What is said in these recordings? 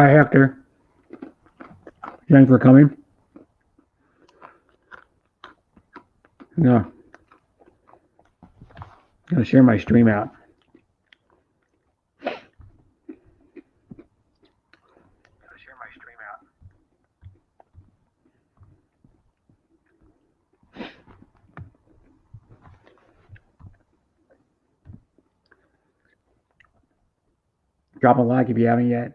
Hi, Hector. Thanks for coming. Yeah, I'm gonna share my stream out. Drop a like if you haven't yet.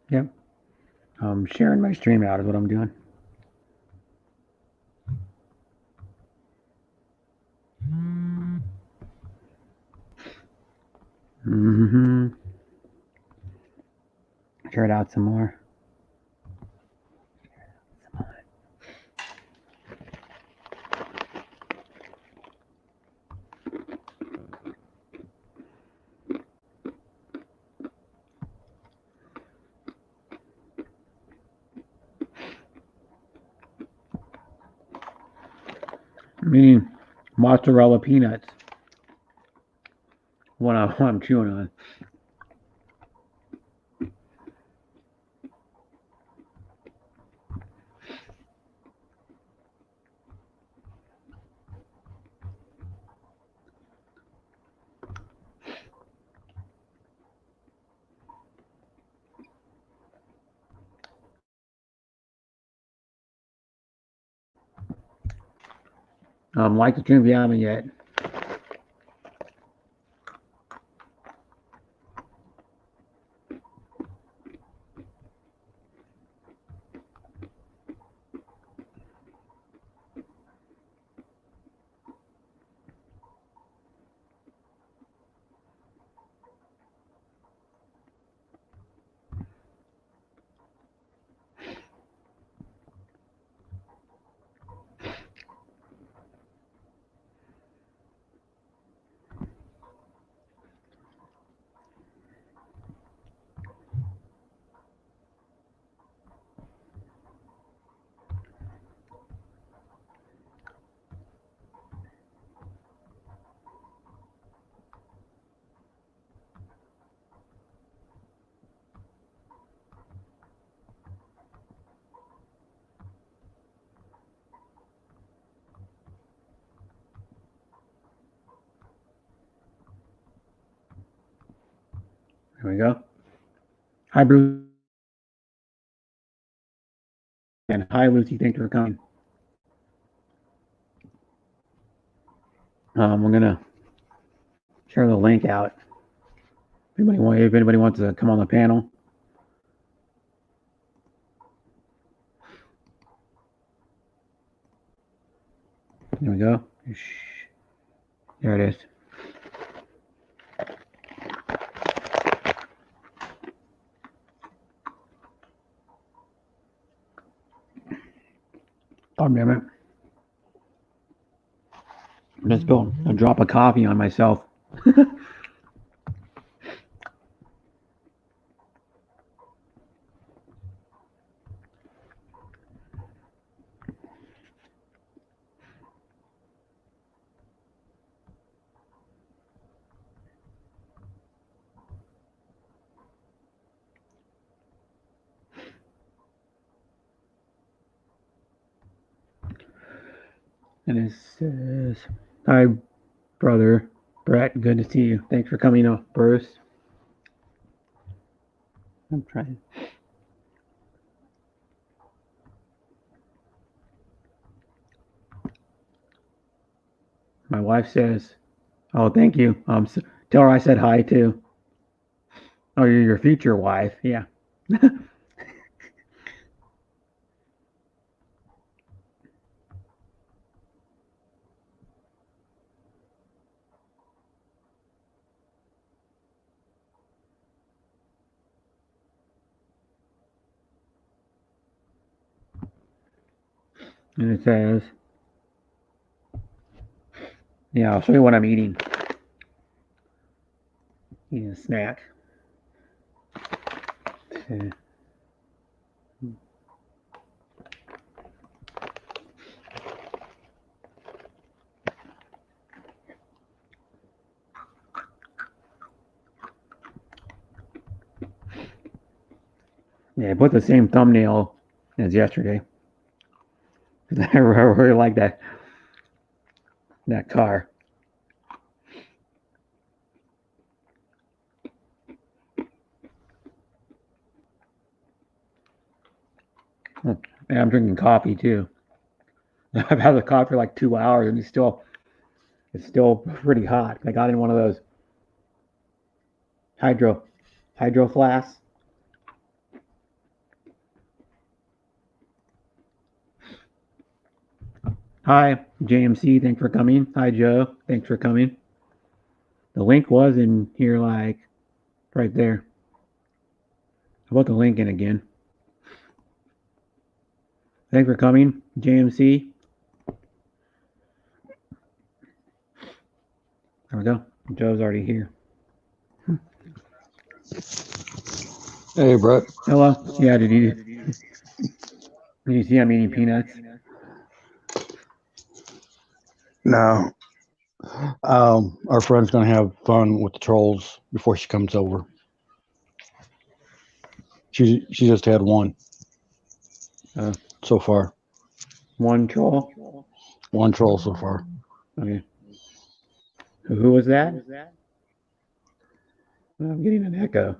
Yep. Sharing my stream out is what I'm doing. Mm-hmm. Share it out some more. I mean, mozzarella peanuts. What I'm chewing on. Like the stream if you haven't yet. There we go. Hi, Bruce. And hi, Lucy. Thanks for coming. We're gonna share the link out. If anybody wants to come on the panel. There we go. There it is. Oh, damn it. I just spilled a drop of coffee on myself. And it says, "Hi, brother Brett. Good to see you. Thanks for coming up, Bruce." I'm trying. My wife says, "Oh, thank you. Tell her I said hi too." Oh, you're your future wife. Yeah. And it says, "Yeah, I'll show you what I'm eating. Eating a snack." Yeah, I put the same thumbnail as yesterday. I really like that car. Oh, and I'm drinking coffee too. I've had the coffee for like 2 hours and it's still pretty hot. I got in one of those hydro flasks. Hi, JMC. Thanks for coming. Hi, Joe. Thanks for coming. The link was in here, like right there. I'll put the link in again. Thanks for coming, JMC. There we go. Joe's already here. Hey, Brett. Hello. Yeah, did you see I'm eating peanuts? No, our friend's gonna have fun with the trolls before she comes over. She just had one Uh, so far. one troll. One troll so far. Okay. Who was that? I'm getting an echo.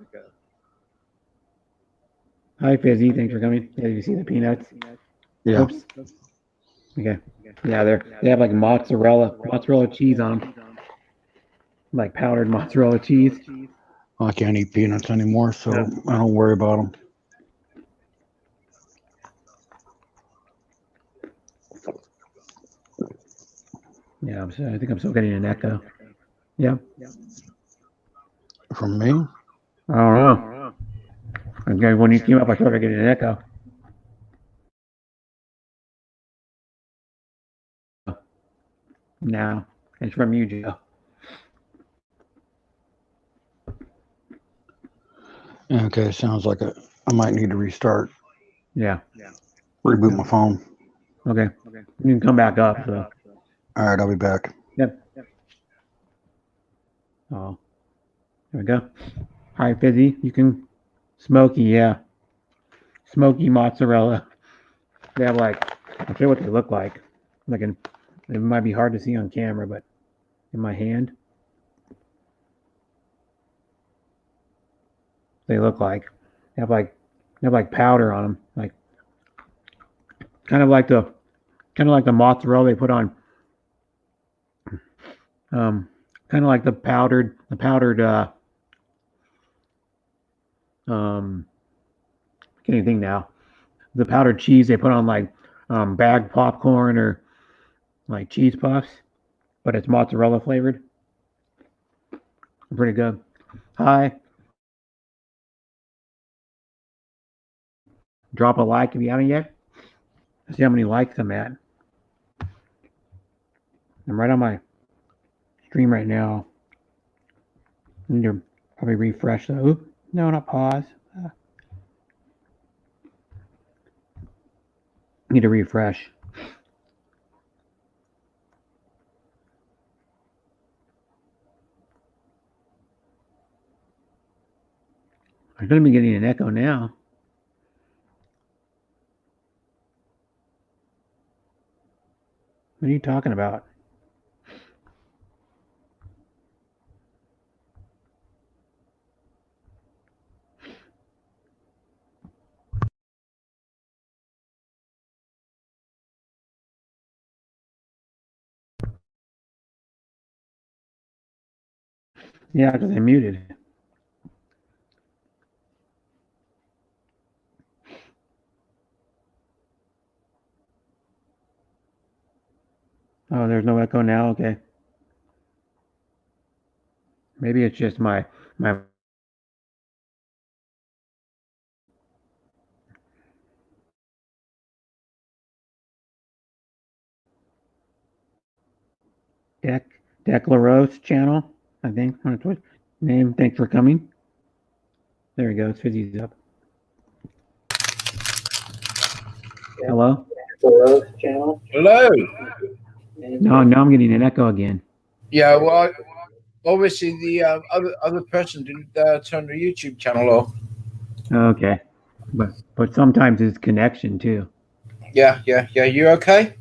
Hi, Fizzy. Thanks for coming. Yeah, did you see the peanuts? Yeah. Oops. Okay. Yeah, they have like mozzarella cheese on them, like powdered mozzarella cheese. I can't eat peanuts anymore, so Yeah. I don't worry about them. Yeah, I think I'm still getting an echo. Yeah. From me? I don't know. Okay, when you came up, I started getting an echo. Now it's from you, Joe. Okay, sounds like I might need to restart, Yeah. reboot Yeah. my phone. Okay. You can come back up. So. All right, I'll be back. Yep. Oh, there we go. All right, Fizzy. You can smoky. Yeah. Smoky mozzarella. They have like, I'll show you what they look like. It might be hard to see on camera, but in my hand, they look like they have like powder on them, like kind of like the mozzarella they put on, um, kind of like the powdered can't even think now. The powdered cheese they put on like bagged popcorn or like cheese puffs, but it's mozzarella flavored. Pretty good. Hi, drop a like if you haven't yet. See how many likes I'm at. I'm right on my stream right now. I need to probably refresh though. Oop, no, not pause. Need to refresh. I'm going to be getting an echo now. What are you talking about? Yeah, because I muted. Oh, there's no echo now? Okay. Maybe it's just my Declaros channel, I think. That's what name. Thanks for coming. There he goes. Fizzy's up. Hello? Declaros channel. Hello. No, now I'm getting an echo again. Yeah, well, obviously the other person didn't turn the YouTube channel off. Okay. But sometimes it's connection too. Yeah. You okay?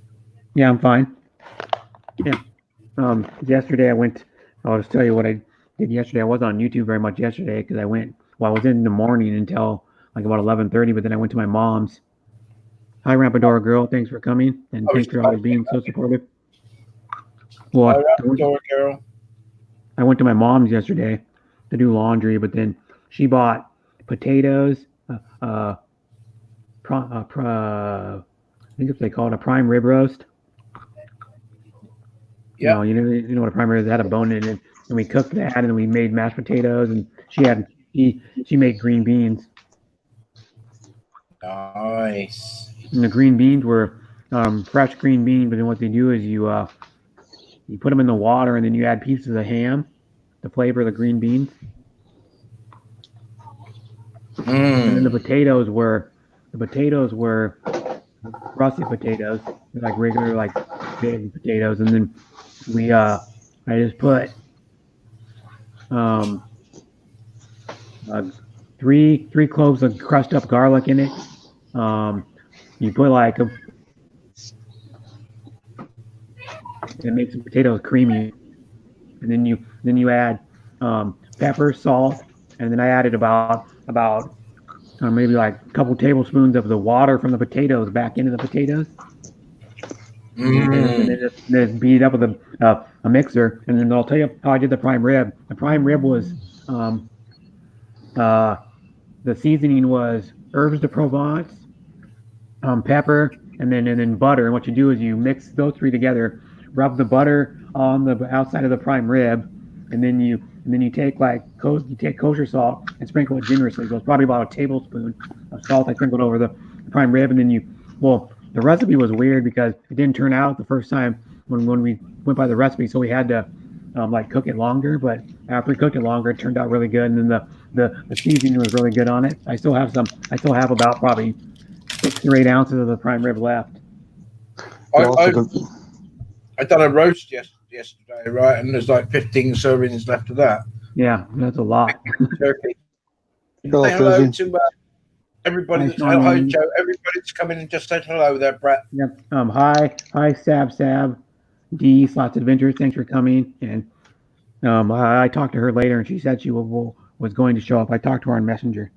Yeah, I'm fine. Yeah. Yesterday I'll just tell you what I did yesterday. I wasn't on YouTube very much yesterday because I was in the morning until like about 11:30, but then I went to my mom's. Hi, Rampadora girl. Thanks for coming, and thanks for always being so supportive. Well, Girl. I went to my mom's yesterday to do laundry, but then she bought potatoes, I think it's they call it a prime rib roast. Yeah. You know what a prime rib is. It had a bone in it, and we cooked that, and then we made mashed potatoes, and she made green beans. Nice. And the green beans were fresh green beans, but then what they do is you put them in the water, and then you add pieces of ham to flavor the green beans. And then the potatoes were russet potatoes, like regular like big potatoes, and then I just put three cloves of crushed up garlic in it. You put like it makes the potatoes creamy, and then you add pepper, salt, and then I added about maybe like a couple tablespoons of the water from the potatoes back into the potatoes. And then beat it up with a mixer, and then I'll tell you how I did the prime rib. The prime rib was the seasoning was herbs de Provence, pepper, and then butter. And what you do is you mix those three together, rub the butter on the outside of the prime rib, and then you take kosher salt and sprinkle it generously. So it's probably about a tablespoon of salt I sprinkled over the prime rib, and then the recipe was weird because it didn't turn out the first time when we went by the recipe, so we had to like cook it longer. But after we cooked it longer, it turned out really good, and then the seasoning was really good on it. I still have about probably 6 or 8 ounces of the prime rib left. I done a roast yesterday, right? And there's like 15 servings left of that. Yeah, that's a lot. Turkey. Hello, Say hello Fizzy. to everybody. Hi, Joe. Everybody's coming in. Just say hello there, Brett. Yep. Hi, Sab, D Slots Adventures. Thanks for coming. And I talked to her later, and she said she was going to show up. I talked to her on Messenger.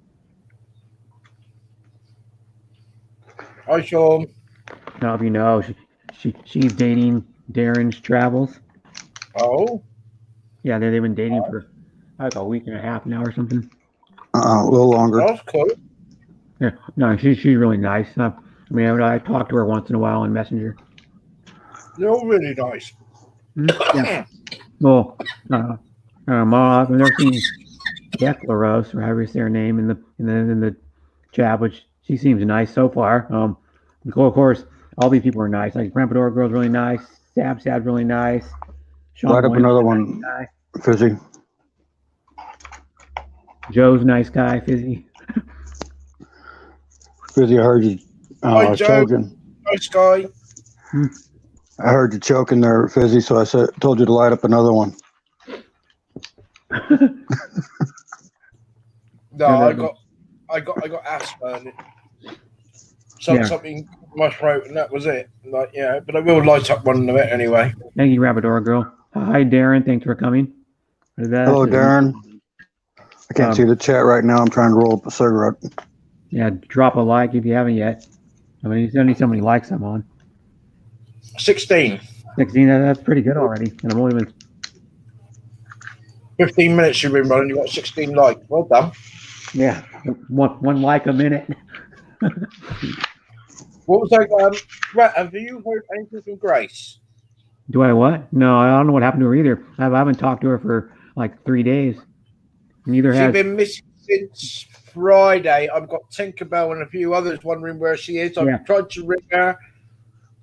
Hi, Sean. Now, if you know, she's dating Darren's Travels. Oh. Yeah, they've been dating for like a week and a half now or something. A little longer. That's cool. Yeah, no, she's really nice. I mean, I talk to her once in a while on Messenger. They're all really nice. Yeah. Well, I've never seen Declaros, or however you say her name, in the chat, which she seems nice so far. Of course, all these people are nice. Like Rampadora girl's really nice. Sab's really nice. Sean Light up Williams, another one, nice Fizzy. Joe's nice guy, Fizzy. Fizzy, I heard you Hi, Joe. choking. Nice guy. I heard you choking there, Fizzy, so I told you to light up another one. No, I got asthma. And something my throat, and that was it. Like, yeah, but I will light up one in a bit anyway. Thank you, Rabador Girl. Hi, Darren. Thanks for coming. What is that? Hello, Darren. I can't see the chat right now. I'm trying to roll up a cigarette. Yeah, drop a like if you haven't yet. I mean, you need somebody likes I'm on. 16. 16, that's pretty good already. And I'm only been 15 minutes you've been running. You got 16 likes. Well done. Yeah, one like a minute. What was that? Brett, have you heard anything from Grace? Do I what? No, I don't know what happened to her either. I haven't talked to her for like 3 days. Neither She's has. been missing since Friday. I've got Tinkerbell and a few others wondering where she is. I've tried to ring her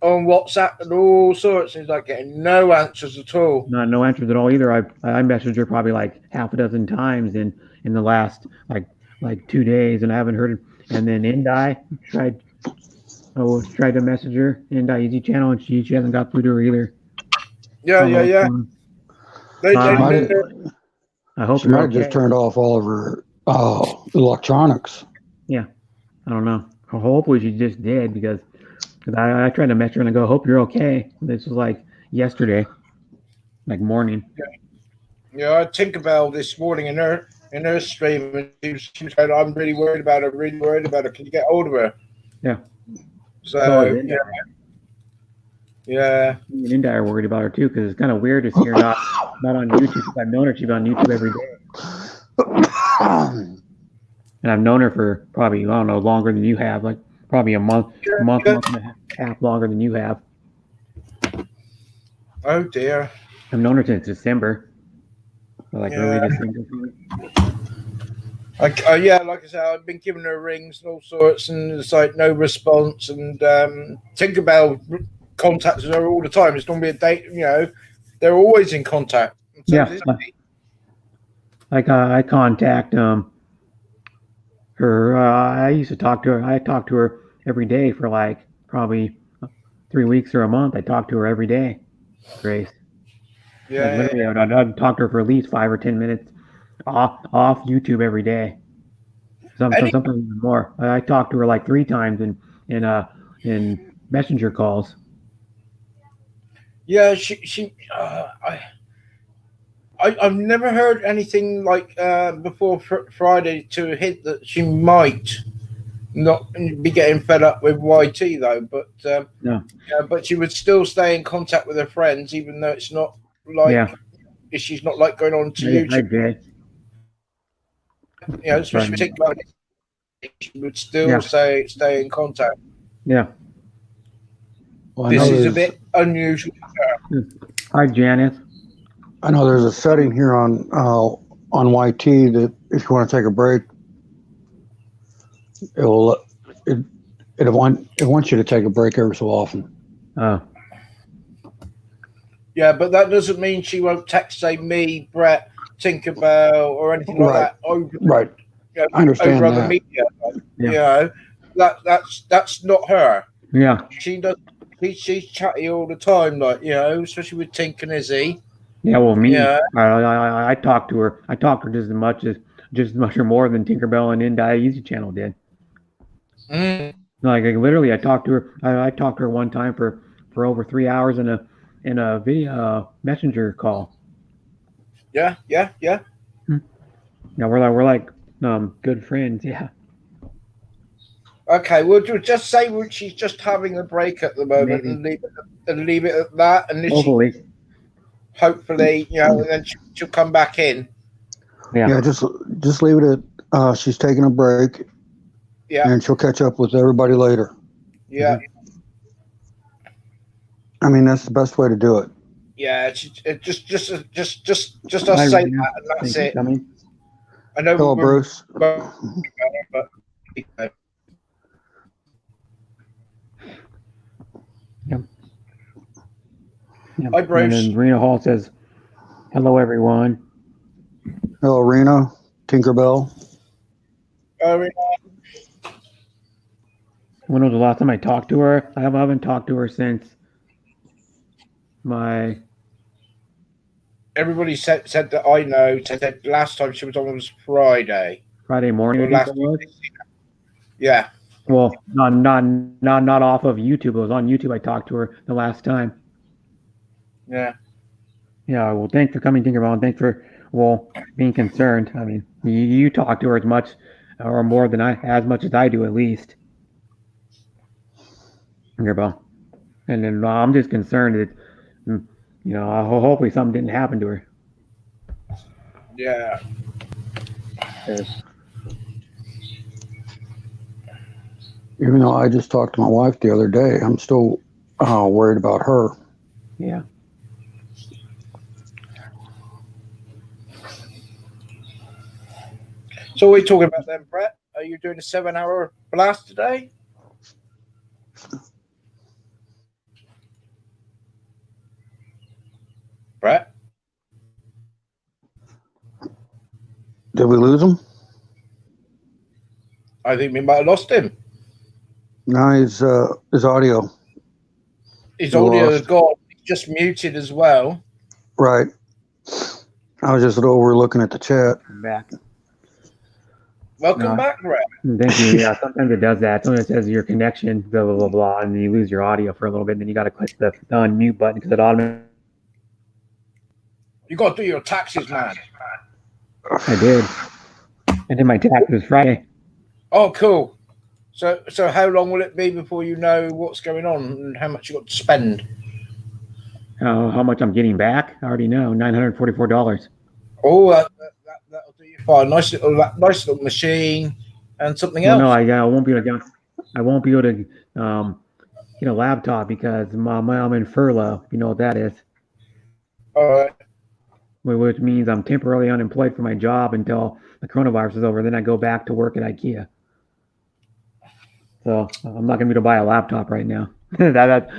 on WhatsApp and all sorts. She's like getting no answers at all. No answers at all either. I messaged her probably like half a dozen times in the last like 2 days, and I haven't heard. And then Indai tried to message her Indai Easy Channel, and she hasn't got through to her either. Yeah. I hope she might have just turned off all of her electronics. Yeah, I don't know. Hopefully she just did, because I tried to message her and I go, "Hope you're okay." This was like yesterday, like morning. Yeah, I had Tinkerbell this morning in her stream, and she was saying, "I'm really worried about her. Really worried about her. Can you get hold of her?" Yeah. So yeah. Me and Indai are worried about her too, because it's kind of weird to see her not on YouTube. I've known her; she's on YouTube every day, and I've known her for probably, I don't know, longer than you have, like probably a month and a half longer than you have. Oh dear. I've known her since December, like early December. Like I said, I've been giving her rings and all sorts, and it's like no response. And Tinkerbell contacts her all the time. It's normally a date, they're always in contact. Yeah, like I contact her. I used to talk to her. I talked to her every day for like probably 3 weeks or a month. I talked to her every day, Grace. Yeah, like literally, I'd talk to her for at least 5 or 10 minutes off YouTube every day. Sometimes even more. I talked to her like 3 times in messenger calls. Yeah, I've never heard anything like before Friday to hint that she might not be getting fed up with YT though. But No. But she would still stay in contact with her friends, even though it's not like she's not like going on to YouTube. I did. Especially she would still stay in contact. Yeah. Well, this is a bit unusual. Hi, Janice. I know there's a setting here on YT that if you want to take a break, it wants you to take a break every so often. Yeah, but that doesn't mean she won't text, say, me, Brett, Tinkerbell, or anything like that. Right. I understand over that. other media. That's not her. Yeah. She does. She's chatty all the time, especially with Tink and Izzy. Yeah, well, me, I talked to her. I talked to her just as much or more than Tinkerbell and Indai Easy Channel did. Like literally, I talked to her. I talked to her one time for over 3 hours in a video messenger call. Yeah. Yeah, we're like good friends. Yeah. Okay, we'll just say she's just having a break at the moment, and leave it at that. And hopefully, and then she'll come back in. Yeah, just leave it at she's taking a break. Yeah, and she'll catch up with everybody later. Yeah, I mean that's the best way to do it. Yeah, just us say that, and that's it. I know. Hello, Bruce. But, Yep. Hi, Bruce. And then Rena Hall says, "Hello, everyone." Hello, Rena. Tinkerbell. When was the last time I talked to her? I haven't talked to her since my. Everybody said that I know. Said last time she was on was Friday. Friday morning. Yeah. Well, not off of YouTube. It was on YouTube. I talked to her the last time. Yeah. Yeah. Well, thanks for coming, Tinkerbell, and thanks for being concerned. I mean, you talk to her as much or more than as much as I do, at least. Tinkerbell, and then I'm just concerned that hopefully something didn't happen to her. Yeah. Even though I just talked to my wife the other day, I'm still worried about her. Yeah. So what are we talking about then, Brett? Are you doing a 7-hour blast today? Brett? Did we lose him? I think we might have lost him. No, his audio. His audio is gone. He's just muted as well. Right. I was just over looking at the chat. I'm back. Welcome back, Brett. Thank you. Yeah, sometimes it does that. Sometimes it says your connection, blah, blah, blah, blah, and then you lose your audio for a little bit, and then you got to click the unmute button because it automatically. You got to do your taxes, man. I did. I did my taxes Friday. Oh, cool. So how long will it be before you know what's going on and how much you got to spend? How much I'm getting back? I already know. $944. Oh, that'll do you fine. Nice little machine and something else. No, I won't be able to. I won't be able to get a laptop because I'm in furlough. You know what that is? All right. Which means I'm temporarily unemployed for my job until the coronavirus is over. Then I go back to work at IKEA. So I'm not going to be able to buy a laptop right now. That's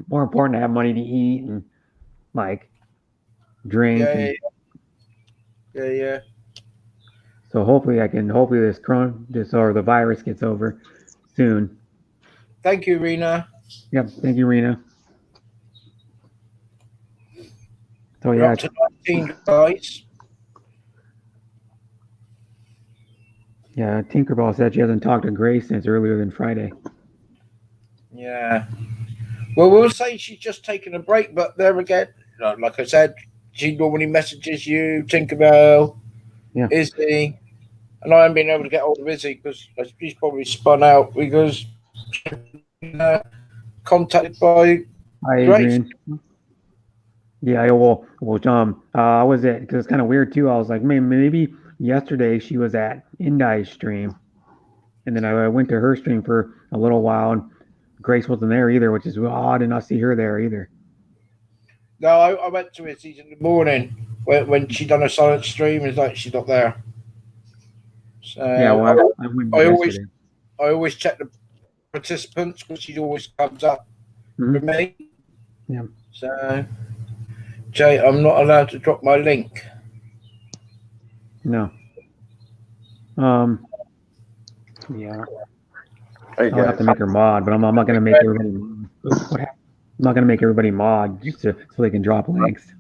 more important to have money to eat and like drink. Yeah. So hopefully the virus gets over soon. Thank you, Rena. Yep. Thank you, Rena. So We're up to 19 guys. Yeah, Tinkerbell said she hasn't talked to Grace since earlier than Friday. Yeah. Well, we'll say she's just taking a break, but there again, like I said, she normally messages you, Tinkerbell, Izzy, and I haven't been able to get hold of Izzy because she's probably spun out because contacted by Grace. Yeah, I was it because it's kind of weird too. I was like, maybe yesterday she was at Indi's stream, and then I went to her stream for a little while, and Grace wasn't there either, which is odd. I did not see her there either. No, I went to Izzy's in the morning when she done a silent stream. It's like she's not there. So yeah, well, I went yesterday. I always check the participants because she always comes up for me. Yeah. So, Jay, I'm not allowed to drop my link. No. Yeah. Hey, I'll have to make her mod, but I'm not going to make everybody mod. I'm not going to make everybody mod just so they can drop links.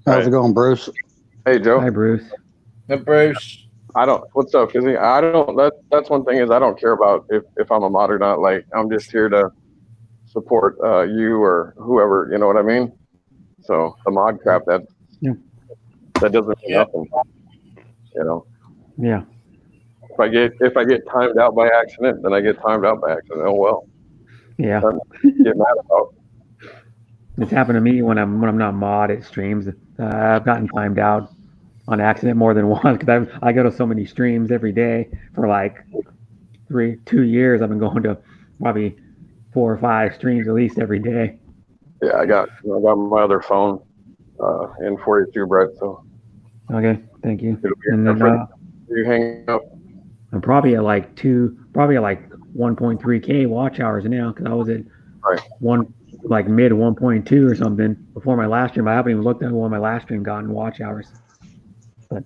How's it going, Bruce? Hey, Joe. Hi, Bruce. Hey, Bruce. What's up, Izzy? That's one thing is I don't care about if I'm a mod or not. Like, I'm just here to support you or whoever, you know what I mean? So the mod crap, that doesn't mean nothing, you know? Yeah. If I get timed out by accident, then I get timed out by accident. Oh, well. Yeah. Get mad about. It's happened to me when I'm not mod at streams. I've gotten timed out on accident more than once because I go to so many streams every day for like 2 years. I've been going to probably 4 or 5 streams at least every day. Yeah, I got my other phone in for you too, Brett. So. Okay, thank you. And then you hang up. I'm probably at like 1.3K watch hours now because I was at mid 1.2 or something before my last stream. I haven't even looked at what my last stream got in watch hours. But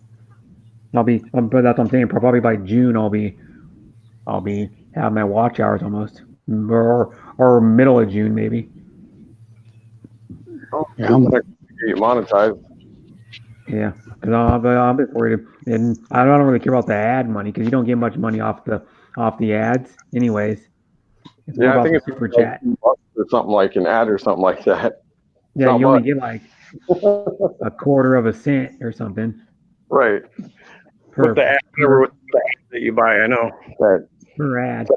but that's what I'm saying. Probably by June I'll be have my watch hours almost, or middle of June maybe. Oh, yeah, I'm gonna get monetized. Yeah, because I'm a bit worried, and I don't really care about the ad money because you don't get much money off the off the ads. Anyways, it's more Yeah, I about think the it's super like chat. $2 or something like an ad or something like that. Yeah, not you only much. get like a quarter of a cent or something Right. per With the ad, with the ad that you buy, I know that per ad.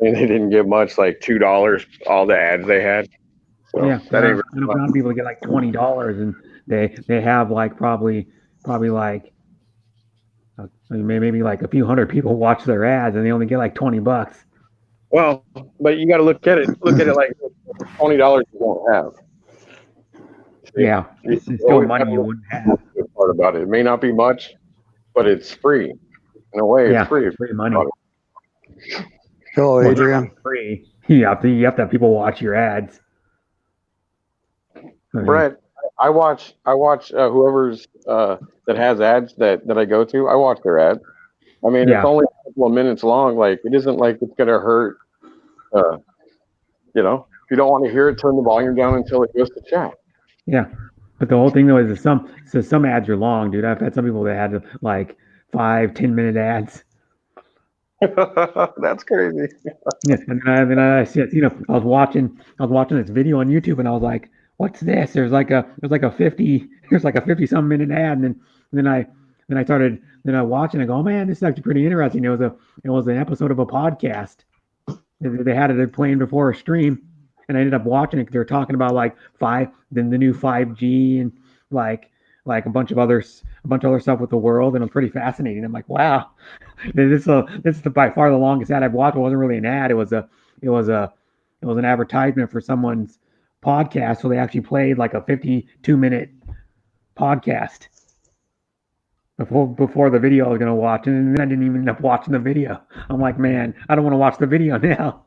they didn't give much, like $2, all the ads they had. So Yeah, that I ain't know a lot of people get like $20, and they have like probably like maybe like a few hundred people watch their ads, and they only get like $20. well, but you got to look at it. Look at it like $20 you won't have. See? Yeah, You it's still always money gotta you look wouldn't at the have. good part about it. It may not be much, but it's free. In a way, Yeah, it's free. free money. Hello, Well, Adrian. free. You have to have people watch your ads. I mean, Brett, I watch whoever's that has ads that I go to. I watch their ads. I mean, Yeah. it's only a couple of minutes long. Like it isn't like it's gonna hurt. You know, if you don't want to hear it, turn the volume down until it goes to chat. Yeah, but the whole thing though is that some ads are long, dude. I've had some people that had like 5-10 minute ads. That's crazy. Yeah, and then I said, I was watching this video on YouTube, and I was like, "What's this?" There's like a 50 some minute ad, and then I started watching. I go, "Oh man, this is actually pretty interesting." It was an episode of a podcast. They had it playing before a stream, and I ended up watching it because they were talking about like the new 5G and like a bunch of other stuff with the world, and it was pretty fascinating. I'm like, wow, this is by far the longest ad I've watched. It wasn't really an ad. It was an advertisement for someone's podcast. So they actually played like a 52-minute podcast before the video I was gonna watch, and then I didn't even end up watching the video. I'm like, man, I don't want to watch the video now.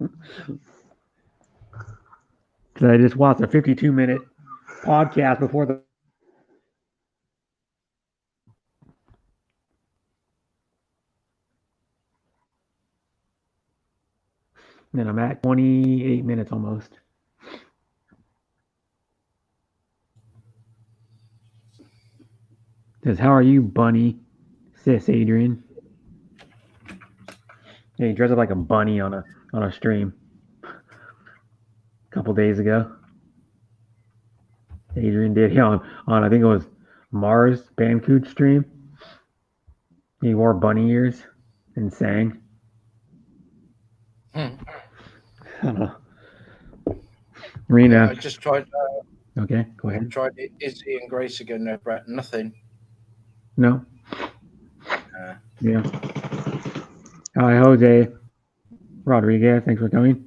So I just watched a 52-minute podcast before the. And I'm at 28 minutes almost. Says, how are you, bunny? Sis Adrian. Yeah, he dressed up like a bunny on a stream a couple days ago. Adrian did on I think it was Mars Bancoot stream. He wore bunny ears and sang. I don't know. Marina. I just tried. Okay, go ahead. Tried Izzy and Grace again, there, Brett. Nothing. No. Yeah. Hi, Jose Rodriguez. Thanks for coming.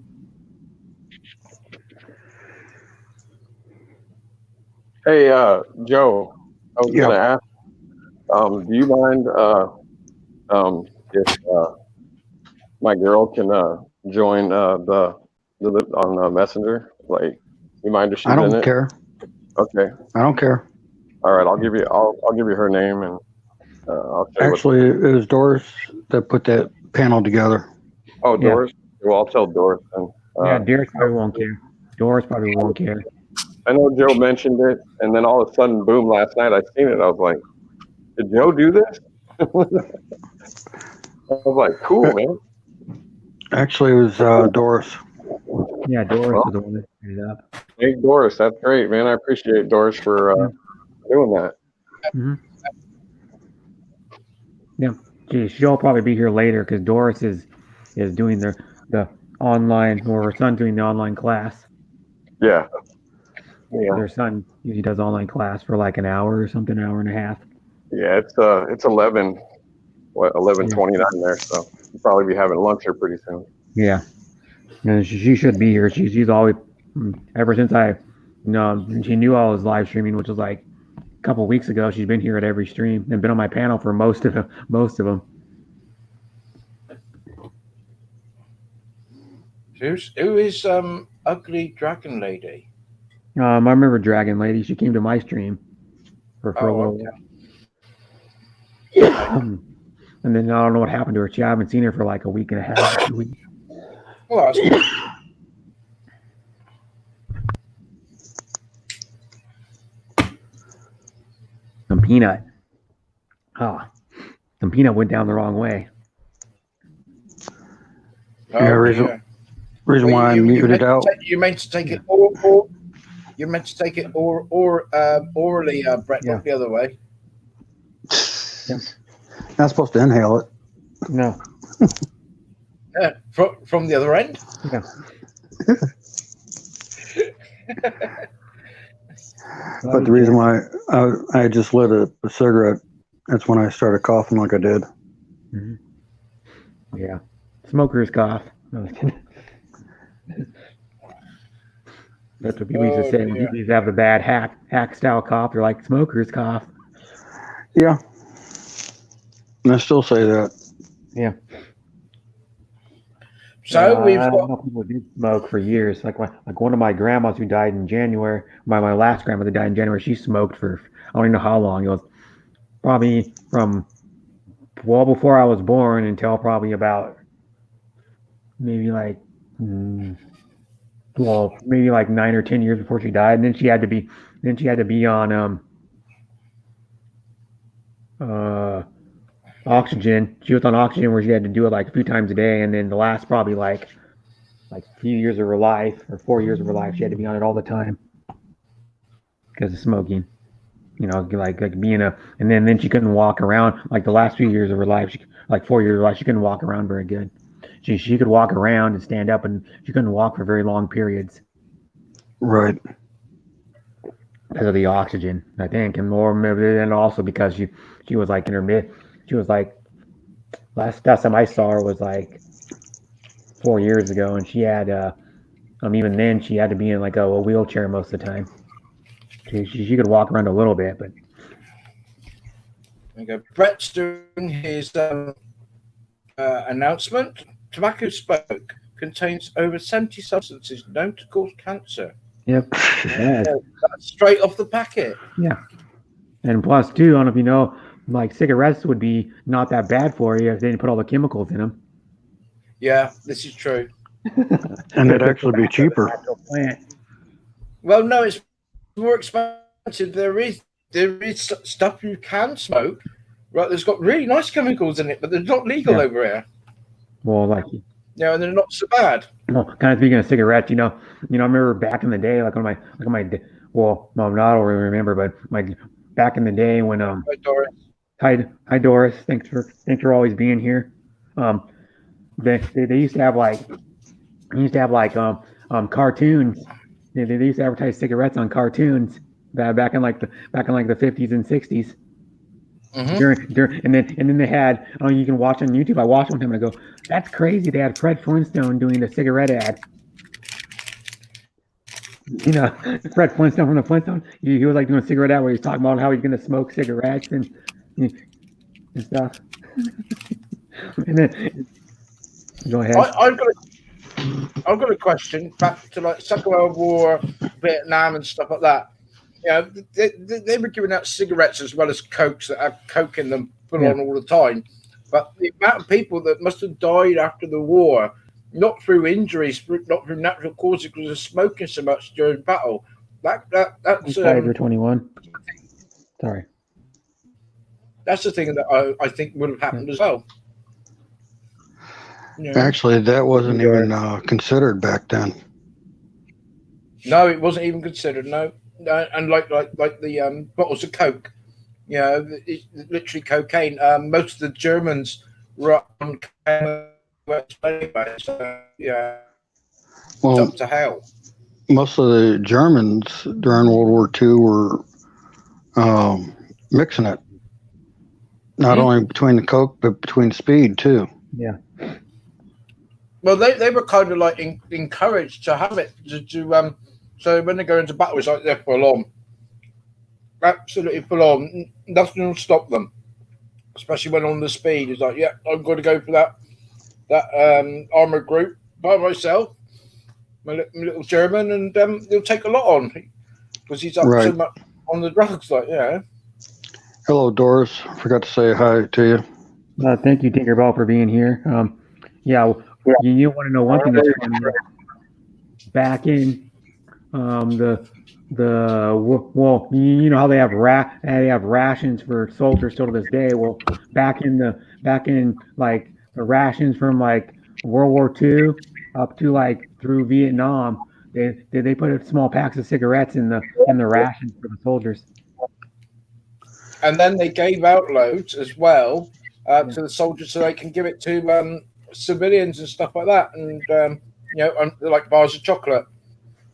Hey, Joe, I was gonna ask, do you mind if my girl can join the on Messenger? Like, you mind if she's I in don't it? care. Okay. I don't care. All right, I'll give you her name and I'll tell you Actually, it was Doris that put that panel together. Oh, Yeah. Doris. Well, I'll tell Doris then. Yeah, Doris probably won't care. Doris probably won't care. I know Joe mentioned it, and then all of a sudden, boom! Last night I seen it. I was like, "Did Joe do this?" I was like, "Cool, man." Actually, it was Doris. Yeah, Doris is the one that set it up. Hey, Doris, that's great, man. I appreciate Doris for doing that. Mm-hmm. Yeah, she'll probably be here later because Doris is doing the online, or her son's doing the online class. Yeah. Yeah. Their son usually does online class for like an hour or something, hour and a half. Yeah, it's 11:29 there, so we'll probably be having lunch here pretty soon. Yeah, and she should be here. She's always ever since she knew I was live streaming, which was like a couple weeks ago. She's been here at every stream and been on my panel for most of them. Who is Ugly Dragon Lady? I remember Dragon Lady. She came to my stream for a little while. And then I don't know what happened to her. I haven't seen her for like a week and a half, 2 weeks. Well, that's good. Some peanut. Some peanut went down the wrong way. Yeah, reason why I muted out. You meant to take it you meant to take it orally, Brett, Yeah. not the other way. Not supposed to inhale it. No. Yeah, from the other end. Yeah. But the reason why I just lit a cigarette, that's when I started coughing like I did. Mhm. Yeah. Smoker's cough. No, I was kidding. That's what people used to say when people used to have the bad hack style cough. They're like smoker's cough. Yeah. And I still say that. Yeah. So we've I got know people did smoke for years. Like one of my grandmas who died in January. My last grandmother died in January. She smoked for I don't even know how long. It was probably from well before I was born until probably about maybe like maybe like 9 or 10 years before she died. And then she had to be on oxygen. She was on oxygen where she had to do it like a few times a day. And then the last probably like a few years of her life or 4 years of her life, she had to be on it all the time because of smoking. You know, like being and then she couldn't walk around. Like the last few years of her life, like 4 years of her life, she couldn't walk around very good. She could walk around and stand up, and she couldn't walk for very long periods Right. because of the oxygen, I think, and also because she was like in her mid. She was like last time I saw her was like 4 years ago, and she had even then she had to be in like a wheelchair most of the time. She could walk around a little bit, but okay. Brett's doing his announcement. Tobacco smoke contains over 70 substances known to cause cancer. yep, bad. That's straight off the packet. Yeah, and plus too, I don't know if you know, like cigarettes would be not that bad for you if they didn't put all the chemicals in them. Yeah, this is true. And it'd actually be cheaper. Plant. Well, no, it's more expensive. There is stuff you can smoke, right? There's got really nice chemicals in it, but they're not legal over here. Well, like Yeah, and they're not so bad. well, kind of speaking of cigarettes, I remember back in the day, like not I don't really remember, but like back in the day when Right, Doris? hi Doris, thanks for always being here. They used to have cartoons. They used to advertise cigarettes on cartoons back in like the 50s and 60s. Mm-hmm. And then they had you can watch on YouTube. I watched one time and I go, that's crazy. They had Fred Flintstone doing the cigarette ad. Fred Flintstone from the Flintstones. He was like doing a cigarette ad where he's talking about how he's going to smoke cigarettes and stuff. And then go ahead. I've got a question back to like Second World War, Vietnam, and stuff like that. Yeah, they were giving out cigarettes as well as cokes that have coke in them put on all the time. But the amount of people that must have died after the war, not through injuries, not through natural causes, because of smoking so much during battle. That's Tiger 21. Sorry. That's the thing that I think would have happened as well. Actually, that wasn't even considered back then. No, it wasn't even considered. No, and like the bottles of Coke, it's literally cocaine. Most of the Germans were on anyway, so Well, up to hell. most of the Germans during World War II were mixing it. Not only between the Coke, but between speed too. Yeah. Well, they were kind of like encouraged to have it to so when they go into battle, it's like they're full on, absolutely full on. Nothing will stop them, especially when on the speed. It's like, yeah, I'm going to go for that armored group by myself, my little German, and he'll take a lot on because he's up so much on the drugs. Like, Hello, Doris. Forgot to say hi to you. Thank you, Tinkerbell, for being here. You want to know one thing that's funny? Back in how they have rations for soldiers still to this day. Well, back in like the rations from like World War II up to like through Vietnam, they put small packs of cigarettes in the rations for the soldiers. And then they gave out loads as well to the soldiers so they can give it to civilians and stuff like that. And, like bars of chocolate.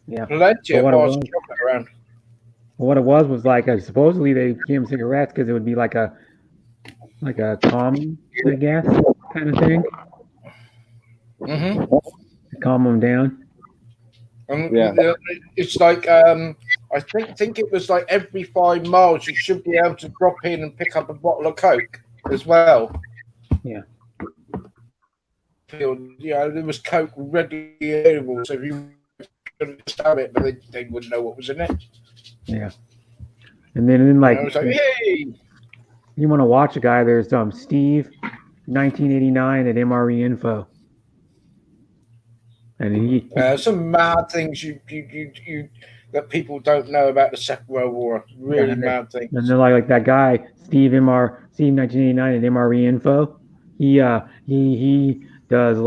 Yeah. Plenty But of what it bars of was- chocolate around. What it was like supposedly they gave them cigarettes because it would be like a calming, I guess, kind of thing Mm-hmm. to calm them down. Yeah. It's like I think it was like every 5 miles you should be able to drop in and pick up a bottle of Coke as well. Yeah. There was Coke readily available, so if you could just have it, but they wouldn't know what was in it. Yeah. And then like I was like, hey, you want to watch a guy? There's Steve, 1989 at MRE Info, and he some mad things you that people don't know about the Second World War. Really mad things. and they're like that guy Steve 1989 at MRE Info. He does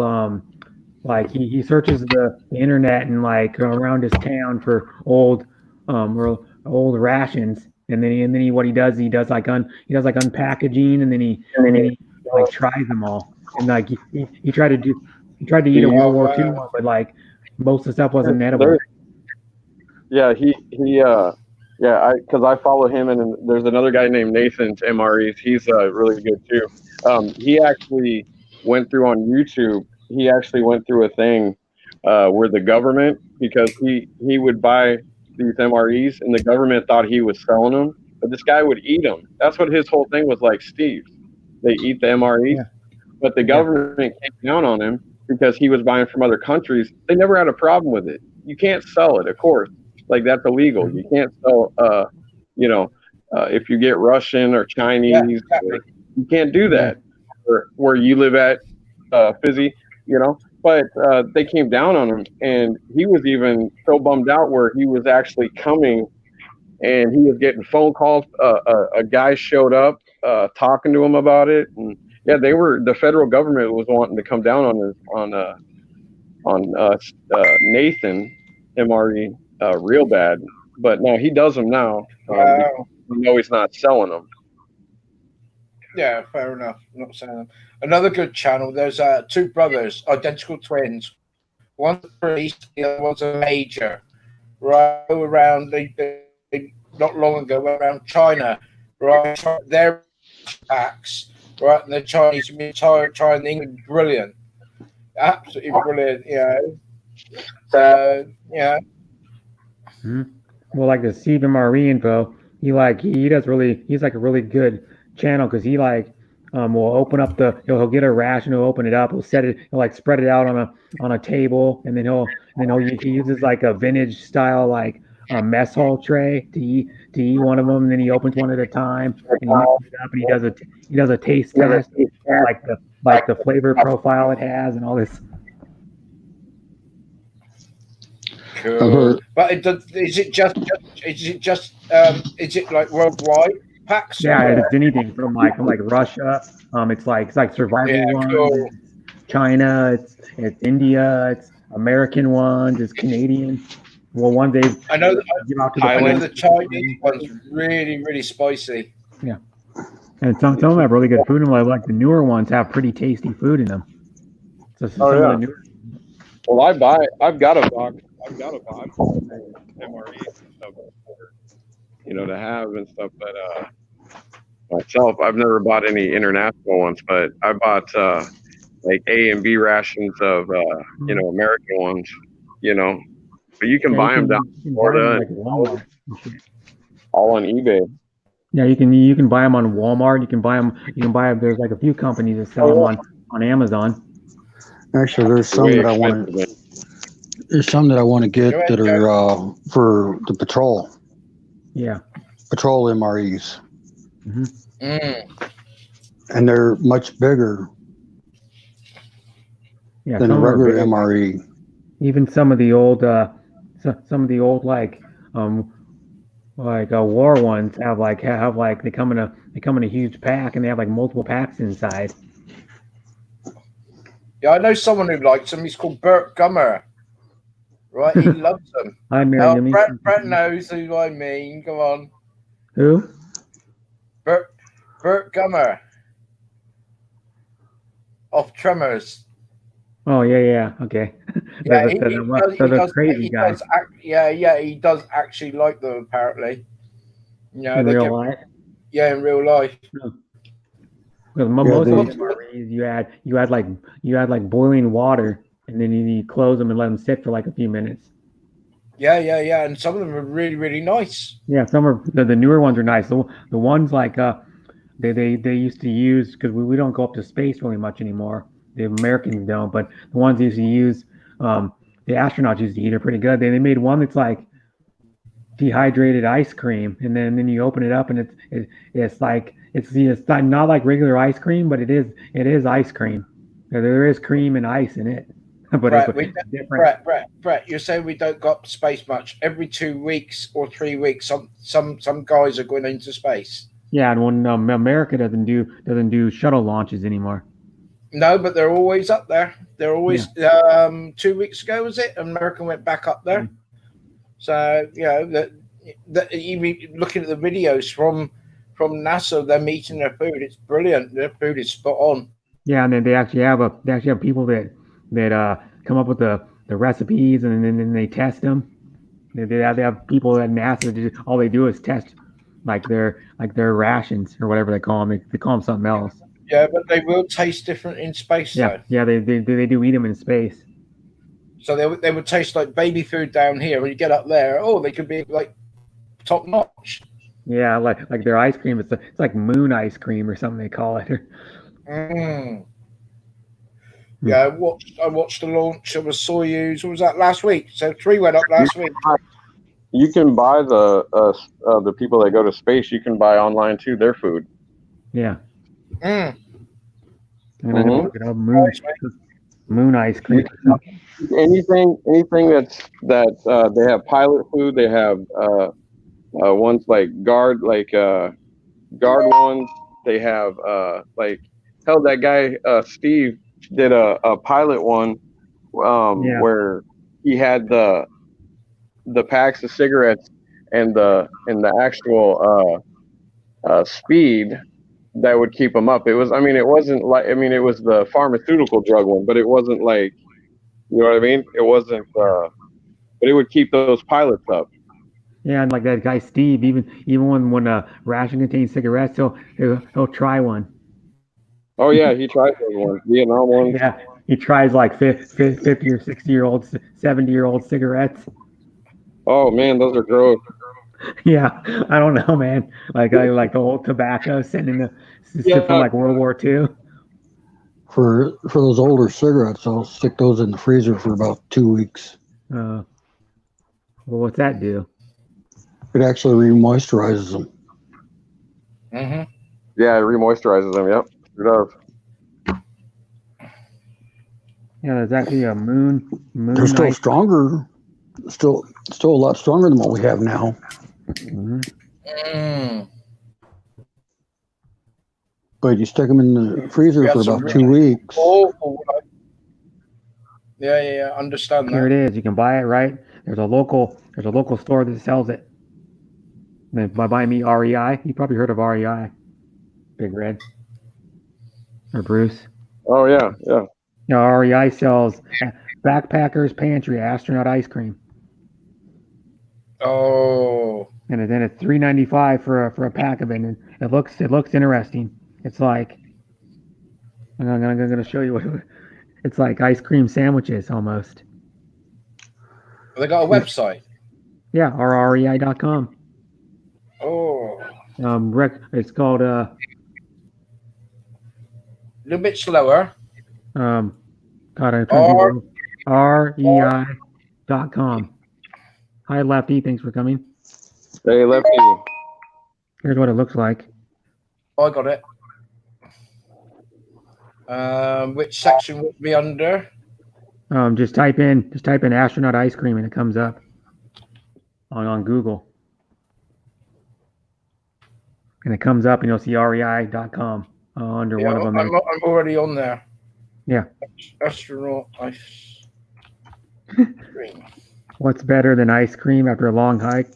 like he searches the internet and like around his town for old rations, and then he what he does like unpackaging, and then he like tries them all, and like he tried to eat a World War II one, but like most of the stuff wasn't edible. Yeah, because I follow him, and there's another guy named Nathan's MREs. He's really good too. He actually went through on YouTube. He actually went through a thing where the government, because he would buy these MREs, and the government thought he was selling them, but this guy would eat them. That's what his whole thing was like, Steve. They eat the MREs, but the government came down on him because he was buying from other countries. They never had a problem with it. You can't sell it, of course. Like, that's illegal. You can't sell, if you get Russian or Chinese, you can't do that where you live at, Fizzy, But they came down on him, and he was even so bummed out where he was actually coming, and he was getting phone calls. A guy showed up talking to him about it, and the federal government was wanting to come down on Nathan MRE real bad, but no, he does them now. We know he's not selling them. Yeah, fair enough. I'm not saying them. Another good channel. There's 2 brothers, identical twins. One's a priest, the other one's a major. Right around they not long ago went around China. Right, their packs. Right, and the Chinese trying England, brilliant, absolutely brilliant. Well, like the Steve MRE Info, he's like a really good channel because he like will open up he'll get a ration, he'll open it up, he'll like spread it out on a table, and then he uses like a vintage style like mess hall tray to eat one of them, and then he opens one at a time, and he mixes it up, and he does a taste test, like the flavor profile it has and all this. Cool. But is it like worldwide packs? Yeah, it's anything from Russia. It's like survival ones. Cool. China. It's India. It's American ones. It's Canadian. Well, one day I know Thailand. the Chinese one's really, really spicy. Yeah, and some of them have really good food in them. Like the newer ones have pretty tasty food in them. So some of the newer. Well, I've got a box of MREs and stuff, to have and stuff. But myself, I've never bought any international ones. But I bought like A and B rations of American ones. But you can buy them down in Florida, all on eBay. Yeah, you can buy them on Walmart. You can buy them. There's like a few companies that sell them on Amazon. Actually, there's some that I want. There's some that I want to get that are for the patrol. Yeah. Patrol MREs. Mm-hmm. And they're much bigger than a regular MRE. Even some of the old war ones have they come in a huge pack, and they have like multiple packs inside. Yeah, I know someone who likes them. He's called Bert Gummer. Right, he loves them. Hi, Oh, Miriam. Brett knows who I mean. Come on, Who? Bert Gummer of Tremors. Oh, yeah. Okay. Yeah, The crazy guy he does actually like them apparently. You know, in they real get life. in real life. Because Yeah, most of they, the MREs, you add like boiling water, and then you close them and let them sit for like a few minutes. Yeah, and some of them are really, really nice. Yeah, some are the newer ones are nice. The ones like they used to use because we don't go up to space really much anymore. The Americans don't, but the ones they used to use, the astronauts used to eat are pretty good. They made one that's like dehydrated ice cream, and then you open it up, and it's like it's not like regular ice cream, but it is ice cream. There is cream and ice in it, but it's different. Brett, you're saying we don't go up to space much. Every 2 weeks or 3 weeks, some guys are going into space. Yeah, and when America doesn't do shuttle launches anymore. No, but they're always up there. They're always 2 weeks ago, was it? America went back up there. So that even looking at the videos from NASA, them eating their food, it's brilliant. Their food is spot on. Yeah, and then they actually have people that come up with the recipes, and then they test them. They have people at NASA that all they do is test like their rations or whatever they call them. They call them something else. Yeah, but they will taste different in space, though. Yeah. They do eat them in space. So they would taste like baby food down here. When you get up there, they could be like top notch. Yeah, like their ice cream. It's like moon ice cream or something they call it. Yeah, I watched the launch of a Soyuz. What was that last week? So 3 went up last week. You can buy the people that go to space. You can buy online too their food. Yeah. Mm. And then look it up, moon ice cream. Anything that they have pilot food. They have ones like guard ones. They have that guy Steve did a pilot one where he had the packs of cigarettes and the actual speed that would keep them up. It was it was the pharmaceutical drug one, but it wasn't like, you know what I mean? It wasn't but it would keep those pilots up. Yeah, and like that guy Steve, even when a ration contains cigarettes, he'll try one. Oh yeah, he tried those ones, Vietnam ones. Yeah, he tries like 50 or 60-year-old, 70-year-old cigarettes. Oh man, those are gross. Yeah, I don't know, man. Like I like the old tobacco sitting from like World War II. For those older cigarettes, I'll stick those in the freezer for about 2 weeks. Well, what's that do? It actually re-moisturizes them. Mm-hmm. Yeah, it re-moisturizes them. Yep, it does. Yeah, there's actually a moon. They're still stronger. Still a lot stronger than what we have now. Mm-hmm. Mm. But you stick them in the freezer for about 2 weeks. Yeah, understand that. Here it is. You can buy it, right? There's a local store that sells it. By me, REI. You probably heard of REI. Big Red. Or Bruce. Oh yeah. No, REI sells Backpackers Pantry astronaut ice cream. Oh. And then it's $3.95 for a pack of it. And it looks interesting. It's like I'm gonna show you what it's like. Ice cream sandwiches almost. They got a website. Yeah, rrei.com. Oh. It's called a little bit slower. God, I can't rei.com. Hi, Lefty. Thanks for coming. Hey, Lefty. Here's what it looks like. I got it. Which section would be under? Just type in astronaut ice cream and it comes up on Google. And it comes up and you'll see rei.com under one of them. I'm already on there. Yeah. Astronaut ice cream. What's better than ice cream after a long hike?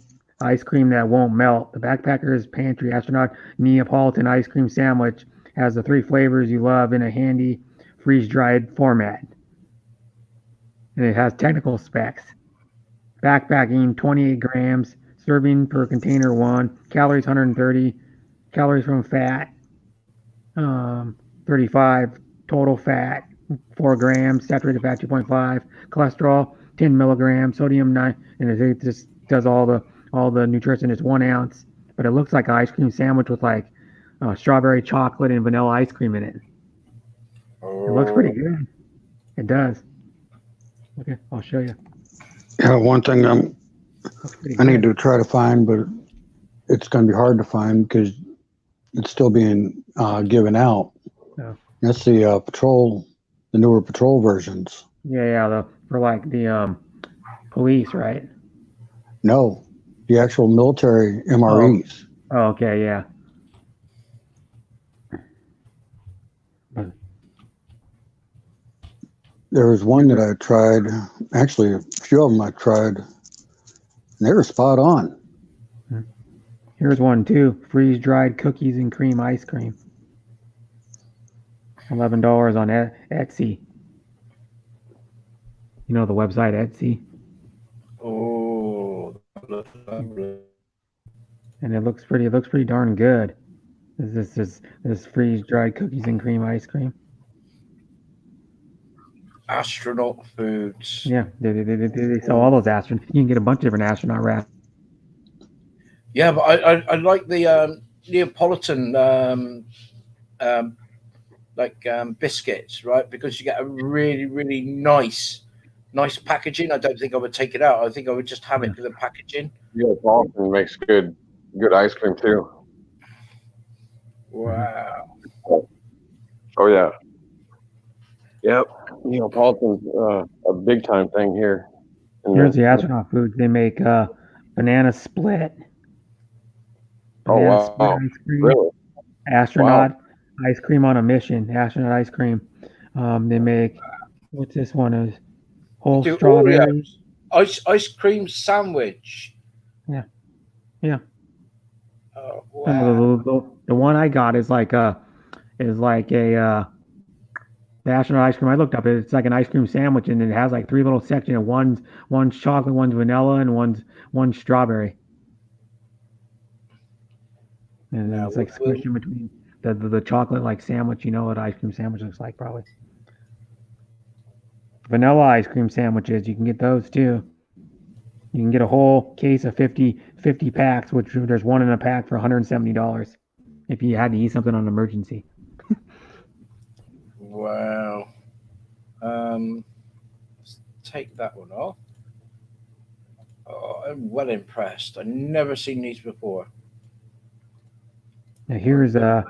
Ice cream that won't melt. The Backpacker's Pantry Astronaut Neapolitan Ice Cream Sandwich has the 3 flavors you love in a handy freeze-dried format. And it has technical specs. Backpacking, 28 grams, serving per container 1, calories 130, calories from fat, 35, total fat 4 grams, saturated fat 2.5, cholesterol 10 milligrams, sodium 9, and it just does all the nutrition. It's 1 ounce, but it looks like an ice cream sandwich with like strawberry chocolate and vanilla ice cream in it. It looks pretty good. It does. Okay, I'll show you. Yeah, one thing I need to try to find, but it's going to be hard to find because it's still being given out. Oh. That's the the newer patrol versions. Yeah, for like the police, right? No, the actual military MREs. Oh, okay, yeah. There was one that I tried, actually a few of them I tried, and they were spot on. Here's one too. Freeze-dried cookies and cream ice cream. $11 on Etsy. You know the website Etsy? Oh, lovely. And it looks pretty darn good. This freeze-dried cookies and cream ice cream. Astronaut foods. Yeah, they sell all those astronaut. You can get a bunch of different astronaut wraps. Yeah, but I like the Neapolitan biscuits, right? Because you get a really nice packaging. I don't think I would take it out. I think I would just have it for the packaging. Yeah, Boston makes good ice cream too. Wow. Oh yeah. Yep. Neapolitan's a big time thing here. Here's the astronaut foods. They make banana split. Oh wow. Split ice cream. Really? Astronaut ice cream on a mission. Astronaut ice cream. They make what's this one is whole strawberries. Ice cream sandwich. Yeah. Oh, wow. The one I got is like a the astronaut ice cream I looked up. It's like an ice cream sandwich, and it has like 3 little sections. One's chocolate, one's vanilla, and one's strawberry. And then it's like squished in between the chocolate like sandwich. You know what ice cream sandwich looks like, probably. Vanilla ice cream sandwiches, you can get those too. You can get a whole case of 50 packs, which there's one in a pack for $170 if you had to eat something on an emergency. Wow. Let's take that one off. Oh, I'm well impressed. I've never seen these before. Now here's a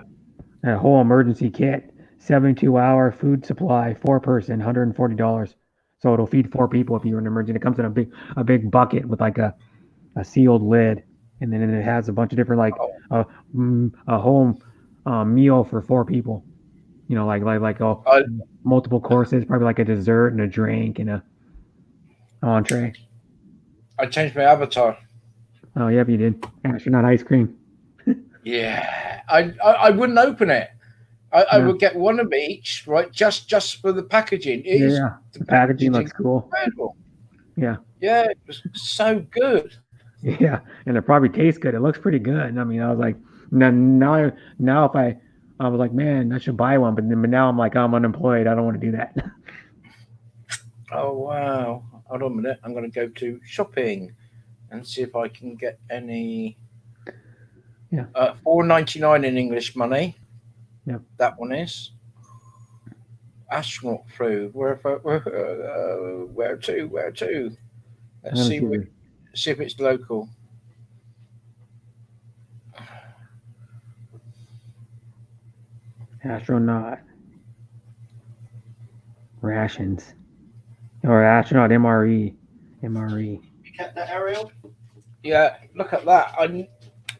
whole emergency kit, 72-hour food supply, 4-person, $140. So it'll feed 4 people if you're in an emergency. It comes in a big bucket with like a sealed lid, and then it has a bunch of different a whole meal for 4 people. You know, like multiple courses, probably like a dessert and a drink and a entree. I changed my avatar. Oh, yep, you did. Astronaut ice cream. Yeah, I wouldn't open it. I would get one of each, right? Just for the packaging. The packaging looks cool. Incredible. Yeah. Yeah, it was so good. Yeah, and it probably tastes good. It looks pretty good. I mean, I was like, now if I was like, man, I should buy one, but now I'm like, I'm unemployed. I don't want to do that. Oh wow! Hold on a minute. I'm going to go to shopping and see if I can get any. Yeah. $4.99 in English money. Yep. That one is. Astronaut food. Where to? Let's see if it's local. Astronaut rations or astronaut MRE. You get that, Ariel? Yeah, look at that. I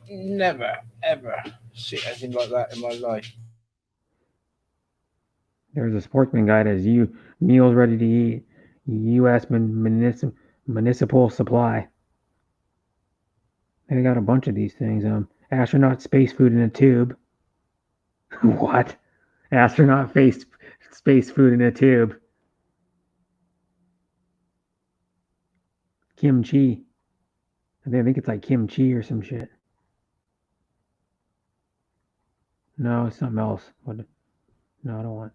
never ever see anything like that in my life. There's a sportsman guide as you meals ready to eat. U.S. municipal supply. They got a bunch of these things. Astronaut space food in a tube. What? Astronaut space food in a tube. Kimchi. I think it's like kimchi or some shit. No, it's something else. What? No, I don't want.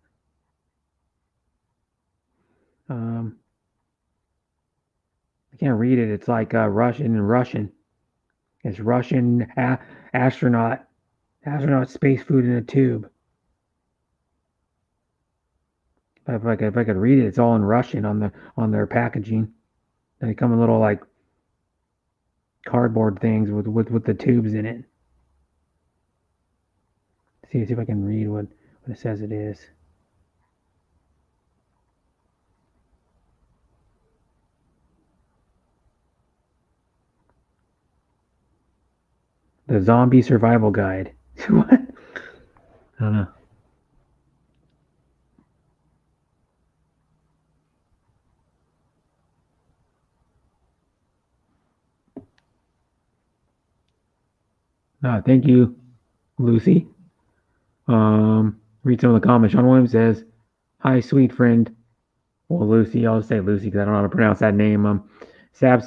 I can't read it. It's like Russian. It's Russian astronaut space food in a tube. If I could read it, it's all in Russian on their packaging. They come in little like cardboard things with the tubes in it. See if I can read what it says it is. The Zombie Survival Guide. What? I don't know. Thank you, Lucy. Read some of the comments. Sean Williams says, "Hi, sweet friend." Well, Lucy, I'll just say Lucy because I don't know how to pronounce that name. Sab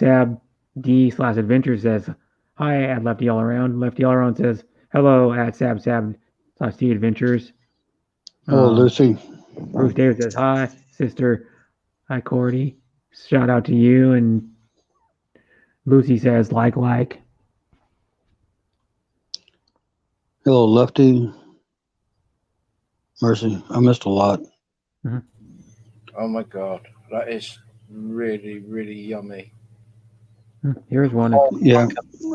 D/Adventure says, "Hi at Lefty All Around." Lefty All Around says, "Hello at Sab/D Adventures." Hello, Lucy. Bruce Davis says, "Hi, sister." Hi, Cordy. Shout out to you. And Lucy says, like. Hello, Lefty. Mercy, I missed a lot. Mm-hmm. Oh my God, that is really, really yummy. Here's one. Yeah,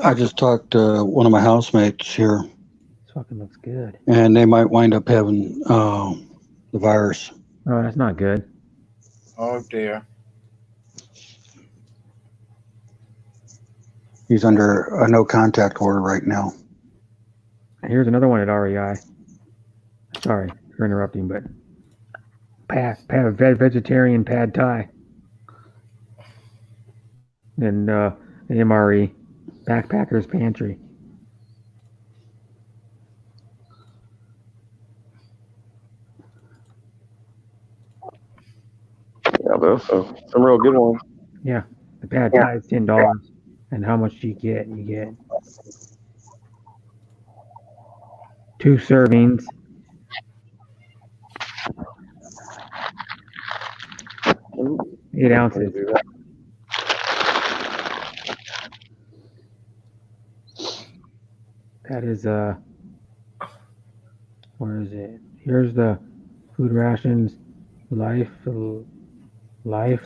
I just talked to one of my housemates here. This fucking looks good. And they might wind up having the virus. Oh, that's not good. Oh dear. He's under a no contact order right now. Here's another one at REI. Sorry for interrupting, but vegetarian pad thai. And the MRE, Backpackers Pantry. Yeah, those some real good ones. Yeah, the pad thai is $10. And how much do you get? You get 2 servings. Ooh, 8 ounces. do that. That is where is it? Here's the food rations life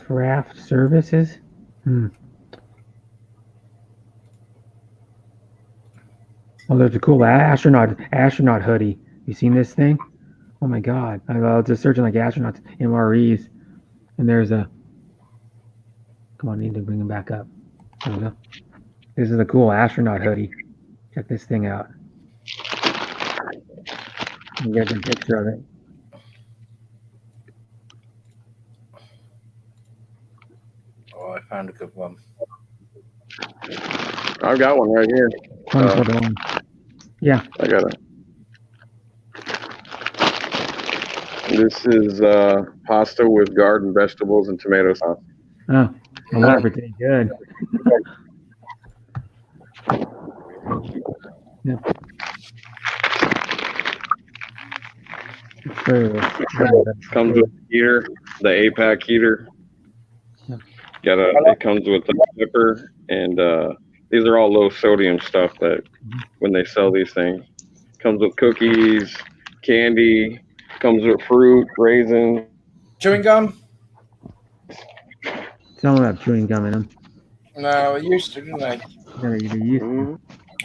raft services. Oh, there's a cool astronaut hoodie. You seen this thing? Oh my God! I was just searching like astronauts MREs, and there's a. Come on, I need to bring them back up. There we go. This is a cool astronaut hoodie. Check this thing out. You get a picture of it. Oh, I found a good one. I've got one right here. $24. Yeah. I got it. This is pasta with garden vegetables and tomato sauce. Oh, I wonder if it tastes good. Yeah. Comes with a heater, the 8-pack heater. Yeah. It comes with a zipper, and these are all low sodium stuff that when they sell these things. Comes with cookies, candy, comes with fruit, raisins. Chewing gum? Some of them have chewing gum in them. No, it used to, didn't they? Never used to. Mm-hmm.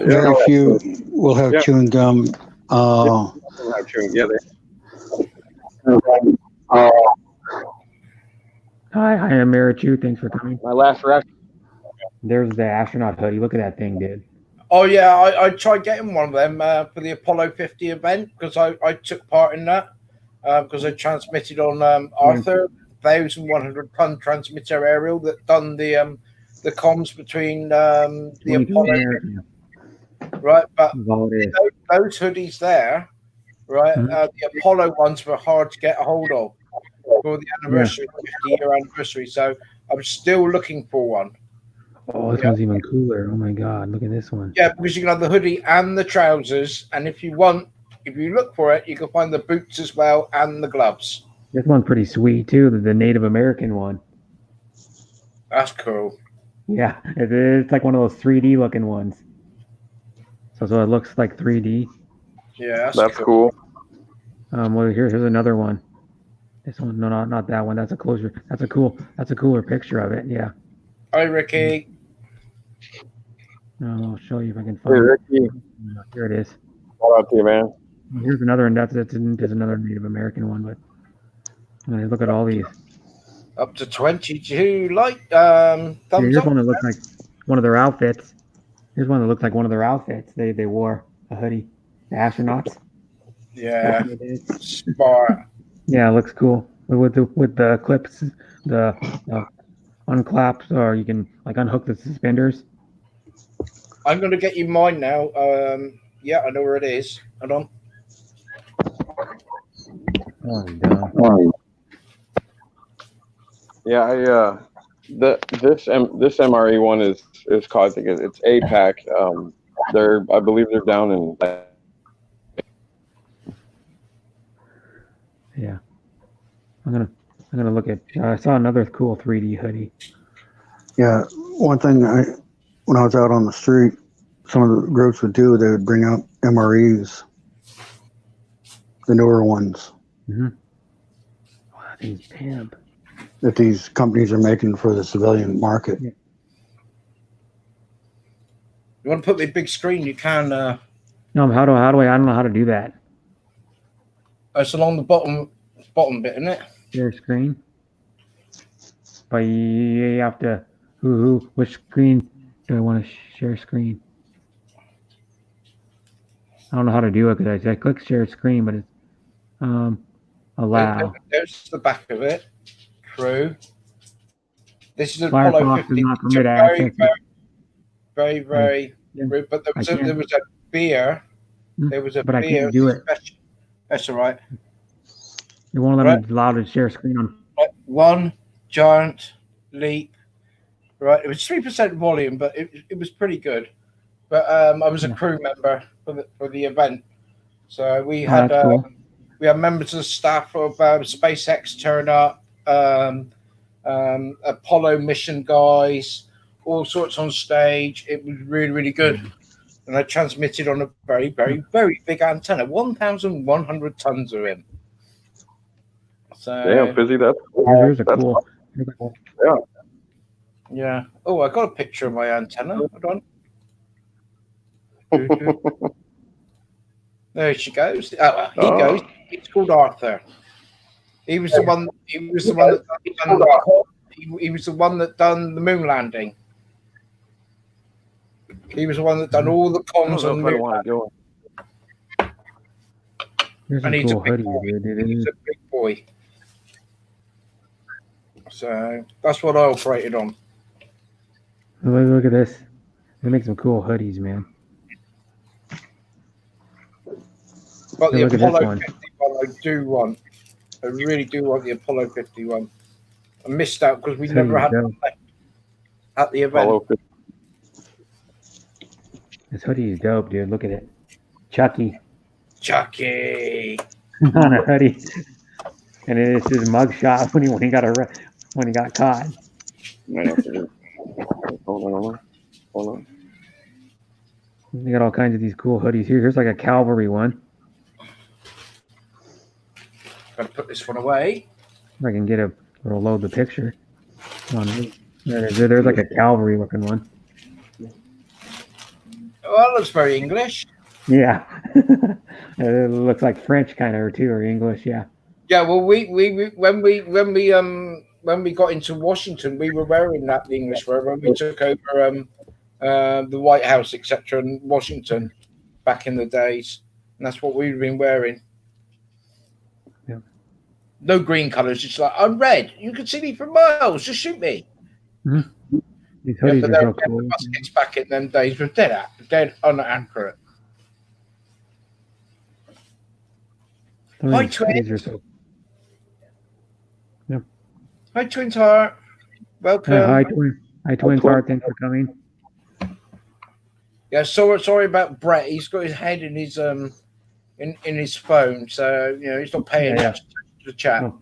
Very few will have chewing gum. Yeah, Hi, I'm Marichu. Thanks for coming. my last ration. There's the astronaut hoodie. Look at that thing, dude. Oh yeah, I tried getting one of them for the Apollo 50 event because I took part in that, because I transmitted on Arthur 1,100-ton transmitter aerial that done the comms between the 22 Apollo, American. right? But Is all it is. those hoodies there, right? Mhm. The Apollo ones were hard to get a hold of for the anniversary, 50-year anniversary. So I'm still looking for one. Oh, this one's even cooler. Oh my god, look at this one. Yeah, because you can have the hoodie and the trousers, and if you look for it, you can find the boots as well and the gloves. This one's pretty sweet too. The Native American one. That's cool. Yeah, it's like one of those 3D looking ones. So it looks like 3D. Yeah, That's cool. Well, here's another one. This one, no, not that one. That's a closer. That's a cooler picture of it. Yeah. Hi, Ricky. I'll show you if I can Hey, find it. Ricky. Here it is. Shout out to you, man. Here's another, and there's another Native American one. But look at all these. Up to 22 thumbs Here's up. one that looks like one of their outfits. Here's one that looks like one of their outfits. They wore a hoodie. The astronauts. Yeah, smart. Yeah, it looks cool with the clips, the unclaps, or you can like unhook the suspenders. I'm going to get you mine now. Yeah, I know where it is. Hold on. Oh, dumb. Yeah, this MRE one is called, I think it's APAC. I believe they're down in. Yeah, I'm gonna look at. I saw another cool 3D hoodie. Yeah, one thing when I was out on the street, some of the groups would do, they would bring out MREs, the newer ones Mm-hmm. Wow, these pimp. that these companies are making for the civilian market. Yeah. You want to put me big screen? You can. No, how do I? I don't know how to do that. It's along the bottom bit, isn't it? Share screen. But you have to. Which screen do I want to share screen? I don't know how to do it because I click share screen, but it's allow. There's the back of it. True. This is an Firefox Apollo does 50. not permit very, access. very Yeah. rude. But there was I a beer. Mm, There was a but I beer. can't do it. That's all right. It won't let me allow to share screen on. Right, one giant leap. Right, it was 3% volume, but it was pretty good. But I was a crew member for the event, so we had Cool. we had members of the staff of SpaceX turn up, Apollo mission guys, all sorts on stage. It was really, really good. And I transmitted on a very, very, very big antenna, 1,100 tons of him. So Damn, Fizzy, that's Here's a that's cool. yeah. Oh, I got a picture of my antenna. Hold on. There she goes. Oh, he goes. It's called Arthur. He was the one. He was the one that he was the one that done the moon landing. He was the one that done all the I comms don't on know the if I moon. want to go. Here's And a he's a cool big hoodie, boy. dude. He's a big boy. So that's what I operated on. Look at this. They make some cool hoodies, man. But the Look at this Apollo one. 51, I do want. I really do want the Apollo 51. I missed out because we This never hoodie's had dope. one at the event. Apollo 50. This hoodie is dope, dude. Look at it. Chucky Chucky. on a hoodie, and it's his mugshot when he got caught. Hold on. They got all kinds of these cool hoodies here. Here's like a cavalry one. Gotta put this one away. If I can get it'll load the picture. Come on, there's like a cavalry looking one. Oh, that looks very English. Yeah, it looks like French kind of too, or English. Yeah. Yeah, well, we when we got into Washington, we were wearing that the English wear when we took over the White House, etc., in Washington back in the days, and that's what we've been wearing. Yeah. No green colors. It's like, I'm red. You can see me from miles. Just shoot me. These Yeah, hoodies but are then so the cool. muskets back in them days were dead inaccurate. Some of Hi, these hoodies are twins. so. Hi, Twins Heart. Welcome. Hi, twins. Heart. Thanks for coming. Yeah, sorry about Brett. He's got his head in his in his phone, so he's not paying Yeah. much attention to the chat. Oh.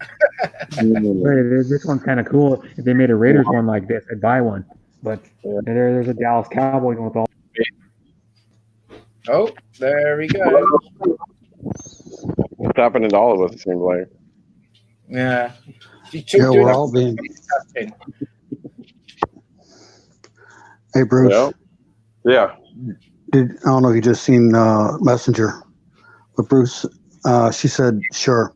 This one's kind of cool. If they made a Raiders one like this, I'd buy one. But there's a Dallas Cowboys one with all. Oh, there we go. It's happening to all of us, it seems like. Yeah. Yeah, we're all being. Hey, Bruce. Yeah. I don't know if you just seen Messenger, but Bruce, she said sure.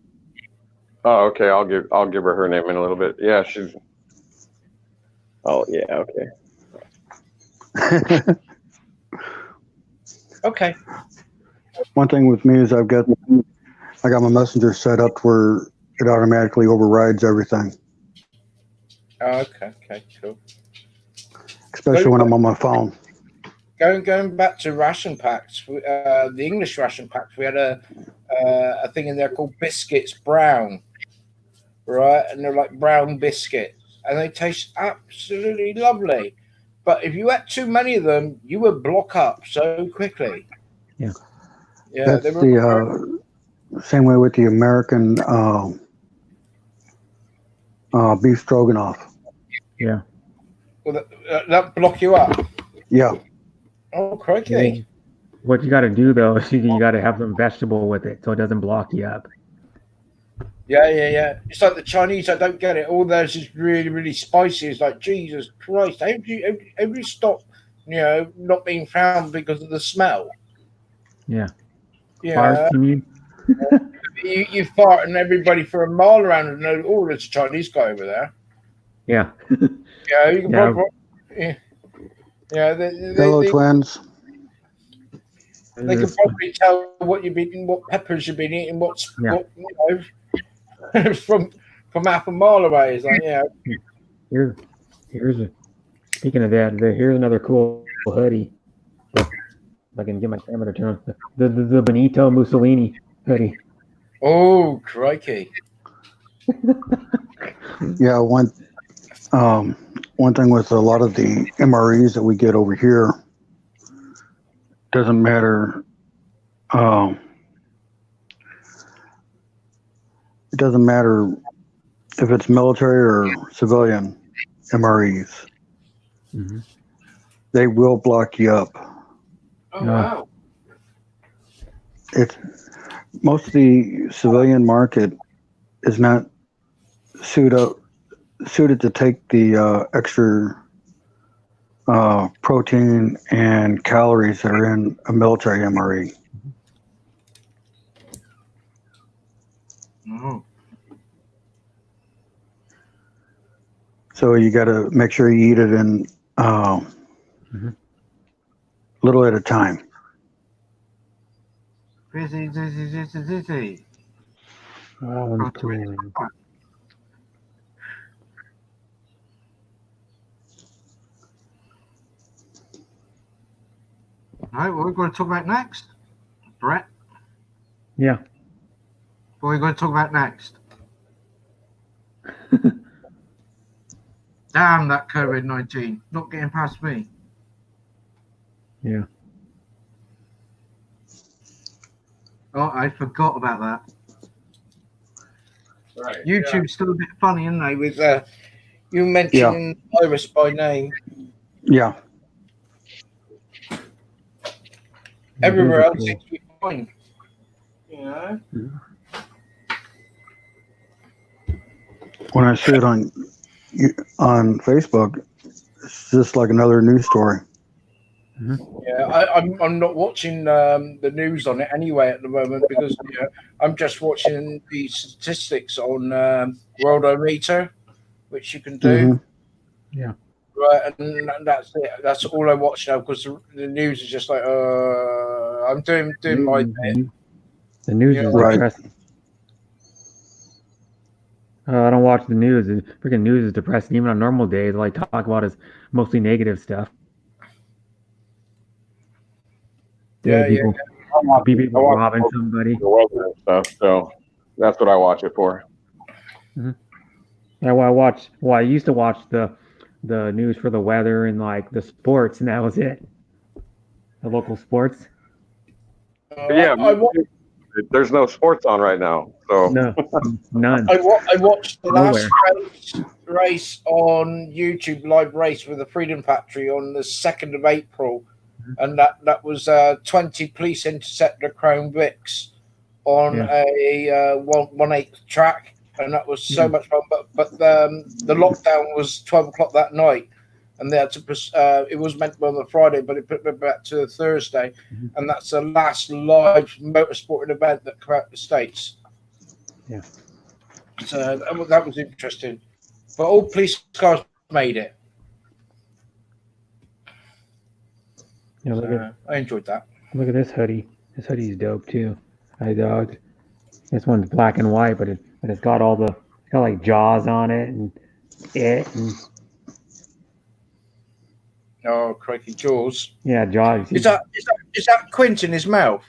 Oh, okay. I'll give her name in a little bit. Yeah, she's. Oh, yeah. Okay. Okay. One thing with me is I got my Messenger set up where it automatically overrides everything, Oh, okay, cool. especially when I'm on my phone. Going back to ration packs, the English ration packs, we had a thing in there called biscuits brown, right? And they're like brown biscuits, and they taste absolutely lovely. But if you ate too many of them, you would block up so quickly. Yeah. Yeah, That's they were the same way with the American beef stroganoff. Yeah. well, that block you up. Yeah. Oh, crikey. What you got to do though is you got to have some vegetable with it so it doesn't block you up. Yeah. It's like the Chinese. I don't get it. All theirs is really, really spicy. It's like, Jesus Christ. How do you stop, not being found because of the smell? Yeah. Yeah. Fart, you mean? You fart and everybody for a mile around and know, oh, there's a Chinese guy over there. Yeah. Yeah, you can Yeah. probably. Yeah, Hello, twins. they can probably tell what you've been eating, what peppers you've been eating, what from half a mile away. It's like, yeah. Speaking of that, here's another cool hoodie. If I can get my camera to turn on. The Benito Mussolini hoodie. Oh, crikey. Yeah, one thing with a lot of the MREs that we get over here, doesn't matter. It doesn't matter if it's military or civilian MREs. Mm-hmm. They will block you up. Oh, wow. Most of the civilian market is not suited to take the extra protein and calories that are in a military MRE. Mm-hmm. So you got to make sure you eat it in little at a time. Busy. Right, what are we going to talk about next? Brett? Yeah. What are we going to talk about next? Damn that COVID-19. Not getting past me. Yeah. Oh, I forgot about that. Right. YouTube's still a bit funny, isn't they? With you mentioning Iris by name. Yeah. Everywhere else Cool. seems to be fine. When I see it on Facebook, it's just like another news story. Yeah, I'm not watching the news on it anyway at the moment because I'm just watching the statistics on Worldometer, which you can do. Yeah. Right, and that's it. That's all I watch now because the news is just like I'm doing my bit. The news is Right. depressing. I don't watch the news. The freaking news is depressing. Even on normal days, all I talk about is mostly negative stuff. Yeah, yeah. People robbing somebody. the weather and stuff. So that's what I watch it for. Yeah, well, I used to watch the news for the weather and like the sports, and that was it. The local sports. But yeah, there's no sports on right now. So No, none. I watched the last Nowhere. race on YouTube, live race with the Freedom Factory on the 2nd of April, and that was 20 police intercepted a Crown Vics on Yeah. a 1/8 track, and that was so much fun. But the lockdown was 12 o'clock that night, and they had to. It was meant to be on the Friday, but it put it back to Thursday, and that's the last live motorsporting event that came out of the States. Yeah. So that was interesting. But all police cars made it. Yeah, look I enjoyed that. at this hoodie. This hoodie's dope too. This one's black and white, but it's got it's got like Jaws on it and Oh, crikey, Jaws. yeah, Jaws. Is that Quint in his mouth?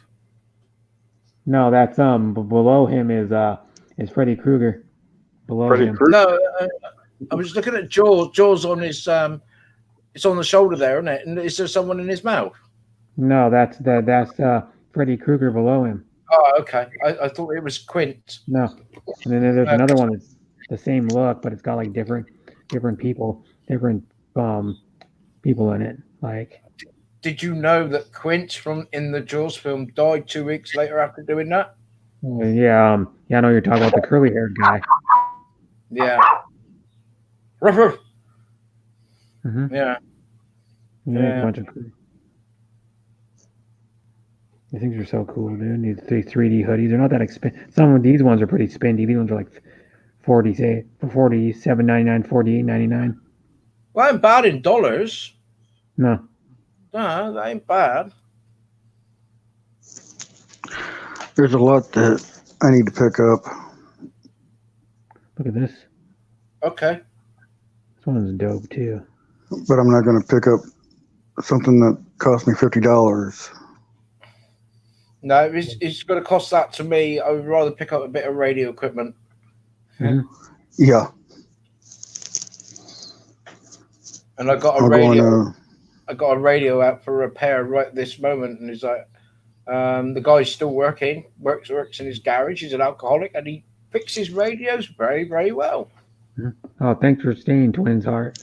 No, that's below him is Freddy Krueger. Below Freddy him. Krueger. No, I was looking at Jaws. Jaws on his it's on the shoulder there, isn't it? And is there someone in his mouth? No, that's Freddy Krueger below him. Oh, okay. I thought it was Quint. No, and then there's another one that's the same look, but it's got like different people in it. Like, Did you know that Quint from in the Jaws film died 2 weeks later after doing that? yeah, I know you're talking about the curly haired guy. Yeah. Ruff, ruff. Mm-hmm. Yeah. Yeah. A bunch of. These things are so cool, dude. These 3D hoodies, they're not that expensive. Some of these ones are pretty spendy. These ones are like $47.99, $48.99. Well, ain't bad in dollars. No. No, that ain't bad. There's a lot that I need to pick up. Look at this. Okay. This one's dope too. But I'm not going to pick up something that cost me $50. No, it's going to cost that to me. I would rather pick up a bit of radio equipment. Mhm. Yeah. And I got a radio. I got a radio out for repair right this moment, and he's like, the guy's still working. Works in his garage. He's an alcoholic, and he fixes radios very, very well. Oh, thanks for staying, Twins Heart.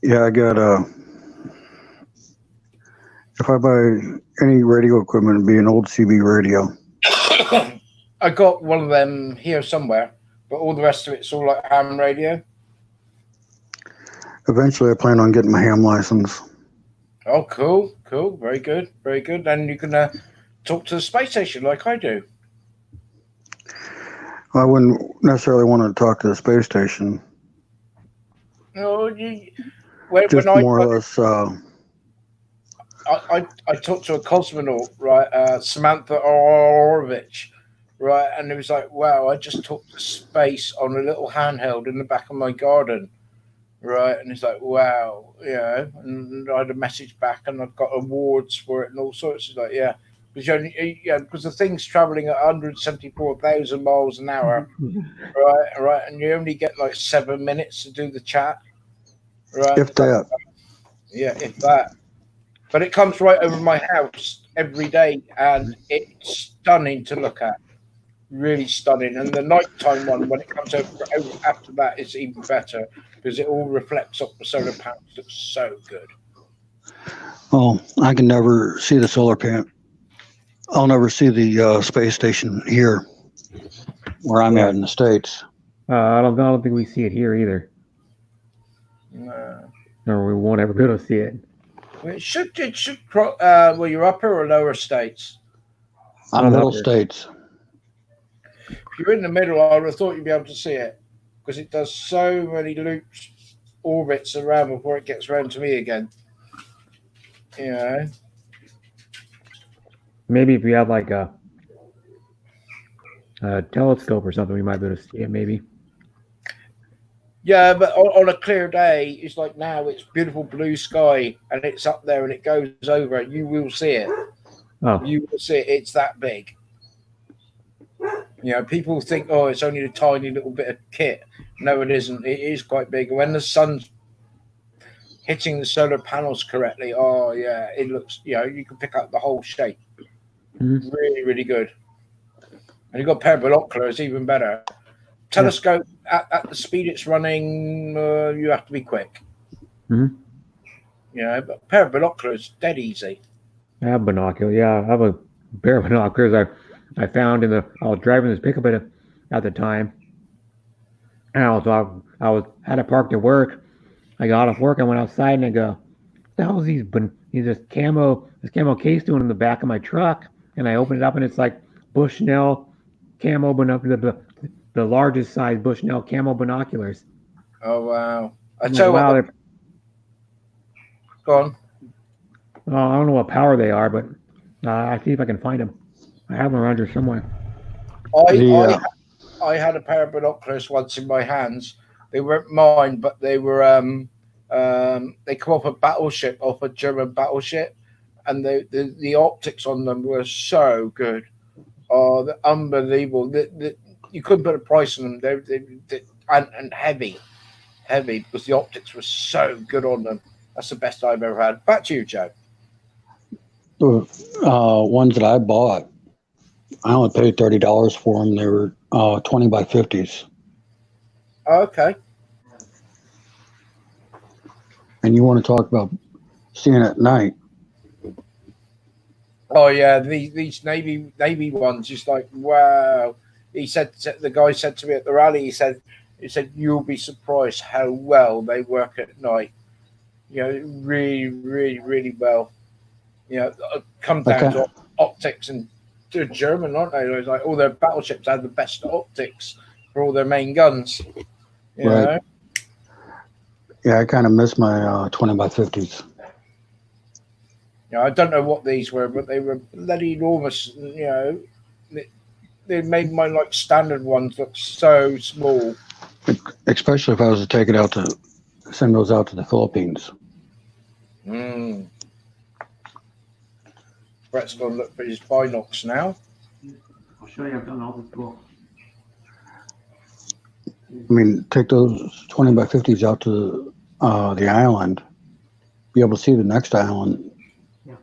Yeah, I got if I buy any radio equipment, it'd be an old CB radio. I got one of them here somewhere, but all the rest of it's all like ham radio. Eventually, I plan on getting my ham license. Oh, cool. Very good. Then you can talk to the space station like I do. I wouldn't necessarily want to talk to the space station. No, Just more or less. I talked to a cosmonaut, right, Samantha Orovich, right, and it was like, wow, I just talked to space on a little handheld in the back of my garden, right, and it's like, wow, yeah, and I had a message back, and I've got awards for it and all sorts. It's like, yeah, because the thing's traveling at 174,000 miles an hour, right, and you only get like 7 minutes to do the chat, right? If that. Yeah, if that. But it comes right over my house every day, and it's stunning to look at. Really stunning. And the nighttime one, when it comes over after that, is even better because it all reflects off the solar panels. Looks so good. Oh, I can never see the solar panel. I'll never see the space station here, where I'm at in the States. I don't think we see it here either. No. Or we won't ever be able to see it. It should. Well, you're upper or lower states? I'm middle upper. States. If you're in the middle, I would have thought you'd be able to see it because it does so many loops, orbits around before it gets around to me again. You know. Maybe if we had like a telescope or something, we might be able to see it. Maybe. Yeah, but on a clear day, it's like now it's beautiful blue sky and it's up there and it goes over. You will see it. Oh, You will see it. It's that big. You know, people think, oh, it's only a tiny little bit of kit. No, it isn't. It is quite big. When the sun's hitting the solar panels correctly, oh yeah, it looks. You know, you can pick up the whole shape. Mhm. Really, really good. And you've got a pair of binoculars, even better. Telescope at the speed it's running, you have to be quick. Mhm. You know, but a pair of binoculars, dead easy. I have binoculars. Yeah, I have a pair of binoculars I found I was driving this pickup at the time, and I was had it parked at work. I got off work, I went outside, and I go, "What the hell is this camo case doing in the back of my truck?" And I opened it up, and it's like Bushnell camo binoculars, the largest size Bushnell camo binoculars. Oh wow! I I'm tell you like, wow, what. Go on. I don't know what power they are, but I see if I can find them. I have them around here somewhere. I had a pair of binoculars once in my hands. They weren't mine, but they were they come off off a German battleship, and the optics on them were so good. Oh, they're unbelievable. You couldn't put a price on them. And heavy because the optics were so good on them. That's the best I've ever had. Back to you, Joe. The ones that I bought, I only paid $30 for them. They were 20 by 50s. Oh, okay. And you want to talk about seeing at night? Oh yeah, these navy ones, just like wow. The guy said to me at the rally, he said you'll be surprised how well they work at night. You know, really, really, really well. You know, come down to optics, and they're German, aren't they? It's like all their battleships have the best optics for all their main guns. You Right. know? Yeah, I kind of miss my 20 by 50s. You know, I don't know what these were, but they were bloody enormous. You know, they made my like standard ones look so small. Especially if I was to take it out to send those out to the Philippines. Brett's going to look for his binocs now. I'll show you. I've done all this book. I mean, take those 20 by 50s out to the island, be able to see the next island,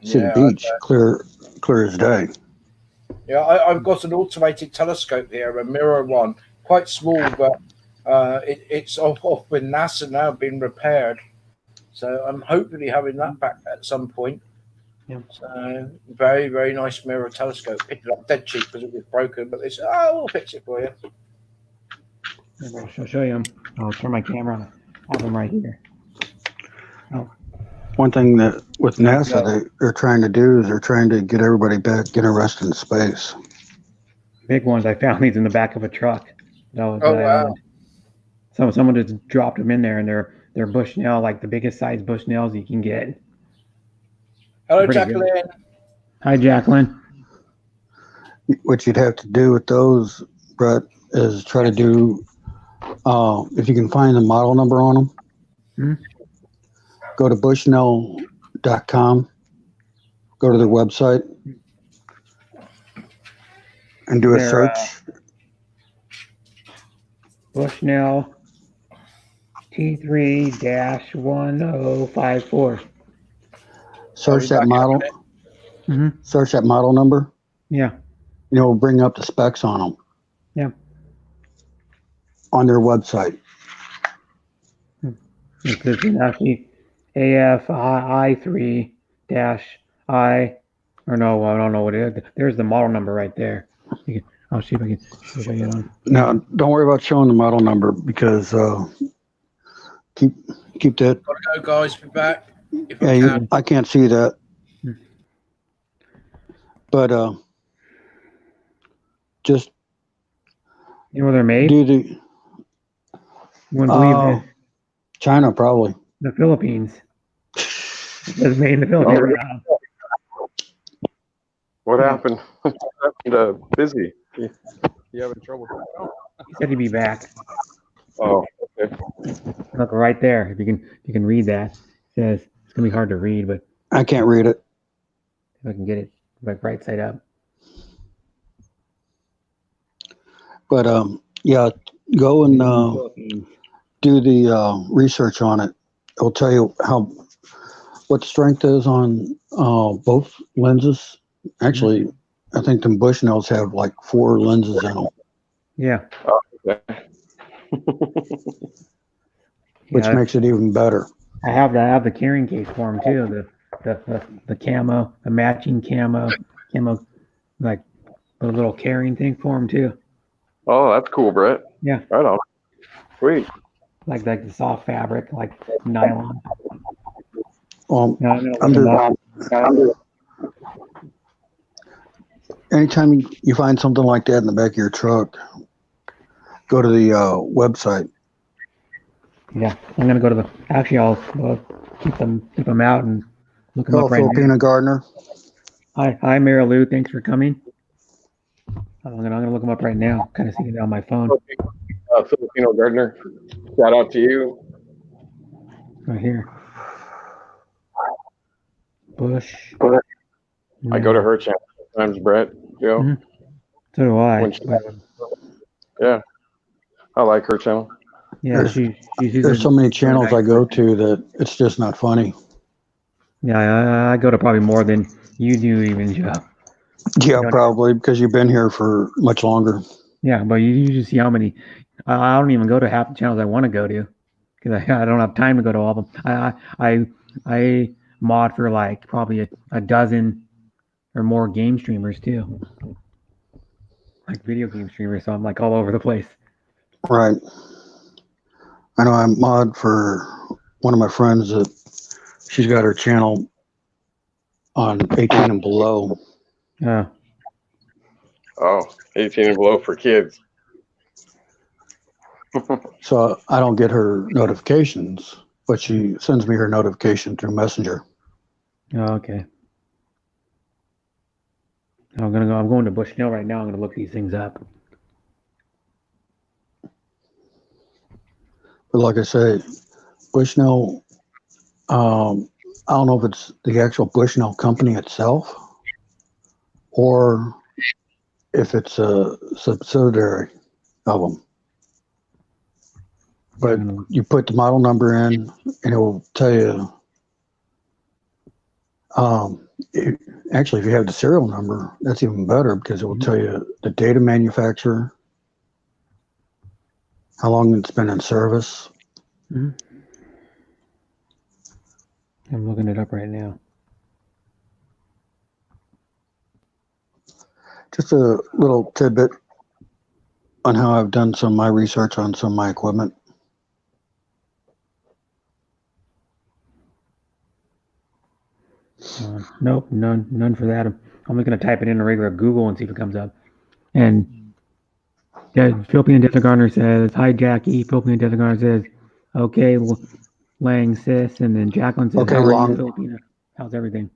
see the beach, clear as day. Yeah, I've got an automated telescope here, a mirror one, quite small, but it's off with NASA now, being repaired. So I'm hopefully having that back at some point. Yeah. So very, very nice mirror telescope. Picked it up dead cheap because it was broken, but they said, "Oh, we'll fix it for you." I'll show you them. I'll turn my camera on. I have them right here. Oh. One thing that with NASA they're trying to do is they're trying to get everybody back interested in space. Big ones. I found these in the back of a truck. Wow! Someone just dropped them in there, and they're Bushnell, like the biggest size Bushnells you can get. Hello, Pretty Jacqueline. good. Hi, Jacqueline. What you'd have to do with those, Brett, is try to do, if you can find the model number on them, go to bushnell.com, go to their website, and do a search. Bushnell T3-1054. Search that model. Search that model number. Yeah. You know, it'll bring up the specs on them. Yeah. On their website. It's actually AFI3-I, or no, I don't know what it is. There's the model number right there. I'll see if I can show you on. Now, don't worry about showing the model number because keep that. Gotta go, guys. Be back. I can't see that. But just you know where they're made? Do the you wouldn't believe it. China, probably. The Philippines. It's made in the Philippines. What happened? What happened to Busy? You having trouble? He said he'd be back. Oh, okay. Look right there. If you can read that, it says it's gonna be hard to read, but I can't read it. if I can get it like right side up. But yeah, go and do the research on it. It'll tell you what the strength is on both lenses. Actually, I think the Bushnells have like 4 lenses in them, Yeah. Okay. which Yeah, makes it even better. I have the carrying case for him too. The camo, the matching camo, like the little carrying thing for him too. Oh, that's cool, Brett. Yeah. Right on. Sweet. Like the soft fabric, like nylon. Um, No, I'm gonna look under, him up. anytime you find something like that in the back of your truck, go to the website. Yeah, I'm gonna go to the. Actually, I'll keep them out and look them Hello, up right now. Filipina Gardner. Hi, Mary Lou. Thanks for coming. I'm gonna look them up right now. Kind of seeing it on my phone Filipino Gardener. Shout out to you. right here. Bush. I go to her channel sometimes, Brett. Joe. Mhm. So do I. When she- But, Yeah. I like her channel. yeah, There's so many channels I go to that it's just not funny. Yeah, I go to probably more than you do, even Joe. Yeah, don't- probably because you've been here for much longer. Yeah, but you just see how many. I don't even go to half the channels I want to go to because I don't have time to go to all of them. I mod for like probably a dozen or more game streamers too, like video game streamers. So I'm like all over the place. Right. I know I mod for one of my friends that she's got her channel on 18 and below. Yeah. Oh, 18 and below for kids. So I don't get her notifications, but she sends me her notification through Messenger. Oh, okay. I'm going to Bushnell right now. I'm gonna look these things up. But like I say, Bushnell, I don't know if it's the actual Bushnell company itself or if it's a subsidiary of them. But you put the model number in and it will tell you, actually, if you have the serial number, that's even better because it will tell you the date of manufacturer, how long it's been in service. I'm looking it up right now. Just a little tidbit on how I've done some of my research on some of my equipment. Nope, none for that. I'm just gonna type it in a regular Google and see if it comes up. And yeah, Philippine Desert Gardener says, "Hi Jackie." Philippine Desert Gardener says, "Okay, Lang sis," and then Jacqueline says, Okay, "How are Long. you, Filipina? How's everything?"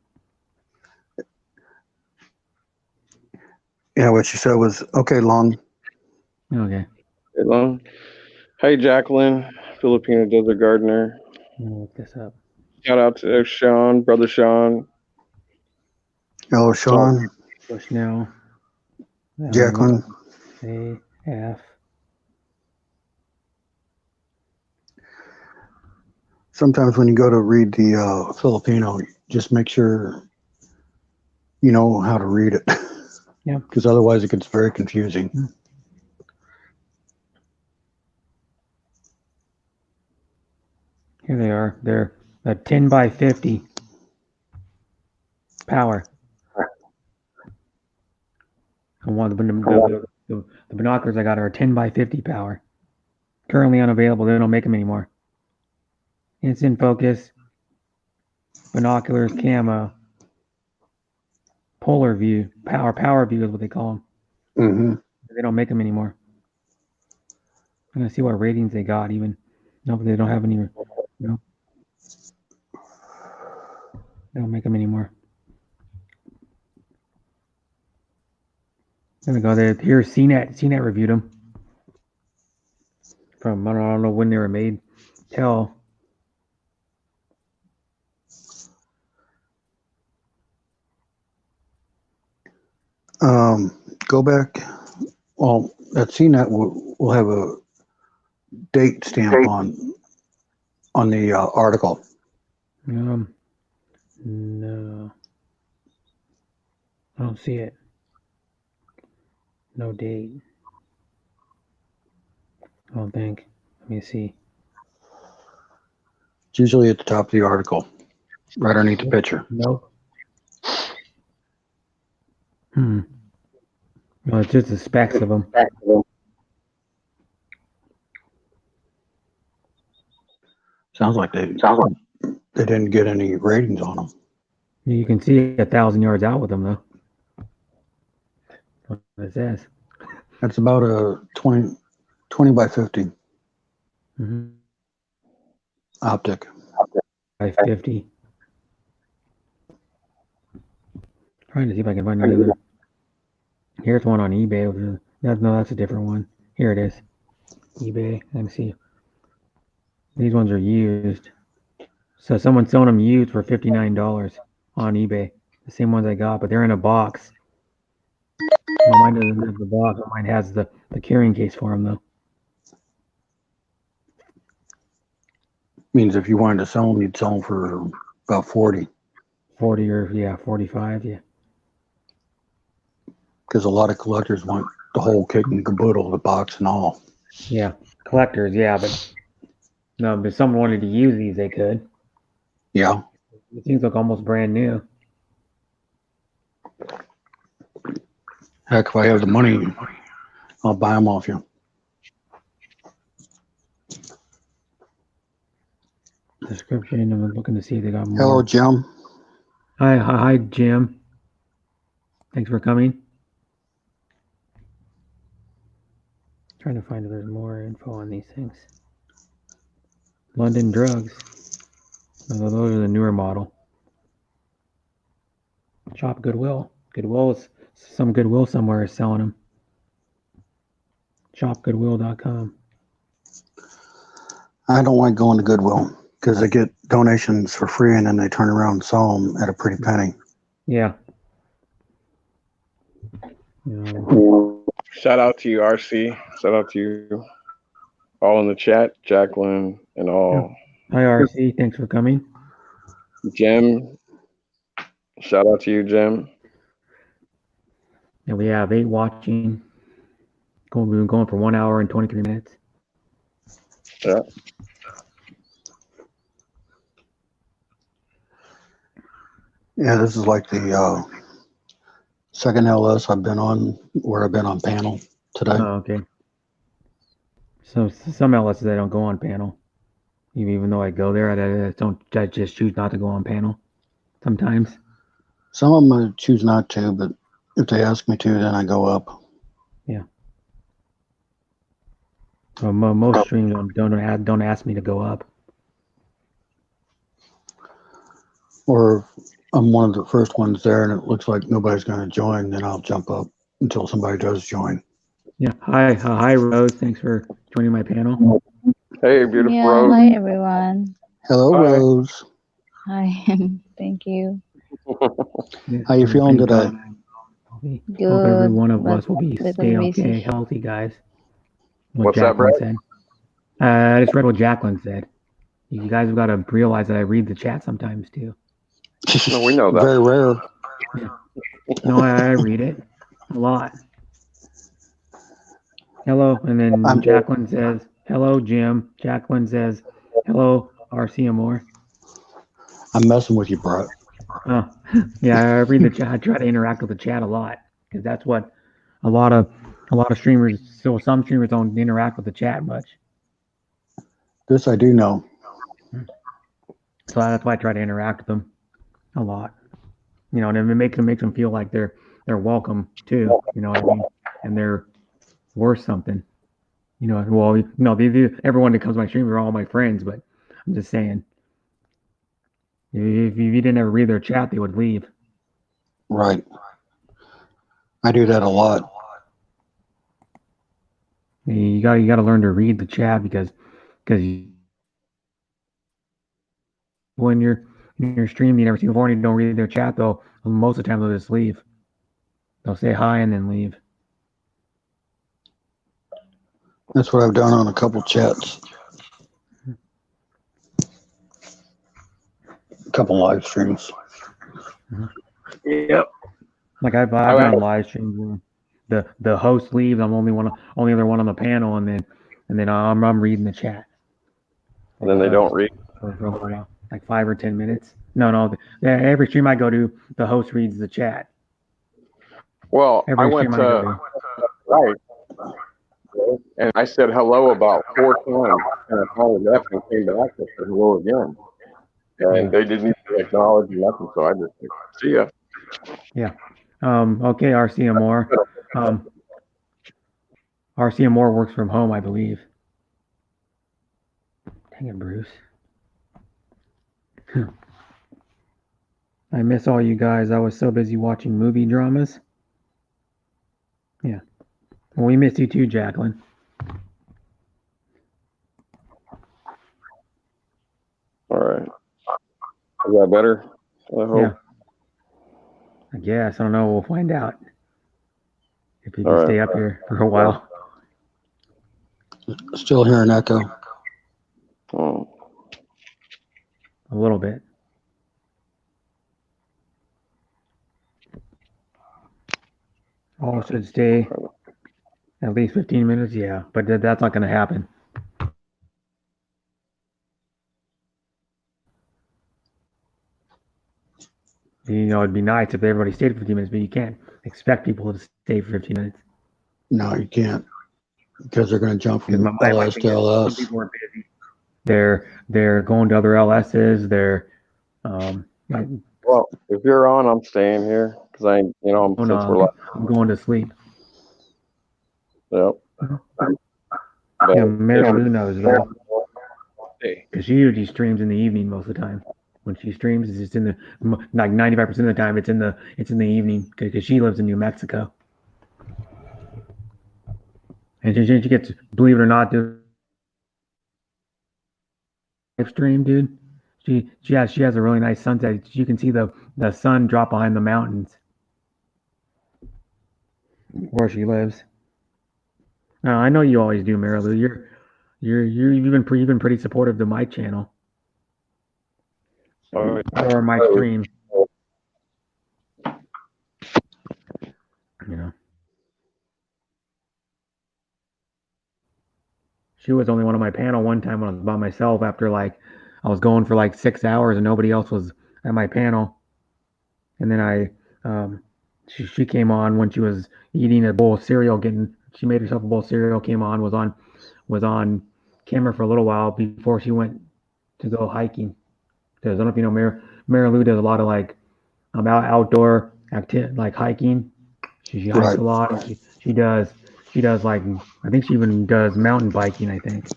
Yeah, what she said was, okay, Long. Okay, Hey, Long. Hey, Jacqueline, Filipino Desert Gardener. I'm gonna look this up. Shout out to Sean, brother Sean. Hello, Sean. Bushnell. Jacqueline. AF. Sometimes when you go to read the Filipino, just make sure you know how to read it. Yeah. Because otherwise it gets very confusing. Here they are. They're a 10 by 50 power. And one of the binoculars I got are a 10 by 50 power. Currently unavailable. They don't make them anymore. Instant focus, binoculars, camo, polar view, power view is what they call them. Mm-hmm. They don't make them anymore. I'm gonna see what ratings they got. Even no, but they don't have any. No, they don't make them anymore. There we go. Here's CNET. CNET reviewed them. From I don't know when they were made. Tell. Go back. Well, at CNET will have a date stamp on the article. No, I don't see it. No date. I don't think. Let me see. It's usually at the top of the article, right underneath the picture. Nope. No, it's just the specs of them. Sounds like they didn't get any ratings on them. You can see 1,000 yards out with them though. What it says. That's about a 20 by 50 optic. By 50. Trying to see if I can find another. Here's one on eBay. No, that's a different one. Here it is. eBay. Let me see. These ones are used. So someone's selling them used for $59 on eBay. The same ones I got, but they're in a box. Well, mine doesn't have the box. Mine has the carrying case for them though. Means if you wanted to sell them, you'd sell them for about 40. 40 or yeah, 45, yeah. Because a lot of collectors want the whole kit and caboodle, the box and all. Yeah, collectors, yeah, but no, but if someone wanted to use these, they could. Yeah. It seems like almost brand new. Heck, if I have the money, I'll buy them off you. Description. I'm looking to see if they got more. Hello, Jim. Hi, Jim. Thanks for coming. Trying to find if there's more info on these things. London Drugs. No, those are the newer model. Shop Goodwill. Some Goodwill somewhere is selling them. ShopGoodwill.com. I don't like going to Goodwill because they get donations for free and then they turn around and sell them at a pretty penny. Yeah. Shout out to you, RC. Shout out to you all in the chat, Jacqueline and all. Hi, RC. Thanks for coming. Jim. Shout out to you, Jim. And we have 8 watching. We've been going for 1 hour and 23 minutes. Yeah. Yeah, this is like the second LS I've been on, where I've been on panel today. Oh, okay. So some LSs I don't go on panel. Even though I go there, I just choose not to go on panel sometimes. Some of them I choose not to, but if they ask me to, then I go up. Yeah. Well, most streams don't ask me to go up. Or I'm one of the first ones there and it looks like nobody's going to join, then I'll jump up until somebody does join. Yeah. Hi, Rose. Thanks for joining my panel. Hey, beautiful Yeah, Rose. hi everyone. Hello, Hi. Rose. Hi, thank you. How you feeling today? Hope Good. every one of but us will be little stay okay, busy. healthy, guys. What's that, Jacqueline Brett? said. I just read what Jacqueline said. You guys have got to realize that I read the chat sometimes too. No, we know that. Very rare. No, I read it a lot. Hello, and then Jacqueline says, hello, Jim. Jacqueline says, hello, RC Amore. I'm messing with you, Brett. Oh, yeah, I read the chat. I try to interact with the chat a lot because that's what a lot of streamers. So some streamers don't interact with the chat much. This I do know. So that's why I try to interact with them a lot. You know, and it makes them feel like they're welcome too. You know what I mean? And they're worth something. You know, well, no, everyone that comes to my stream are all my friends, but I'm just saying, if you didn't ever read their chat, they would leave. Right. I do that a lot. You gotta learn to read the chat because when you're streaming, you never see before and you don't read their chat though. Most of the time they'll just leave. They'll say hi and then leave. That's what I've done on a couple chats, a couple live streams. Yep. Like I've been on live streams where the host leaves. I'm only other one on the panel, and then I'm reading the chat. And then they don't read. For a little while, like 5 or 10 minutes. No. Every stream I go to, the host reads the chat. Well, Every I went stream I go to right, and I said hello about 4 times, and I finally left and came back and said hello again. And they didn't even acknowledge nothing, so I just said, see ya. Yeah. Okay, RCM Moore. RCM Moore works from home, I believe. Dang it, Bruce. I miss all you guys. I was so busy watching movie dramas. Yeah. Well, we miss you too, Jacqueline. All right. Is that better? I hope. Yeah. I guess. I don't know. We'll find out. If you can All right. stay up here for a while. Still hearing echo. Oh. A little bit. Oh, should stay at least 15 minutes? Yeah, but that's not going to happen. You know, it'd be nice if everybody stayed for 15 minutes, but you can't expect people to stay for 15 minutes. No, you can't, because they're going to jump from My LS to some LS. people are busy. They're going to other LSs. They're Well, if you're on, I'm staying here because I'm I'm going to sleep. Yep. Yeah, Mary Lou knows though, because she usually streams in the evening most of the time. When she streams, it's just in the like 95% of the time. It's in the evening because she lives in New Mexico, and she gets, believe it or not, to live stream, dude. She has a really nice sunset. You can see the sun drop behind the mountains where she lives. I know you always do, Marilu. You've been pretty supportive to my channel or my stream. You know, she was only one on my panel one time when I was by myself. After like I was going for like 6 hours and nobody else was at my panel, and then she came on when she was eating a bowl of cereal. She made herself a bowl of cereal. Came on, was on camera for a little while before she went to go hiking. Because I don't know if you know, Marilu does a lot of like outdoor activity, like hiking. She hikes Right. a lot. She does like, I think she even does mountain biking, I think.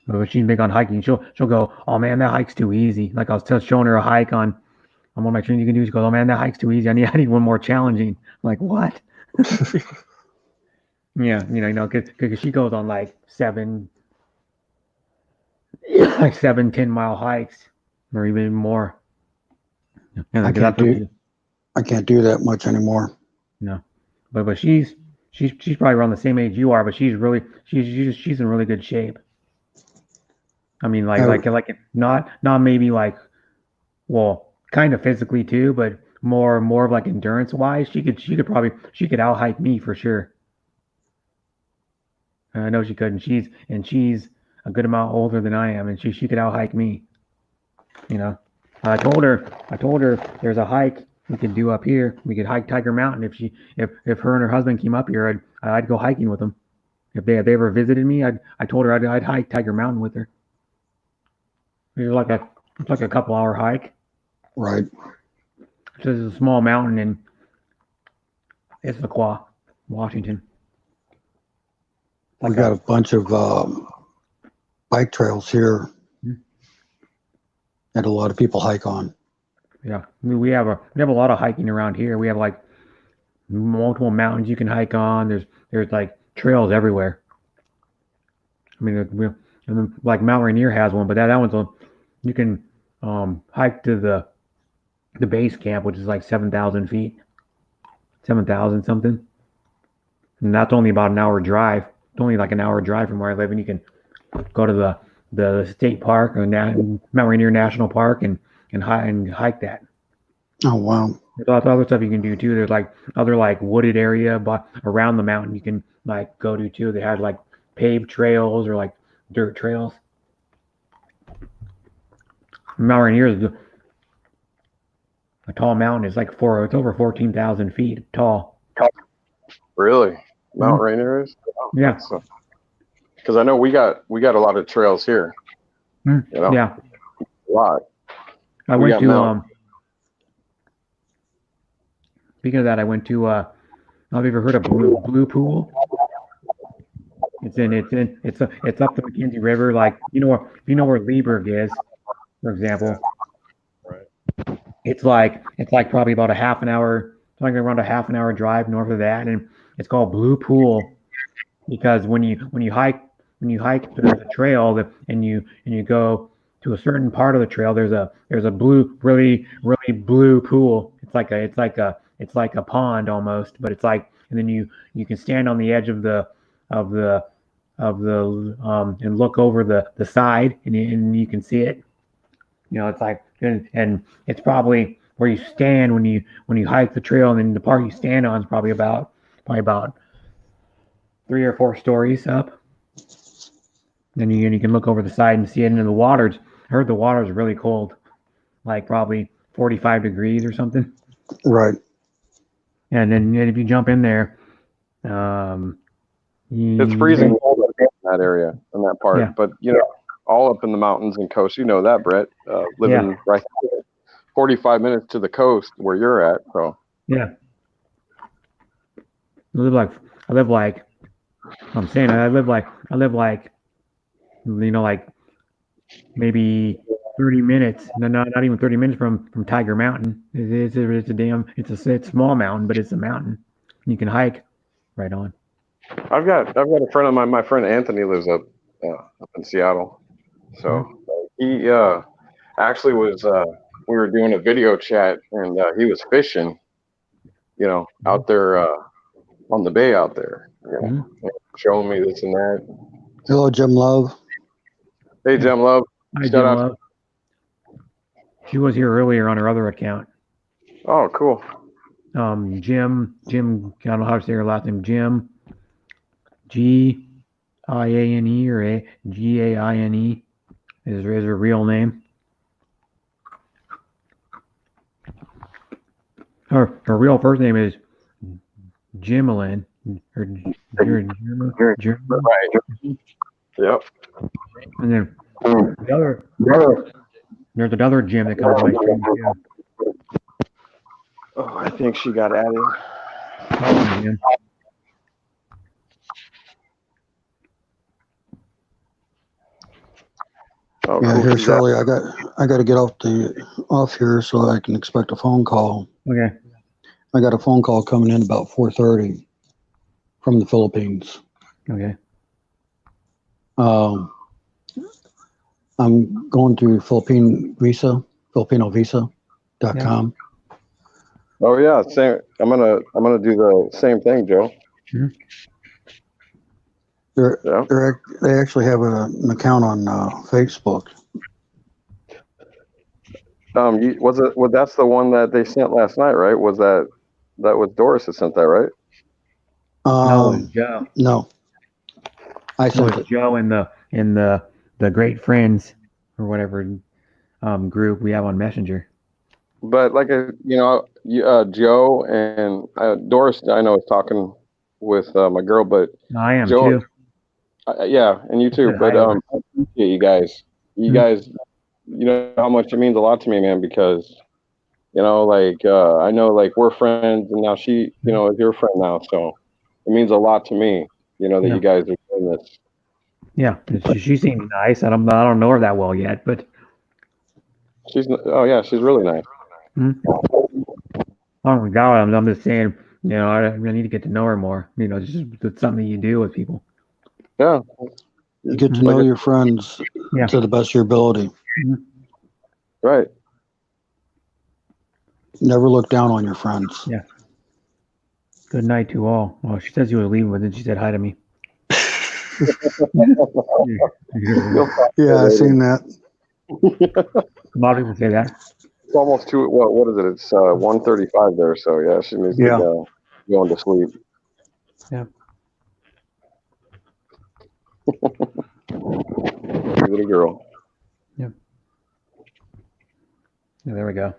But when she's big on hiking, she'll go, oh man, that hike's too easy. Like I was just showing her a hike on one of my trainings you can do. She goes, oh man, that hike's too easy. I need one more challenging. I'm like, what? Yeah, because she goes on like 7, 10 mile hikes or even more. And I can't do that much anymore. No, but she's probably around the same age you are, but she's in really good shape. I mean, like not maybe like, well, kind of physically too, but more of like endurance wise. She could out hike me for sure. I know she could, and she's a good amount older than I am, and she could out hike me. You know, I told her there's a hike we could do up here. We could hike Tiger Mountain if her and her husband came up here. I'd go hiking with them. If they ever visited me, I told her I'd hike Tiger Mountain with her. It's like a couple hour hike. Right. It's just a small mountain in Issaquah, Washington. We got a bunch of bike trails here that a lot of people hike on. Yeah, we have a lot of hiking around here. We have like multiple mountains you can hike on. There's like trails everywhere. I mean, and then, like Mount Rainier has one, but that one's you can hike to the base camp, which is like 7,000 feet, 7,000 something, and that's only about an hour drive. It's only like an hour drive from where I live, and you can go to the state park or Mount Rainier National Park and hike that. Oh, wow. There's lots of other stuff you can do too. There's like other like wooded area, but around the mountain you can like go to too. They have like paved trails or like dirt trails. Mount Rainier is a tall mountain. It's like it's over 14,000 feet tall. Really? Mount Mhm. Rainier is? Yeah. Because I know we got a lot of trails here. Mm, You know, yeah. a lot. I We went got to mountains. Speaking of that, I went to have you ever heard of Blue Pool? It's up the McKenzie River, like if you know where Leeburg is, for example. Right. It's like probably about a half an hour, something around a half an hour drive north of that, and it's called Blue Pool because when you hike the trail and you go to a certain part of the trail, there's a blue, really blue pool. It's like a pond almost, but it's like, and then you can stand on the edge of the and look over the side and you can see it. It's like, and it's probably where you stand when you hike the trail, and then the part you stand on is probably about 3 or 4 stories up. Then you can look over the side and see it. And the waters, I heard the water's really cold, like probably 45 degrees or something. Right. And then if you jump in there, It's freezing cold up in that area, in that part. Yeah. But, all up in the mountains and coast, you know that, Brett. Living right there, 45 minutes to the coast where you're at. So Yeah. I live like I'm saying I live like like maybe 30 minutes, no, not even 30 minutes from Tiger Mountain. It's a small mountain, but it's a mountain you can hike right on. I've got a friend of mine. My friend Anthony lives up in Seattle. So he actually was. We were doing a video chat, and he was fishing. Out there on the bay out there. Showing me this and that. Hello, Jim Love. Hey, Jim Love. Hi, Shout Jim out. Love. She was here earlier on her other account. Oh, cool. Jim, I don't know how to say her last name. Jim, Giane or Gaine is her real name. Her real first name is Jimelin. Or Jim. Right. Yep. And then there's another Jim that comes to my stream too. Oh, I think she got added. Oh, Jim. Oh, Yeah, cool. here shortly. I got to get off here so I can expect a phone call. Okay. I got a phone call coming in about 4:30 from the Philippines. Okay. I'm going to FilipinoVisa.com. Oh yeah, same. I'm gonna do the same thing, Joe. They actually have an account on Facebook. That's the one that they sent last night, right? That was Doris that sent that, right? No, it was Joe. No, I It sent was it. Joe in the Great Friends or whatever group we have on Messenger. But like Joe and Doris, I know is talking with my girl, but I am Joe, too. yeah, and you too. Good But highlight. I appreciate you guys. You guys, you know how much it means a lot to me, man. Because I know we're friends, and now she, is your friend now. So it means a lot to me, that Yeah. you guys are doing this. Yeah, she seemed nice. I don't know her that well yet, but She's really nice. oh my God, I'm just saying I need to get to know her more. It's something you do with people. Yeah. You get to Like know a- your friends Yeah. to the best of your ability. Right. Never look down on your friends. Yeah. Good night to all. Well, she says you were leaving, but then she said hi to me. You'll find Yeah, out I've later. seen that. A lot of people say that. It's almost two. What is it? It's 1:35 there. So yeah, she needs Yeah. to go going to sleep. Yeah. Little girl. Yeah, there we go.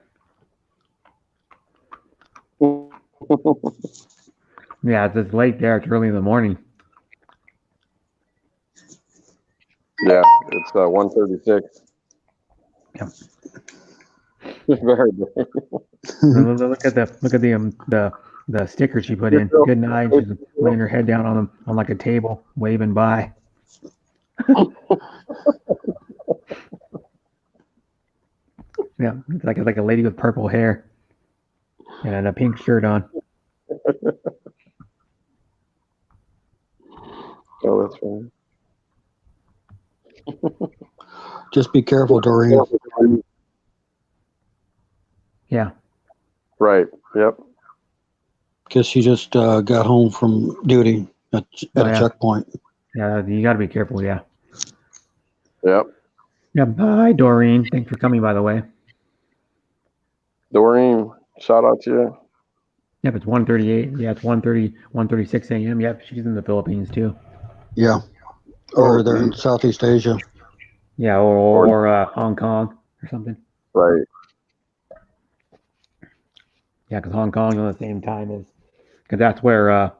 Yeah, it's late there. It's early in the morning. Yeah, it's 1:36. Yeah. Very good. Look at the sticker she put in. Good night. She's laying her head down on like a table, waving by. Yeah, it's like a lady with purple hair and a pink shirt on. Oh, that's fine. Just be careful, Doreen. Yeah, Right. Yep. Because she just got home from duty at Oh, a yeah. checkpoint. yeah, you got to be careful. Yeah. Yep. Yeah. Bye, Doreen. Thanks for coming, by the way. Doreen, shout out to you. Yep, it's 1:38. Yeah, it's 1:36 a.m. Yep, she's in the Philippines too. Yeah. Or Oh, they're in geez. Southeast Asia. Yeah, or Hong Kong or something. Right. Yeah, because Hong Kong's on the same time as, because that's where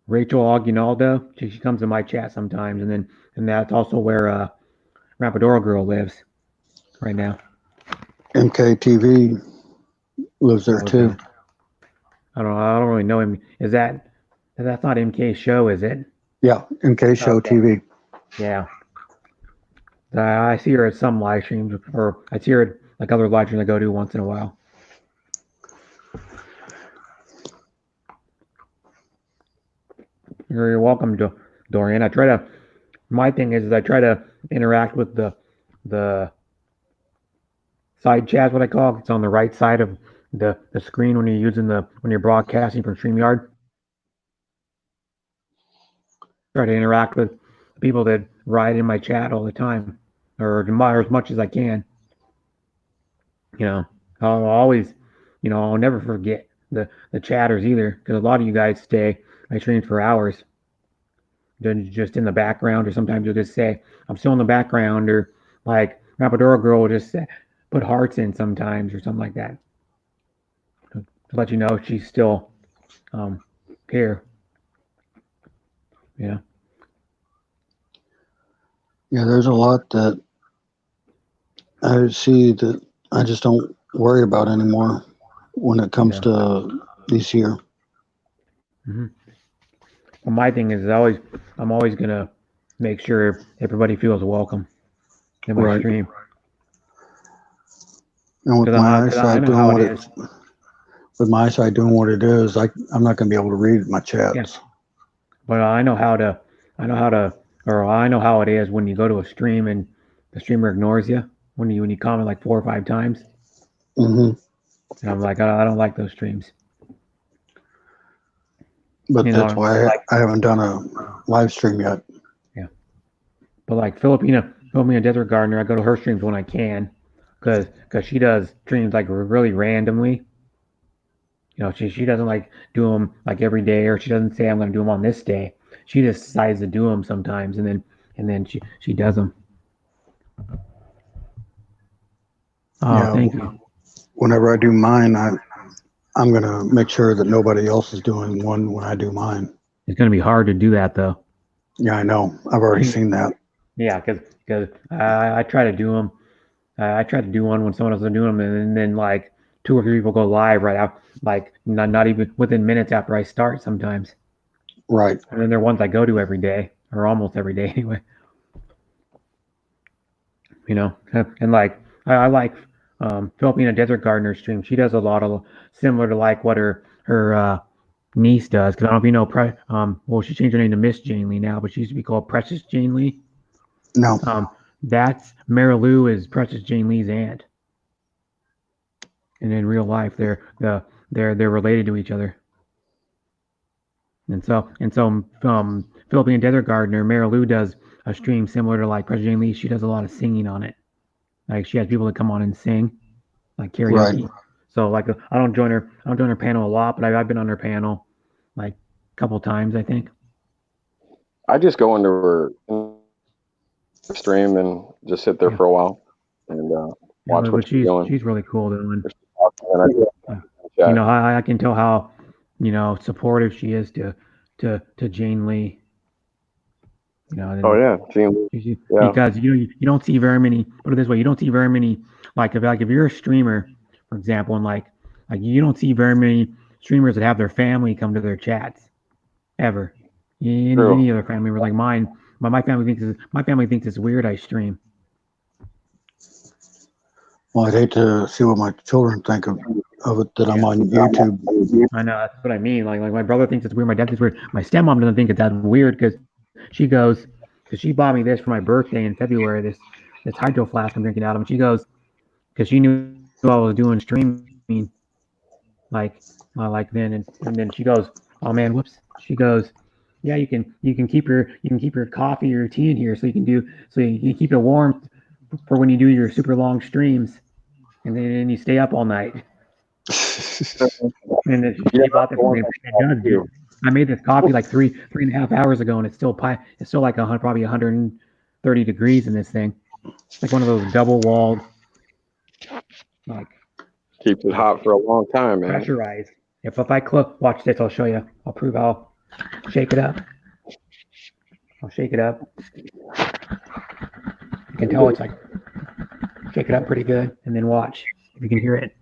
Rachel Aguinaldo, she comes in my chat sometimes, and that's also where Rapadoro Girl lives right now. MKTV lives there Oh, too. okay. I don't really know him. That's not MK's show, is it? Yeah, MK Show Okay. TV. Yeah. I see her at some live streams, or I see her at like other live streams I go to once in a while. You're welcome, Dorian. My thing is I try to interact with the side chat, what I call it. It's on the right side of the screen when you're broadcasting from StreamYard. Try to interact with the people that write in my chat all the time, or as much as I can. I'll always, I'll never forget the chatters either, because a lot of you guys stay my streams for hours, then just in the background, or sometimes you'll just say I'm still in the background, or like Rapadora Girl will just put hearts in sometimes, or something like that, to let you know she's still here. Yeah. Yeah, there's a lot that I see that I just don't worry about anymore when it comes Yeah. to this year. Mm-hmm. Well, my thing is I'm always gonna make sure everybody feels welcome in my Right. stream. And with 'Cause my I eyesight know doing how what it it, is. with my eyesight doing what it is, I'm not going to be able to read my chats. But I know how it is when you go to a stream and the streamer ignores you when you comment like 4 or 5 times. Hmm. And I'm like, I don't like those streams. But You that's know, why I haven't done a live stream yet. Yeah. But like Filipina Desert Gardener, I go to her streams when I can, because she does streams like really randomly. She doesn't like do them like every day, or she doesn't say I'm going to do them on this day. She just decides to do them sometimes, and then she does them. Oh, Yeah. thank you. Whenever I do mine, I'm going to make sure that nobody else is doing one when I do mine. It's going to be hard to do that though. Yeah, I know. I've already seen that. Yeah, because I try to do them. I try to do one when someone else is doing them, and then like 2 or 3 people go live right out, like not even within minutes after I start sometimes. Right. And then there are ones I go to every day, or almost every day anyway. And like I like Filipina Desert Gardener stream. She does a lot of similar to like what her her niece does. Because I don't know if you know, well, she changed her name to Miss Jane Lee now, but she used to be called Precious Jane Lee. No. That's Mary Lou is Precious Jane Lee's aunt, and in real life, they're related to each other. And so Philippine Desert Gardener, Mary Lou does a stream similar to like Precious Jane Lee. She does a lot of singing on it. Like she has people that come on and sing, like karaoke. Right. So like I don't join her panel a lot, but I've been on her panel like a couple times, I think. I just go into her stream and just sit there for a while and watch what she's doing. She's really cool doing. Yeah. You know, I can tell how, you know, supportive she is to Jane Lee. You know. Oh yeah, Jane Lee. Yeah. Because you don't see very many. Put it this way, you don't see very many. Like if you're a streamer, for example, and like you don't see very many streamers that have their family come to their chats, ever. Any other family member like mine. My family thinks it's weird I stream. Well, I'd hate to see what my children think of it that I'm on YouTube. I know, that's what I mean. Like my brother thinks it's weird. My dad thinks it's weird. My stepmom doesn't think it's that weird because she goes, because she bought me this for my birthday in February. This hydro flask I'm drinking out of, and she goes, because she knew I was doing streaming, like then, and then she goes, oh man, whoops. She goes, yeah, you can keep your coffee or tea in here, so you can keep it warm for when you do your super long streams, and then you stay up all night. And then she bought that for me. It does. I made this coffee like 3.5 hours ago, and it's still like probably 130 degrees in this thing. It's like one of those double walled, like keeps it hot for a long time, man. Pressurized. If I watch this, I'll show you. I'll prove how. Shake it up. I'll shake it up. You can tell it's like shake it up pretty good, and then watch if you can hear it.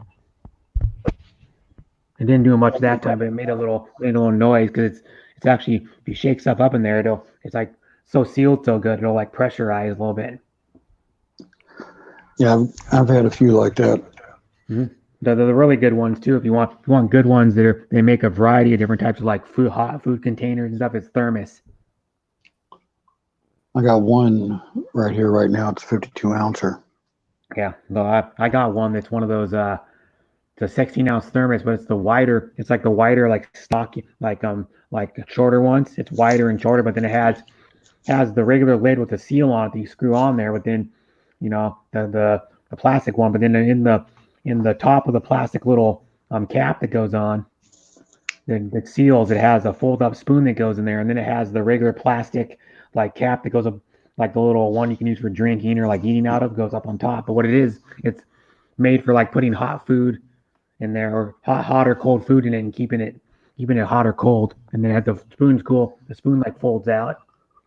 It didn't do much that time, but it made a little noise because it's actually, if you shake stuff up in there, it's like so sealed so good, it'll like pressurize a little bit. Yeah, I've had a few like that. Mm-hmm. The really good ones too. If you want good ones, they make a variety of different types of like hot food containers and stuff. It's thermos. I got one right here right now. It's 52 ouncer. Yeah, well, I got one that's one of those. It's a 16-ounce thermos, but it's the wider. It's like the wider, like stocky, like shorter ones. It's wider and shorter, but then it has the regular lid with the seal on it that you screw on there. But then, you know, the plastic one. But then in the top of the plastic little cap that goes on, that seals, it has a fold-up spoon that goes in there, and then it has the regular plastic like cap that goes up, like the little one you can use for drinking or like eating out of, goes up on top. But what it is, it's made for like putting hot food in there, or hot or cold food in it, and keeping it hot or cold. And then the spoon's cool. The spoon like folds out,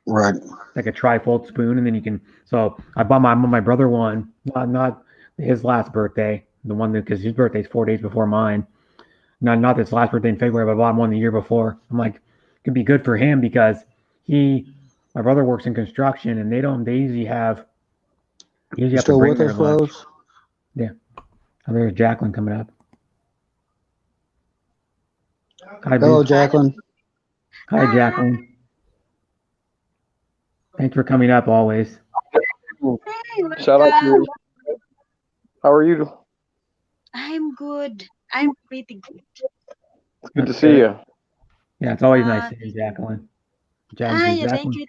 right? Like a tri-fold spoon, and then you can. So I bought my brother one, not his last birthday, the one that, because his birthday's 4 days before mine. Not this last birthday in February, but I bought him one the year before. I'm like, it could be good for him because my brother works in construction, and they usually have still to bring with their us, lunch. Rose? Yeah. Oh, there's Jacqueline coming up. Hi, hello, Bruce. Jacqueline. Hi, Jacqueline. Thanks for coming up always. Shout out to you. How are you? I'm good. I'm pretty good. It's good to see you. Yeah, it's always nice seeing Jacqueline. Yeah, thank you.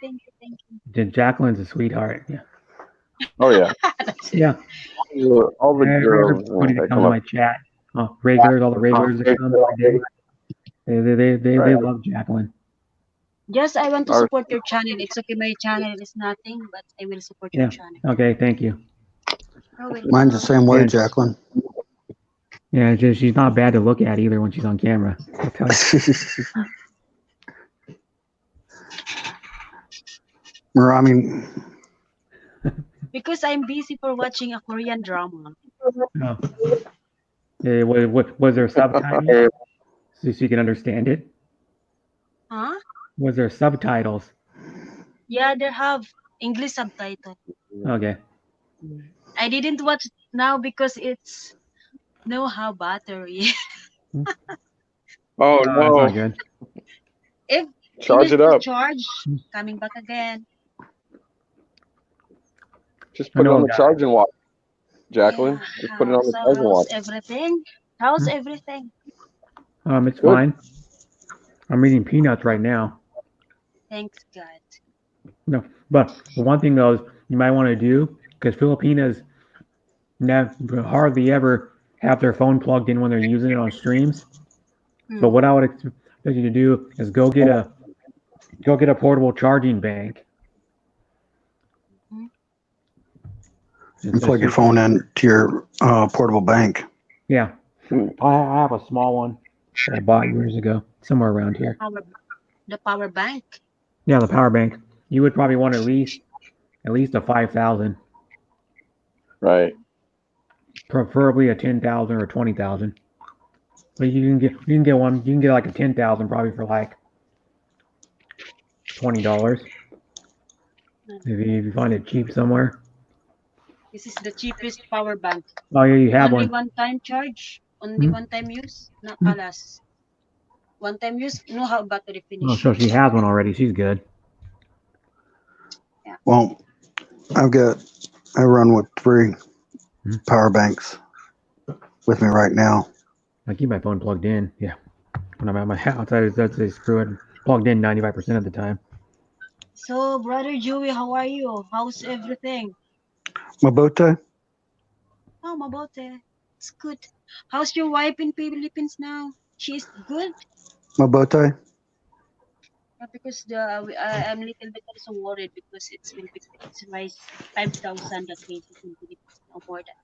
Jacqueline's a sweetheart. Yeah. Oh yeah. Yeah. All the girls everybody that comes to my chat, regulars, all the regulars that come every day, they love Jacqueline. Yes, I want to support your channel. It's okay, my channel is nothing, but I will support your channel. Okay, thank you. Mine's the same way, Jacqueline. Yeah, she's not bad to look at either when she's on camera. I'll tell you. I mean, because I'm busy for watching a Korean drama. Oh. Was there subtitles so you can understand it? Huh? Was there subtitles? Yeah, they have English subtitle. Okay. I didn't watch now because it's no battery. Oh That's not no! good. If Charge it to up. charge, coming back again. Just I put it know on a the guy. charging watch, Jacqueline. Yeah. Just put it on the charging How's watch. everything? How's Hmm. everything? It's Good. fine. I'm eating peanuts right now. Thanks God. No, but the one thing though is you might want to do because Filipinas hardly ever have their phone plugged in when they're using it on streams. So Hmm. what I would expect you to do is go get a portable charging bank. Mhm. And plug your phone in to your portable bank. Yeah, I have a small one that I bought years ago, somewhere around here. The power bank. Yeah, the power bank. You would probably want at least a 5,000, Right. preferably a 10,000 or 20,000. But you can get one. You can get like a 10,000 probably for like $20 if you find it cheap somewhere. This is the cheapest power bank. Oh yeah, you have Only one. one time charge. Only Hmm. one time use. Not Hmm. alas. One time use. No how battery Oh, finish. so she has one already. She's good. Well, I run with 3 Hmm. power banks with me right now. I keep my phone plugged in. Yeah, when I'm at my house, I screw it plugged in 95% of the time. So brother Joey, how are you? How's everything? Mabote, Oh mabuti. It's good. How's your wife in Philippines now? She's good? Mabote. Because I'm little bit also worried because it's rise 5,000 the cases in Philippines now more than.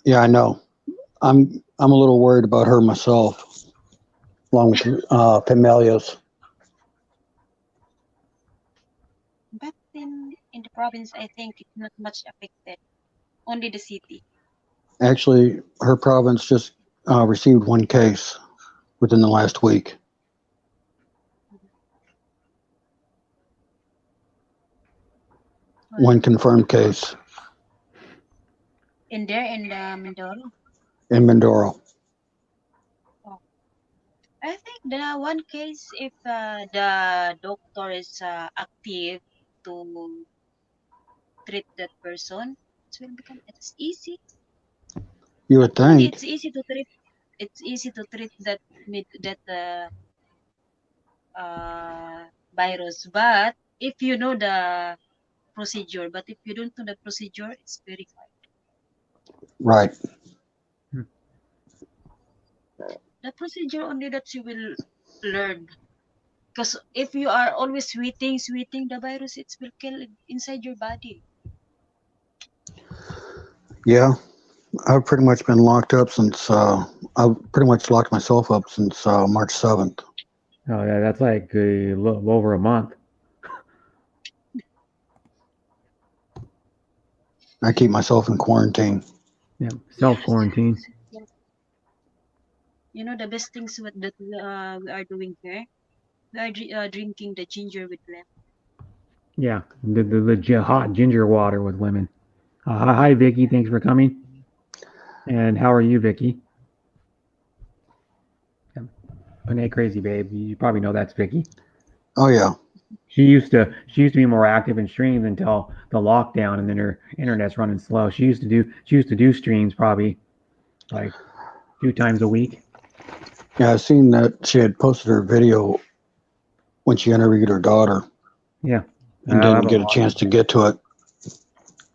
Yeah, I know. I'm a little worried about her myself, along with Pamelius. But in the province, I think it's not much affected. Only the city. Actually, her province just received 1 case within the last week. Well, 1 confirmed case in there in the Mindoro. in Mindoro. I think the one case if the doctor is active to treat that person, it will become it's easy. You would Only think. it's easy to treat. It's easy to treat that virus, but if you know the procedure, but if you don't know the procedure, it's very hard. Right. The procedure only that you will learn. Because if you are always sweating, the virus it will kill inside your body. Yeah, I've pretty much been locked up since I've pretty much locked myself up since March 7th. Oh yeah, that's like a little over a month. I keep myself in quarantine. Yeah, self quarantine. You know the best things that we are doing here. We are drinking the ginger with lemon. Yeah, the hot ginger water with lemon. Hi Vicky, thanks for coming. And how are you, Vicky? Panay Crazy Babe, you probably know that's Vicky. Oh yeah. She used to be more active in streams until the lockdown, and then her internet's running slow. She used to do streams probably like 2 times a week. Yeah, I seen that she had posted her video when she interviewed her daughter Yeah, and I didn't haven't get a watched chance to get to it.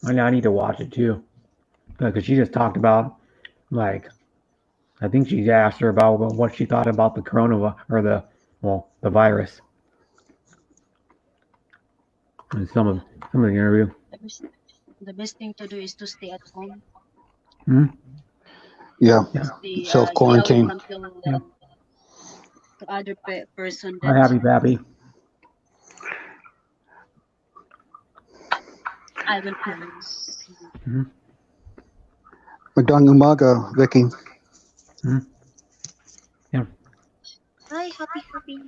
I need to watch it too, because she just talked about like I think she asked her about what she thought about the coronavirus or the virus. And some of the interview. The best thing to do is to stay at home. Hmm? Yeah, Stay self stay away quarantine. from Yeah. the other person Hi, that Happy Pappy. I will close. Magandang umaga, Vicky. Yeah, Hi, happy.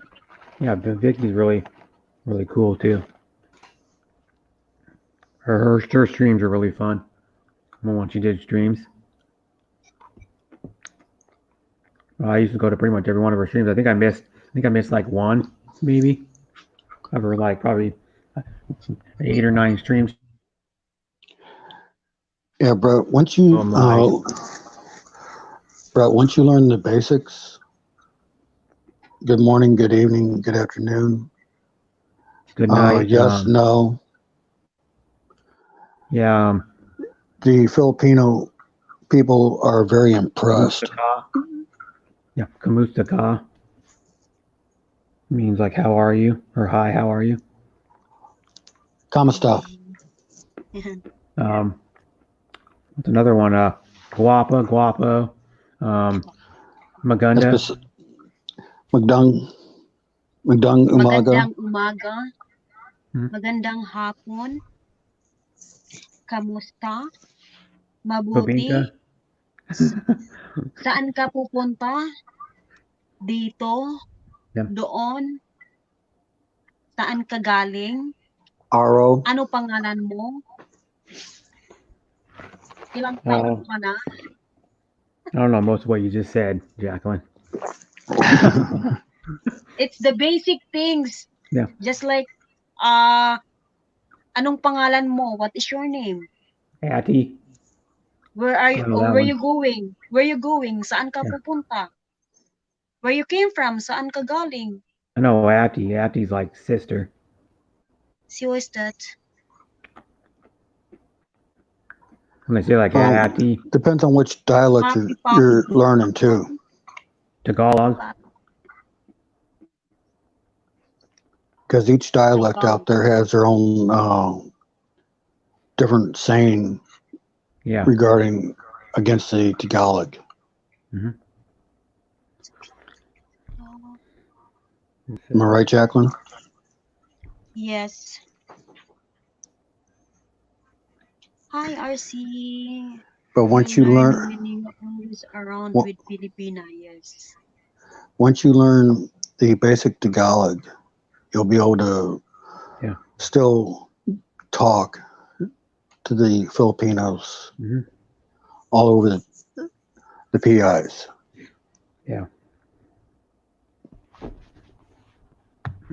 yeah. Vicky's really cool too. Her streams are really fun. When she did streams. Well, I used to go to pretty much every one of her streams. I think I missed like one, maybe, of her like probably 8 or 9 streams. Yeah, bro. Once you learn the basics, good morning, good evening, good afternoon, Good night. yes, no. Yeah. The Filipino people are very impressed. Yeah, Kamusta Ka means like how are you or hi, how are you? Kamusta? What's another one? Guapa, Guapo, Maganda. Magdang umaga. Magandang umaga. Hmm. Magandang hapon. Kamusta? Mabuti? Babinka. Saan ka pupunta? Dito? Yeah. Doon? Saan ka galing? Aro. Ano pangalan mo? Ilang taon ka na? I don't know most of what you just said, Jacqueline. It's the basic things. Yeah. Just like, anong pangalan mo? What is your name? Ati. Where are you? I know that Where one. you going? Where you going? Saan ka Yeah. pupunta? Where you came from? Saan ka galing? I know Ati. Ati's like sister. See, who is that? When they say like Ati, Depends on which dialect you're learning too. Tagalog. Because each dialect out there has their own different saying Yeah. regarding against the Tagalog. Mhm. Am I right, Jacqueline? Yes. Hi, RC. But once you learn, when you're always around Well- with Filipina, yes. once you learn the basic Tagalog, you'll be able to Yeah. still talk to the Filipinos Mhm. all over the PIs. Yeah.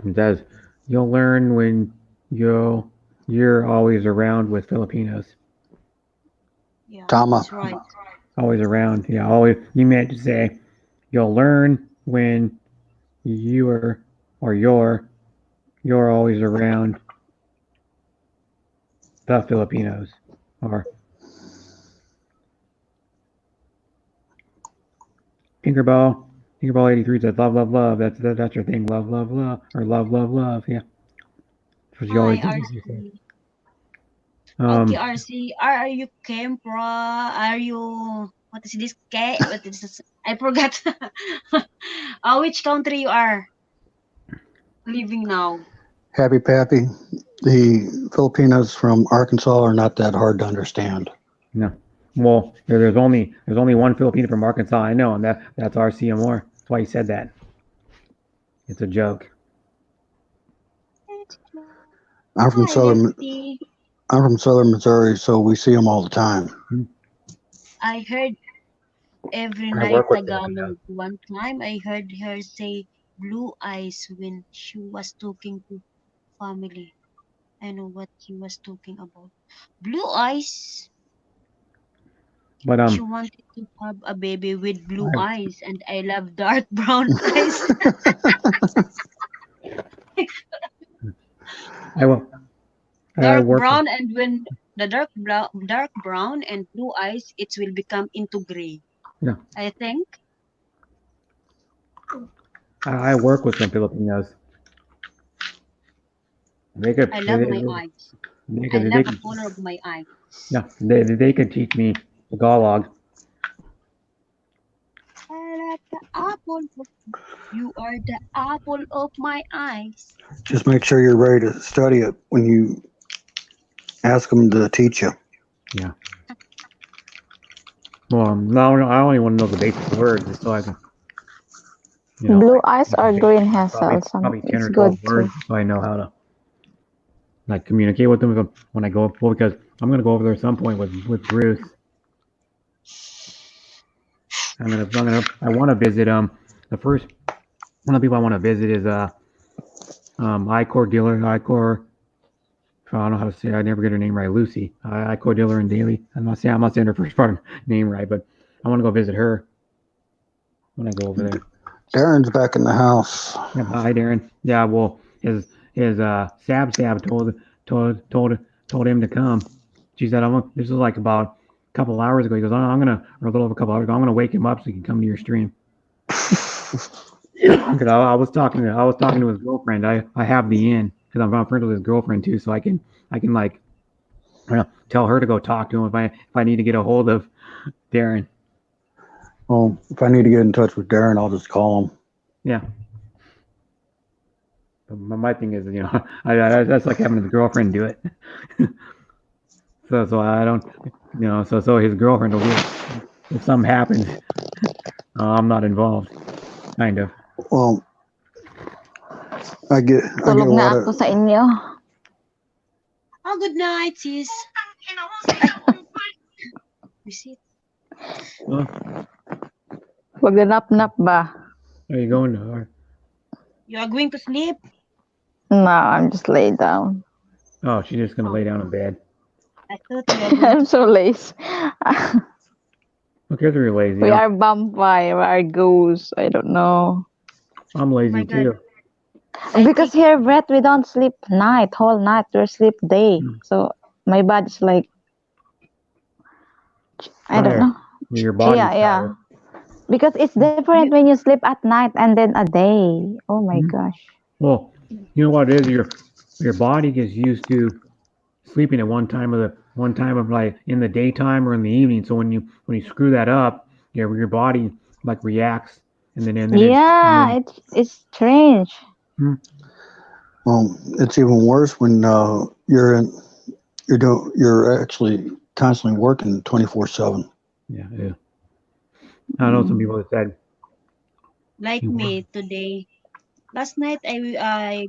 It does. You'll learn when you're always around with Filipinos. Yeah, Tama. that's right. Always around. Yeah, always. You meant to say you'll learn when you're always around the Filipinos. Or Tinkerbell 83 said love, love, love. That's your thing. Love, love, love. Or love, love, love. Yeah. That's what you Hi, always do. RC. Um, Okay, RC. Are you Kempra? Are you, what is this? What is this? I forgot. Which country you are living now? Happy Pappy, the Filipinos from Arkansas are not that hard to understand. No. Well, there's only one Filipino from Arkansas I know, and that's RC Amor. That's why he said that. It's a joke. I'm from Hi, southern Lefty. I'm from southern Missouri, so we see them all the time. I heard every I night work with Tagalog. One time I heard her say blue eyes when she was talking to family. I know what she was talking about. Blue eyes. But She wanted to have a baby with blue eyes, and I love dark brown eyes. I will. I Dark work. brown, and when the dark brown and blue eyes, it will become into gray. Yeah. I think. I work with some Filipinos. They could. I love my eyes. They I could. They love the could. color of my eyes. Yeah. They could teach me Tagalog. I love the apple. You are the apple of my eyes. Just make sure you're ready to study it when you ask them to teach you. Yeah. Well, no, I only want to know the basic words just so I can. You know, Blue eyes or green hazel. probably 10 It's or good 12 words too. so I know how to like communicate with them when I go up. Well, because I'm gonna go over there at some point with Bruce. I want to visit the first one of the people I want to visit is Icor dealer Icor. I don't know how to say it. I never get her name right. Lucy, Icor dealer in Daly. I'm not saying her first part name right, but I want to go visit her when I go over there. Darren's back in the house. Yeah, hi, Darren. Yeah, well, his Sab told him to come. She said, this is like about a couple hours ago. He goes, I'm gonna, or a little over a couple hours ago, I'm gonna wake him up so he can come to your stream. Because I was talking to his girlfriend. I have the in because I'm friends with his girlfriend too, so I can like, tell her to go talk to him if I need to get a hold of Darren. Well, if I need to get in touch with Darren, I'll just call him. Yeah. But my thing is, that's like having his girlfriend do it. so I don't, so his girlfriend will do it. If something happens, I'm not involved, kind of. Well, I get Tulog a na lot ako of, sa inyo. Oh, good night, sis. Visit. Well, Magdanap-nap ba? are you going to? You are going to sleep? No, I'm just laid down. Oh, she's just gonna lay down in bed. I thought you are going I'm so lazy. Look, you're lazy. We are vampire, we are ghosts. I don't know. I'm lazy my God. too. Because here, Brett, we don't sleep whole night. We sleep day. So my body's like, I don't know. Your body's Yeah. tired. Because it's different when you sleep at night and then a day. Oh my gosh. Well, you know what it is? Your body gets used to sleeping at one time of like in the daytime or in the evening. So when you screw that up, your body like reacts and then Yeah, it's strange. well, it's even worse when you're actually constantly working 24/7. yeah. I know some people that said like me today. Last night I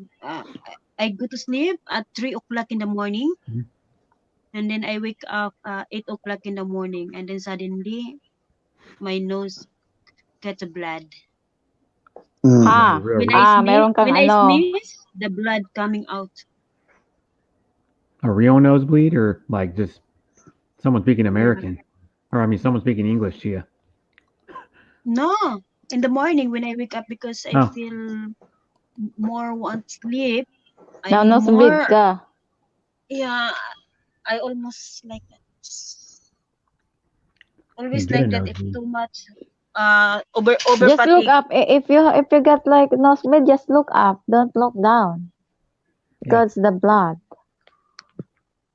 go to sleep at 3 o'clock in the morning, Mhm. and then I wake up 8 o'clock in the morning, and then suddenly my nose gets blood. Ah, When I meron kang sneeze, the blood coming out. a real nosebleed or like just someone speaking American, or I mean someone speaking English to you. No, in the morning when I wake up because I feel more want sleep. I need more. ka. Yeah, I almost like that. Always You get like a that if nosebleed. too much over Just look fatigue. up. If you get like nosebleed, just look up. Don't look down. Because the blood.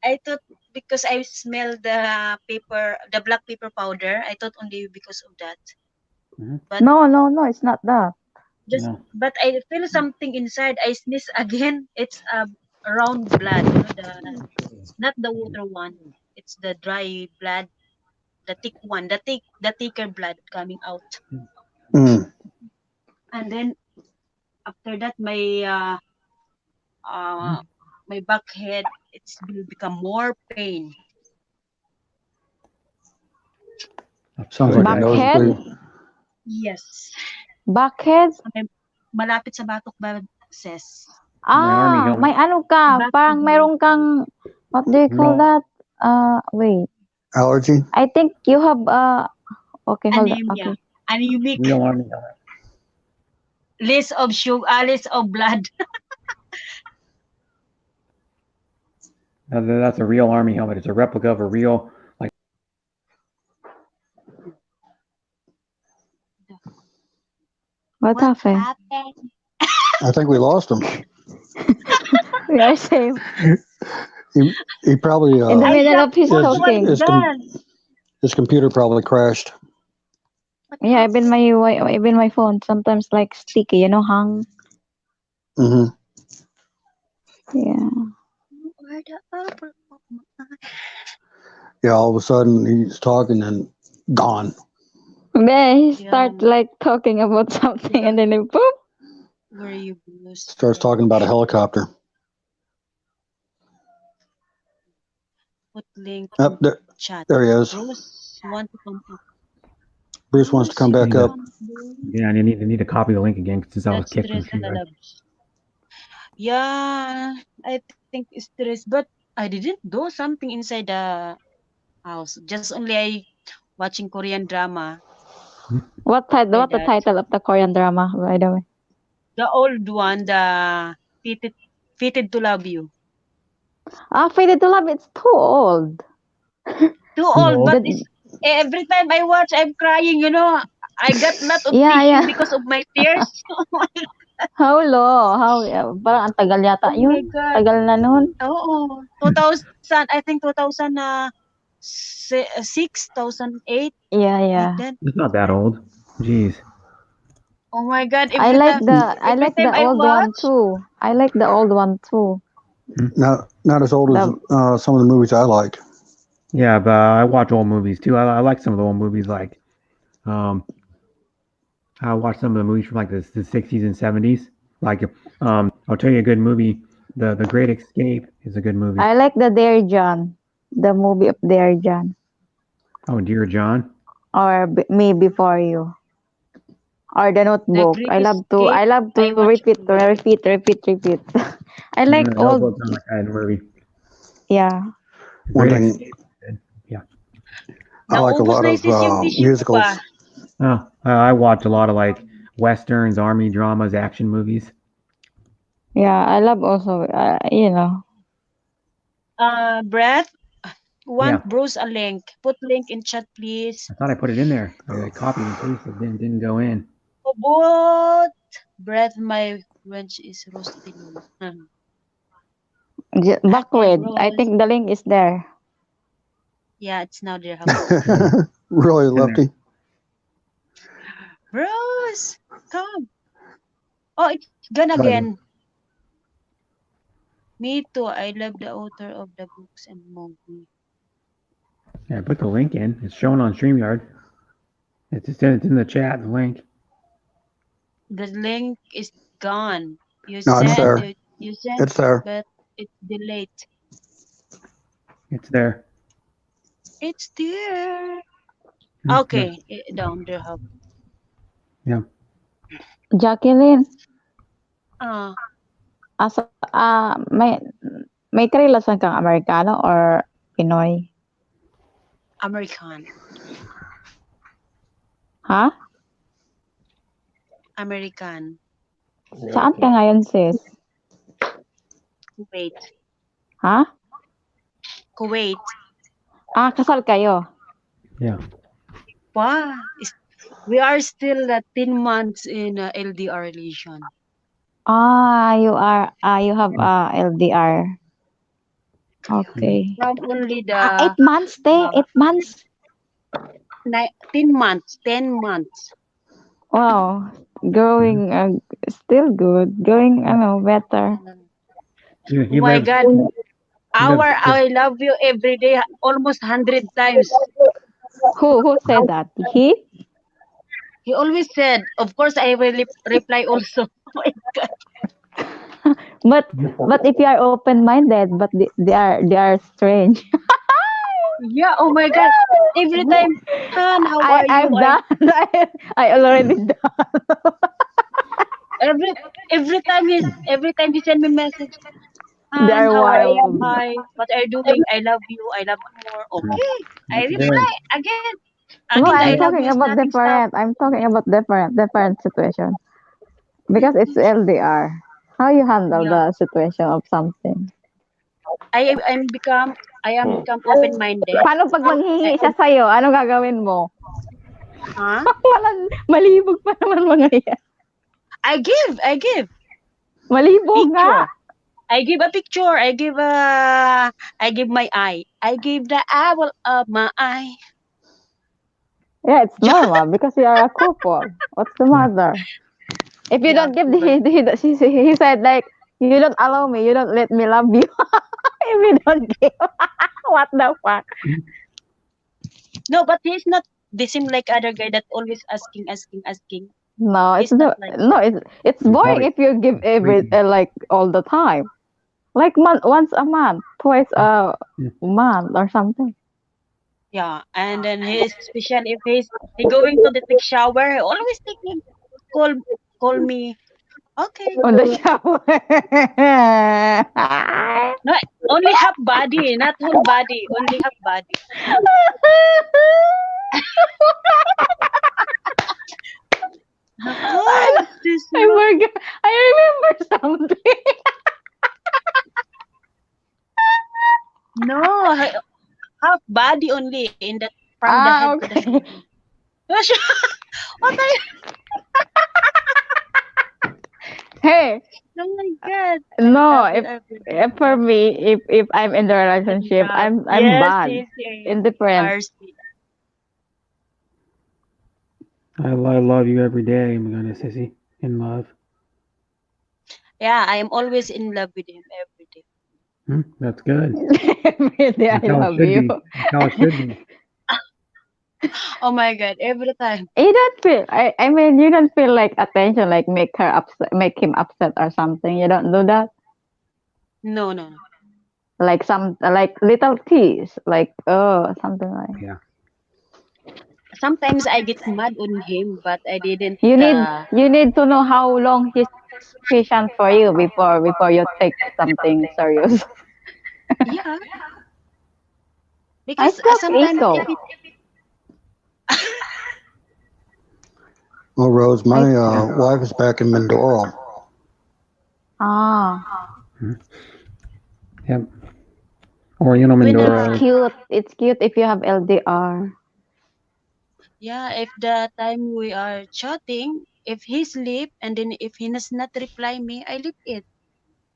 I thought because I smell the black paper powder, I thought only because of that. But No, it's not that. but I feel something inside. I sneeze again. It's round blood, not the water one. It's the dry blood, the thick one, the thicker blood coming out. And then after that, my back head will become more pain. Sounds like a Backhead? nosebleed. Yes. Backhead? Malapit sa batok sis. May ano ka, parang meron kang, what do you call that? Wait. Allergy? I think you have, okay, hold on. Anemia. Okay. Anemic. Real army helmet. Less of sugar, less of blood. That's a real army helmet. It's a replica of a real like. What happened? I think we lost him. We are safe. He probably In the middle of his talking. his computer probably crashed. Yeah, even my phone sometimes like sticky, hang. Mm-hmm. Yeah. Yeah, all of a sudden he's talking and gone. Then he start like talking about something and then boop. Where you Starts talking about a helicopter. Put link Up there, chat. there he is. Rose want to come up. Bruce wants to come back up. Yeah, and you need to copy the link again since I was That's kicked from stress Streamyard. lalabs. Yeah, I think stress, but I didn't do something inside the house. Just only I watching Korean drama. What title? Like What the that. title of the Korean drama, by the way? The old one, the Fitted to Love You. Ah, Faded to Love. It's too old. Too old, but The- it's, every time I watch, I'm crying. You know, I got lot of Yeah, tissue yeah. because of my tears. How low? Parang ang tagal yata Oh yun. my God. Tagal na nun. Oo. 2000, I think 2006, 2008, Yeah, like yeah. that. It's not that old. Jeez. Oh my God. I like the every time I old one watch, too. I like the old one too. Not as old as some of the movies I like. Yeah, but I watch old movies too. I like some of the old movies, like I watch some of the movies from like the 60s and 70s. Like I'll tell you a good movie. The Great Escape is a good movie. I like the Dear John, the movie of Dear John, Oh, Dear John. or Me Before You, or The Notebook. Great I love to Escape, I watch repeat. I like That old. was like that movie. Yeah. The One Great thing- Escape. Yeah. I like a Naubos lot na of yung tissue ko musicals. pa. Oh, I watch a lot of like westerns, army dramas, action movies. Yeah, I love also, Brett, want Yeah. Bruce a link. Put link in chat, please. I thought I put it in there. I copied and pasted, then didn't go in. But Brett, my wrench is roasting. Backward. I Rose. think the link is there. Yeah, it's now there. Really, Lefty? Bruce, come. Oh, it's gone Try to- again. Me too. I love the author of the books and movie. Yeah, I put the link in. It's shown on StreamYard. It's in the chat. The link. The link is gone. You No, it's there. sent it. You sent It's there. but it's delayed. It's there. It's there. Yeah. Okay, down there. Jacqueline, Ah, may karelasan kang Amerikano or Pinoy? American. Ha? American. Saan ka ngayon, sis? Kuwait. Ha? Kuwait. Kasal kayo? Yeah. Wow. We are still 10 months in LDR relation. You have LDR. Okay. From only the 8 months, 8 months? 10 months. 10 months. Wow. Going, still good. Going, better. You Oh my live- God. I love you every day, almost 100 times. Who said that? He? He always said, of course, I will reply also. Oh my God. But if you are open-minded, but they are strange. Yeah, oh my God. Every time, Han, how are you? I've done. I already done. Every time he send me message. Han, They are how are you? wild. Hi, what are you doing? I love you. I love you more. Okay. I reply again. No, Again, I I'm love talking you. about Nothing stop. different. I'm talking about different situation. Because it's LDR. How you handle Yeah. the situation of something? I am become open-minded. Paano pag manghingi siya sa'yo? Ano gagawin mo? Huh? Malibog pa naman mga yan. I give. Malibog nga. I give a picture. I give my eye. I give the apple of my eye. Yeah, it's normal because you are a couple. What's the matter? If you Yeah, don't give, he said like, you don't allow me, you don't let me love you. If you don't give, what the fuck? No, but he's not the same like other guy that always asking. No, It's it's not not. like No, it's boring if you give every like all the time, like once a month, twice a month or something. Yeah, and then he's special if he going to the take shower, he always take me call me. Okay. On the shower. No, only half body, not whole body. Only half body. Good. This I forgot. I remember something. no half body only in that from the head to the Okay. Gosh, what are you? Hey, Oh my god. no. Love you If every day. for me, if I'm in the relationship, Yeah. I'm Yes, bad, yes, yes. indifferent. RC. I love you every day, Magana Sissy. In love. Yeah, I am always in love with him every day. That's good. Every day I That's how it love should you. be. That's how it should be. Oh my god, every time. You don't feel. I mean, you don't feel like attention, like make her upset, make him upset or something. You don't do that. No, no, no. Like some like little tease, like oh something like. Yeah. Sometimes I get mad on him, but I didn't. You need to know how long he's patient for you before you take something serious. Yeah, I because talk sometimes eco. if it, Well, Rose, my I wife is back in Mindoro. ah. Yep. Or you know when Mindoro. It's cute if you have LDR. yeah, if the time we are chatting, if he sleep and then if he does not reply me, I leave it.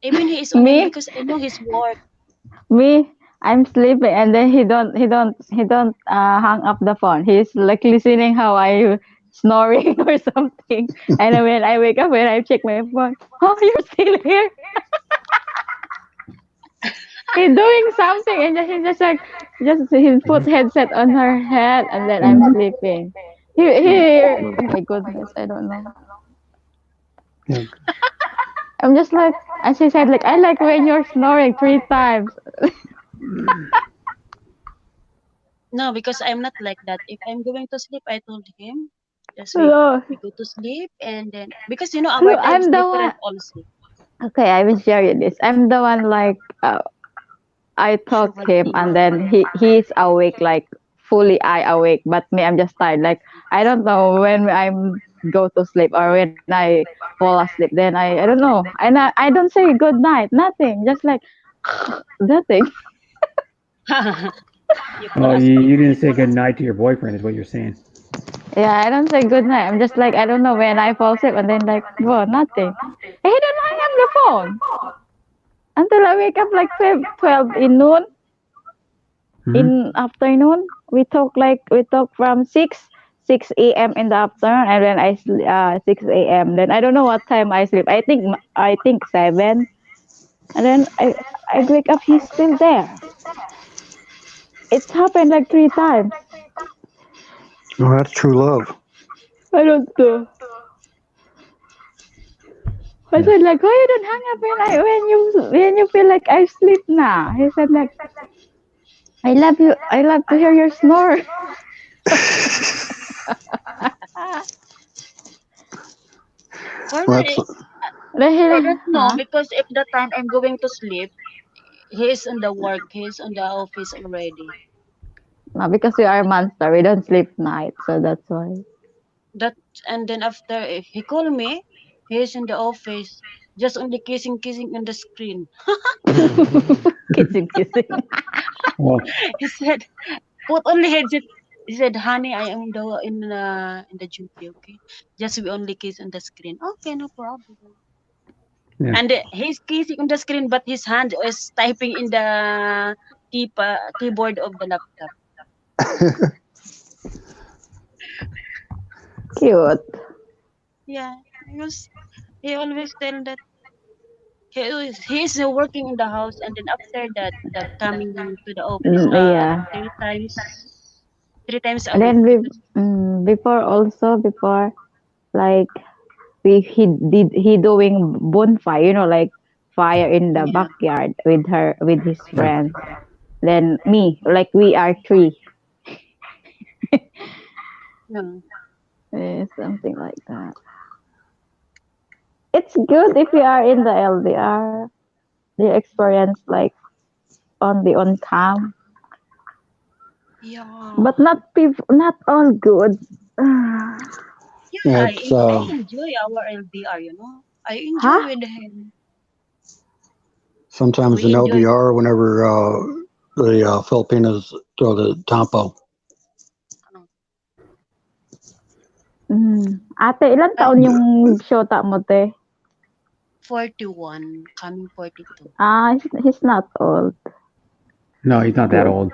Even he is online Me, because I know his work. me, I'm sleeping and then he don't hang up the phone. He's like listening how I snoring or something. And then when I wake up and I check my phone, oh, you're still here. He's doing something and then he just like he put headset on her head and then I'm sleeping. Oh my goodness, I don't know. Yeah. I'm just like, and she said like, I like when you're snoring 3 times. No, because I'm not like that. If I'm going to sleep, I told him, just No, we go to sleep and then because you know our no, time is I'm the one. different also. Okay, I will share you this. I'm the one like I talk him and then he's awake like fully eye awake, but me I'm just tired. Like I don't know when I'm go to sleep or when I fall asleep. Then I don't know. I don't say good night, nothing. Just like nothing. You fall Oh, asleep. you didn't say good night to your boyfriend, is what you're saying. Yeah, I don't say good night. I'm just like I don't know when I fall asleep and then like whoa, nothing. He don't hang up the phone until I wake up like 12 in noon. In afternoon we talk from 6 a.m. in the afternoon and then 6 a.m. then I don't know what time I sleep. I think 7 and then I wake up he's still there. It's happened like 3 times. Oh, that's true love. I don't know. I said like why you don't hang up when you feel like I sleep now. He said like I love to hear your snore. For Well, me, Then I he, don't know huh? because if the time I'm going to sleep, he's on the work, he's on the office already. No, because we are monster, we don't sleep night, so that's why. That and then after if he call me, he's in the office, just only kissing on the screen. Kissing. Well, He said, "Put only headset." He said, "Honey, I am in the duty, okay? Just we only kiss on the screen." Okay, no problem. yeah. And he's kissing on the screen, but his hand is typing in the keyboard of the laptop. Cute. Yeah, because he always tell that he's working in the house, and then after that, coming to the office Yeah. three times a And week then because before like he doing bonfire, like fire in the yeah, backyard with his Yeah. friends. Then me, like we are three. Yeah. Something like that. It's good if you are in the LDR. The experience like only on cam, Yeah. but not all good. Yeah, Yeah, I enjoy our LDR, you know. I enjoy Huh? with him. sometimes We in enjoy. LDR whenever the Filipinos throw the tampo. Ate, ilan uh, taon yung shota mo, te? 41, coming 42. He's not old. No, he's not that Good. old.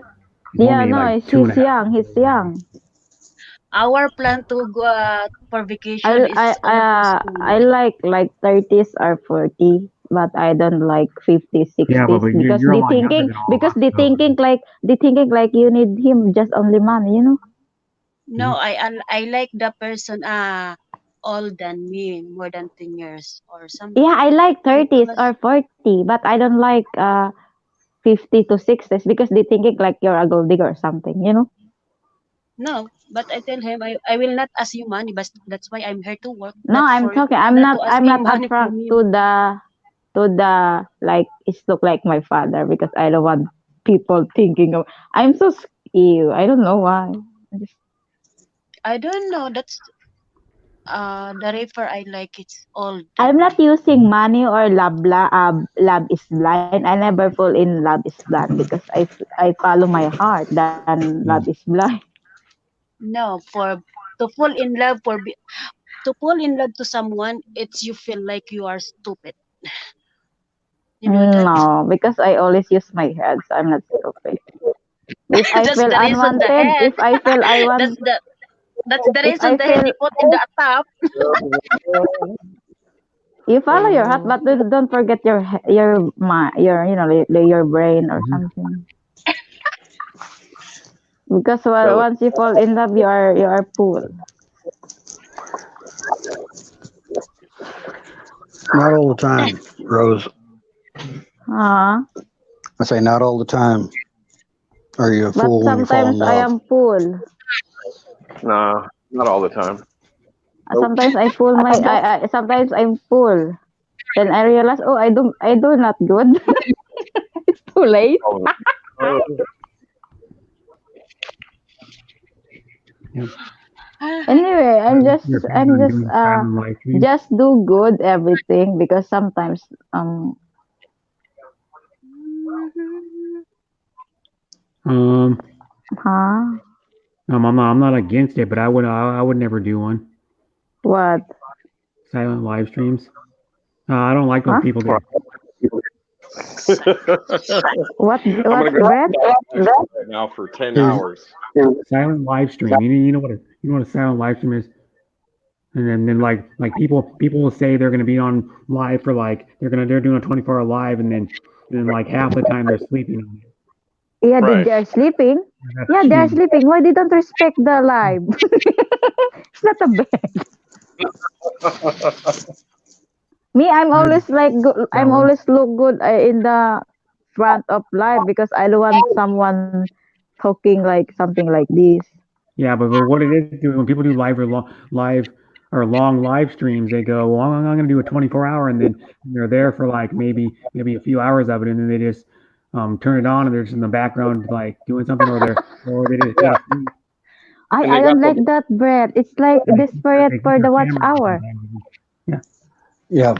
He's Yeah, only no, like two and he's a half. young. He's young. Our plan to go for I vacation is I almost I soon. like 30s or 40, but I don't like 50s, Yeah, 60s but because you're a lot younger than all of us. So, they thinking like you need him just only money, you know? No, I like the person older than me, more than 10 years or something. Yeah, I like 30s Because or 40, but I don't like 50 to 60s because they thinking like you're a gold digger or something, you know? no, but I tell him I will not ask you money, but that's why I'm here to work, No, not to ask I'm him not money attract from you. to the like it's look like my father because I don't want people thinking of I'm so ew. I don't know why. I just- I don't know. That's the refer I like. It's old I'm than not me. using money or love is blind. I never fall in love is blind because I follow my heart than love is blind. No, for to fall in love to fall in love to someone, it's you feel like you are stupid. You know that? No, because I always use my head, so I'm not stupid. If I That's feel the reason. The unwanted, head. if I feel I That's want, the if reason I the head you feel put in the top. you follow your heart, but don't forget your mind, your you know your brain or something. Because So, once you fall in love, you are fool. Not all the time, Rose. Ah, I say not all the time. Are you a but fool when you fall in sometimes I love? am fool. nah, not all the time. Nope. Sometimes I fool I sometimes I'm fool. Then I realize, oh, I do not good. It's too late. Oh, yeah. Anyway, You're planning I'm on just doing silent live streams. just do good everything because sometimes Um, huh? I'm not against it, but I would never do one. What? Silent live streams. I don't like those Huh? people that. I'm gonna What, go Brett? right now for 10 Here's hours. Silent live stream. You know what a silent live stream is? And then like people will say they're gonna be on live for like they're doing a 24-hour live and then like half the time they're sleeping on it. Yeah, Right. they are sleeping. That's Yeah, they are cheating. sleeping. Why they don't respect the live? It's not a bed. Me, I'm always like good. I'm So always look good in the front of live because I don't want someone talking like something like this. yeah, but what it is when people do long live streams, they go, well, I'm gonna do a 24-hour, and then they're there for like maybe a few hours of it, and then they just turn it on and they're just in the background like doing something, or they just go Yeah. to sleep. And I they don't got like the that, Brett. It's like They desperate keep for their the watch cameras on. hour. Yeah. yeah.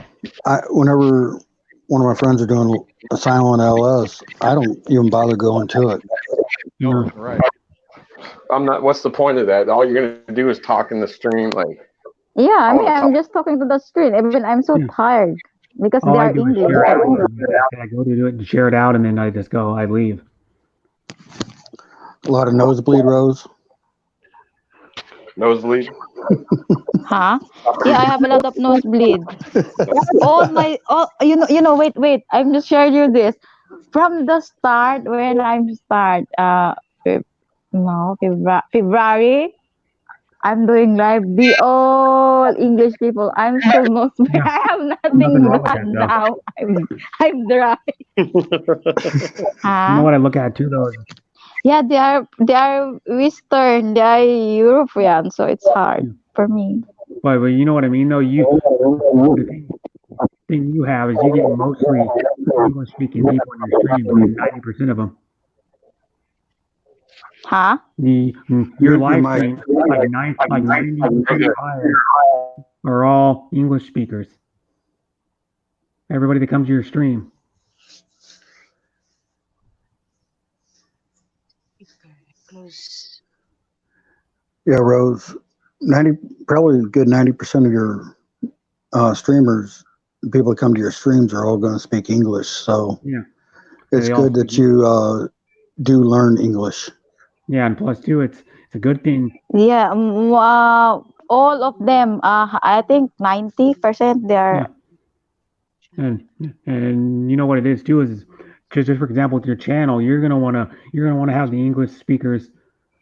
Whenever one of my friends are doing a silent LS, I don't even bother going to it. No. right. I'm not. What's the point of that? All you're gonna do is talk in the stream. Like Yeah, I I mean, want to I'm talk. just talking to the screen. Even I'm so Yeah. tired because they All I are do is English. share it out. I go to do it and share it out, and then I leave. A lot of nosebleed, Rose. Nosebleed. Huh? Yeah, I have a lot of nosebleed. You know, wait. I'm just sharing you this. From the start, when I'm start, no, February, I'm doing live. The all English people. I'm so nosebleed. Yeah. I have Nothing nothing wrong with blood that though. now. I'm dry. You know Huh? what I look at too though Yeah, they are Western, they are European, so it's hard for me. But you know what I mean, though. The thing you have is you get mostly English speaking people in your stream, like 90% of them. Huh? Your live stream, like 90% are all English speakers. Everybody that comes to your stream. Close. Yeah, Rose. Probably a good 90% of your streamers, people that come to your streams, are all going to speak English. So Yeah, it's they all good that speak you do learn English. Yeah, and plus too, it's a good thing. Yeah, all of them. I think 90% they are. And you know what it is too is just for example with your channel, you're gonna wanna have the English speakers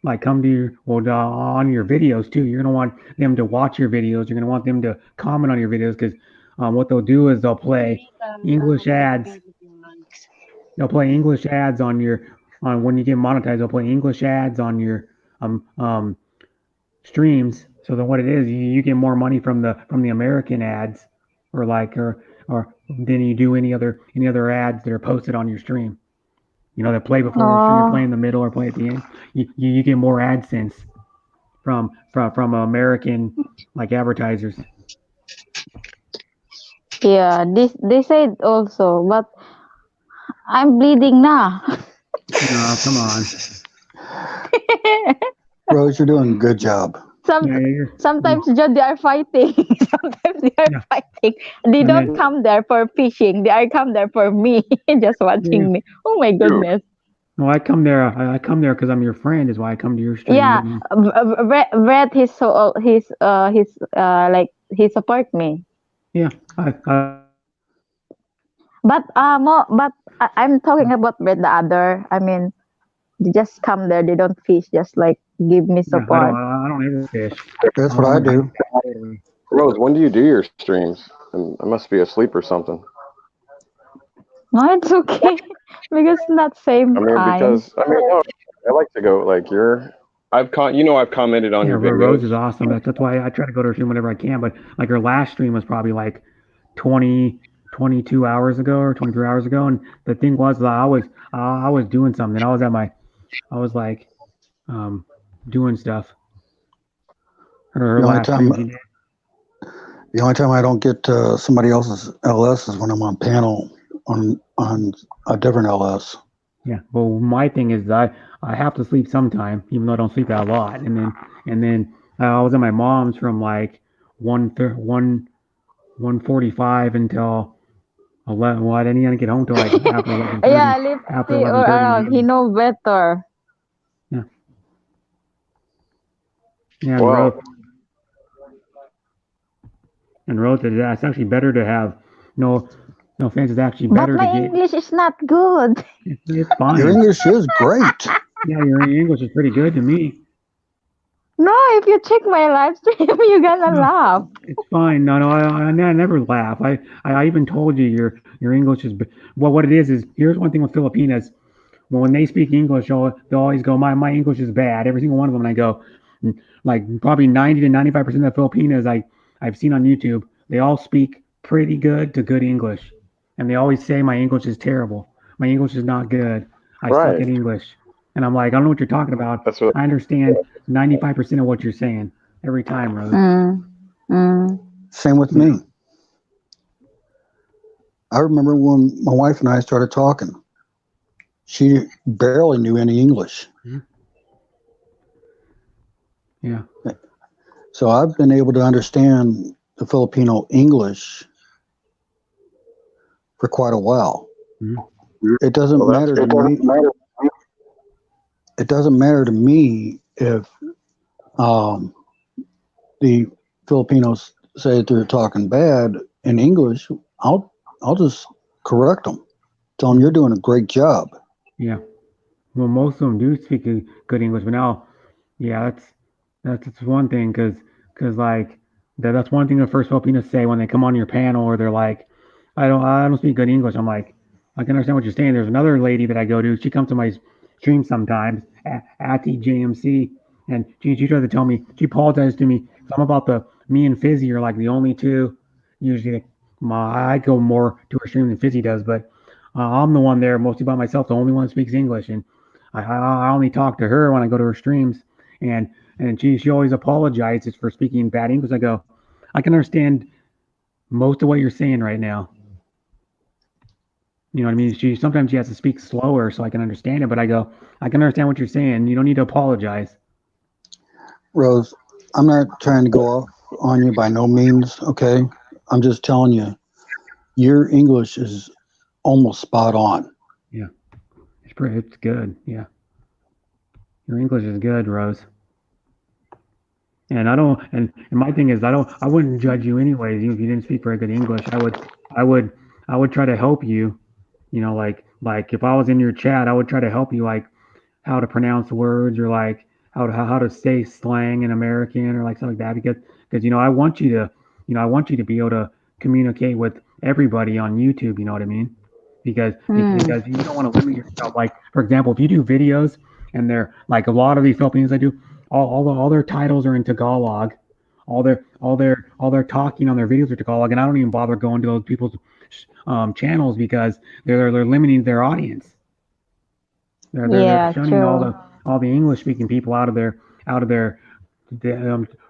like come to your on your videos too. You're gonna want them to watch your videos. You're gonna want them to comment on your videos because what they'll do is they'll play English ads. They'll play English ads on when you get monetized. They'll play English ads on your streams. So then what it is, you get more money from the American ads or than you do any other ads that are posted on your stream. You know, that play before your stream, play in the middle, or play at the end. You get more AdSense from American like advertisers. Yeah, they said also, but I'm bleeding now. No, come on. Rose, you're doing a good job. Sometimes they are fighting. Sometimes they are fighting. They don't come there for fishing. They are come there for me, just watching me. Oh my goodness. Well, I come there because I'm your friend. Is why I come to your stream. Yeah, Brett, he support me. Yeah, but I'm talking about Brett, the other. I mean, they just come there. They don't fish. Just like give me support. I don't ever fish. That's what I do. Rose, when do you do your streams? I must be asleep or something. No, it's okay because it's not same time. No, I like to go like I've commented on your videos. Rose is awesome. That's why I try to go to her stream whenever I can. But like her last stream was probably like 22 hours ago or 23 hours ago, and the thing was I was doing something. I was like doing stuff. The only time I don't get somebody else's LS is when I'm on panel on a different LS. Yeah, well, my thing is I have to sleep sometime, even though I don't sleep that a lot. And then I was at my mom's from like 1:45 until 11. Well, I didn't even get home till like after 11:30. Yeah, Lipsy or around. He know better. Yeah. Yeah. Wow. And wrote that it's actually better to have no offense. It's actually better but my English is not good. It's fine. Your English is great. Yeah, your English is pretty good to me. No, if you check my live stream, you're gonna laugh. It's fine. No, I never laugh. I even told you your English is well. What it is here's one thing with Filipinas. Well, when they speak English, they'll always go, my English is bad. Every single one of them. And I go, like probably 90 to 95% of the Filipinas I've seen on YouTube, they all speak pretty good to good English, and they always say my English is terrible. My English is not good. I suck at English. And I'm like, I don't know what you're talking about. I understand 95% of what you're saying every time, Rose. Same with me. I remember when my wife and I started talking, she barely knew any English. Yeah. So I've been able to understand the Filipino English for quite a while. It doesn't matter to me. It doesn't matter to me if the Filipinos say they're talking bad in English. I'll just correct them. Tell them you're doing a great job. Yeah. Well, most of them do speak good English, but now, yeah, that's one thing because like that's one thing the first Filipinos say when they come on your panel, or they're like, I don't speak good English. I'm like, I can understand what you're saying. There's another lady that I go to. She stream sometimes at TJMC, and she tries to tell me, she apologized to me. Some about me and Fizzy are like the only two. Usually, I go more to her stream than Fizzy does, but I'm the one there mostly by myself, the only one who speaks English, and I only talk to her when I go to her streams, and she always apologizes for speaking bad English. I go, I can understand most of what you're saying right now. You know what I mean? Sometimes she has to speak slower so I can understand it, but I go, I can understand what you're saying. You don't need to apologize. Rose, I'm not trying to go off on you by no means, okay? I'm just telling you, your English is almost spot on. Yeah. It's good. Yeah. Your English is good, Rose. And and my thing is, I wouldn't judge you anyways, even if you didn't speak very good English. I would try to help you, you know, like if I was in your chat, I would try to help you, like how to pronounce words, or like how to say slang in American, or like something like that, because I want you to be able to communicate with everybody on YouTube, you know what I mean? Because you don't want to limit yourself. Like, for example, if you do videos and they're like, a lot of these Filipinos I do, all their titles are in Tagalog, all their talking on their videos are Tagalog, and I don't even bother going to those people's channels because they're limiting their audience. They're shunning true. all the English speaking people out of their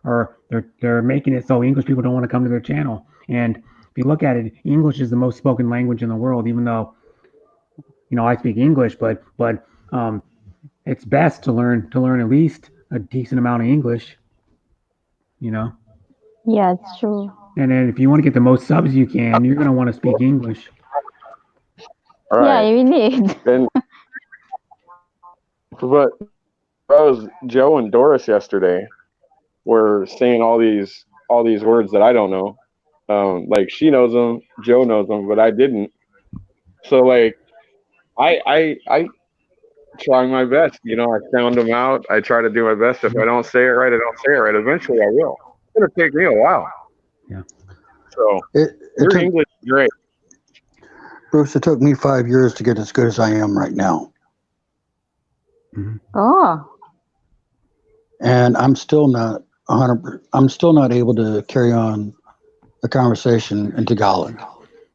or they're making it so English people don't want to come to their channel. And if you look at it, English is the most spoken language in the world, even though I speak English, but it's best to learn at least a decent amount of English, Yeah, it's true. And then if you want to get the most subs you can, you're going to want to speak English. All right. Yeah, we need. And but Joe and Doris yesterday were saying all these words that I don't know. Like she knows them, Joe knows them, but I didn't. So like, I trying my best. I found them out. I try to do my best. If I don't say it right, I don't say it right. Eventually, I will. It's gonna take me a while. Yeah. So your English is great. Bruce, it took me 5 years to get as good as I am right now. Mm-hmm. Oh. And I'm still not 100. I'm still not able to carry on a conversation in Tagalog.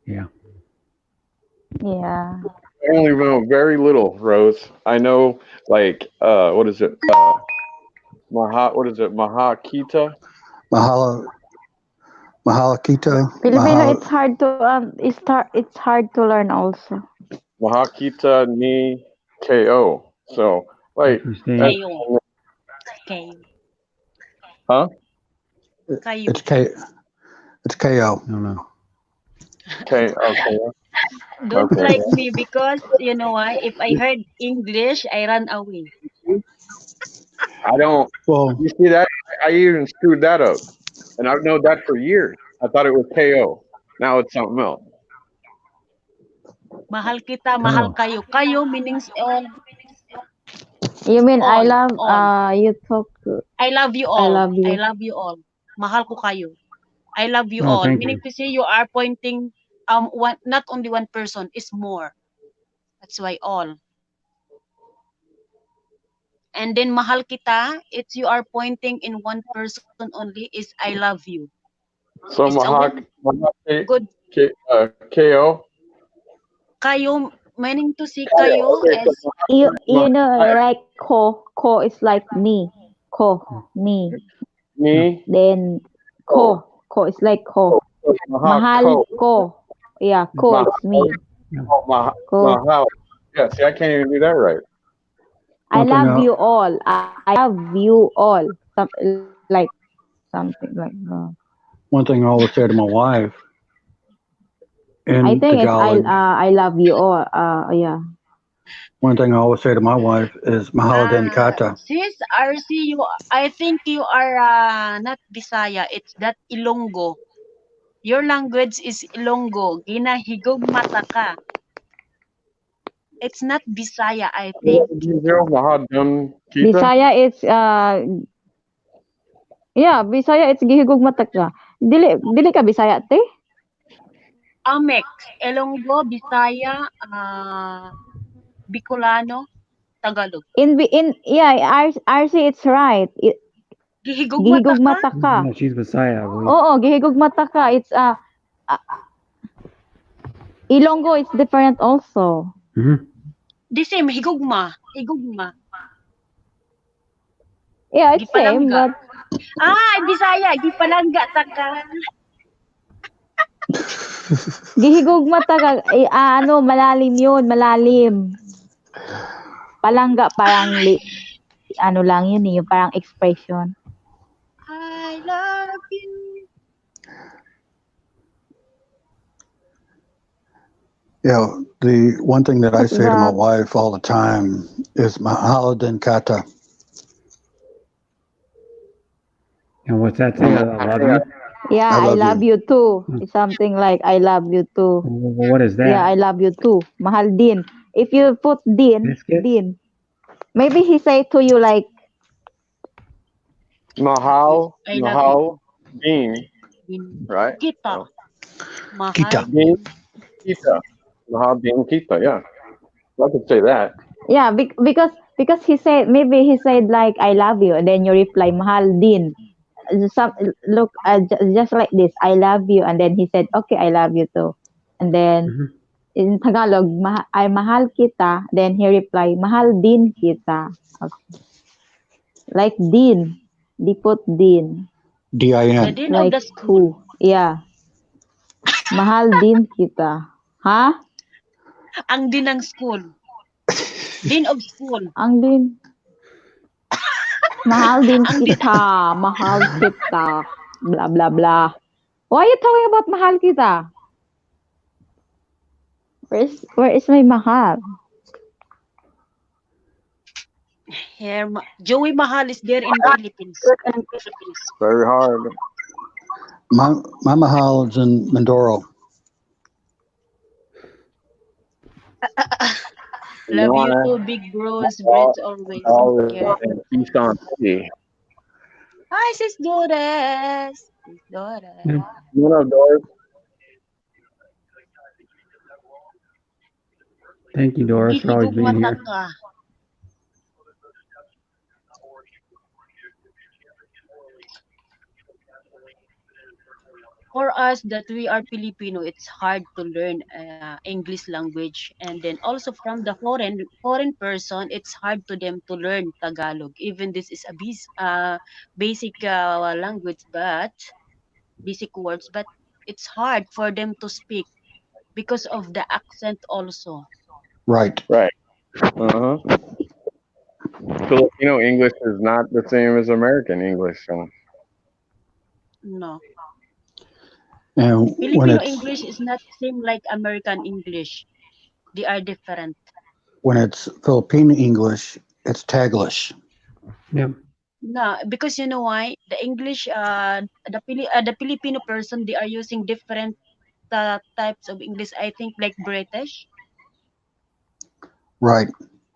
Yeah. Yeah. I only know very little, Rose. I know like what is it? What is it? Mahakita? Mahalakita. Filipino, it's hard to it's hard to learn also. Mahakita ni KO. So like Kayo. Kayo. Huh? Kayo. It's KO. I don't know. Okay. Don't Okay. like me because you know why? If I heard English, I run away. I don't. Well, You see that? I even screwed that up, and I've known that for years. I thought it was KO. Now it's something else. Mahal kita, mahal kayo. Kayo meanings all. You mean I All, love all. you talk I love you all. I love you. I love you all. Mahal ko kayo. I love you Oh, all. thank Meaning you. to say you are pointing one, not only one person, is more. That's why all. And then mahal kita, it's you are pointing in one person only, is I love you. So It's a good KO. kayo, meaning to say kayo Okay, as You know, like ko is like me. Me. me. Then ko is like ko. Mahal ko. Yeah, ko is me. Ko. Mahal. Yeah, see, I can't even do that right. I One thing love I'll- you all. I love you all. Something like that. one thing I always say to my wife in I think it's Tagalog. I love you all. Yeah. One thing I always say to my wife is Mahal den kata. sis RC, I think you are not Bisaya, it's that Ilonggo. Your language is Ilonggo. Ginahigog mata ka. It's not Bisaya, I think. Mahal dun kita. Bisaya it's yeah, Bisaya it's gihigog mata ka. Dili ka Bisaya te? Mix. Ilonggo, Bisaya, Bicolano, Tagalog? RC, it's right. Gihigugmata Gihigugmata ka. No, she's Visaya, I believe. Oo, gihigugmata ka. It's Ilonggo is different also. Mhm. The same, higugma. Higugma. Yeah, it's same, Gipalangga. but Bisaya. Gipalangga taka. gihigugmata ka. Malalim yun, malalim. Palangga parang ano lang yun yung parang expression. I love you. Yeah, the one thing that I What's say to my that? wife all the time is mahalo din kata. And what's that say? I love you. Yeah, I I love love you too. It's something like I love you too. What is that? Yeah, I love you too. Mahal din. If you put Biscuit? din. Maybe he say to you like, Mahal, I love Mahal, Bean, you. right? Kita. So, Mahal. Kita. Bean, Kita. Mahal, Bean, Kita. Yeah, I could say that. yeah, because he said, maybe he said like I love you, and then you reply mahal din. Look, just like this, I love you, and then he said, okay, I love you too, and then Mhm. in Tagalog, ay mahal kita, then he reply mahal din kita. Okay. Like din, di put din, The DIN. din of like the school. who, yeah, mahal din kita, ha? Ang din ng school. Din of school. Ang din. Mahal din Ang din. kita, mahal kita, blah blah blah. Why are you talking about mahal kita? Where is my mahal? Here, Joey Mahal is there in Philippines. Very hard. My mahal is in Mindoro. Love you Luana, too, big bros. Bridge always. all Yeah. in Keystone City. Hi, sis Dores. Sis Dores. Yeah. You know, Doris. Thank you, Doris, for always being Gihigugmata here. ka. For us that we are Filipino, it's hard to learn English language, and then also from the foreign person, it's hard to them to learn Tagalog. Even this is a basic language, but basic words, but it's hard for them to speak because of the accent also. Right. Right. Uh huh. Filipino English is not the same as American English. So. No, And when Filipino it's English is not same like American English. They are different. Filipino English, it's Taglish. Yep. No, because you know why? The English, the Filipino person, they are using different types of English. I think like British, Right.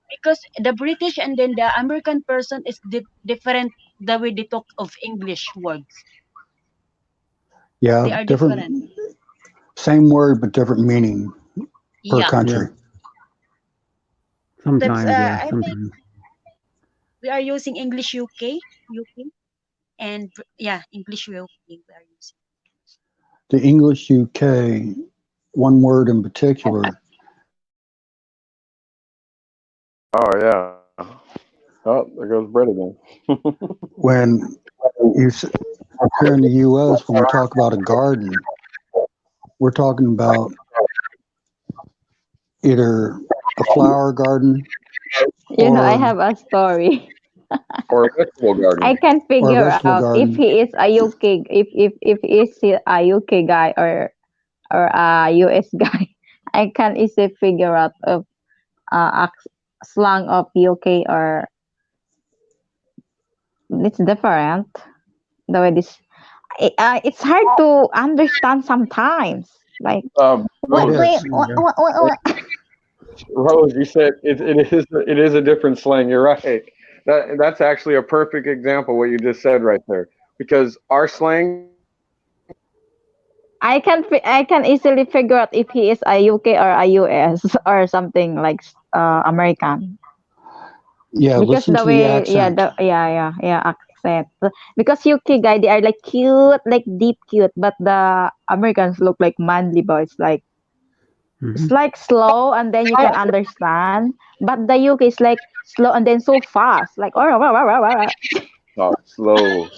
because the British and then the American person is different. The way they talk of English words, Yeah. they are different. Same word but different meaning per Yeah, country. Sometimes, yeah. I think Sometimes. we are using English UK, and yeah, English UK we are using. The English UK, one word in particular, Oh yeah. Oh, there goes Brett again. when here in the U.S., when we talk about a garden, we're talking about either a flower garden You know, I or have a story. Or a vegetable garden. I can figure vegetable out if garden. he is a UK, if he is a UK guy or a US guy. I can easily figure out of a slang of UK or it's different. The way this, it's hard to understand sometimes. Like Rose, what? Rose, you said it is a different slang. You're right. That's actually a perfect example what you just said right there. Because our slang, I can easily figure out if he is a UK or a US or something like American. Yeah, Because listen the to the way, accent. accent. Because UK guy, they are like cute, like deep cute, but the Americans look like manly boys. Like it's Mhm. like slow, and then you can understand. But the UK is like slow and then so fast, like Talk slow.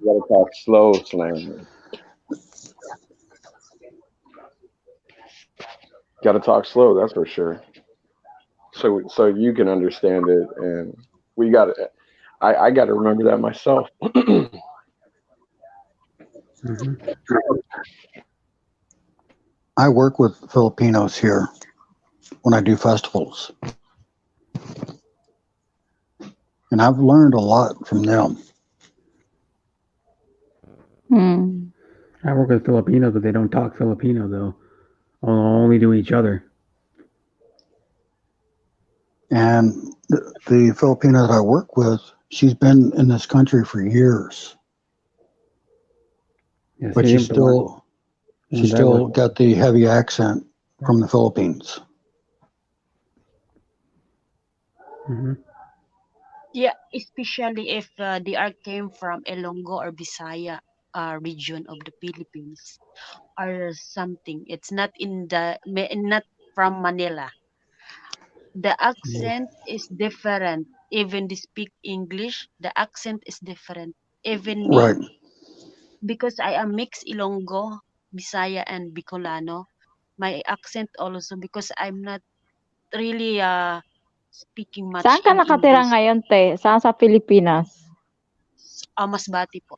You gotta talk slow slang. Gotta talk slow, that's for sure. So you can understand it, and we got to I got to remember that myself. Mhm. I work with Filipinos here when I do festivals, and I've learned a lot from them. Hmm. I work with Filipinos, but they don't talk Filipino though. Only to each other. And the Filipino that I work with, she's been in this country for years, Yeah, but see, the she's ones I work still got the heavy accent from the Philippines. with. Hmm. Yeah, especially if they are came from Ilonggo or Bisaya region of the Philippines or something. It's not not from Manila. The Yeah. accent is different. Even they speak English, the accent is different. Even Right. me, because I am mixed Ilonggo, Bisaya, and Bicolano, my accent also because I'm not really speaking Saan much ka in nakatira English. ngayon, te? Saan sa Pilipinas? Masbate po.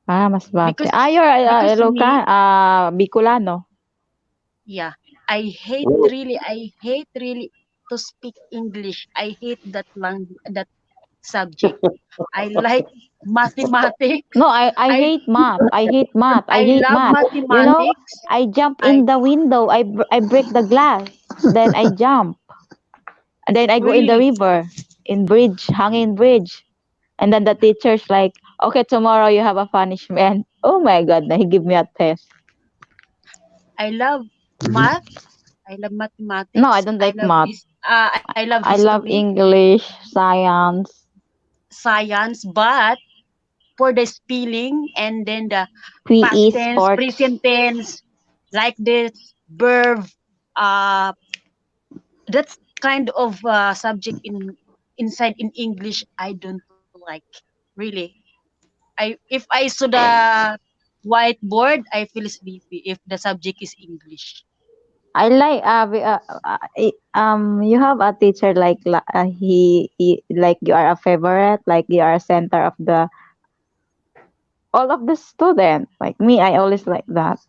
Masbate. Because You're because Ilocan, me, Bicolano. yeah, I hate really to speak English. I hate that language, that subject. I like mathematics. No, I I hate math. I hate math. I I hate love math. You know, mathematics. I jump I in the window. I break the glass. Then I jump. And then I go in the really river, in bridge, hanging bridge. And then the teacher's like, okay, tomorrow you have a punishment. Oh my God, he give me a test. I love Hmm. math. I love No, I mathematics. don't like math. I love I love history, English, science, science, but for the spelling and then the past PE, tense, sports. present tense, like this verb, uh, that kind of subject inside in English, I don't like really. If I saw the whiteboard, I feel sleepy if the subject is English. I like you have a teacher like he like you are a favorite, like you are a center of the all of the student. Like me, I always like that.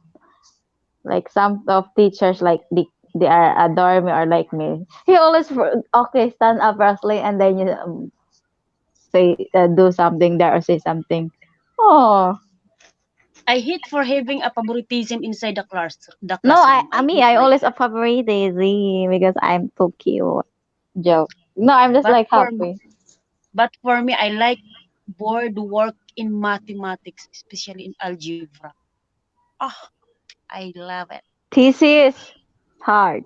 Like some of teachers like they are adore me or like me. He always okay stand up Rosalie and then you say do something there or say something. Oh I hate for having a favoritism inside the no, classroom. I me hate I like always a that. favorite Daisy because I'm too cute. Joke. No, I'm just But like for happy. for me, I like board work in mathematics, especially in algebra. Oh, I love it. Thesis hard.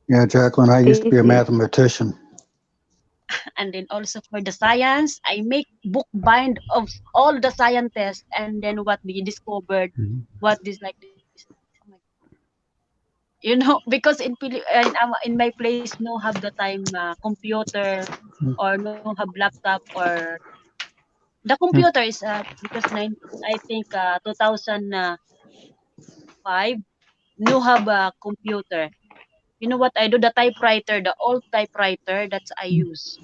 Yeah, Jacqueline, I used to be a Thesis. mathematician. And then also for the science, I make book bind of all the scientists and then what we discovered, Hmm. what this like this. Oh my, you know, because in my place no have the time computer or no have laptop or the computer is because I think 2005 no have a computer. You know what I do? The typewriter, the old typewriter that I use.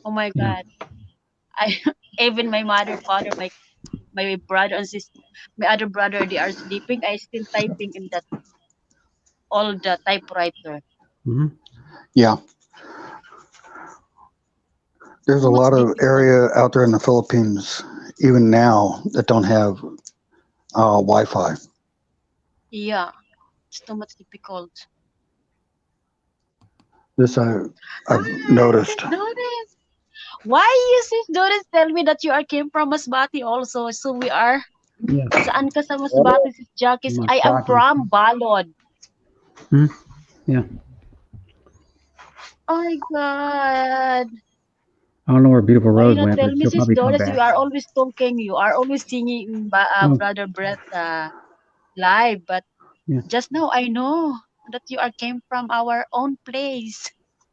Oh my Yeah. god. I even my mother, father, my brother and sister, my other brother, they are sleeping. I still typing in that all the typewriter. Hmm. Yeah, there's a So much lot of difficult. area out there in the Philippines, even now, that don't have Wi-Fi. Yeah, it's too much difficult. This I've noticed. Doris, why you sis Doris tell me that you are came from Masbate also? So we are. Yeah. Saan ka sa Masbate, sis Jackie? I am Masbate. from Balod. Hmm. Yeah. Oh my God. I don't know where Beautiful Why you Rose not went, tell but she'll Mrs. probably come Doris? You back. are always talking. You are always singing Oh, Brother Brett live. But yeah. just now I know that you are came from our own place.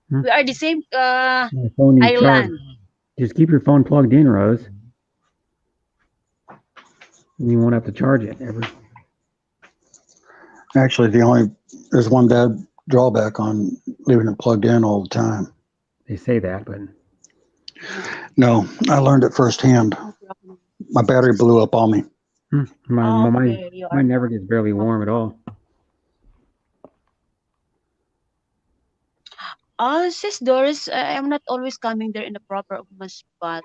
Hmm. We are the same My phone needs charge. island. Just keep your phone plugged in, Rose. And you won't have to charge it ever. Actually, there's one bad drawback on leaving it plugged in all the time. They say that, but No, I learned it firsthand. No problem. My battery blew up on me. Okay, you are mine never gets barely warm at all. Sis Doris, I am not always coming there in the proper of my spot.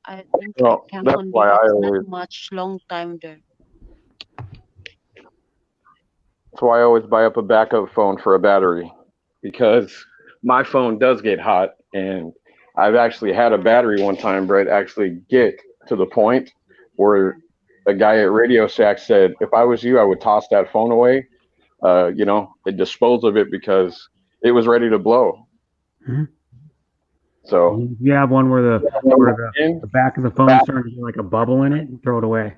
I think I Well, come that's on why there. I It's not always much long time there. that's why I always buy up a backup phone for a battery because my phone does get hot, and I've actually had a battery one time, Brett, actually get to the point where a guy at Radio Shack said, if I was you, I would toss that phone away, and dispose of it because it was ready to blow. Mhm. So, You have one where the back of the phone starting to get like a bubble in it, and throw it away.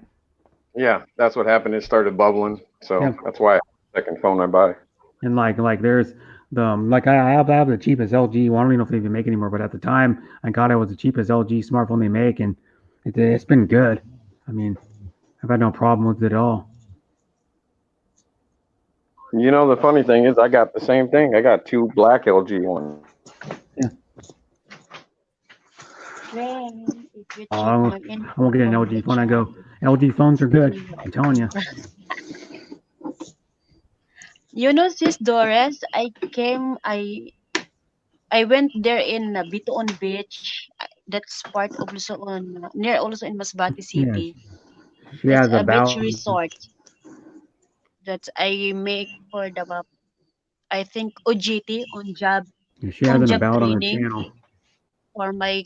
yeah, that's what happened. It started bubbling. So Yeah. that's why I have the second phone I buy. And like there's I have the cheapest LG. Well, I don't even know if they even make anymore, but at the time I got it was the cheapest LG smartphone they make, and it's been good. I mean, I've had no problem with it at all. You know, the funny thing is, I got the same thing. I got two black LG ones. Then, if you check I my info won't get an on LG the phone. I chat, go, LG phones are good. see I'm telling you. you know, Sis Doris, I went there in Bituon Beach. That's part of also on near also in Masbate Yeah, City. she That's has a beach about. resort that I make for the I think OJT She has on an job about on her training channel. for my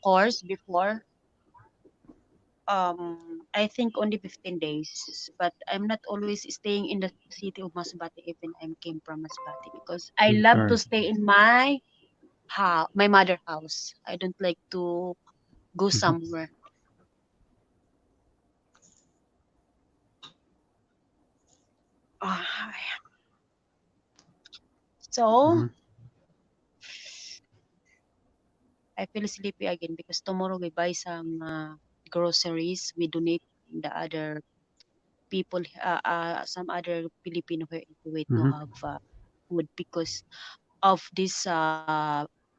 course before. I think only 15 days, but I'm not always staying in the city of Masbate even I came from Masbate because I I'm love to sorry. stay in my my mother house. I don't like to go Mhm. somewhere. Ah, so Mhm. I feel sleepy again because tomorrow we buy some groceries. We donate the other people, some other Filipino here in Kuwait no Mhm. have food because of this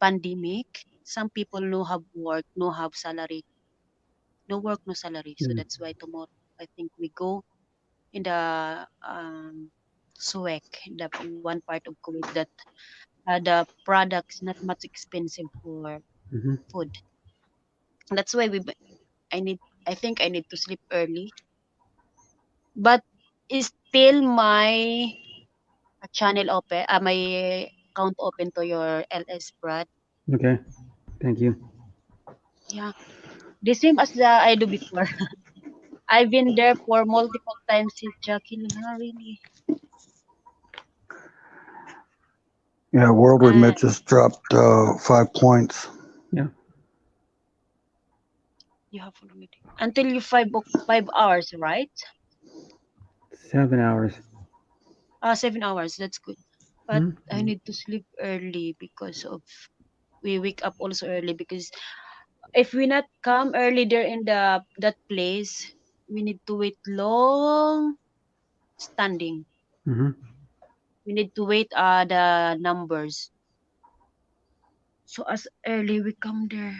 pandemic. Some people no have work, no have salary, no work, no salary. So Yeah. that's why tomorrow I think we go in the Suek, the one part of Kuwait that the products not much expensive for Mhm. food. That's why I need. I think I need to sleep early, but is still my channel open, my account open to your LS Brad. Okay. Thank you. Yeah, the same as I do before. I've been there for multiple times with Jacqueline. Really. Yeah, World Uh, Remit just dropped 5 points. Yeah. you have already until you 5 hours, right? 7 hours. 7 hours. That's good. But Mhm. I need to sleep early because of we wake up also early because if we not come early there in that place, we need to wait long standing. Mhm. We need to wait the numbers. So as early we come there.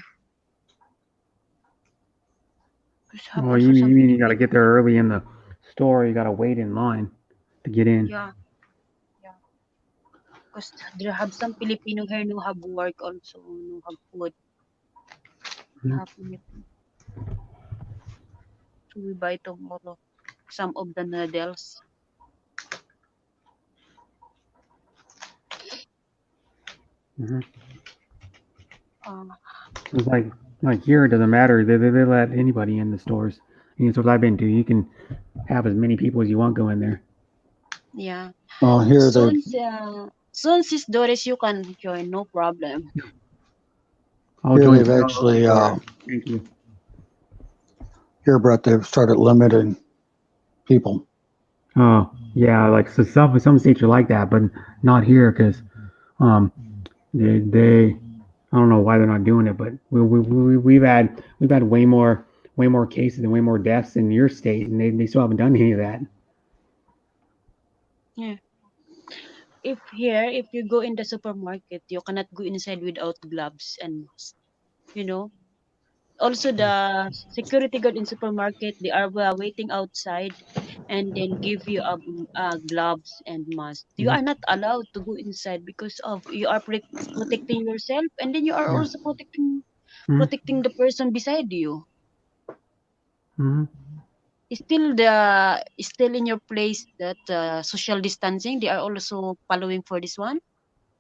Because have Well, also you some mean you got to Filipino. get there early in the store? You got to wait in line to get in. Yeah, yeah. Because there have some Filipino here who have work also, who have food. We Mhm. have limit. So we buy tomorrow some of the noodles. Mhm. Uh, It's like here it doesn't matter. They let anybody in the stores. And that's what I've been to. You can have as many people as you want go in there. yeah. Here they Soon, Soon, Sis Doris, you can join, no problem. I'll Here join. they've actually, Thank you. here, Brett, they've started limiting people. Oh, yeah, like so some states are like that, but not here because um they I don't know why they're not doing it, but we've had way more cases and way more deaths in your state, and they still haven't done any of that. If here, if you go in the supermarket, you cannot go inside without gloves and mask. You know. Also, the security guard in supermarket, they are waiting outside, and then give you gloves and mask. You are not allowed to go inside because of you are protecting yourself, and then you are Yeah. also protecting Mhm. protecting the person beside you. Mhm. Still in your place that social distancing. They are also following for this one.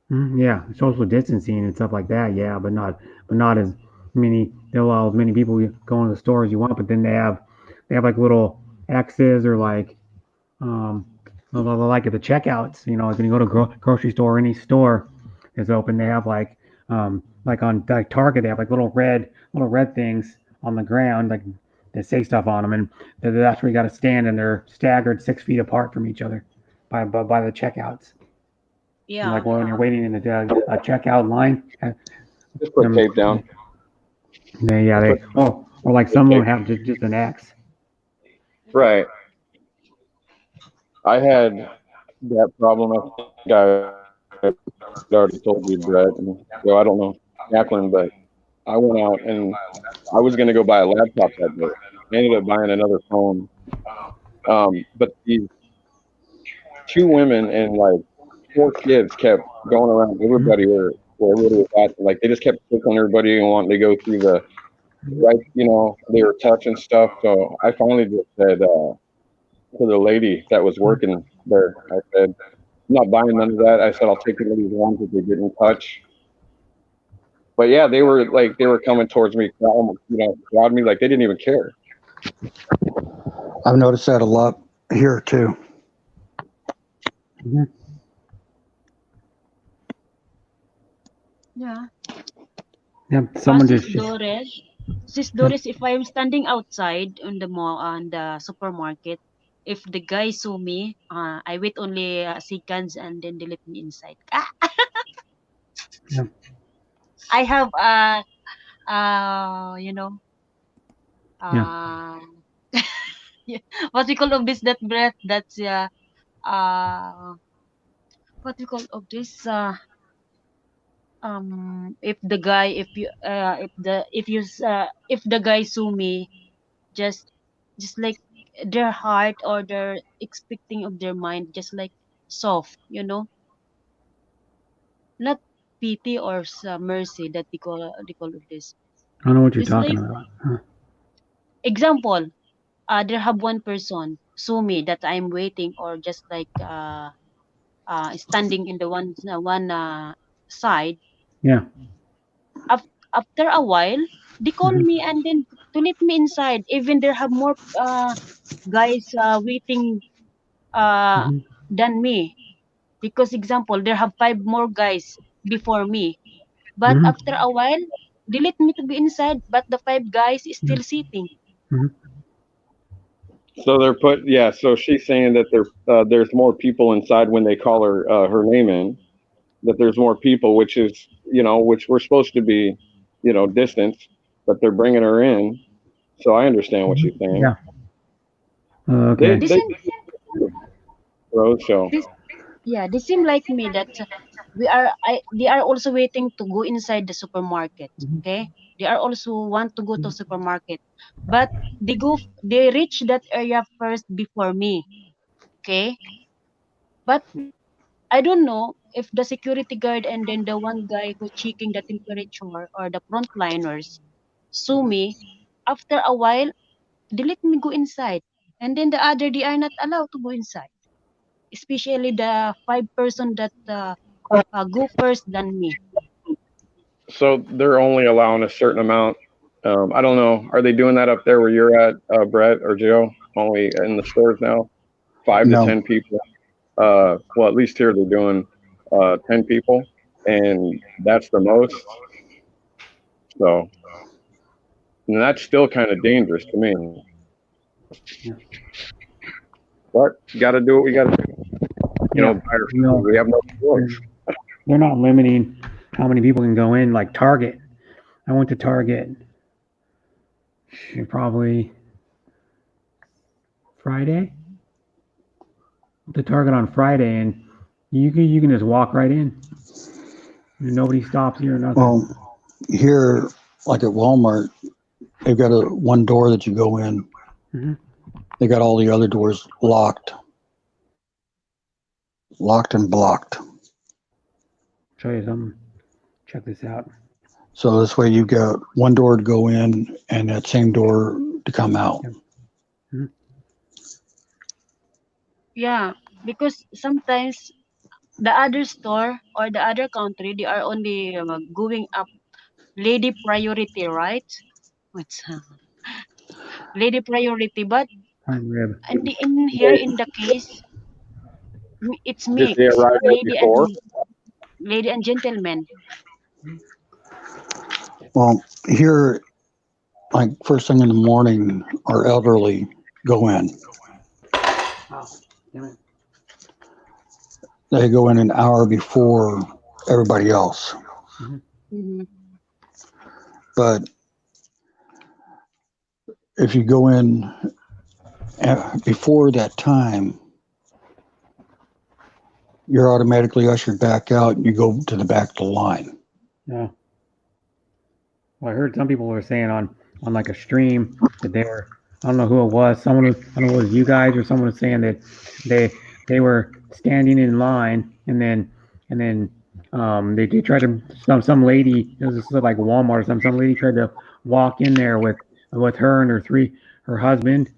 Yeah, social distancing and stuff like that. Yeah, but not as many. They allow as many people go into the store as you want, but then they have like little X's or um like at the checkouts. Like when you go to grocery store or any store is open, they have like on like Target, they have like little red things on the ground like that say stuff on them, and that's where you got to stand, and they're staggered 6 feet apart from each other by the checkouts. And Yeah. like when you're waiting in the checkout line, Just put um, tape down. they or like some of them have just an X. Right. I had that problem. I think I already told you, Brett. And so I don't know, Jacqueline, but I went out and I was going to go buy a laptop that day. I ended up buying another phone. But these two women and like four kids kept going around everybody where everybody was at. Like they just kept clicking everybody and wanting to go through the right, they were touching stuff. So I finally just said to the lady that was working there, I said, I'm not buying none of that. I said, I'll take one of these ones if they didn't touch. But yeah, they were coming towards me, crowd me like they didn't even care. I've noticed that a lot here too. Yeah. Yeah, someone Sis just Doris, Sis Doris, if I'm standing outside on the mall on the supermarket, if the guy saw me, I wait only seconds and then they let me inside. yeah, I have you know yeah. uh yeah, what we call of this that breath that's uh what we call of this if the guy if the guy saw me just like their heart or their expecting of their mind just like soft, not pity or mercy that they call of this. I know what you're Just talking like about. Huh. example, there have one person sue me that I'm waiting or just like standing in the one side. Yeah. After a while, they call Mhm. me and then to let me inside. Even there have more guys waiting uh, Mhm. than me. Because example, there have five more guys before me. But Mhm. after a while, they let me to be inside. But the five guys is still sitting. Mhm. So so she's saying that there's more people inside when they call her name in, that there's more people, which is, which we're supposed to be, distance, but they're bringing her in. So I understand what Mhm. she's saying. Yeah. They, Okay. This they, seem bro, so this yeah, they seem like me that they are also waiting to go inside the supermarket. Mhm. Okay, they are also want to go to supermarket, but they reach that area first before me. Okay, but I don't know if the security guard and then the one guy who checking the temperature or the frontliners sue me. After a while, they let me go inside, and then the other they are not allowed to go inside. Especially the five person that go first than me. they're only allowing a certain amount. I don't know. Are they doing that up there where you're at, Brett or Joe? Only in the stores now, 5 to No, 10 people. Well, at least here they're doing 10 people, and that's the most. So, and that's still kind of dangerous to me. Yeah. But you got to do what we got to do. You know, we have no choice. They're not limiting how many people can go in. Like Target, I went to Target probably Friday. The Target on Friday, and you can just walk right in. Nobody stops you or nothing. Well, here, like at Walmart, they've got one door that you go in. Mm-hmm. They got all the other doors locked and blocked. Show you something. Check this out. So this way you've got one door to go in and that same door to come out. Mm-hmm. Yeah, because sometimes the other store or the other country, they are only going up lady priority, right? What's lady priority? But Prime rib. in here in the case, it's Just they mixed, arrived before. lady and gentleman. Well, here, like first thing in the morning, our elderly go in. Oh, damn it. They go in an hour before everybody else. Mm-hmm. But if you go in before that time, you're automatically ushered back out and you go to the back of the line. Yeah. Well, I heard some people were saying on like a stream that they were, I don't know who it was, I don't know if it was you guys or someone was saying that they were standing in line and then they tried to, some lady, it was like Walmart or something, some lady tried to walk in there with her and her husband,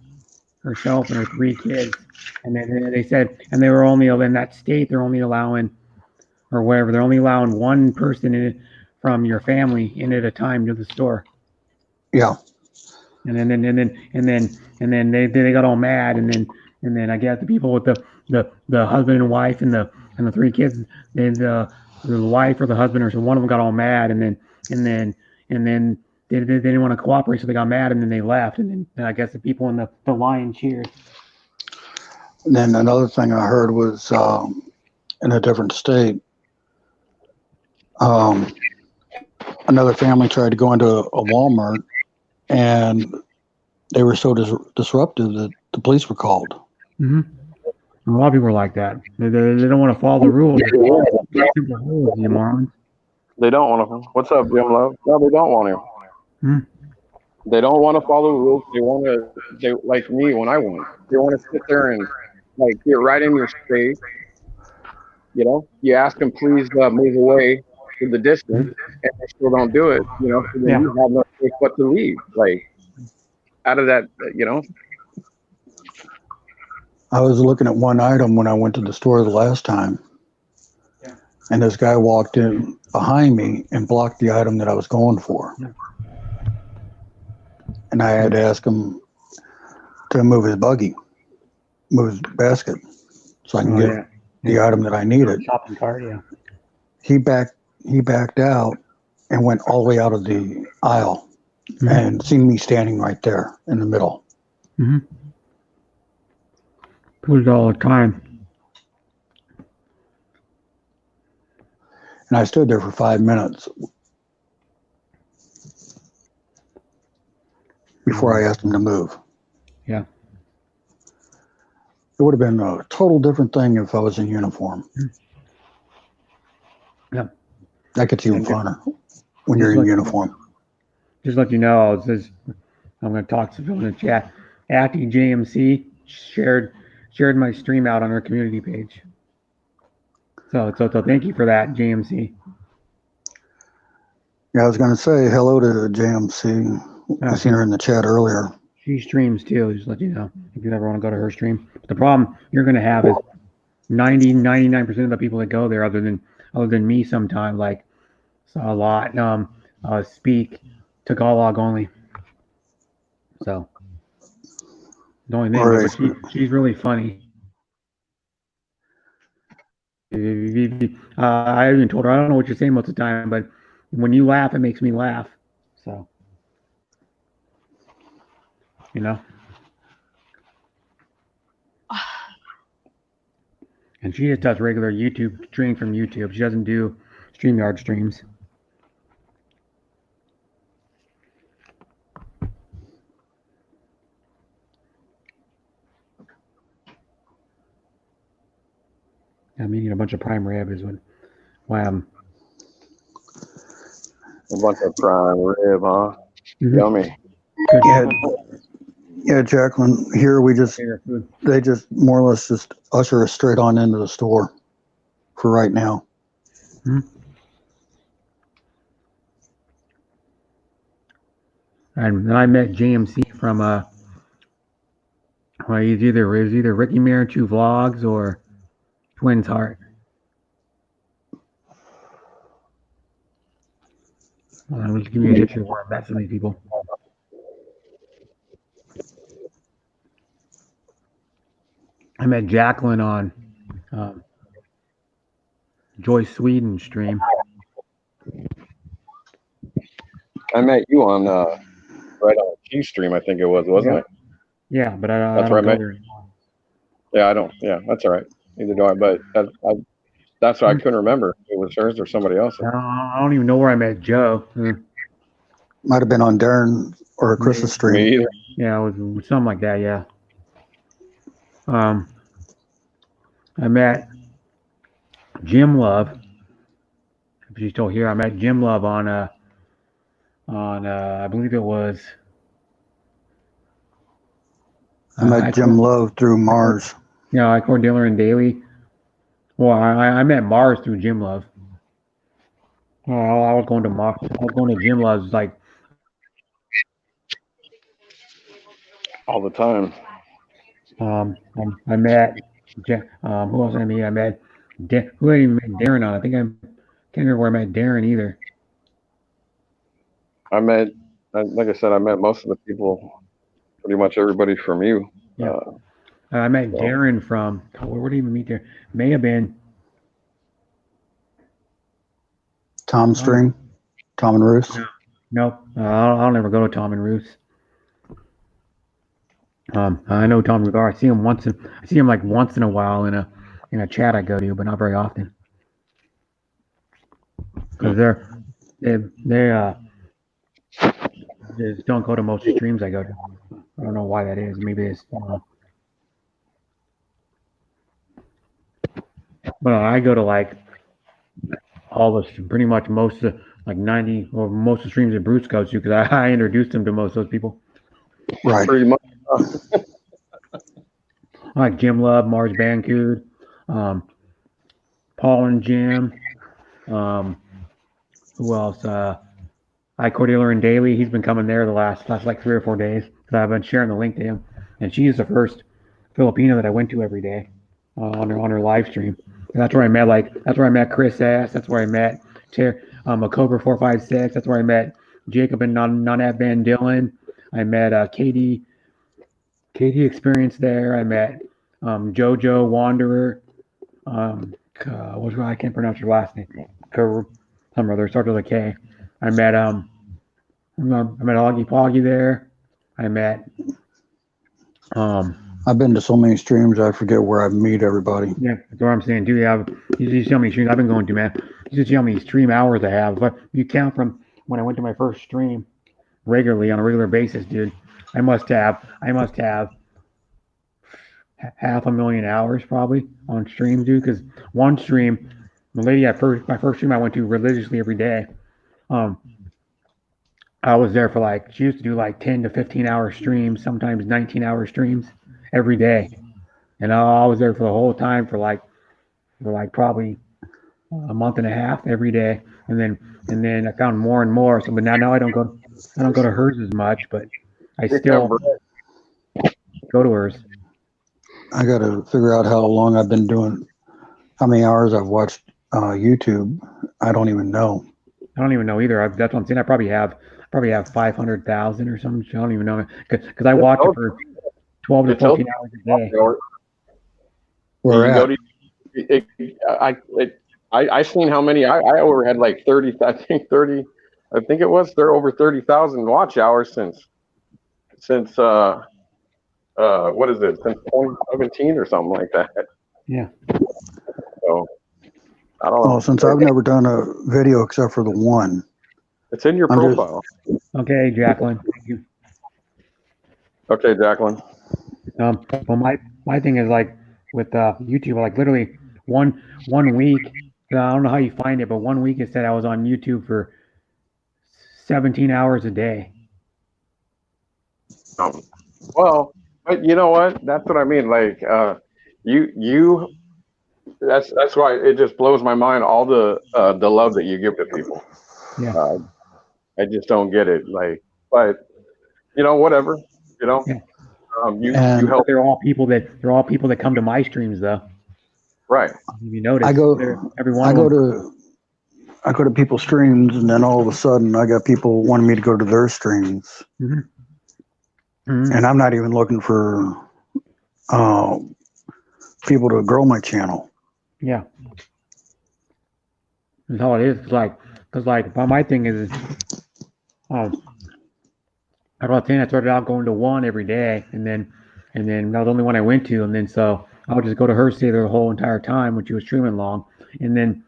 herself and her 3 kids. And then they said, and they were only in that state, they're only allowing, or whatever, they're only allowing one person in it from your family in at a time to the store. Yeah. And then they got all mad, and then I guess the people with the husband and wife and the 3 kids, the wife or the husband or so, one of them got all mad, and then they didn't want to cooperate, so they got mad, and then they left, and then I guess the people in the line cheered. And then another thing I heard was in a different state, another family tried to go into a Walmart, and they were so disruptive that the police were called. Mm-hmm. A lot of people are like that. They don't want to follow the rules. You morons. They don't want to. What's up, Jim Love? No, they don't want to. Hmm. They don't want to follow the rules. They want to. They like me when I went. They want to sit there and like get right in your space. You know, you ask them please move away to the distance, and they still don't do it. You know, so then you have no choice but to leave. Like out of that, you know. I was looking at one item when I went to the store the last time, and this guy walked in behind me and blocked the item that I was going for. And I had to ask him to move his basket, so I can get the item that I needed. Shopping cart, yeah. He backed out and went all the way out of the aisle, and seen me standing right there in the middle. Mm-hmm. People do it all the time. And I stood there for 5 minutes before I asked him to move. Yeah. It would have been a total different thing if I was in uniform. Yeah. That gets even funner when you're in uniform. Just let you know, I'm going to talk to people in the chat. Acty JMC shared my stream out on her community page. So thank you for that, JMC. Yeah, I was going to say hello to JMC. I seen her in the chat earlier. She streams too, just let you know, if you ever want to go to her stream. But the problem you're going to have is 99% of the people that go there, other than me sometimes, like a lot, speak Tagalog only. So the only thing, but she's really funny. I even told her I don't know what you're saying most of the time, but when you laugh, it makes me laugh. So, you know. And she just does regular YouTube streaming from YouTube. She doesn't do StreamYard streams. I'm eating a bunch of prime rib is why I'm. A bunch of prime rib, huh? Yummy. Good. Yeah, Jacqueline, here Favorite food. they just more or less just usher us straight on into the store for right now. And then I met JMC from well, it was either Ricky Marichu Vlogs or Twins Heart. Let me just give you a picture of where I met so many people. I met Jacqueline on Joyce Sweden stream. I met you on right on Q stream, I think it was, wasn't it? Yeah, but I That's don't where I go met. there anymore. Yeah, I don't. Yeah, that's all right. Neither do I. But that's why I couldn't remember if it was hers or somebody else's. I don't even know where I met Joe. Might have been on Darren or Chris's stream. Me either. Yeah, it was something like that. Yeah. I met Jim Love. If she's still here, I met Jim Love on I believe it was. I met Jim Love through Mars. Yeah, I called Diller and Daily. Well, I met Mars through Jim Love. Well, I was going to Mars. I was going to Jim Love's like All the time. I met who else I met? I met who I even met Darren on. I think I can't remember where I met Darren either. I met, like I said, I met most of the people, pretty much everybody from you. Yeah. I met Darren from where did I even meet there? May have been Tom stream. Tom and Ruth. Nope. I'll never go to Tom and Ruth's. I know Tom Rugar. I see him like once in a while in a chat I go to, but not very often. Because they just don't go to most streams I go to. I don't know why that is. Maybe it's but I go to like all the pretty much most of like 90 or most of the streams that Bruce goes to because I introduced him to most of those people. Right. Pretty much. Like Jim Love, Mars Bancood, Paul and Jim. Who else? I Cordelia and Daly. He's been coming there the last like 3 or 4 days. I've been sharing the link to him, and she's the first Filipino that I went to every day on her live stream. And that's where I met Chris S. That's where I met a Cobra 456. That's where I met Jacob and Nonette Van Dillon. I met Katie Experience there. I met JoJo Wanderer. I can't pronounce her last name. Some other starts with a K. I met Augie Poggy there. I met I've been to so many streams I forget where I meet everybody. Yeah, that's what I'm saying. Do you have you see how many streams I've been going to, man? You see how many stream hours I have. But you count from when I went to my first stream regularly on a regular basis, dude. I must have 500,000 hours probably on stream, dude. Because one stream, the lady my first stream I went to religiously every day. I was there for she used to do 10 to 15 hour streams, sometimes 19-hour streams every day. And I was there for the whole time for probably a month and a half every day. And then I found more and more. So, but now I don't go to hers as much, but I still go to hers. I got to figure out how long I've been doing, how many hours I've watched YouTube. I don't even know. I don't even know either. That's what I'm saying. I probably have 500,000 or something. I don't even know because I watch it for 12 to 14 hours a day. Where at? I seen how many I over had like 30. I think 30. I think it was they're over 30,000 watch hours since what is it, since 2017 or something like that. Yeah. So I don't know. Oh, since I've never done a video except for the one. It's in your I'm just- profile. Okay, Jacqueline. Thank you. Okay, Jacqueline. Well, my thing is like with YouTube, like literally one week. I don't know how you find it, but 1 week it said I was on YouTube for 17 hours a day. Well, but you know what? That's what I mean. Like, you. That's why it just blows my mind. All the love that you give to people. Yeah. I just don't get it. Like, but you know, whatever. You know, Yeah. you And- help. They're all people that come to my streams though. Right. If you notice, I go to people's streams, and then all of a sudden, I got people wanting me to go to their streams, Mhm. and I'm not even looking for people to grow my channel. Yeah. That's all it is. Cause like my thing is, I was saying I started out going to one every day, and then that was the only one I went to, and then so I would just go to her, stay there the whole entire time when she was streaming long, and then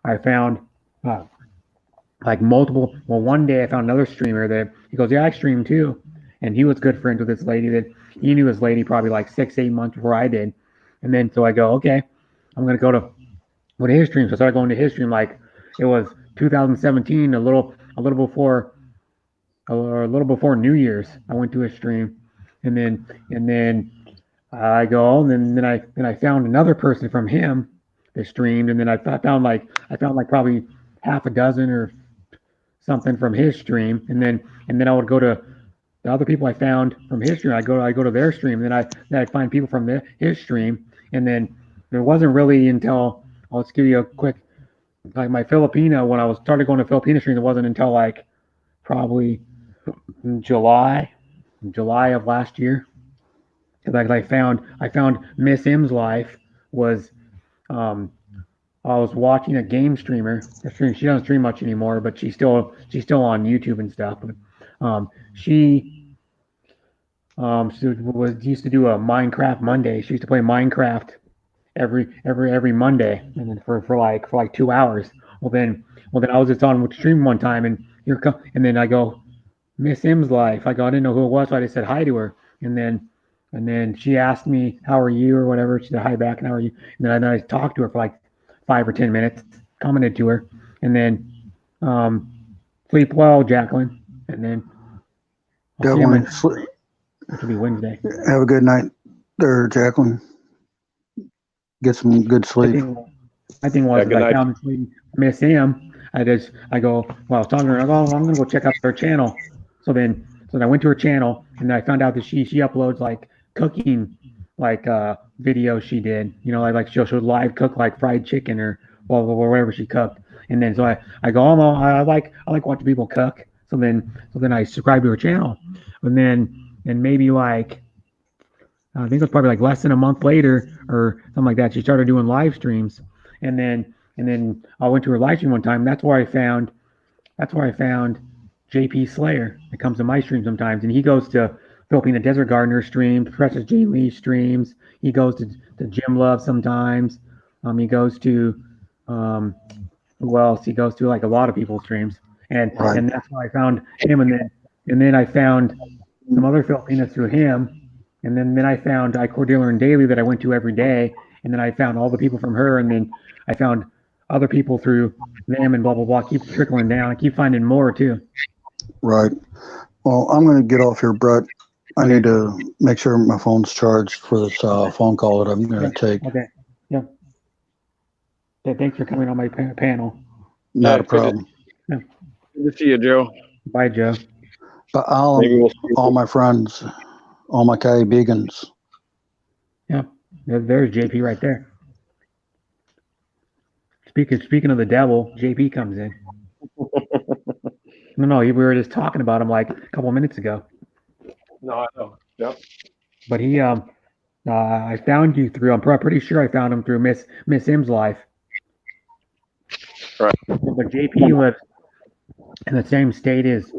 I found like multiple. Well, one day I found another streamer that he goes, yeah, I stream too, and he was good friends with this lady that he knew this lady probably like 6-8 months before I did, and then so I go, okay, I'm gonna go to his stream. So I started going to his stream like it was 2017, a little before. Or a little before New Year's, I went to his stream, and then I go, and then I found another person from him that streamed, and then I found like probably half a dozen or something from his stream, and then I would go to the other people I found from his stream. I go to their stream, and then I find people from his stream, and then it wasn't really until I'll just give you a quick like my Filipino when I was started going to Filipino streams. It wasn't until like probably July of last year. Like I found Miss M's life was I was watching a game streamer. She doesn't stream much anymore, but she's still on YouTube and stuff. But she used to do a Minecraft Monday. She used to play Minecraft every Monday, and then for like 2 hours. Well then I was just on stream one time, and then I go, Miss M's life. I didn't know who it was, so I just said hi to her, and then she asked me, "How are you?" or whatever. She said hi back, and how are you? And then I talked to her for like 5 or 10 minutes, commented to her, and then sleep well, Jacqueline, and then I'll see you Definitely. which will be Wednesday. Have a good night there, Jacqueline. Get some good sleep. My thing was Yeah, good I night. found this lady, Miss M. I go, well, I was talking to her. I go, I'm gonna go check out her channel. So then I went to her channel, and I found out that she uploads like cooking, like videos she did. You know, like she'll live cook like fried chicken or whatever she cooked. And then so I go, oh, no, I like watching people cook. So then I subscribed to her channel, and maybe like I think it was probably like less than a month later or something like that, she started doing live streams, and then I went to her live stream one time. That's where I found JP Slayer. That comes to my stream sometimes, and he goes to Filipino Desert Gardener streams, Precious Jane Lee streams. He goes to Jim Love sometimes. He goes to who else? He goes to like a lot of people's streams, and Right. and that's why I found him, and then I found some other Filipinos through him. And then I found Cordelia and Daly that I went to every day. And then I found all the people from her. And then I found other people through them and blah, blah, blah. Keep trickling down. I keep finding more too. Right. Well, I'm going to get off here, Brett. I need to make sure my phone's charged for this phone call that I'm going to take. Okay. Yeah. Thanks for coming on my panel. Not a good to- problem. Good to see you, Joe. Bye, Joe. But Maybe we'll see. all my friends, all my Caribbeans. Yeah. There's JP right there. Speaking of the devil, JP comes in. No, we were just talking about him like a couple minutes ago. No, I know. Yep. But he I found you through. I'm pretty sure I found him through Miss M's life. Right. But JP lives in the same state as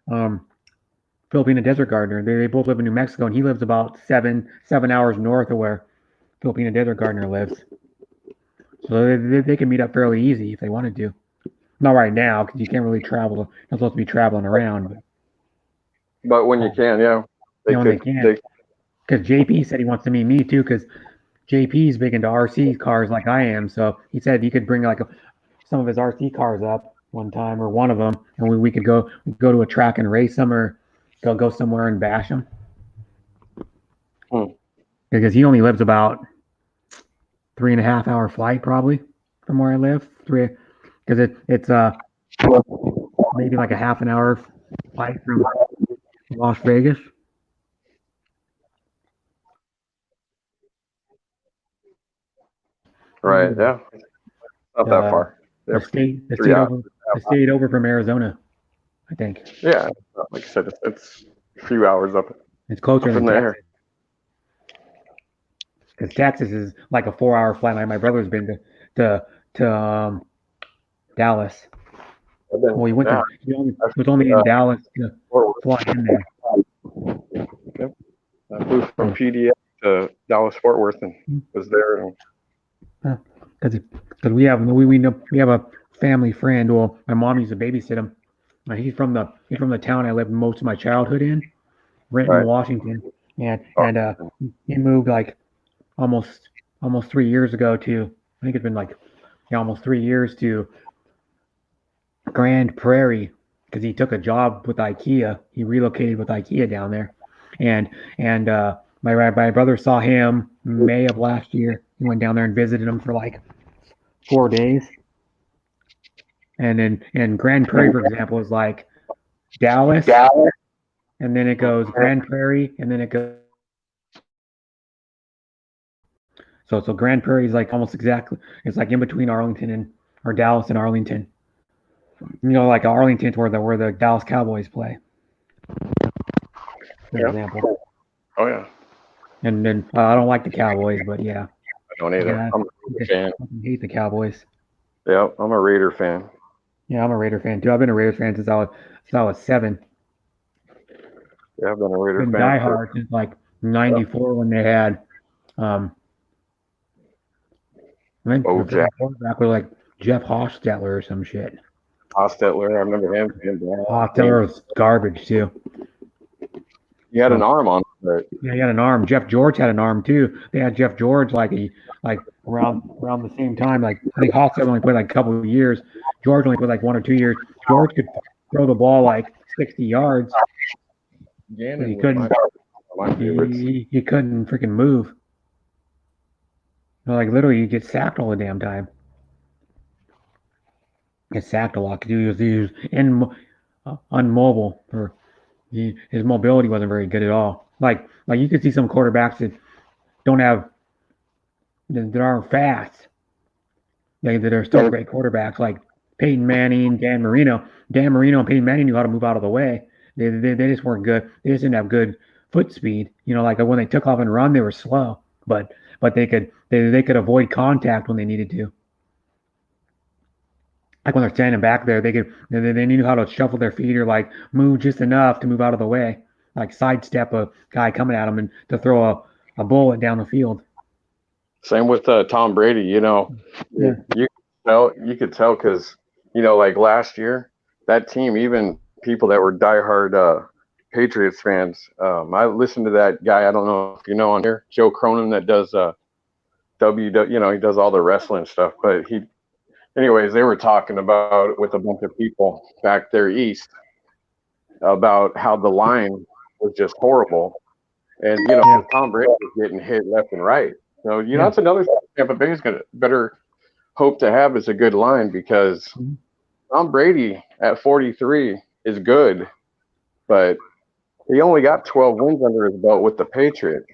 Filipina Desert Gardener. They both live in New Mexico, and he lives about seven hours north of where Filipina Desert Gardener lives. So they can meet up fairly easy if they wanted to. Not right now, because you can't really travel. You're not supposed to be traveling around. But when you can, yeah, when they can. Because JP said he wants to meet me too, because JP's big into RC cars like I am. So he said he could bring like some of his RC cars up one time, or one of them, and we could go to a track and race them, or go somewhere and bash them. Because he only lives about 3.5 hour flight probably from where I live. Because it's maybe like a half an hour flight from Las Vegas. Right. Yeah. Not that far. The state over from Arizona, I think. Yeah. Like I said, it's a few hours up. It's closer than there. Because Texas is like a 4-hour flight. My brother's been to Dallas. Well, he went he was only in Dallas to fly in there. Yep. I flew from PDX to Dallas Fort Worth and was there. Because we have a family friend. Well, my mom used to babysit him. He's from the town I lived most of my childhood in, Renton, Washington, and he moved like almost 3 years ago to, I think it's been like almost 3 years, to Grand Prairie, because he took a job with IKEA. He relocated with IKEA down there, and my brother saw him May of last year. He went down there and visited him for like 4 days. And Grand Prairie, for example, is like Dallas, and then it goes Grand Prairie, and then it goes. So Grand Prairie is like almost exactly. It's like in between Arlington or Dallas and Arlington. You know, like Arlington's where the Dallas Cowboys play. For example. Oh yeah. And then I don't like the Cowboys, but yeah. I don't either. Yeah, I'm a Raider fan. I hate the Cowboys. Yeah, I'm a Raider fan. Yeah, I'm a Raider fan too. I've been a Raiders fan since I was 7. Yeah, I've been a Raider fan. Diehard since like '94 when they had I think the quarterback was like Jeff Hostetler or some shit. Hostetler, I remember him. Hostetler was garbage too. He had an arm on it. Yeah, he had an arm. Jeff George had an arm too. They had Jeff George like around the same time. Like I think Hostetler only played like a couple of years. George only played like 1 or 2 years. George could throw the ball like 60 yards. But he couldn't. He couldn't freaking move. Like literally, you get sacked all the damn time. Get sacked a lot because he was unmobile, or his mobility wasn't very good at all. Like you could see some quarterbacks that aren't fast. That are still great quarterbacks, like Peyton Manning, Dan Marino. Dan Marino and Peyton Manning knew how to move out of the way. They just weren't good. They just didn't have good foot speed. You know, like when they took off and run, they were slow, but they could avoid contact when they needed to. Like when they're standing back there, they knew how to shuffle their feet or like move just enough to move out of the way, like sidestep a guy coming at them and to throw a bullet down the field. Same with Tom Brady. You know, you could tell because like last year, that team, even people that were diehard Patriots fans, I listened to that guy. I don't know if you know on here, Joe Cronin, that does he does all the wrestling stuff, but anyways, they were talking about it with a bunch of people back there east about how the line was just horrible. And, Tom Brady was getting hit left and right. So, that's another thing Tampa Bay is going to better hope to have is a good line, because Tom Brady at 43 is good, but he only got 12 wins under his belt with the Patriots.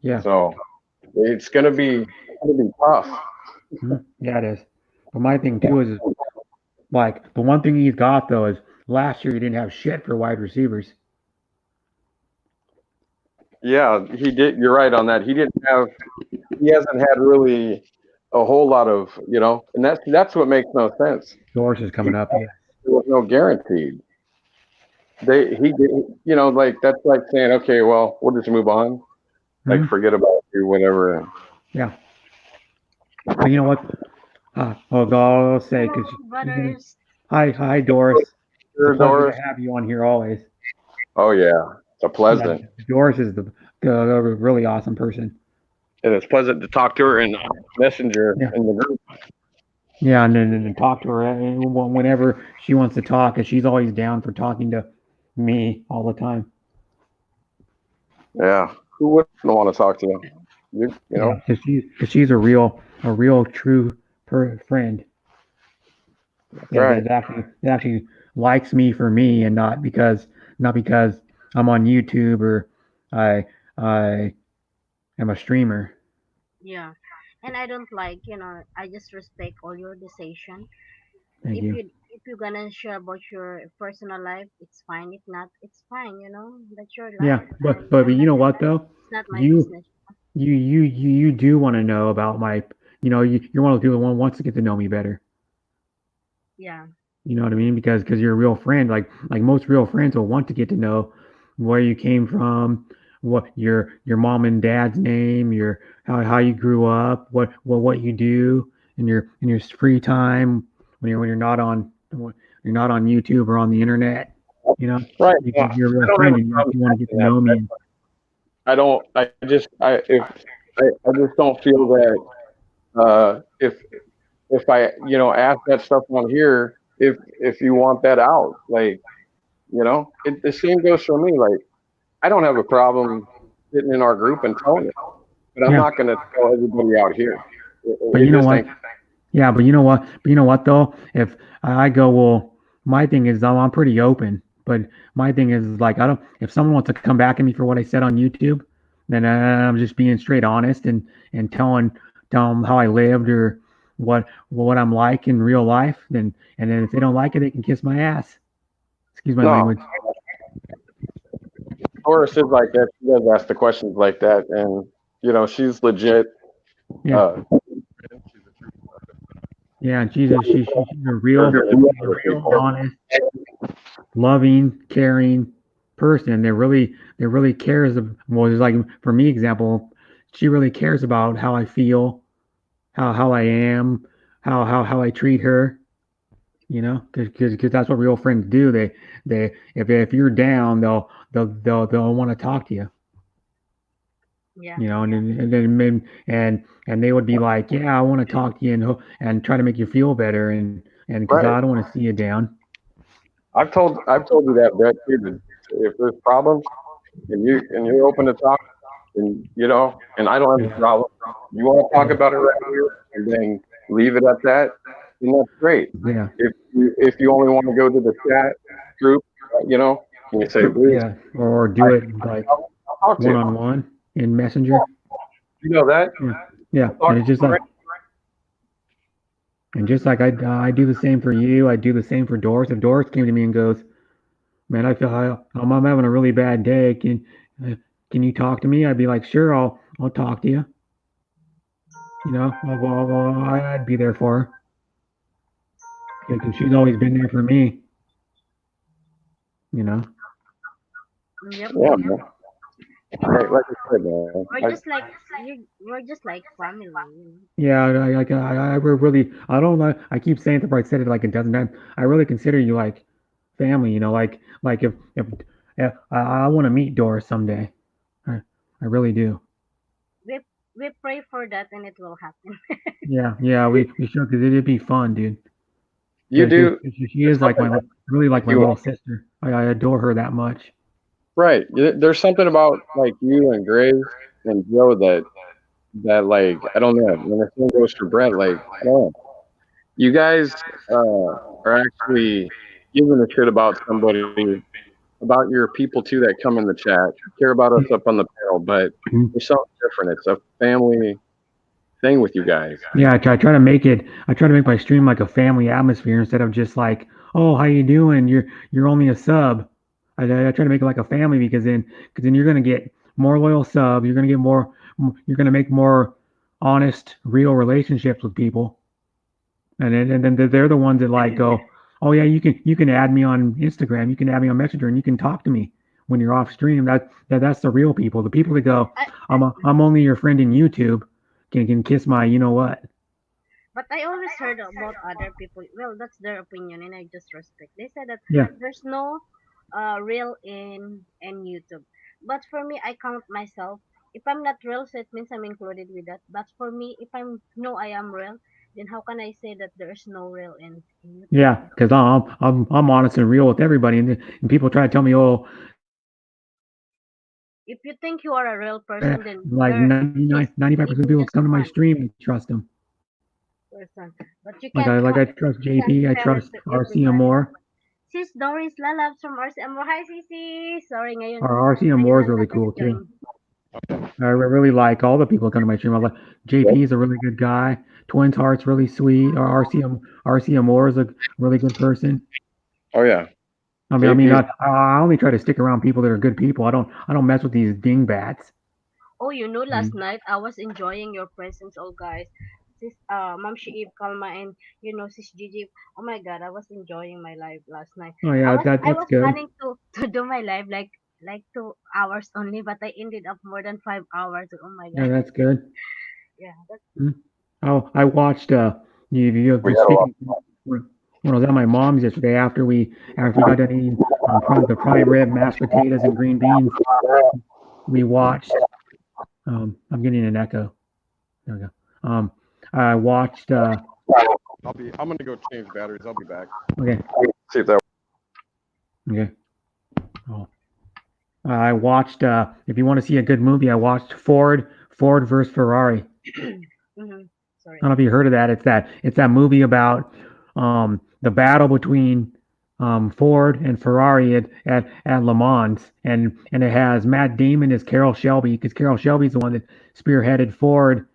Yeah. So it's going to be tough. Yeah, it is. But my thing too is like the one thing he's got though is last year he didn't have shit for wide receivers. Yeah, he did. You're right on that. He hasn't had really a whole lot of, and that's what makes no sense. Doris is coming up. Yeah. There was no guaranteed. He did, like that's like saying, okay, well, we'll just move on, like Mhm. forget about you, whatever. Yeah. But you know what? I'll say because Brothers. hi Doris. It's Sure, a pleasure Doris. to have you on here always. Oh yeah, it's a pleasant, Yeah, Doris is the really awesome person. and it's pleasant to talk to her in Messenger Yeah. in the group. Yeah, and then talk to her whenever she wants to talk, and she's always down for talking to me all the time. Yeah, who wouldn't want to talk to you? You know, because she's a real true friend right? that actually likes me for me and not because I'm on YouTube or I am a streamer. Yeah. And I don't like, I just respect all your decision. Thank you. If you're gonna share about your personal life, it's fine. If not, it's fine, That's your Yeah, life. but you know what though? It's not my You business. you do want to know about my you're one of the people that wants to get to know me better. Yeah. You know what I mean? Because you're a real friend. Like most real friends will want to get to know where you came from, what your mom and dad's name, your how you grew up, what you do in your free time when you're not on YouTube or on the internet. You know, Right. because you're a I real don't have friend a and you problem want to get to asking that. know me. I don't. I just. I just don't feel that. If I ask that stuff on here, if you want that out, like the same goes for me. Like I don't have a problem sitting in our group and telling it, but I'm Yeah. not going to tell everybody out here. But you know what? Yeah, but you know what? But you know what though? If I go, well, my thing is I'm pretty open. But my thing is like I don't. If someone wants to come back at me for what I said on YouTube, then I'm just being straight honest and telling them how I lived or what I'm like in real life. And then if they don't like it, they can kiss my ass. Excuse my No, language. Doris is like that. She does ask the questions like that, and she's legit. Yeah. Yeah, and she's a real honest, loving, caring person that really cares. Well, it's like for me, example, she really cares about how I feel, how I am, how I treat her. Because that's what real friends do. They if you're down, they'll want to talk to you. Yeah. And they would be like, yeah, I want to talk to you and try to make you feel better and because Right. I don't want to see you down. I've told you that, Brett. Too, if there's problems and you're open to talk, and and I don't have a problem. You want to talk about it right here, and then leave it at that, then that's great. Yeah. If you only want to go to the chat group, and you say, Bruce, Yeah. Or do it like I'll talk to you. one-on-one in Messenger. You know that? Yeah. And it's just like and just like I do the same for you, I do the same for Doris. If Doris came to me and goes, man, I'm having a really bad day. Can you talk to me? I'd be like, sure, I'll talk to you. I'd be there for her. Because she's always been there for me. Yep. Yeah, man. Like I said, man. We're just like family. Yeah, I really, I don't know. I keep saying it, but I said it like a dozen times. I really consider you like family. Like if I want to meet Doris someday, I really do. We pray for that, and it will happen. Yeah, we should because it'd be fun, dude. You do. She is like my little sister. I adore her that much. Right. There's something about like you and Grace and Joe that like I don't know. When the same goes for Brett, like I don't know. You guys are actually giving a shit about somebody, about your people too that come in the chat, care about us up on the panel, but there's something different. It's a family thing with you guys. Yeah, I try to make my stream like a family atmosphere instead of just like, oh, how you doing? You're only a sub. I try to make it like a family because then you're gonna get more loyal subs. You're gonna get more. You're gonna make more honest, real relationships with people. And then they're the ones that like go, oh yeah, you can add me on Instagram, you can add me on Messenger, and you can talk to me when you're off stream. That's the real people. The people that go, I, I'm only your friend in YouTube, can kiss my you know what. but I always heard about other people. Well, that's their opinion, and I just respect. They said that Yeah. there's no real in YouTube. But for me, I count myself. If I'm not real, so it means I'm included with that. But for me, if I'm no, I am real, then how can I say that there's no real in YouTube? Yeah, because I'm honest and real with everybody, and people try to tell me, oh, If you think you are a real person, then like there 99, is 95% of even people just come to my one stream and trust them. person. But you Like can't I trust you can't JP, I tell it trust to RC everybody. Amore. Sis Doris Lalabs from RC Amor. Hi, Sisi. Sorry, ngayon. RC Amore is really cool too. I really like all the people that come to my stream. I like JP is a really good guy. Twins Heart's really sweet. RC Amore is a really good person. Oh yeah. I mean, JP. I only try to stick around people that are good people. I don't mess with these dingbats. Oh, last night I was enjoying your presence, all guys. Sis, Ma'am Sheib, Kalma, and Sis Gigi. Oh my God, I was enjoying my live last night. Oh yeah, I that's was good. planning to do my live like 2 hours only, but I ended up more than 5 hours. Oh my Yeah, God. that's good. Yeah, that's Oh, I watched you We had a lot. speaking when I was at my mom's yesterday after we got done eating the prime rib, mashed potatoes, and green beans. We watched. I'm getting an echo. There we go. I watched. I'm gonna go change batteries. I'll be back. Okay. See if that. Okay. Oh. I watched. If you want to see a good movie, I watched Ford versus Ferrari. mm-hmm. Sorry. I don't know if you heard of that. It's that movie about the battle between Ford and Ferrari at Le Mans, and it has Matt Damon as Carroll Shelby, because Carroll Shelby's the one that spearheaded Ford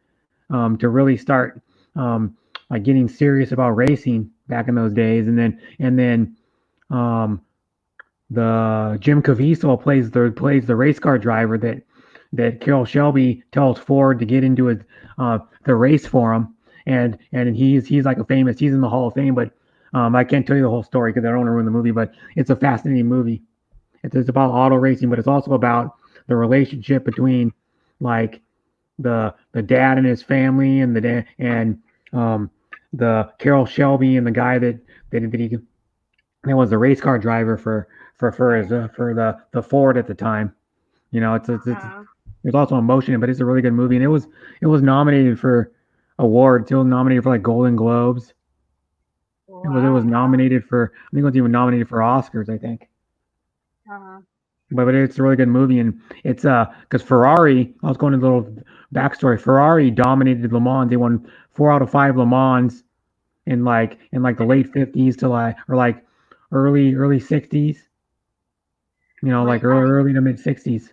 to really start like getting serious about racing back in those days, and then the Jim Caviezel plays the race car driver that Carroll Shelby tells Ford to get into the race for him, and he's like he's in the Hall of Fame, but I can't tell you the whole story because I don't want to ruin the movie, but it's a fascinating movie. It's about auto racing, but it's also about the relationship between like the dad and his family, and the Carroll Shelby and the guy that was the race car driver for the Ford at the time. There's also emotion, but it's a really good movie, and it was nominated for awards. It was nominated for like Golden Globes. Wow. It was nominated for, I think it was even nominated for Oscars, I think. Uh-huh. But it's a really good movie, and it's because Ferrari. I was going to a little backstory. Ferrari dominated Le Mans. They won 4 out of 5 Le Mans in like the late 50s to like early 60s. Like early to mid 60s.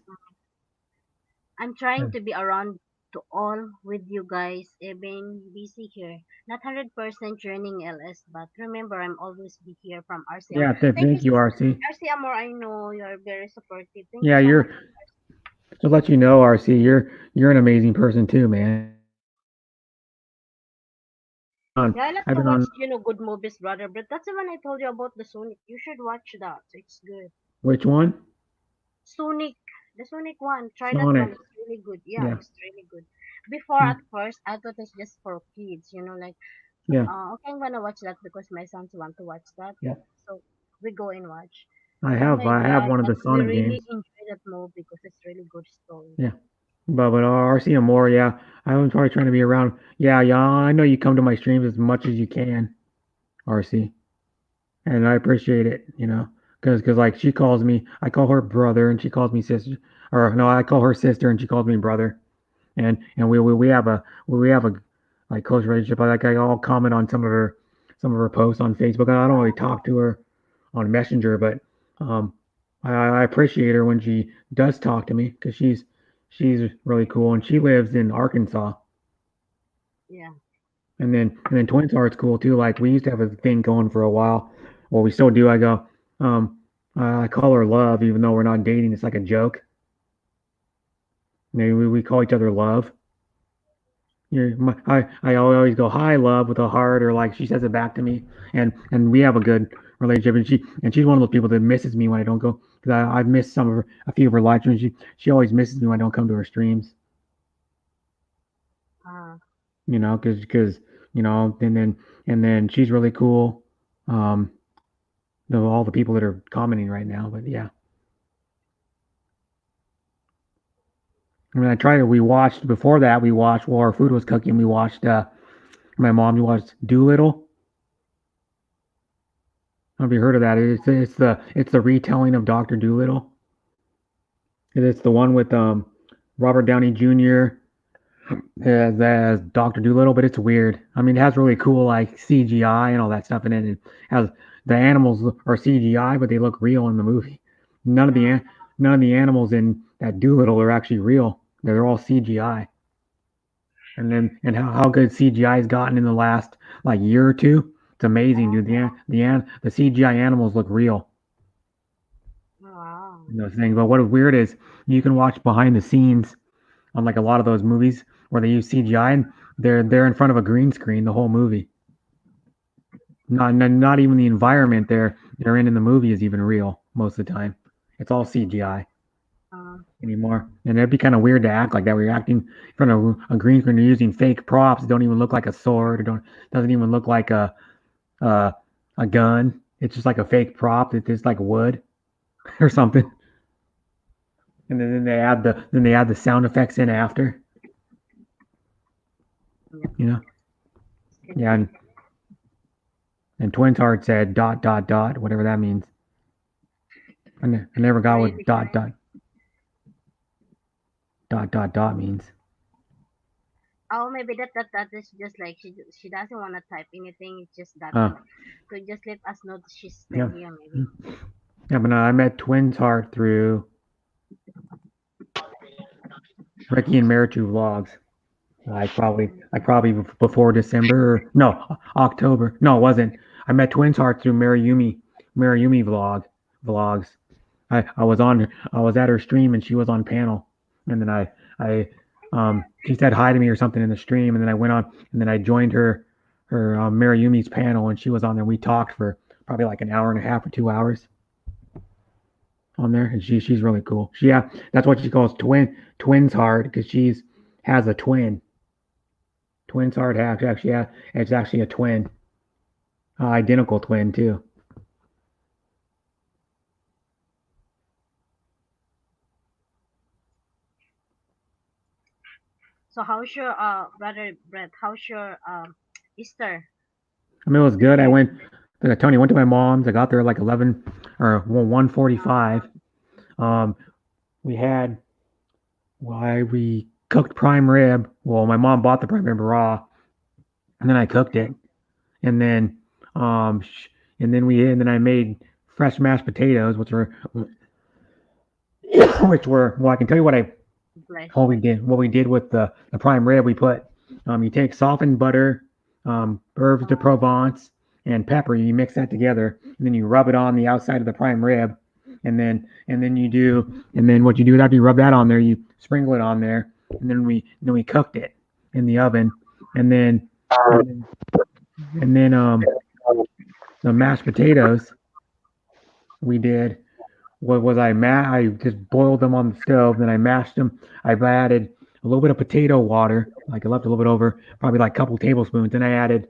I'm trying to be around to all with you guys. I've been busy here. Not 100% joining LS, but remember, I'm always be here from RC. Yeah, thank you, RC. RC Amor, I know you're very supportive. Thank Yeah, you so much. to let you know, RC, you're an amazing person too, man. Yeah, I like I've to been on watch, good movies, brother. But that's the one I told you about the Sonic. You should watch that. It's good. which one? Sonic, the Sonic one. Try that Sonic. one. It's really good. Yeah, Yeah. it's really good. Before, at first, I thought it's just for kids. Like, Yeah. okay, I'm gonna watch that because my sons want to watch that. Yeah. So we go and watch. I Oh have my God, one of the but we Sonic really games. enjoy that movie because it's really good story. Yeah. But RC and more, yeah. I'm probably trying to be around. Yeah, I know you come to my streams as much as you can, RC, and I appreciate it. Because like she calls me, I call her brother, and she calls me sister, or no, I call her sister, and she calls me brother, and we have a like close relationship. I'll comment on some of her posts on Facebook. I don't really talk to her on Messenger, but I appreciate her when she does talk to me because she's really cool, and she lives in Arkansas. Yeah. And then Twins Heart's cool too. Like we used to have a thing going for a while, or we still do. I call her Love, even though we're not dating. It's like a joke. We call each other love. I always go hi love with a heart, or like she says it back to me, and we have a good relationship. And she's one of those people that misses me when I don't go, because I've missed a few of her live streams. She always misses me when I don't come to her streams. Because and then she's really cool. All the people that are commenting right now, but yeah. I mean, we watched, before that, while our food was cooking, we watched, my mom watched Doolittle. Have you heard of that? It's the retelling of Dr. Doolittle. It's the one with Robert Downey Jr. as Dr. Doolittle, but it's weird. I mean, it has really cool like CGI and all that stuff in it. It has, the animals are CGI, but they look real in the movie. None of the animals in that Doolittle are actually real. They're all CGI. And how good CGI has gotten in the last like year or two. It's amazing, dude. The CGI animals look real. Wow. Those things. But what is weird is you can watch behind the scenes on like a lot of those movies where they use CGI, and they're in front of a green screen the whole movie. Not even the environment they're in the movie is even real most of the time. It's all CGI anymore. And it'd be kind of weird to act like that. We're acting in front of a green screen. You're using fake props that don't even look like a sword, or doesn't even look like a gun. It's just like a fake prop. It's like wood or something. And then they add the sound effects in after. Yeah, and Twins Heart said ... whatever that means. I never got what ... means. Oh, maybe that is just like she doesn't want to type anything. It's just that. So just let us know that she's still here, maybe. Yeah, but I met Twins Heart through Ricky and Marichu vlogs. Like probably before December, or no, October. No, it wasn't. I met Twins Heart through Mariyumi vlogs. I was at her stream and she was on panel, and then she said hi to me or something in the stream, and then I went on, and then I joined her Mariyumi's panel, and she was on there. We talked for probably like an hour and a half or 2 hours on there, and she's really cool. That's what she calls Twins Heart, because she's has a twin. Twins Heart it's actually a twin, identical twin too. So how's your brother Brett? How's your Easter? I mean, it was good. Tony went to my mom's. I got there like 11 or 1:45. We cooked prime rib. Well, my mom bought the prime rib raw, and then I cooked it, and then I made fresh mashed potatoes, which were well, I can tell you what we did with the prime rib. We put you take softened butter, herbs de Provence, and pepper. You mix that together, and then you rub it on the outside of the prime rib, and then what you do is after you rub that on there, you sprinkle it on there, and then we cooked it in the oven, and then the mashed potatoes we did. I just boiled them on the stove, then I mashed them. I've added a little bit of potato water, like I left a little bit over, probably like a couple tablespoons. Then I added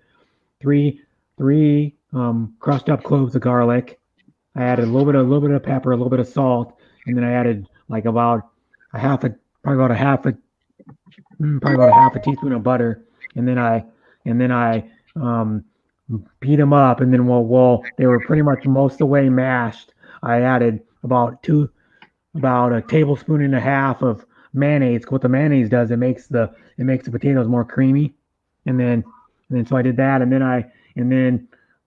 three crushed up cloves of garlic. I added a little bit of pepper, a little bit of salt, and then I added like probably about a half a teaspoon of butter, and then I beat them up, and then while they were pretty much most of the way mashed, I added about a tablespoon and a half of mayonnaise. What the mayonnaise does, it makes the potatoes more creamy, and then so I did that, and then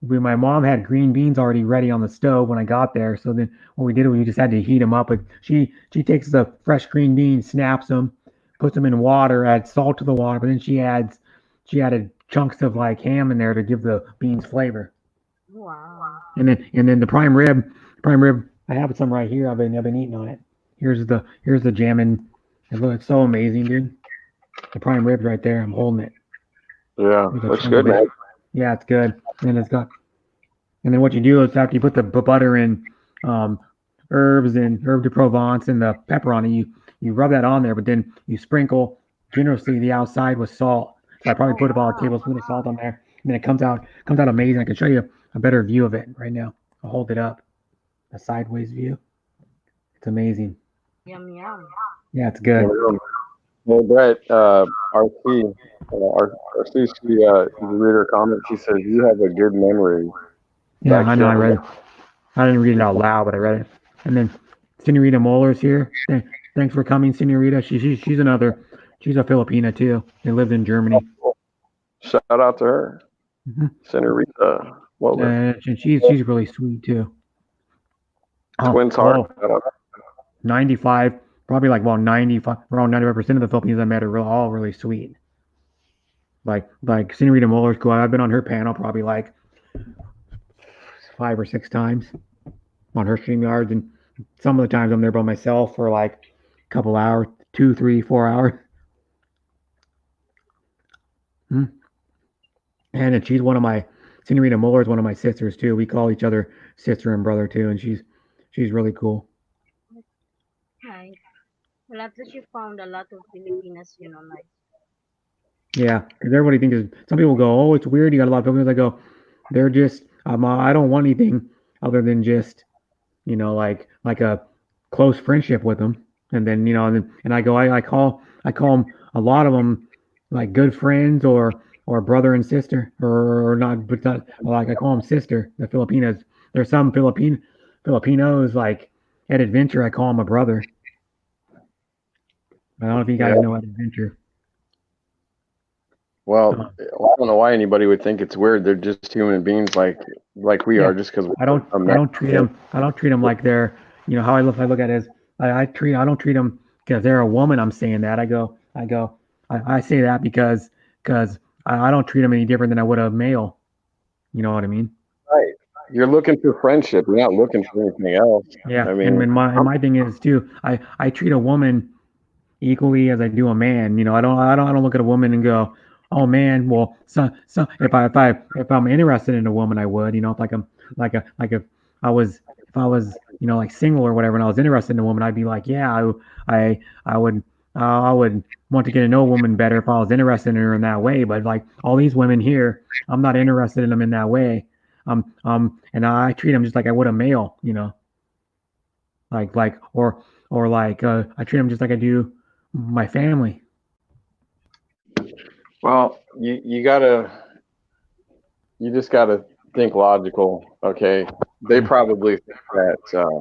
my mom had green beans already ready on the stove when I got there. So then what we did, we just had to heat them up. But she takes the fresh green beans, snaps them, puts them in water, adds salt to the water, but then she added chunks of like ham in there to give the beans flavor. Wow. And then the prime rib, I have some right here. I've been eating on it. Here's the It's so amazing, dude. The prime ribs right there. I'm holding it. Yeah, There's a looks chunk good, of it. man. Yeah, it's good. And then what you do is after you put the butter and herbs and herb de Provence and the pepper on it, you rub that on there, but then you sprinkle generously the outside with salt. So I probably Oh put about a wow. tablespoon of salt on there, and then it comes out amazing. I can show you a better view of it right now. I'll hold it up, a sideways view. It's amazing. Yum yum. Yeah, it's good. Well, Brett, RC, RC, she read her comment. She says you have a good memory Yeah, back I know. here. I read it. I didn't read it out loud, but I read it. And then Senorita Moller's here. Thanks for coming, Senorita. She's another. She's a Filipina too. They lived in Germany. Shout out to her, Hmm. Senorita Muller. And she's really sweet too. Twins heart. Oh, 95, probably like about 95, around 95% of the Filipinos I met are all really sweet. Like Senorita Muller's cool. I've been on her panel probably like 5 or 6 times on her stream yards, and some of the times I'm there by myself for like a couple hours, 2, 3, 4 hours. Hmm. And then she's one of my Senorita Muller is one of my sisters too. We call each other sister and brother too, and she's really cool. Nice. Well, at least you found a lot of Filipinas, nice. Yeah, because everybody thinks some people go, oh, it's weird. You got a lot of Filipinos. I go, they're just I don't want anything other than just like a close friendship with them, and then and I go I call them, a lot of them, like good friends or brother and sister, or not, but not, like I call them sister. The Filipinas, there's some Filipinos like Ed Adventure. I call him a brother. I don't know if you guys Yeah. know Ed Adventure. Well, I don't know why anybody would think it's weird. They're just human beings like we Yeah. are. Just because I don't treat them like they're, how I look at it is I don't treat them because they're a woman. I'm saying that I say that because I don't treat them any different than I would a male. You know what I mean? right. You're looking for friendship. You're not looking for anything else. Yeah. I mean, And my thing is too. I treat a woman equally as I do a man. I don't look at a woman and go, oh man, well, so if I'm interested in a woman, I would, if like I'm like if I was like single or whatever, and I was interested in a woman, I'd be like, yeah, I would I would want to get to know a woman better if I was interested in her in that way. But like all these women here, I'm not interested in them in that way. And I treat them just like I would a male, or like I treat them just like I do my family. well, you just gotta think logical. Okay, they probably think that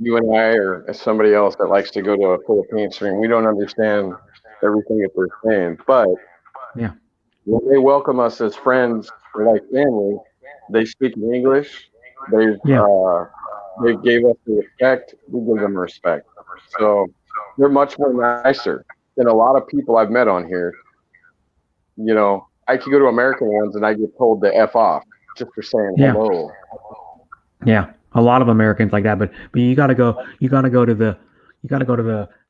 you and I or somebody else that likes to go to a Philippine stream, we don't understand everything that they're saying. But Yeah. when they welcome us as friends or like family, they speak in English. Yeah. They gave us the respect. We give them respect. So they're much more nicer than a lot of people I've met on here. I could go to American ones and I get told to F off just for saying Yeah. hello. Yeah, a lot of Americans like that, but you gotta go to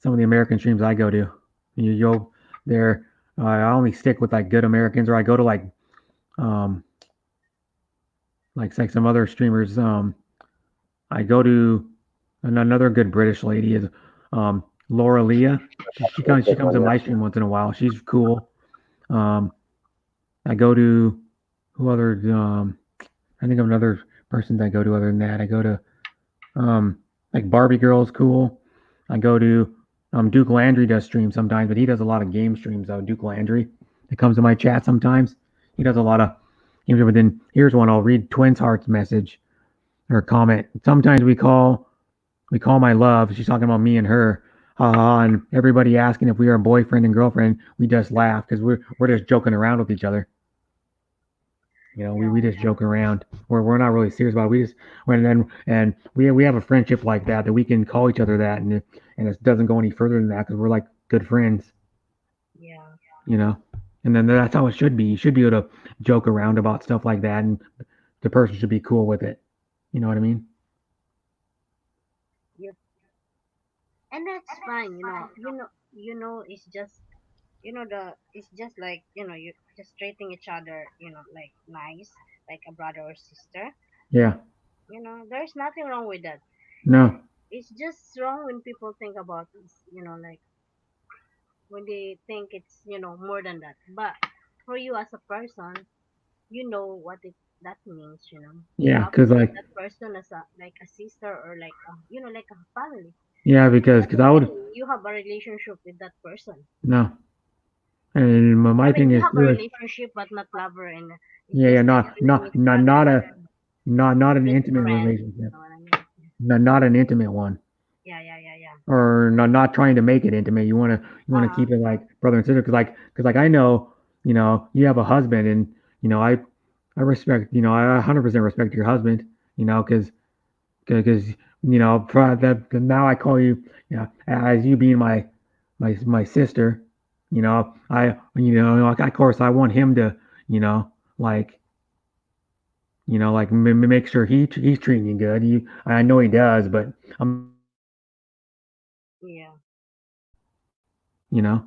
some of the American streams I go to. You'll there. I only stick with like good Americans, or I go to um like some other streamers. I go to another good British lady is Laura Leah. She comes to my stream once in a while. She's cool. Um, I go to who other I think of another person that I go to other than that. I go to like Barbie Girl's cool. I go to Duke Landry does stream sometimes, but he does a lot of game streams. Duke Landry, that comes to my chat sometimes. He does a lot of games. But then here's one. I'll read Twins Heart's message or comment. Sometimes we call my love. She's talking about me and her. And everybody asking if we are boyfriend and girlfriend. We just laugh because we're just joking around with each other. We just joke around. We're not really serious about it. We have a friendship like that we can call each other that, and it doesn't go any further than that because we're like good friends, Yeah. And then that's how it should be. You should be able to joke around about stuff like that, and the person should be cool with it. You know what I mean? Yep. and that's fine. It's just it's just like you just treating each other, like nice, like a brother or sister. Yeah. There's nothing wrong with that. No. It's just wrong when people think about this, like when they think it's more than that. But for you as a person, you know what that means. You Yeah, cause appreciate like that person as a sister, or like like a family. yeah, because Doesn't I would mean you have a relationship with that person. no, and my I mean, thing you is have a too is relationship, but not lover, and it's yeah, yeah, just like treating each other not like a not an best intimate friend. relationship, You know what I mean? not an intimate one, Yeah, yeah, yeah, yeah. or not trying to make it intimate. You wanna Uh-huh. keep it like brother and sister, cause like I know you have a husband, and I respect I 100% respect your husband, cause for that now I call you as you being my sister, like of course I want him to you know like like make sure he's treating you good. I know he does, but I'm Yeah, you know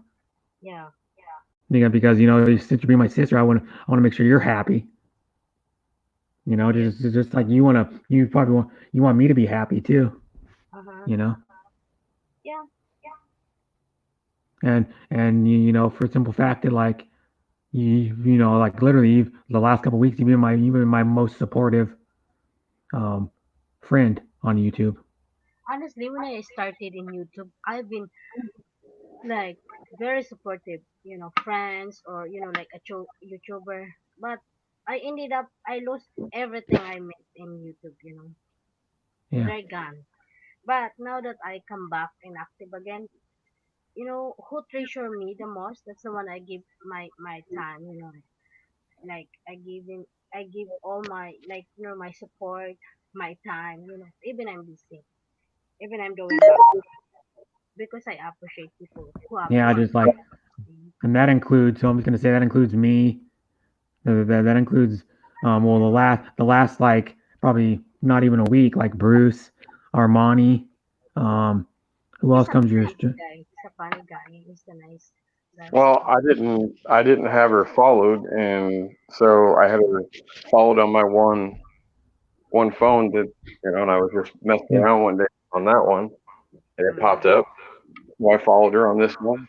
yeah, because since you being my sister, I want to make sure you're happy. yes. Just like you probably want me to be happy too. Uh-huh. You know, Yeah, and for a simple fact that like like literally the last couple of weeks you've been my most supportive um friend on YouTube. honestly, when I started in YouTube, I've been like very supportive, friends, or like a YouTuber. But I lost everything I made in YouTube. Yeah, They're gone. But now that I come back and active again, who treasure me the most? That's the one I give my time. Like I give all my, like, my support, my time. Even I'm busy, even I'm doing bad, because I appreciate people who yeah, appreciate just like, me. and that includes. So I'm just gonna say that includes me. That includes well the last like probably not even a week like Bruce, Armani, um who else comes to your He's a funny guy. He's a nice guy. Well, I didn't have her followed, and so I had her followed on my one phone that and I was just messing yeah around one day on that one, and it Mm. popped up. So I followed her on this one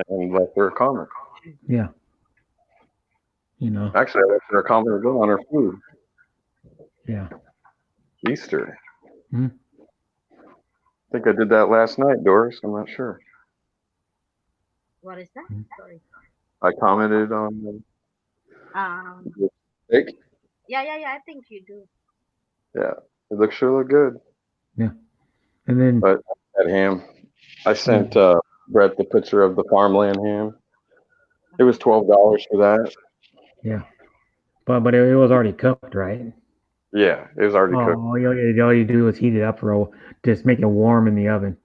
and left her a comment. yeah you know Actually, I left her a comment again on her food. yeah Easter. Mhm. I think I did that last night, Doris. I'm not sure. What is that? Sorry. I commented on Um. the steak. Yeah, yeah, yeah. I think you do. Yeah, it looks sure look good. yeah and then But that ham, I yeah sent Brett the picture of the farmland ham. It was Uh-huh. $12 for that. yeah but it was already cooked, right? Yeah, it was already cooked. All you do is heat it up just make it warm in the oven.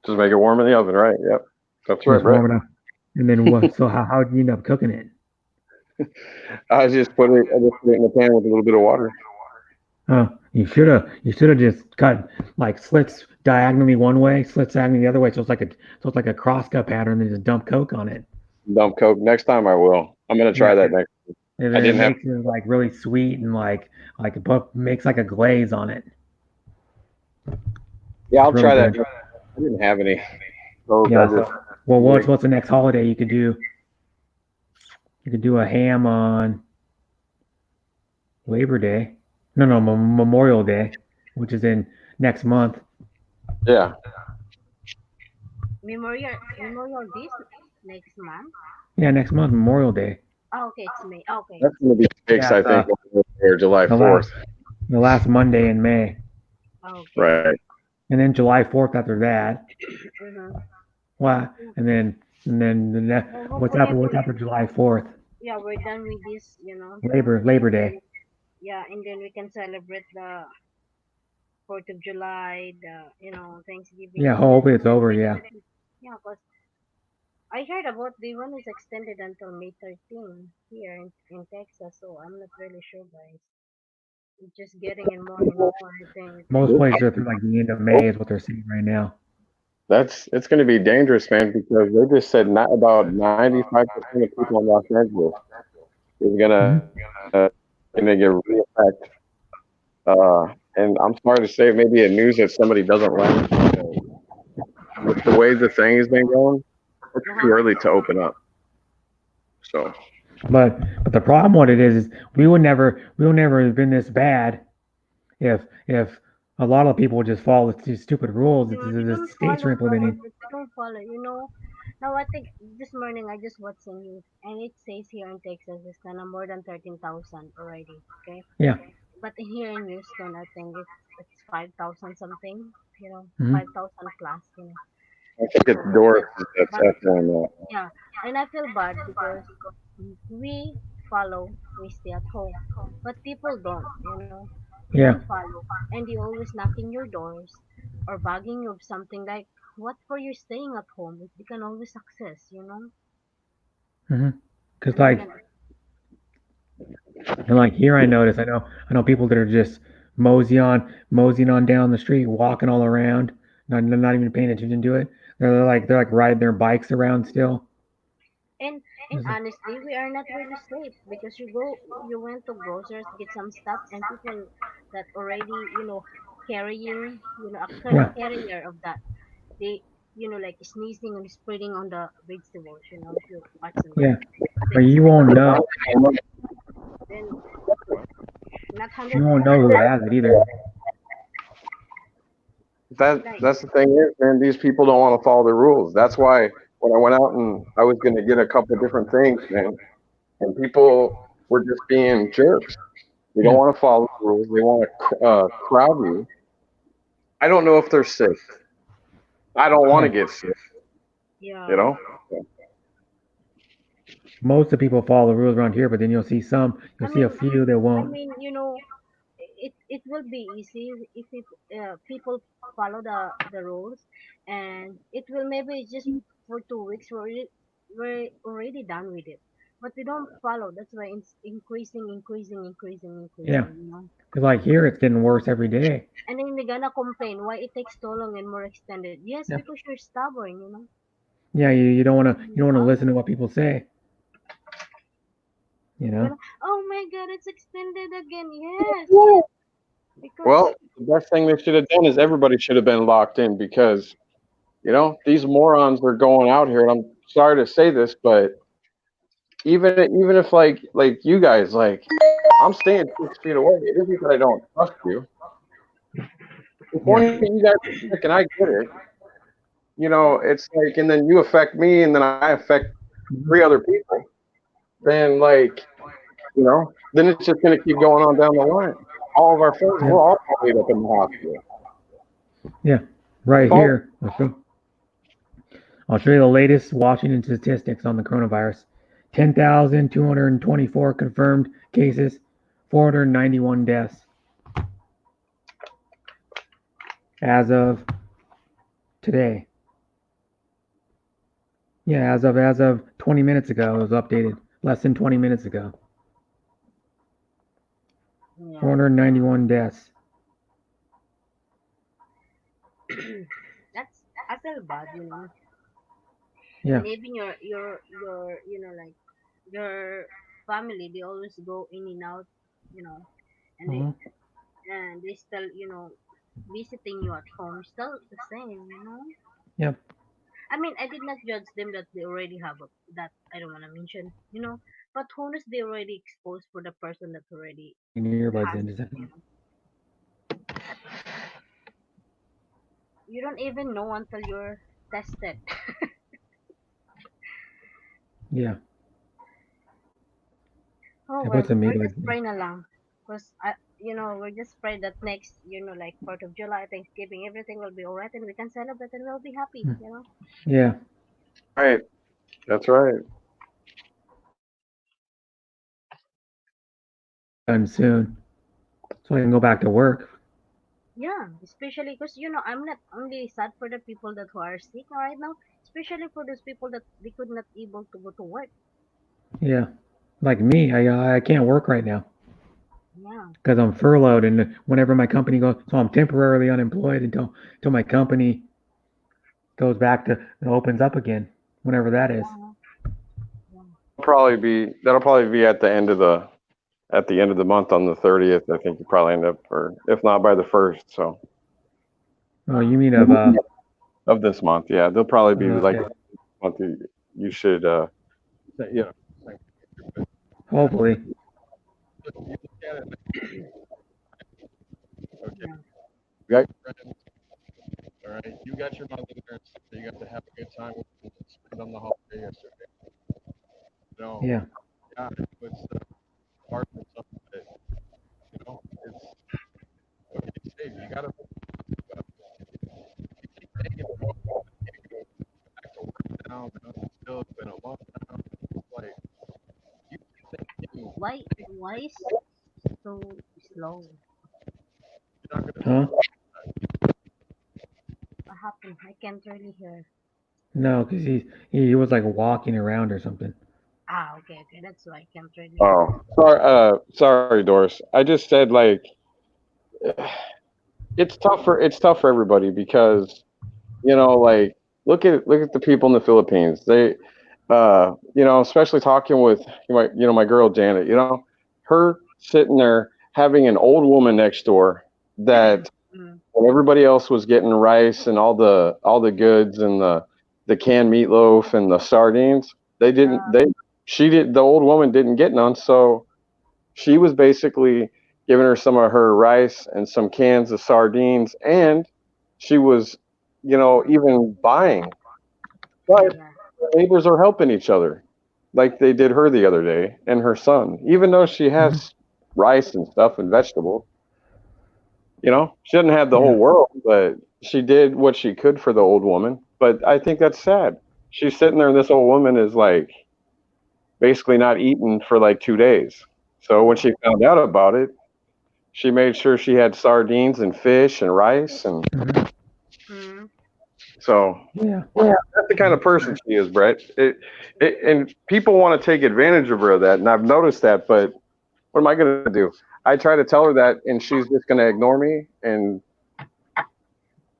Just make it warm in the oven, right? Yep, that's right, Just Brett. warm it up. And then what? So how do you end up cooking it? I just put it in the pan with a little bit of water. You should have just cut like slits diagonally one way, slits diagonally the other way. So it's like a cross cut pattern, and just dump Coke on it. Dump Coke. Next time I will. I'm gonna Yeah, try that next. and I then it didn't have. makes it like really sweet and like makes like a glaze on it. Yeah, It's I'll really try that. good. I didn't have any Coke. I Yeah. just Well, what's the next holiday you could do? You could do a ham on Labor Day. No, Memorial Day, which is in next month. yeah. Memorial this next month. Yeah, next month, Memorial Day. Oh, okay, it's May. Okay. That's gonna be six, Yeah, I think, over there, July the last 4th. the last Monday in May, Okay. Right. and then July 4th after that. Mm-hmm. What? And then Well, what's hopefully, after what's after July 4th? yeah, we're done with this, Labor and then Day. yeah, and then we can celebrate the 4th of July, the Thanksgiving, Yeah, and then hopefully it's over. Yeah. Christmas. Yeah, cause I heard about the one is extended until May 13 here in Texas, so I'm not really sure, guys. It's just getting in more and more. I think. Most places are through like the end of May is what they're saying right now. it's going to be dangerous, man, because they just said not about 95% of people in Los Angeles is gonna get reaffected. And I'm sorry to say, maybe a news that somebody doesn't like. With the way the thing has been going, it's too early to open up. So, But the problem with it is we would never have been this bad if a lot of people would just follow these stupid rules that You the don't states are follow implementing. rules. You don't follow. You know. Now I think this morning I just watched the news and it says here in Texas it's gonna more than 13,000 already. Okay. Yeah. But here in Houston I think it's 5,000 something. You know, Mhm. 5,000 plus. You know. I think it's So, Doris that's but echoing that. yeah, and I feel bad because we follow, we stay at home, but people don't. You know, they don't Yeah. follow, and they always knocking your doors or bugging you of something like, "What for you staying at home? If they can always access, you know." Because And then, like here, I know people that are just moseying on down the street, walking all around, not even paying attention to it. They're like riding their bikes around still. and honestly, we are not really safe because you went to groceries get some stuff, and people that already, carrying, Yeah. carrier of that, they, like sneezing and spreading on the vegetables, if you watch them, Yeah. But like you won't spreading, know. then not You won't 100% know who sure, has it either. like, That's the thing is, man, these people don't want to follow the rules. That's why when I went out and I was going to get a couple different things, man, and people were just being jerks. They don't Yeah. want to follow the rules. They want to crowd you. I don't know if they're sick. I don't want to Yeah. get sick, yeah. you know? Most of the people follow the rules around here, but then you'll I see a mean, few that I won't. mean, it will be easy if people follow the rules, and it will maybe just for 2 weeks we're already done with it. But we don't follow. That's why it's Yeah. increasing. Because like here, it's getting worse every day. And then we're gonna complain why it takes so long and more extended. Yes, Yeah. because you're stubborn. Yeah. You don't want to listen Follow. to what people say. You You're know. gonna, oh my god, it's extended again. Yes, because Well, the best thing they should have done is everybody should have been locked in because, these morons are going out here. And I'm sorry to say this, but even if like you guys, like, I'm staying 6 feet away. It isn't that I don't trust you. The point Yeah. is you guys are sick and I get it. It's like, and then you affect me and then I affect 3 other people. Then then it's just going to keep going on down the line. All of our friends, Yeah. we're all ended up in the hospital. Yeah. Right Oh, here. I'll show you the latest Washington statistics on the coronavirus. 10,224 confirmed cases, 491 deaths as of today. Yeah, as of 20 minutes ago, it was updated. Less than 20 minutes ago. yeah, 491 deaths. that's I feel bad. Yeah. And even your like your family, they always go in and out, you know, and they Mhm. and they still, visiting you at home, still the same. Yep. I mean, I did not judge them that they already have that I don't want to mention, but who knows they already exposed for the person that already Your earbuds has in. it. You don't even know until you're tested. Yeah. Oh It well, puts me we're like, just praying along, cause we're just praying that next, like 4th of July, Thanksgiving, everything will be alright, and we can celebrate and we'll be happy. yeah. right. That's right. Done soon, so I can go back to work. Yeah, especially because I'm not only sad for the people that who are sick right now, especially for those people that they could not able to go to work. Yeah. Like me, I can't work right now Yeah, because I'm furloughed, and whenever my company goes, so I'm temporarily unemployed until my company goes back to and opens up again, whenever that is. That'll probably be at the end of the month on the 30th. I think you probably end up, or if not by the 1st. So. Oh, you mean of this month? Yeah, they'll probably be okay. like month. You should, you know. Hopefully. You look at it. Okay. You got your friends. All right. You got your mother there. So you got to have a good time with them. Spend on the holiday yesterday. No. Yeah. Yeah. It's hard for some, but you know, it's what can you say? You gotta. You keep taking it off. You can't go back to work now. But still, it's been a long time. It's like you think Why is so slow? you're not gonna. Huh? What happened? I can't really hear. No, because he was like walking around or something. Ah, okay. That's why I can't really. Oh, sorry, Doris. I just said like it's tough for everybody because you know like look at the people in the Philippines. They you know, especially talking with my girl Janet, you know, her sitting there having an old woman next door that when everybody else was getting rice and all the goods and the canned meatloaf and the sardines, the old woman didn't get none, so she was basically giving her some of her rice and some cans of sardines, and she was, you know, even buying. But neighbors are helping each other, like they did her the other day and her son, even though she has rice and stuff and vegetables. You know, she doesn't have the whole world, but she did what she could for the old woman. But I think that's sad. She's sitting there, and this old woman is like basically not eating for like 2 days. So when she found out about it, she made sure she had sardines and fish and rice, and so that's the kind of person she is, Brett. And people want to take advantage of her of that, and I've noticed that. But what am I going to do? I try to tell her that, and she's just going to ignore me and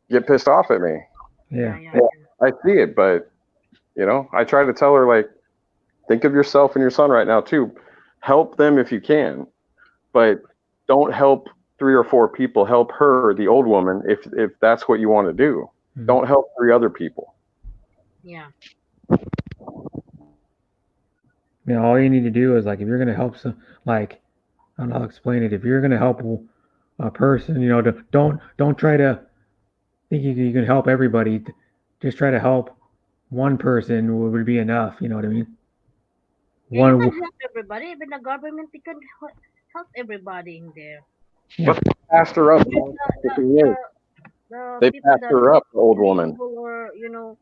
get pissed off at me. Yeah. I see it, but you know, I try to tell her like, think of yourself and your son right now too. Help them if you can, but don't help 3 or 4 people. Help her, the old woman, if that's what you want to do. Don't help 3 other people. Yeah. Yeah, all you need to do is like if you're gonna help some, like I don't know how to explain it. If you're gonna help a person, you know, don't try to think you can help everybody. Just try to help one person would be enough. You know what I mean? Yeah, you can help everybody. Even the government, they can help everybody in there. But they passed her up. They passed her up, the old woman. Or, you know,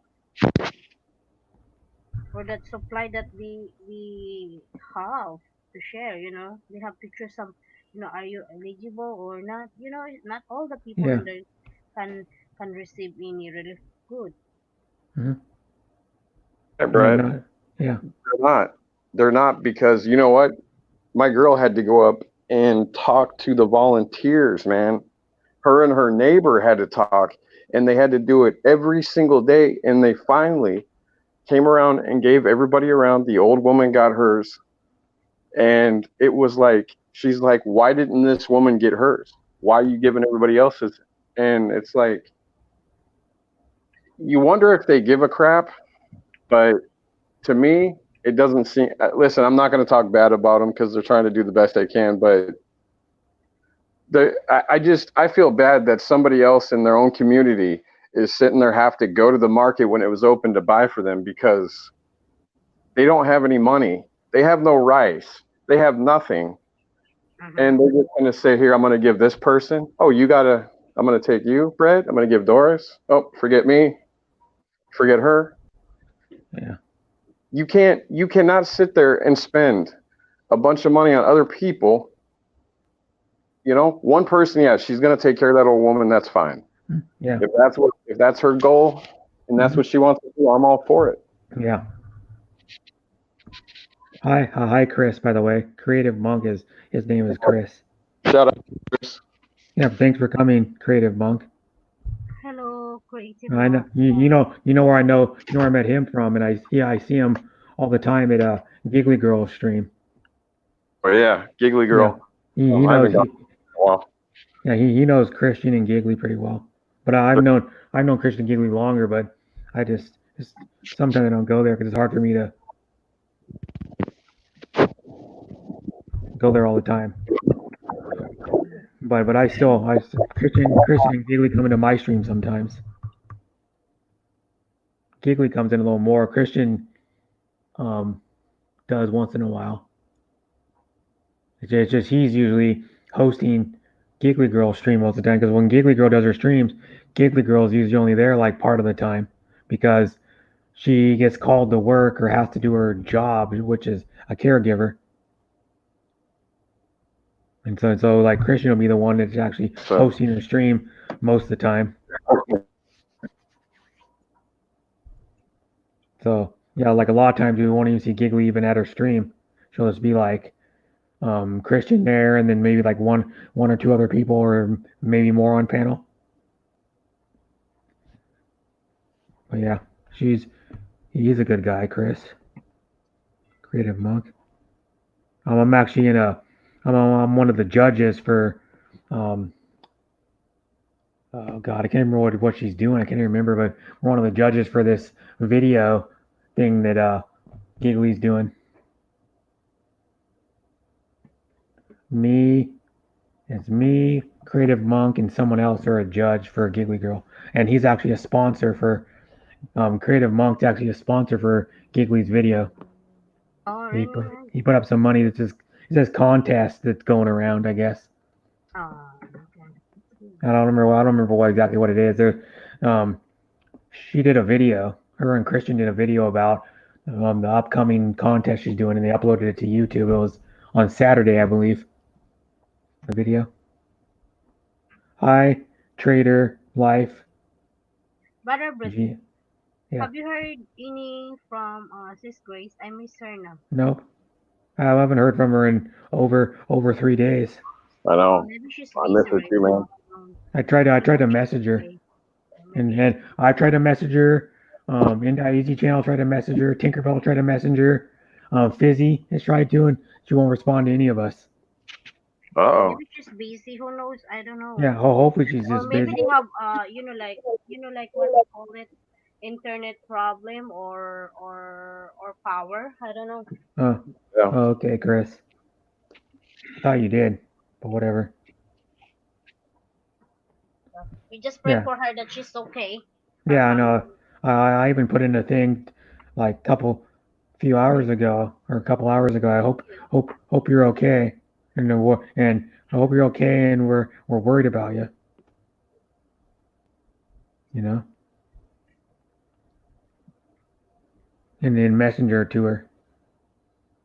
for that supply that we have to share, you know, we have to choose some, you know, are you eligible or not? You know, not all the people in there can receive any relief good. Hey, Brett. Yeah. They're not because you know what? My girl had to go up and talk to the volunteers, man. Her and her neighbor had to talk, and they had to do it every single day. And they finally came around and gave everybody around. The old woman got hers. And it was like, she's like, why didn't this woman get hers? Why are you giving everybody else's? And it's like, you wonder if they give a crap, but to me, it doesn't seem. Listen, I'm not going to talk bad about them because they're trying to do the best they can, but I feel bad that somebody else in their own community is sitting there have to go to the market when it was open to buy for them because they don't have any money. They have no rice. They have nothing. And they're just going to say, here, I'm going to give this person. Oh, I'm going to take you, Brett. I'm going to give Doris. Oh, forget me. Forget her. Yeah. You cannot sit there and spend a bunch of money on other people. You know, one person, yeah, she's going to take care of that old woman. That's fine. Yeah. If that's her goal and that's what she wants to do, I'm all for it. Yeah. Hi, Chris. By the way, Creative Monk his name is Chris. Shout out, Chris. Yeah. Thanks for coming, Creative Monk. Hello, creative. I know you know where I know where I met him from, and I see him all the time at Giggly Girl stream. Oh yeah, Giggly Girl. He I knows haven't gone in a while. he knows Christian and Giggly pretty well. But I've known Christian and Giggly longer, but I just sometimes I don't go there because it's hard for me to go there all the time. But Christian and Giggly come into my stream sometimes. Giggly comes in a little more. Christian does once in a while. It's just he's usually hosting Giggly Girl stream most of the time because when Giggly Girl does her streams, Giggly Girl is usually only there like part of the time because she gets called to work or has to do her job, which is a caregiver. And so like Christian will be the one that's actually hosting her stream most of the time. So yeah, like a lot of times we won't even see Giggly even at her stream. She'll just be like Christian there, and then maybe like one or two other people, or maybe more on panel. But yeah, he's a good guy, Chris. Creative Monk. I'm actually I'm one of the judges for oh God, I can't remember what she's doing. I can't even remember, but we're one of the judges for this video thing that Giggly's doing. It's me, Creative Monk, and someone else are a judge for Giggly Girl, and he's actually a sponsor for Creative Monk's actually a sponsor for Giggly's video. Oh, He really? he put up some money that says contest that's going around, I guess. Oh, okay. I don't remember exactly what it is. She did a video. Her and Christian did a video about the upcoming contest she's doing, and they uploaded it to YouTube. It was on Saturday, I believe. The video. Hi, Trader Life. Brother Bruce, Yeah. have you heard any from Sis Grace? I miss her now. Nope. I haven't heard from her in over 3 days. I know. Maybe she's I busy miss her right too, man. now. I tried to message her, and I tried to message her. Indie Easy Channel tried to message her. Tinkerbell tried to message her. Fizzy has tried to, and she won't respond to any of us. Oh. Maybe she's busy. Who knows? I don't know. Yeah, hopefully she's Or just maybe busy. they have like what you call it, internet problem or power. I don't know. Yeah. Okay, Chris. I thought you did, but whatever. We just pray Yeah. for her that she's okay. Yeah, I know. I even put in a thing like a couple hours ago. I hope you're okay, and I hope you're okay, and we're worried about you. You know. And then messenger to her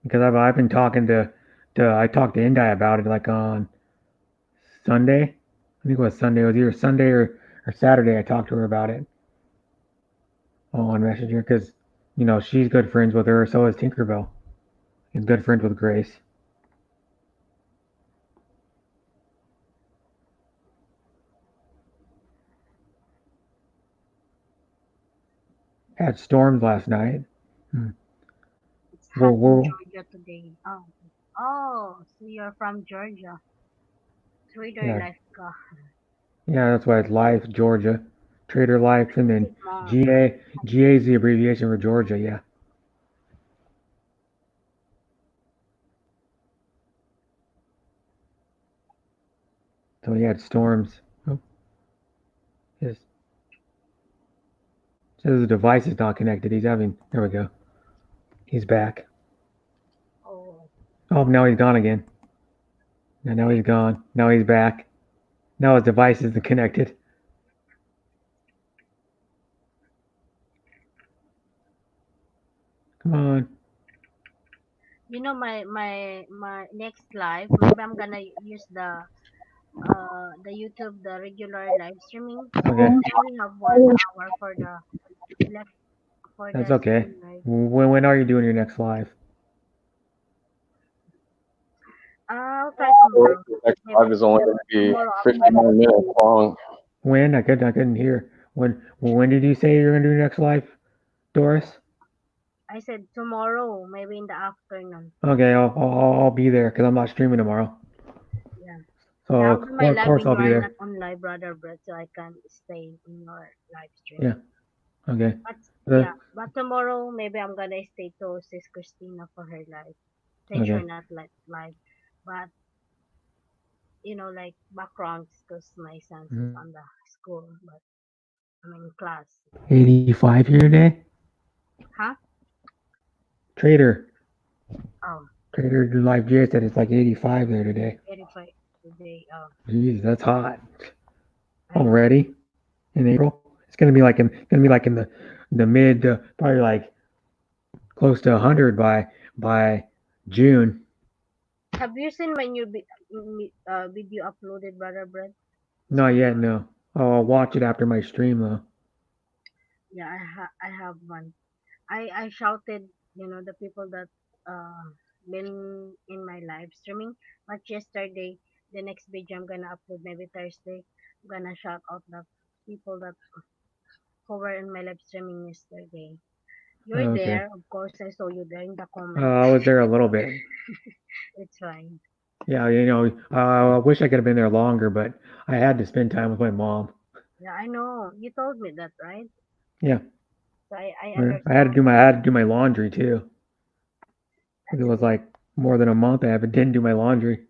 because I've been talking to I talked to Indie about it like on Sunday. I think it was Sunday. It was either Sunday or Saturday. I talked to her about it on Messenger because she's good friends with her. So is Tinkerbell. He's good friends with Grace. Had storms last night. It's hot in Whoa. Georgia today. Oh, so you're from Georgia. Trader Yeah. Life ka. Yeah, that's why it's Life, Georgia. Trader Life, and then Mom. GA is the abbreviation for Georgia. Yeah. So he had storms. Oh. Yes. Says the device is not connected. There we go. He's back. Oh, now he's gone again. Now he's gone. Now he's back. Now his device isn't connected. Come on. My next live, maybe I'm gonna use the YouTube, the regular live streaming. Okay. I only have 1 hour for the left for That's the okay. stream live. When are you doing your next live? I'll try tomorrow. Next live is only going to be Tomorrow 59 minutes long. When? I couldn't hear. When did you say you're gonna do next live, Doris? I said tomorrow, maybe in the afternoon. Okay, I'll be there because I'm not streaming tomorrow. Yeah. So Yeah, I'll do my of live course when I'll you be are there. not on live, brother Brett, so I can stay in your live stream. Yeah. Okay. But Uh, yeah, but tomorrow maybe I'm gonna stay to Sis Christina for her live. Since you're Okay. not like live, but like backgrounds because my son's is Mhm. on the school, but I'm in class. 85 here today. Huh? Trader Oh, Live J said it's like 85 there today. 85 today. Oh, Jeez, that's hot I know. already in April. It's gonna be like in the mid, probably like close to 100 by June. Have you seen my new video uploaded, brother Brett? Not yet, no. I'll watch it after my stream though. Yeah, I have one. I shouted, the people that been in my live streaming. But yesterday, the next video I'm gonna upload maybe Thursday. I'm gonna shout out the people that who were in my live streaming yesterday. You're Okay. there, of course. I saw you there in the comments. I was there a little bit. It's fine. Yeah, I wish I could have been there longer, but I had to spend time with my mom. Yeah, I know. You told me that, right? Yeah, So I I had to understand. I had to do my laundry too. 'Cause it That's was good. like more than a month I didn't do my laundry.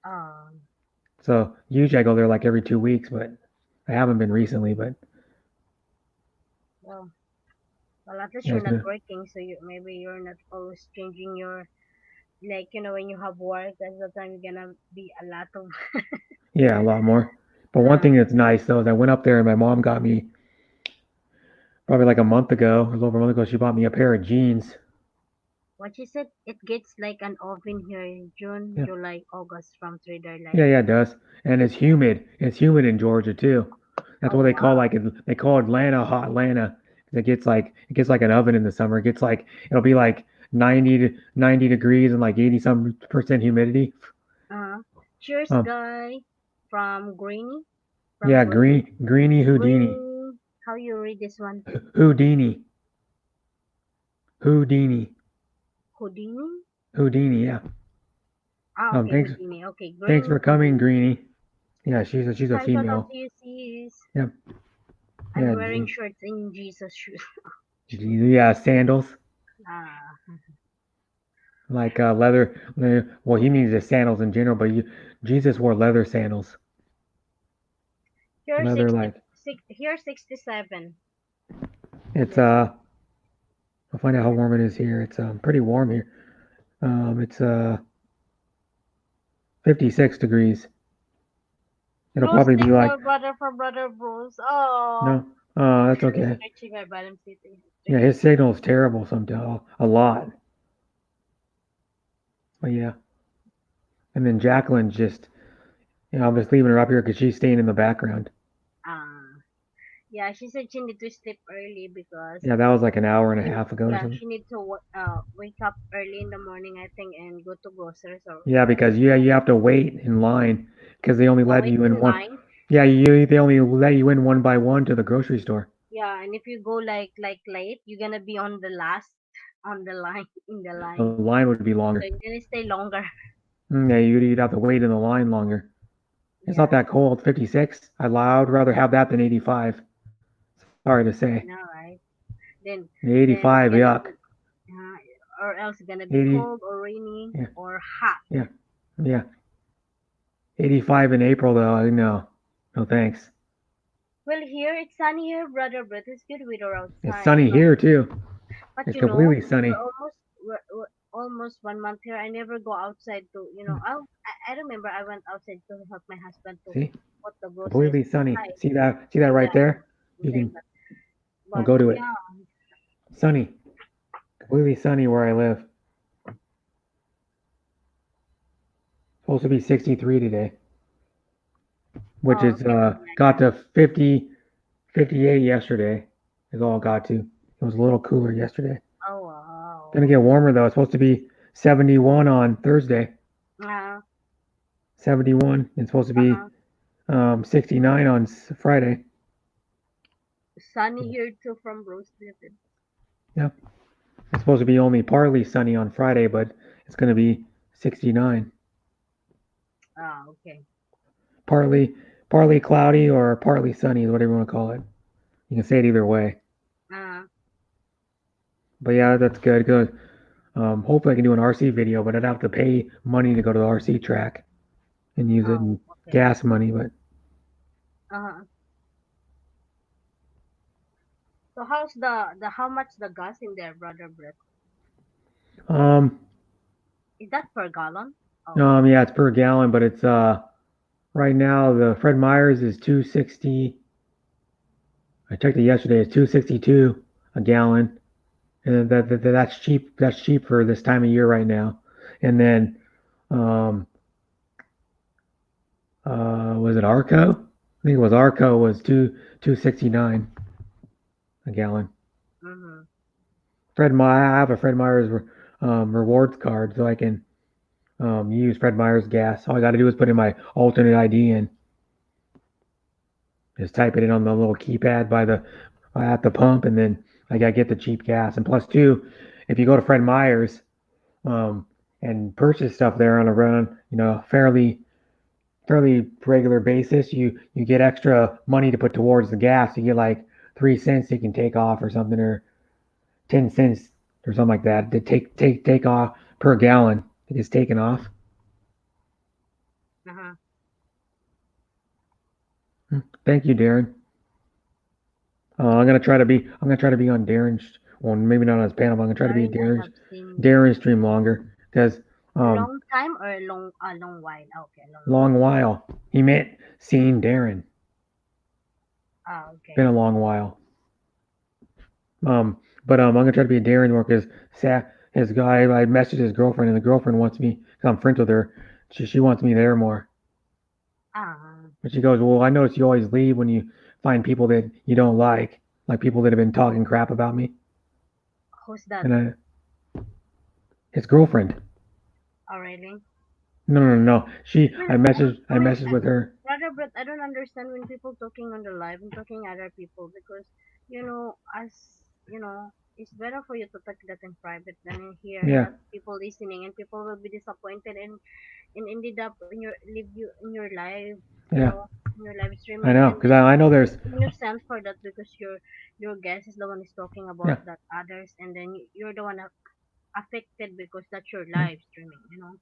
Um, So usually I go there like every 2 weeks, but I haven't been recently. But well, well, at least yeah, you're it's not been working, so maybe you're not always changing your like when you have work. That's the time you're gonna be a lot of. yeah, a lot more. But one uh, thing that's nice though is I went up there and my mom got me probably like a month ago, it was over a month ago. She bought me a pair of jeans. what you said, it gets like an oven here in June, Yeah, July, August from Trader Life. yeah, it does. And it's humid. It's humid in Georgia too. That's Oh what they call wow. like they call Atlanta hot Atlanta. It gets like an oven in the summer. It gets like it'll be like 90 degrees and like 80 some percent humidity. Uh, cheers, Um, guy, from Greeny, from yeah, Greeny, Greeny Houdini. Greeny. How you read this one? Houdini. Houdini. Houdini. Houdini, yeah. Ah, okay, Thanks Houdini. Okay, thanks Green for coming, Houdini. Greeny. Yeah, she's a Hi, shout out female. to you, sis. Yeah, I'm yeah, wearing shorts in Jesus shoes. yeah, sandals. Ah, Like leather. Well, he means the sandals in general, but Jesus wore leather sandals. here Leather 60, like here 67. it's Yes. I'll find out how warm it is here. It's pretty warm here. It's 56 degrees. It'll Bruce, probably be thank like you, brother, for brother Bruce. Oh, no. That's I'm okay. stretching my bottom city. Yeah, his signal is terrible sometimes, a lot. But yeah, and then Jacqueline's just, I'm just leaving her up here because she's staying in the background. Ah, yeah, she said she need to sleep early because Yeah, that was like an hour and a she, half ago or yeah, something. she need to wake up early in the morning, I think, and go to groceries or Yeah, because you have to wait in line because they only let wait you in in one. line. Yeah, they only let you in one by one to the grocery store. Yeah, and if you go like late, you're gonna be on the last on the line in the The line. line would be longer. So you're gonna stay longer. Yeah, you'd have to wait in the line longer. It's not Yeah, that cold, 56. I'd rather have that than 85. Sorry to I say. know, right? Then The then it's 85, gonna yuck. be or else it's gonna be 80, cold or rainy yeah, or hot. yeah, yeah. 85 in April though, no, no thanks. Well, here it's sunny here, brother, but it's good weather It's outside. sunny here too. But It's completely sunny. we're almost 1 month here. I never go outside to I remember I went outside to help my husband to See, put the groceries completely sunny. inside. See that right Yeah, there? You inside. can, I'll But go to it. yeah, Sunny, completely sunny where I live. Supposed to be 63 today, which oh, is got to 50, 58 yesterday. Is all it got to. It was a little cooler yesterday. oh wow. Gonna get warmer though. It's supposed to be 71 on Thursday. Uh, 71. It's supposed to be uh-huh. 69 on Friday. sunny here too from Rose David. It's supposed to be only partly sunny on Friday, but it's going to be 69. Ah, okay. Partly cloudy or partly sunny is whatever you want to call it. You can say it either way. Uh, But yeah, that's good. Good. Hopefully I can do an RC video, but I'd have to pay money to go to the RC track and use it in okay. gas money. But Uh-huh. So how's the how much the gas in there, brother Brett? um, Is that per gallon? Oh, yeah, it's per gallon, but it's right now the Fred Meyer's is 260. I checked it yesterday. It's 262 a gallon, and that's cheap. That's cheap for this time of year right now. And then um, was it Arco? I think it was Arco was 269 a gallon. mm-hmm. I have a Fred Meyer's rewards card, so I can use Fred Meyer's gas. All I got to do is put in my alternate ID in. Just type it in on the little keypad at the pump, and then I gotta get the cheap gas. And plus two, if you go to Fred Meyer's and purchase stuff there on a run, fairly regular basis, you get extra money to put towards the gas. You get like 3 cents you can take off or something, or 10 cents or something like that to take off per gallon. It is taken off. Uh-huh. Thank you, Darren. I'm gonna try to be on Darren's. Well, maybe not on his panel, but I'm gonna try to be Darren, I Darren's have seen Darren's stream longer because long time or a long while. Okay, long while. He meant seeing Darren. Ah, okay. Been a long while. But I'm gonna try to be a Darren more because his guy. I messaged his girlfriend, and the girlfriend wants me. Cause I'm friends with her. She wants me there more. Ah, But she goes, well, I notice you always leave when you find people that you don't like people that have been talking crap about me. who's that? And his girlfriend. Oh, really? No. I messaged Wait, with her. brother Brett, I don't understand when people talking on the live and talking other people because as it's better for you to talk that in private than in here. Yeah. That people listening and people will be disappointed and ended up in your live you in your live. Yeah. In your live stream. I know, because I know there's. You understand for that because your guest is the one who's talking about Yeah. that others, and then you're the one affected because that's your live streaming.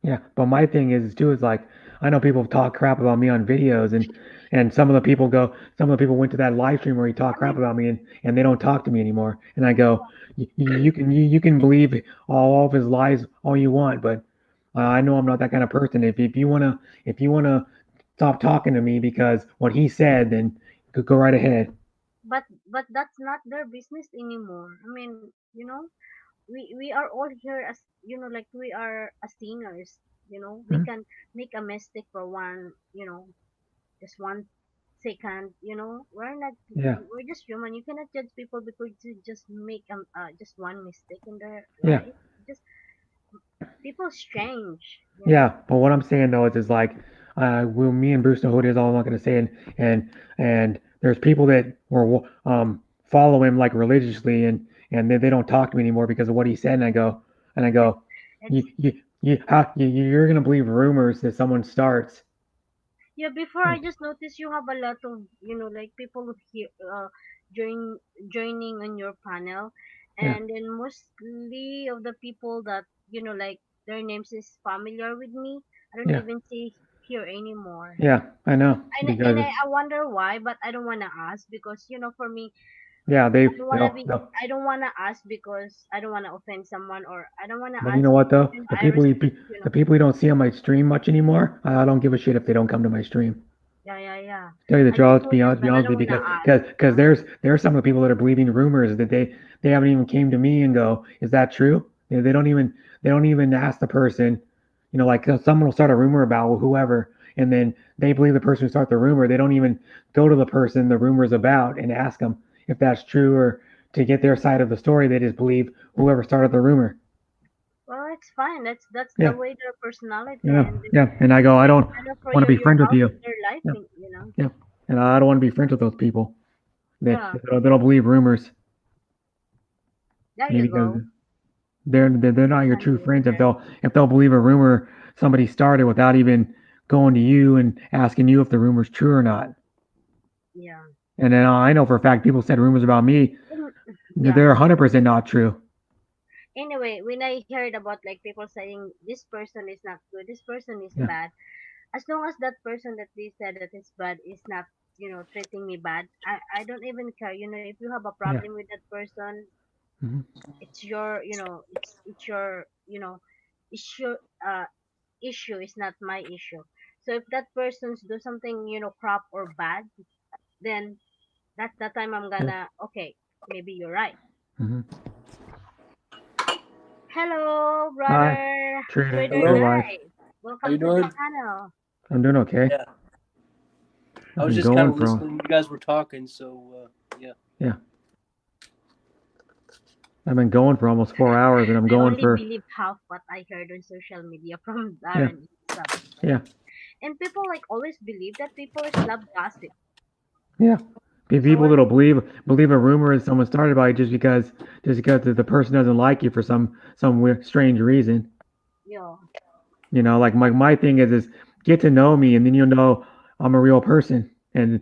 Yeah, but my thing is too is like I know people talk crap about me on videos, and some of the people went to that live stream where he talked crap about me, and they don't talk to me anymore. And I go, you can believe all of his lies all you want, but I know I'm not that kind of person. If you wanna stop talking to me because what he said, then go right ahead. But that's not their business anymore. I mean, we are all here as like we are as sinners. We Mhm. can make a mistake for one, just 1 second. We're not. Yeah. We're just human. You cannot judge people because you just make just one mistake in their Yeah. life. Just people strange. Yeah, but what I'm saying though is like, me and Bruce know who it is. All I'm not gonna say, and there's people that were follow him like religiously, and they don't talk to me anymore because of what he said. And I go, you're gonna believe rumors that someone starts. Yeah, before I just noticed you have a lot of like people here joining on your panel, Yeah. and then mostly of the people that like their names is familiar with me. I don't Yeah. even see here anymore. Yeah, I know because I wonder why, but I don't wanna ask because for me yeah I don't wanna be. they'll I don't wanna ask because I don't wanna offend someone or I don't wanna but ask. you know what though, I respect, the people you don't see on my stream much anymore, I don't give a shit if they don't come to my stream. Yeah. Tell you the I truth, just let's be noticed, but I honest don't with you, wanna ask. because there's some of the people that are believing rumors that they haven't even came to me and go, is that true? They don't even ask the person, like someone will start a rumor about whoever, and then they believe the person who started the rumor. They don't even go to the person the rumor's about and ask them if that's true or to get their side of the story. They just believe whoever started the rumor. Well, it's fine. That's Yeah. the way their personality Yeah, and yeah. And I go, I don't kind of for want to be your friends with house you. is their life Yeah. thing. Yeah. And I don't want to be friends with those people. Yeah. They don't believe rumors. There Maybe you because go. they're not your Understand true you friends there. if they'll believe a rumor somebody started without even going to you and asking you if the rumor's true or not. Yeah. And then I know for a fact people said rumors about me. Mm, yeah. They're 100% not true. Anyway, when I heard about like people saying this person is not good, this person is Yeah. bad, as long as that person that they said that is bad is not, treating me bad, I don't even care. If you have a Yeah. problem with that person, Hmm. it's your, it's your, issue. Issue is not my issue. So if that person's do something, crap or bad, then that's the time I'm Yeah. gonna, okay, maybe you're right. Hmm. Hello, Hi, brother Trader Trader Hello. Life. Guy. How Welcome you to the doing? channel. I'm doing okay. Yeah. I I've was been just kind going of for listening. You guys were talking, so yeah. yeah. I've been going for almost 4 hours, and I'm I going only for believe half what I heard on social media from yeah, Darren subject. yeah, And people like always believe that people is love gossip. yeah. So People that'll believe a rumor is someone started by it just because the person doesn't like you for some weird strange reason. yeah, Like my thing is get to know me, and then you'll know I'm a real person, and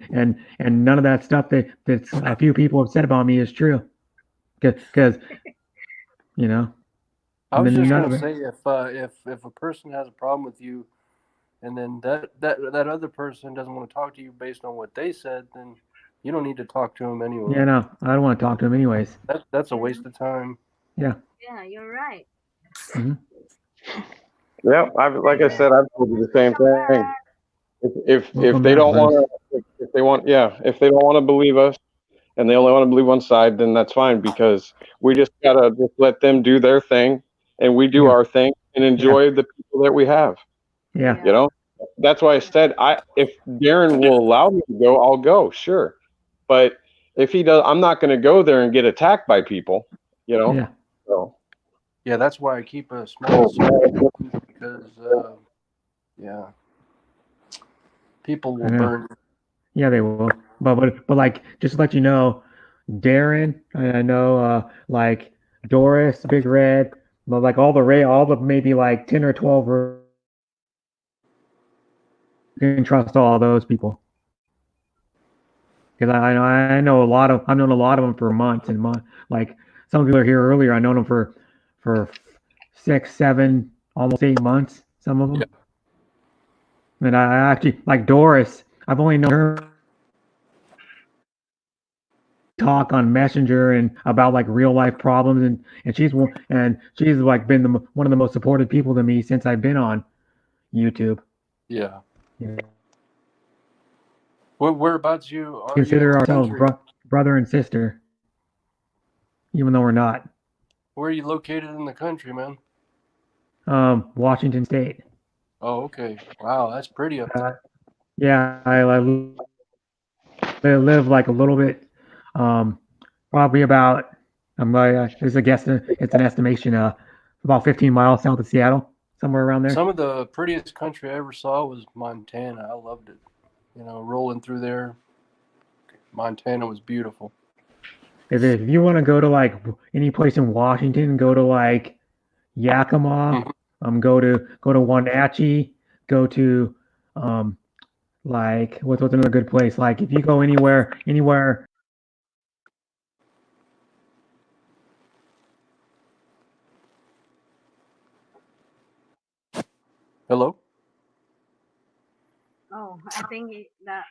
none of that stuff that's a few people have said about me is true. Because you know, I and was then just none gonna of it. say if a person has a problem with you, and then that other person doesn't want to talk to you based on what they said, then you don't need to talk to them anyway. Yeah, no, I don't want to talk to him anyways. That's a yeah, waste of time. Yeah. yeah, you're right. Hmm. Yeah, like I said, I've told you the same Welcome thing. back. If Welcome they back, don't Bruce. want to, if they want, yeah, if they don't want to believe us and they only want to believe one side, then that's fine because we just gotta just let them do their thing and we do Yeah, our thing and yeah, enjoy the people that we have. yeah, You Yeah, know, that's why I said if Darren will allow me to go, I'll go, sure. But if he does, I'm not going to go there and get attacked by people. You know, yeah, so Yeah, that's why I keep a small circle because yeah, people I will know. burn. Yeah, they will. But like, just to let you know, Darren, I know, like Doris, Big Red, but like all the maybe like 10 or 12, you can trust all those people. Because I know I've known a lot of them for months and months. Like some people are here earlier. I known them for 6, 7, almost 8 months. Some of Yeah, them. And I actually like Doris. I've only known her talk on Messenger and about like real life problems, and she's like been one of the most supportive people to me since I've been on YouTube. yeah. Yeah. Whereabouts are you in Consider the ourselves country? brother and sister, even though we're not. Where are you located in the country, man? Washington State. Oh, okay. Wow, that's pretty up Uh, there. yeah, live like a little bit, um, probably about. I'm like, it's a guess. It's an estimation. About 15 miles south of Seattle, somewhere around there. Some of the prettiest country I ever saw was Montana. I loved it. Rolling through there, Montana was beautiful. If you want to go to like any place in Washington, go to like Yakima, Mhm. go to Wenatchee, go to um like what's another good place? Like if you go anywhere. Hello? oh, I think that,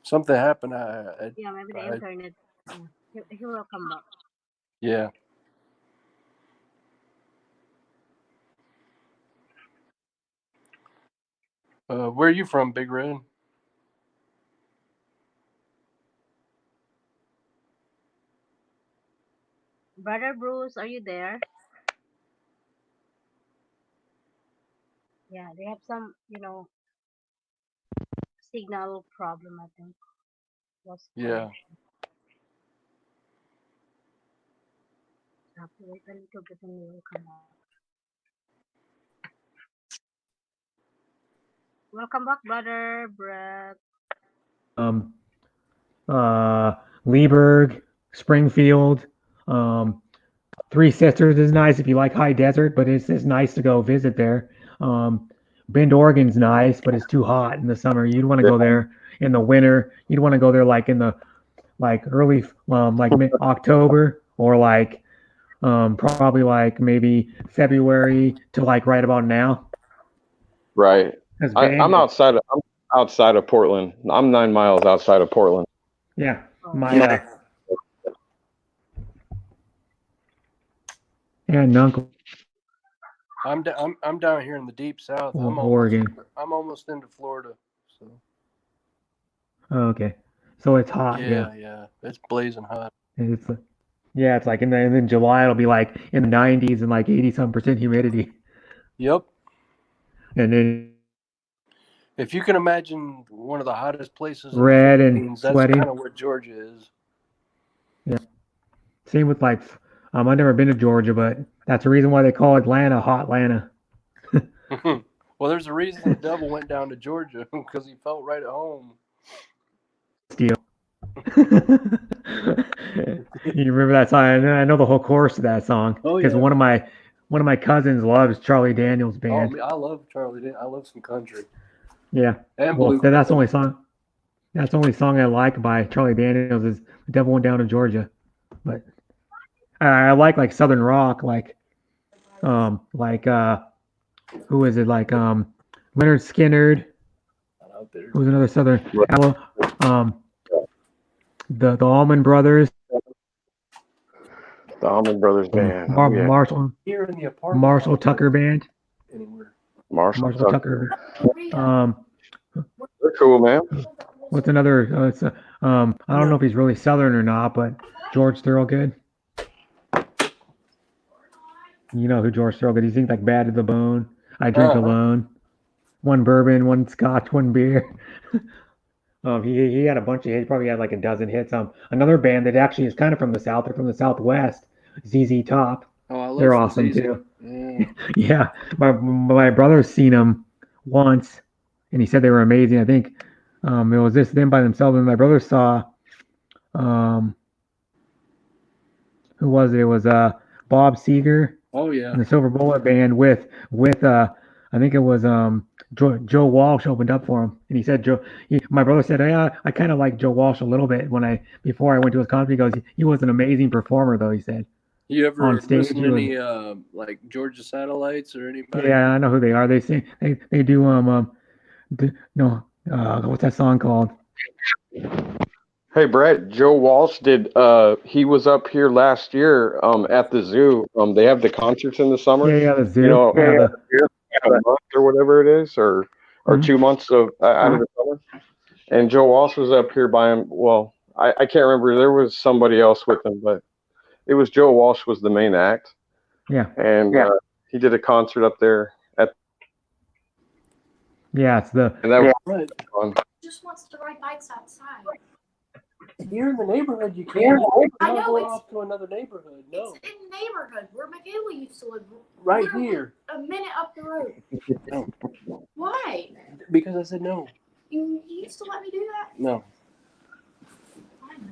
Something happened. yeah, maybe the I internet. Yeah, he will come back. yeah. Where are you from, Big Red? Brother Bruce, are you there? Yeah, they have some, signal problem, I think. Lost Yeah. connection. Have to wait a little bit and he will come back. Welcome back, brother Brett. um Leeburg, Springfield. Three Sisters is nice if you like high desert, but it's nice to go visit there. Bend, Oregon's nice, but it's too hot in the summer. You'd want to go there in the winter. You'd want to go there like in the early like mid-October, or like probably like maybe February to like right about now. Right. 'Cause I'm outside of Portland. I'm 9 miles outside of Portland. Yeah, my and uncle I'm down here in the deep south. Oregon. I'm almost into Florida. So Okay, so it's hot. yeah, it's blazing hot. It's it's like in July it'll be like in the 90s and like 80-some% humidity, Yep. and then If you can imagine one of the hottest places in the red and Philippines, that's sweaty. kind of where Georgia is. Yeah. Same with like I've never been to Georgia, but that's the reason why they call Atlanta Hot Atlanta. Well, there's a reason the devil went down to Georgia, because he felt right at home. Steel. You remember that song? I know the whole chorus of that song Oh, because yeah. one of my cousins loves Charlie Daniels band. I love Charlie. I love some country. Yeah. And Well, bluegrass. that's the only song. That's the only song I like by Charlie Daniels is "The Devil Went Down to Georgia," but I like Southern rock, like who is it? Like Leonard Skinner. Out there. Who's another Southern? The Allman Brothers. The Allman Brothers Band. Marshall Here in the apartment. Marshall Tucker Band. Anywhere. Marshall Tucker. Tucker. They're cool, man. What's another? I don't know if he's really Southern or not, but George Thorogood. You know who George Thorogood? He sings like "Bad to the Bone," "I Drink Alone," one bourbon, one scotch, one beer. He had a bunch of hits. Probably had like a dozen hits. Another band that actually is kind of from the South. They're from the Southwest. ZZ Top. Oh, I love They're some awesome ZZ. too. Yeah. Yeah, my brother's seen them once, and he said they were amazing. I think it was just them by themselves. And my brother saw, who was it? It was Bob Seger Oh yeah. and the Silver Bullet Band with I think it was Joe Walsh opened up for him, and he said my brother said, yeah, I kind of like Joe Walsh a little bit before I went to his concert. He goes, he was an amazing performer though. He said. You ever On stage, listen to any like Georgia Satellites or anybody? Yeah, I know who they are. They sing. They do what's that song called? Hey, Brett, Joe Walsh did, he was up here last year at the zoo. They have the concerts in the summer. Yeah, the zoo. You know, Yeah, a month or whatever it is, or Mhm. 2 months of out of the summer. And Joe Walsh was up here by him. Well, I can't remember. There was somebody else with him, but it was Joe Walsh was the main act. Yeah. And he did a concert up there at. Yeah, it's the. And that was Right. fun. Just wants to ride bikes outside. Here in the neighborhood, you can't. I know go it's- off to another neighborhood. No, It's in the neighborhood where Michaela used to live. right Literally here. A minute up the road. Why? Because I said no. You used to let me do that? No.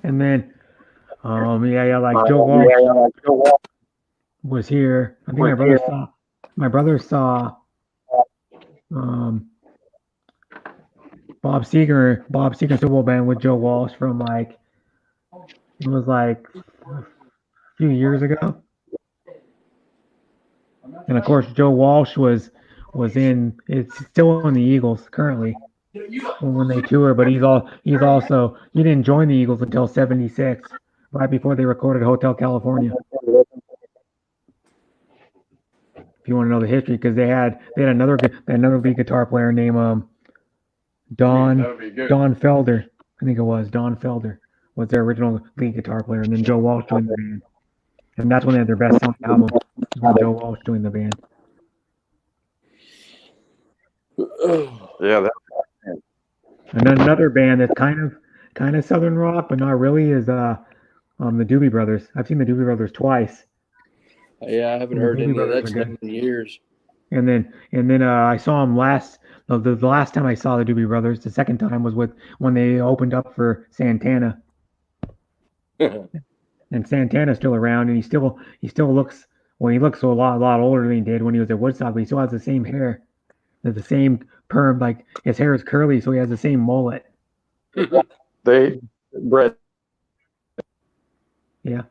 And then, like Joe Walsh was here. I think my brother saw Bob Seger Super Bowl band with Joe Walsh from it was like a few years ago. And of course Joe Walsh it's still in the Eagles currently when they tour, but he didn't join the Eagles until '76, right before they recorded Hotel California. If you want to know the history, because they had another lead guitar player named Don Felder. I think it was Don Felder was their original lead guitar player, and then Joe Walsh joined the band, and that's when they had their best selling album. When Joe Walsh joined the band. Yeah, that. And then another band that's kind of Southern rock, but not really, is the Doobie Brothers. I've seen the Doobie Brothers twice. Yeah, I haven't The heard Doobie any of Brothers that are stuff good. in years. And then I saw them the last time I saw the Doobie Brothers. The second time was when they opened up for Santana And Santana's still around, and he still looks, well, he looks a lot older than he did when he was at Woodstock, but he still has the same hair, the same perm, like his hair is curly, so he has the same mullet. Brett. Yeah.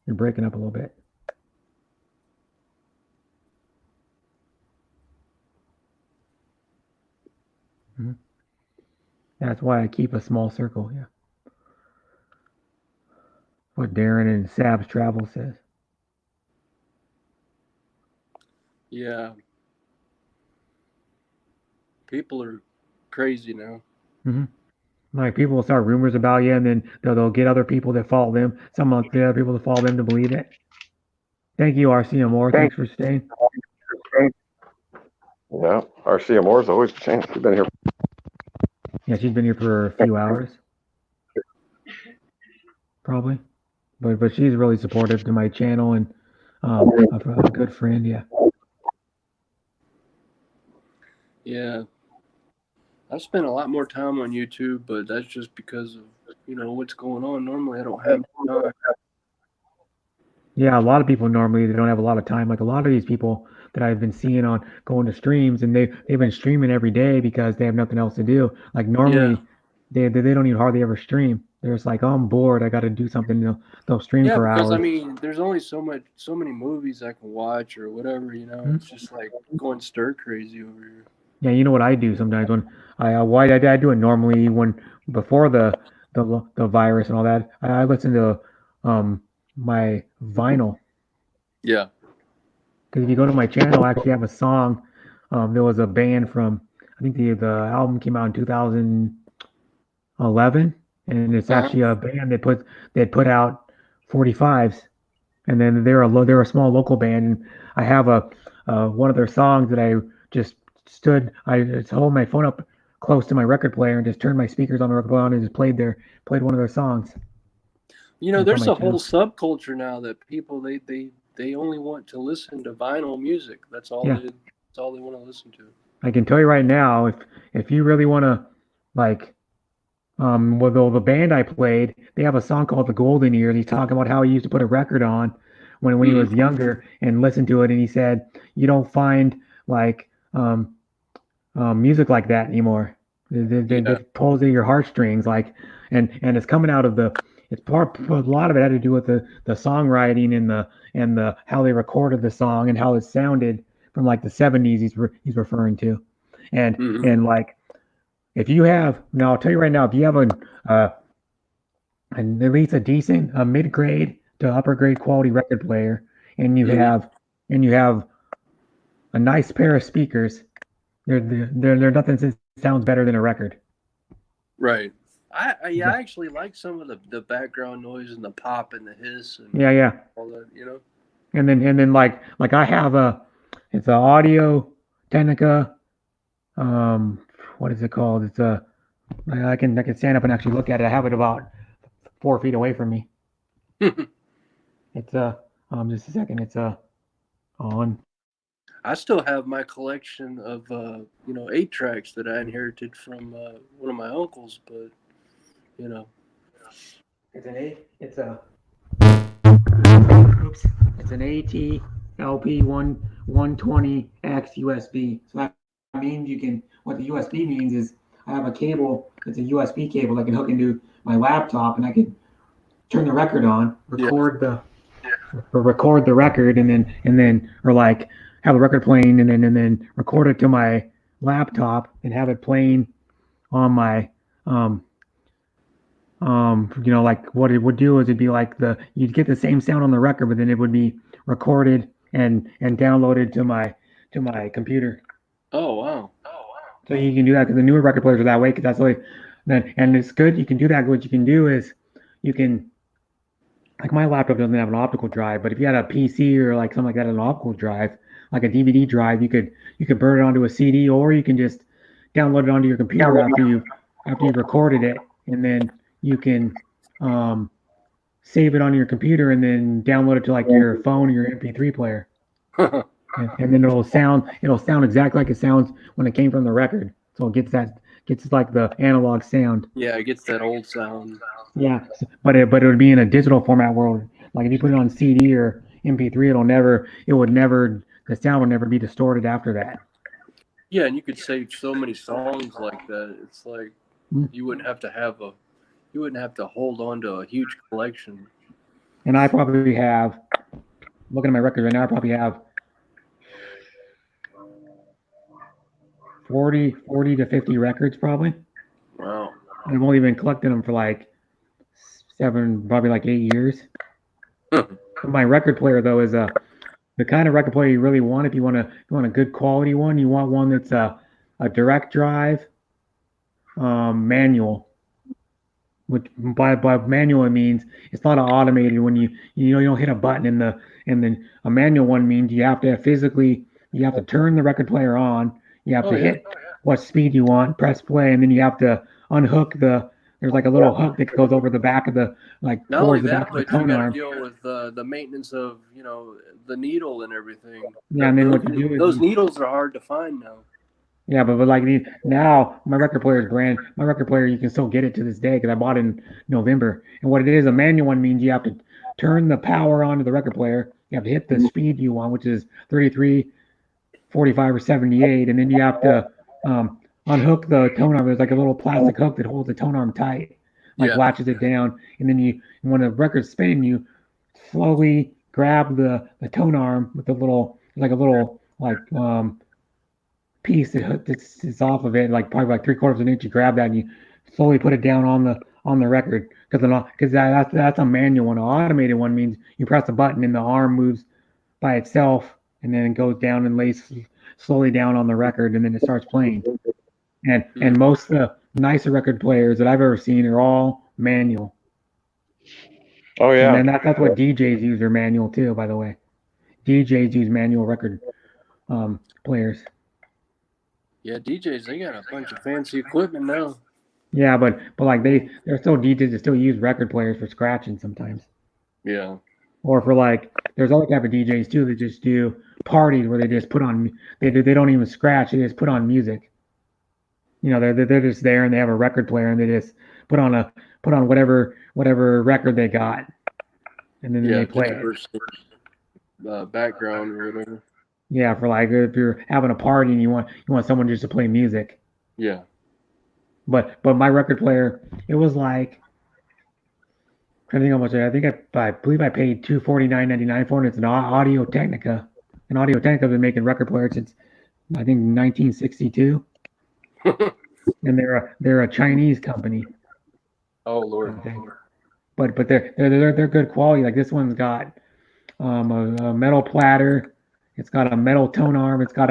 You're breaking up a little bit. Mm-hmm. That's why I keep a small circle. Yeah. What Darren and Sab's Travel says. Yeah. People are crazy now. Mm-hmm. Like people will start rumors about you, and then they'll get other people that follow them. Some of the other people that follow them to believe it. Thank you, RC Moore. Thanks for staying. Yeah, RC Moore's always changed. She's been here. Yeah, she's been here for a few hours, probably. But she's really supportive to my channel and a good friend. Yeah. Yeah. I've spent a lot more time on YouTube, but that's just because of, what's going on. Normally I don't have time. Yeah, a lot of people normally they don't have a lot of time. Like a lot of these people that I've been seeing on going to streams, and they've been streaming every day because they have nothing else to do. Like normally they don't even hardly ever stream. They're just like, oh, I'm bored, I got to do something. They'll stream for hours. Yeah, because there's only so many movies I can watch or whatever. It's just like going stir crazy over here. Yeah, you know what I do sometimes when I do it normally when before the virus and all that. I listen to my vinyl. Yeah. Because if you go to my channel, I actually have a song. There was a band from, I think the album came out in 2011, and it's actually a band that put out 45s, and then they're a small local band. And I have one of their songs that I just I just hold my phone up close to my record player and just turned my speakers on the record player on and just played one of their songs. There's a whole subculture now that people they only want to listen to vinyl music. That's all they want to listen to. I can tell you right now, if you really want to, like, the band I played, they have a song called The Golden Years. He's talking about how he used to put a record on when he was younger and listen to it, and he said you don't find like music like that anymore. They pulls at your heartstrings, like, and it's coming out of a lot of it had to do with the songwriting and the how they recorded the song and how it sounded from like the 70s he's referring to. And like if you have, now I'll tell you right now, if you have at least a decent mid-grade to upper grade quality record player, and you have a nice pair of speakers, they're nothing that sounds better than a record. Right. I actually like some of the background noise and the pop and the hiss and all that, And then like I have it's an Audio Technica, what is it called? It's I can stand up and actually look at it. I have it about 4 feet away from me. It's just a second. It's on. I still have my collection of 8 tracks that I inherited from one of my uncles, but it's an AT LP 120X USB. So that means what the USB means is I have a cable. It's a USB cable I can hook into my laptop, and I can turn the record on, record the record, and then or like have the record playing, and then record it to my laptop and have it playing on my like what it would do is it'd be like you'd get the same sound on the record, but then it would be recorded and downloaded to my computer. Oh wow. So you can do that because the newer record players are that way, because that's the way. And it's good. You can do that. What you can do is you can, like, my laptop doesn't have an optical drive, but if you had a PC or like something like that, an optical drive, like a DVD drive, you could burn it onto a CD, or you can just download it onto your computer after you've recorded it, and then you can save it on your computer and then download it to like your phone or your MP3 player. And then it'll sound exactly like it sounds when it came from the record. So it gets like the analog sound. Yeah, it gets that old sound. Yeah, but it would be in a digital format world. Like if you put it on CD or MP3, the sound would never be distorted after that. Yeah, and you could save so many songs like that. It's like Mm. you wouldn't have to hold on to a huge collection. And I probably have, looking at my records right now, I probably have 40 to 50 records probably. Wow. And I've only been collecting them for like 8 years. My record player though is the kind of record player you really want. If you want a good quality one, you want one that's a direct drive manual. Which by manual it means it's not an automated when you don't hit a button and then a manual one means you have to turn the record player on, you have to hit what speed you want, press play, and then you have to unhook there's like a little hook that goes over the back of the Not towards only the that, back of the but you tone got to arm. deal with the maintenance of the needle and everything. Yeah, and then what you do is those needles are hard to find now. Yeah, but like now, my record player is my record player, you can still get it to this day because I bought it in November. And what it is, a manual one means you have to turn the power onto the record player. You have to hit the speed you want, which is 33, 45, or 78, and then you have to unhook the tone arm. There's like a little plastic hook that holds the tone arm tight, latches it down. And then when the record's spinning, you slowly grab the tone arm with a little piece that's off of it, like probably like 3/4 of an inch. You grab that and you slowly put it down on the record because that's a manual one. An automated one means you press a button and the arm moves by itself and then it goes down and lays slowly down on the record and then it starts playing. And most of the nicer record players that I've ever seen are all manual. Oh yeah. And then that's what DJs use their manual too, by the way. DJs use manual record players. Yeah, DJs, they got a bunch of fancy equipment now. Yeah, but like they're still DJs that still use record players for scratching sometimes. Yeah. Or for there's other type of DJs too that just do parties where they just put on they don't even scratch, they just put on music. They're just there and they have a record player and they just put on whatever record they got, and then they play it. Background or whatever. Yeah, for if you're having a party and you want someone just to play music. Yeah. But my record player, it was like, I think how much I believe I paid $249.99 for it. It's an Audio Technica. And Audio Technica has been making record players since I think 1962. And they're a Chinese company. Oh Lord. But they're good quality. Like this one's got a metal platter. It's got a metal tone arm. It's got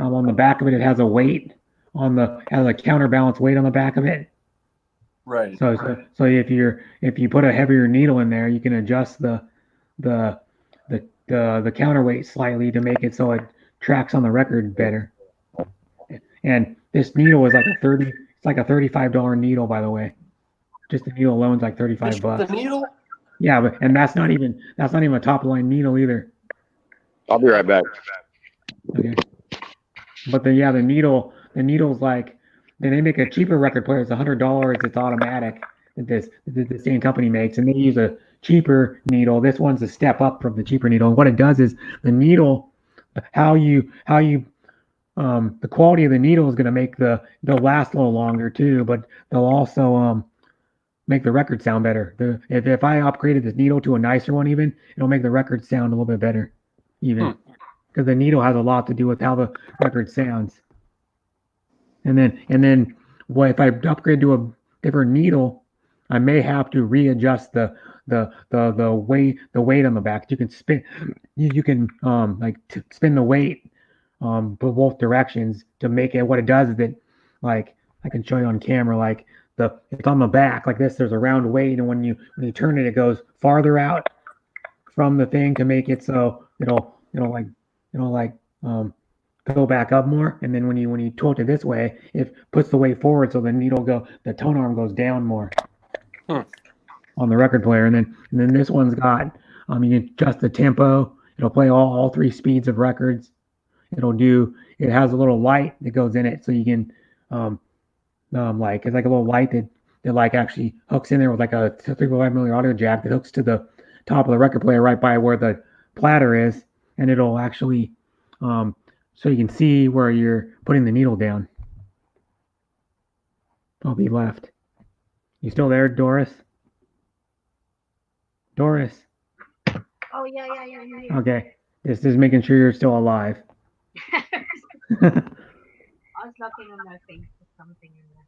on the back of it. It has a weight has a counterbalance weight on the back of it. Right. So if you put a heavier needle in there, you can adjust the counterweight slightly to make it so it tracks on the record better. And this needle is it's like a $35 needle, by the way. Just the needle alone is like $35. The needle? Yeah, and that's not even a top line needle either. I'll be right back. Okay. But the needle's like, then they make a cheaper record player. It's $100. It's automatic that the same company makes, and they use a cheaper needle. This one's a step up from the cheaper needle. And what it does is the needle, the quality of the needle is going to make they'll last a little longer too, but they'll also make the record sound better. If I upgraded this needle to a nicer one, even it'll make the record sound a little bit better, even because the needle has a lot to do with how the record sounds. And then if I upgrade to a different needle, I may have to readjust the weight on the back. You can spin spin the weight both directions to make it. What it does is that, like, I can show you on camera, it's on the back like this. There's a round weight, and when you turn it, it goes farther out from the thing to make it so it'll go back up more. And then when you tilt it this way, it puts the weight forward, so the tone arm goes down more on the record player. And then this one's got you can adjust the tempo. It'll play all 3 speeds of records. It has a little light that goes in it, so you can it's like a little light that that like actually hooks in there with like a 3.5 millimeter audio jack that hooks to the top of the record player right by where the platter is, and it'll actually so you can see where you're putting the needle down. I'll be left. You still there, Doris? Doris. Oh yeah. Okay. Just making sure you're still alive. I was looking on my face for something in there.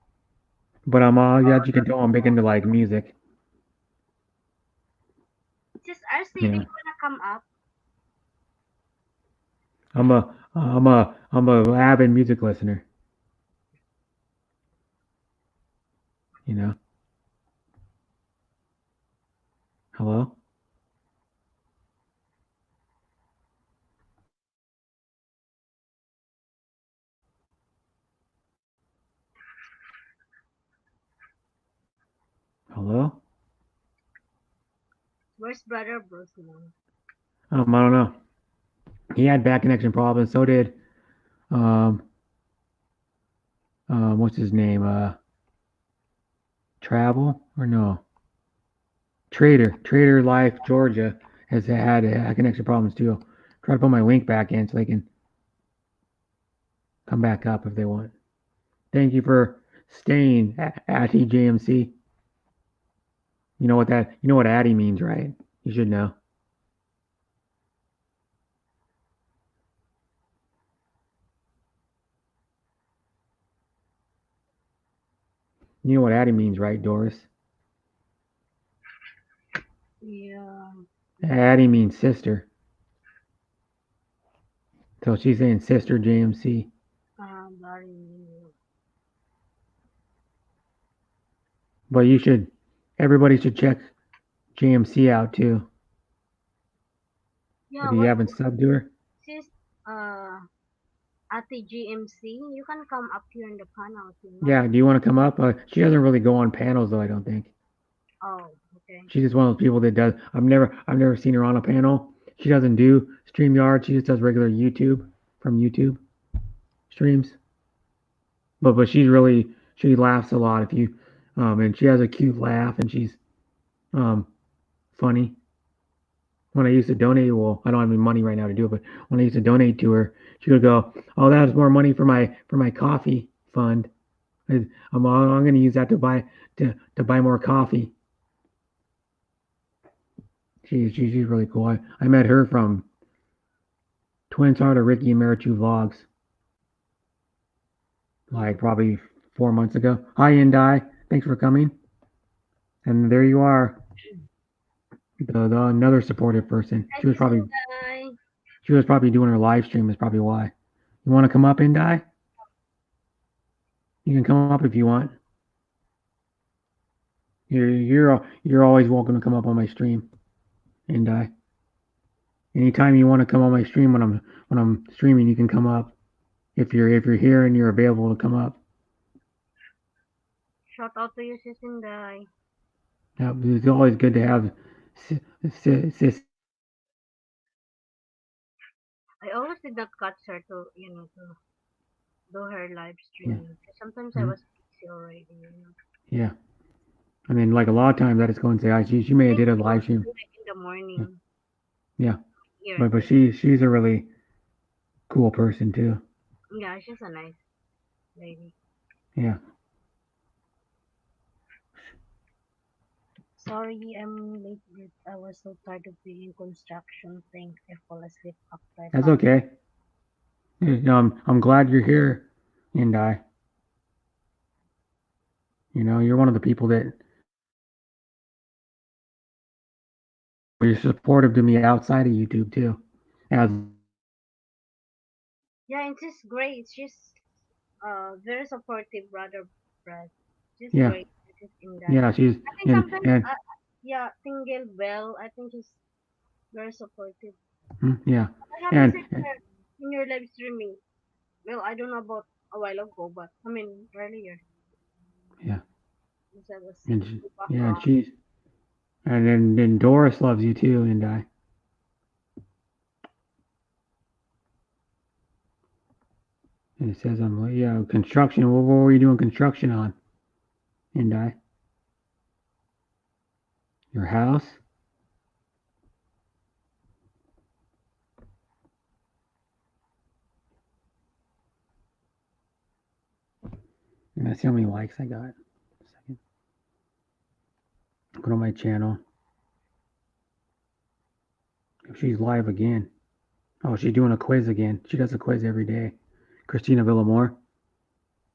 But I'm all yeah, you can tell I'm big into like music. Just RC, do Yeah. you wanna come up? I'm a avid music listener. You know. Hello? Hello? Where's brother Bruce now? I don't know. He had bad connection problems. So did um what's his name? Travel or no? Trader Life Georgia has had connection problems too. Try to put my link back in so they can come back up if they want. Thank you for staying at TJMC. You know what Addy means, right? You should know. You know what Addy means, right, Doris? Yeah. Addy means sister. So she's saying sister JMC. But everybody should check JMC out too. Yeah, If you haven't subbed to her. sis at the GMC, you can come up here in the panel if you want. Yeah, do you want to come up? She doesn't really go on panels though, I don't think. Oh, okay. She's just one of those people that does. I've never seen her on a panel. She doesn't do StreamYard. She just does regular YouTube from YouTube streams. But she laughs a lot if you and she has a cute laugh and she's funny. When I used to donate, well, I don't have any money right now to do it, but when I used to donate to her, she would go, "Oh, that was more money for my coffee fund. I'm going to use that to buy more coffee." She's really cool. I met her from Twins Heart of Ricky and Marichu Vlogs, like probably 4 months ago. Hi, Indai. Thanks for coming. And there you are. The another supportive person. She was probably doing her live stream. Is probably why. You want to come up, Indai? You can come up if you want. You're always welcome to come up on my stream, Indai. Anytime you want to come on my stream when I'm streaming, you can come up. If you're here and you're available to come up. Shout out to you, sis Inday. Yeah, it's always good to have sis. I always did not catch her to do her live streaming. Yeah. Sometimes I was busy already. Yeah. I mean, like a lot of times I just go and say, she may have did a live stream. Like in the morning. Yeah. But she's a really cool person too. Yeah, she's a nice lady. Yeah. Sorry, I'm late. I was so tired of being construction thing. I fall asleep after. That's okay. I'm glad you're here, Indai. You're one of the people that you're supportive to me outside of YouTube too. Yeah, and she's great. She's very supportive, brother Brad. She's great. She's Indai. Yeah, she's I think sometimes Tingle Bell. I think she's very supportive. Yeah. I haven't seen her in your live streaming. Well, I don't know about a while ago, but I mean earlier. Yeah. And then Doris loves you too, Indai. And it says construction. What were you doing construction on, Indai? Your house? Let's see how many likes I got. Second. Go to my channel. If she's live again. Oh, she's doing a quiz again. She does a quiz every day. Christina Villamore.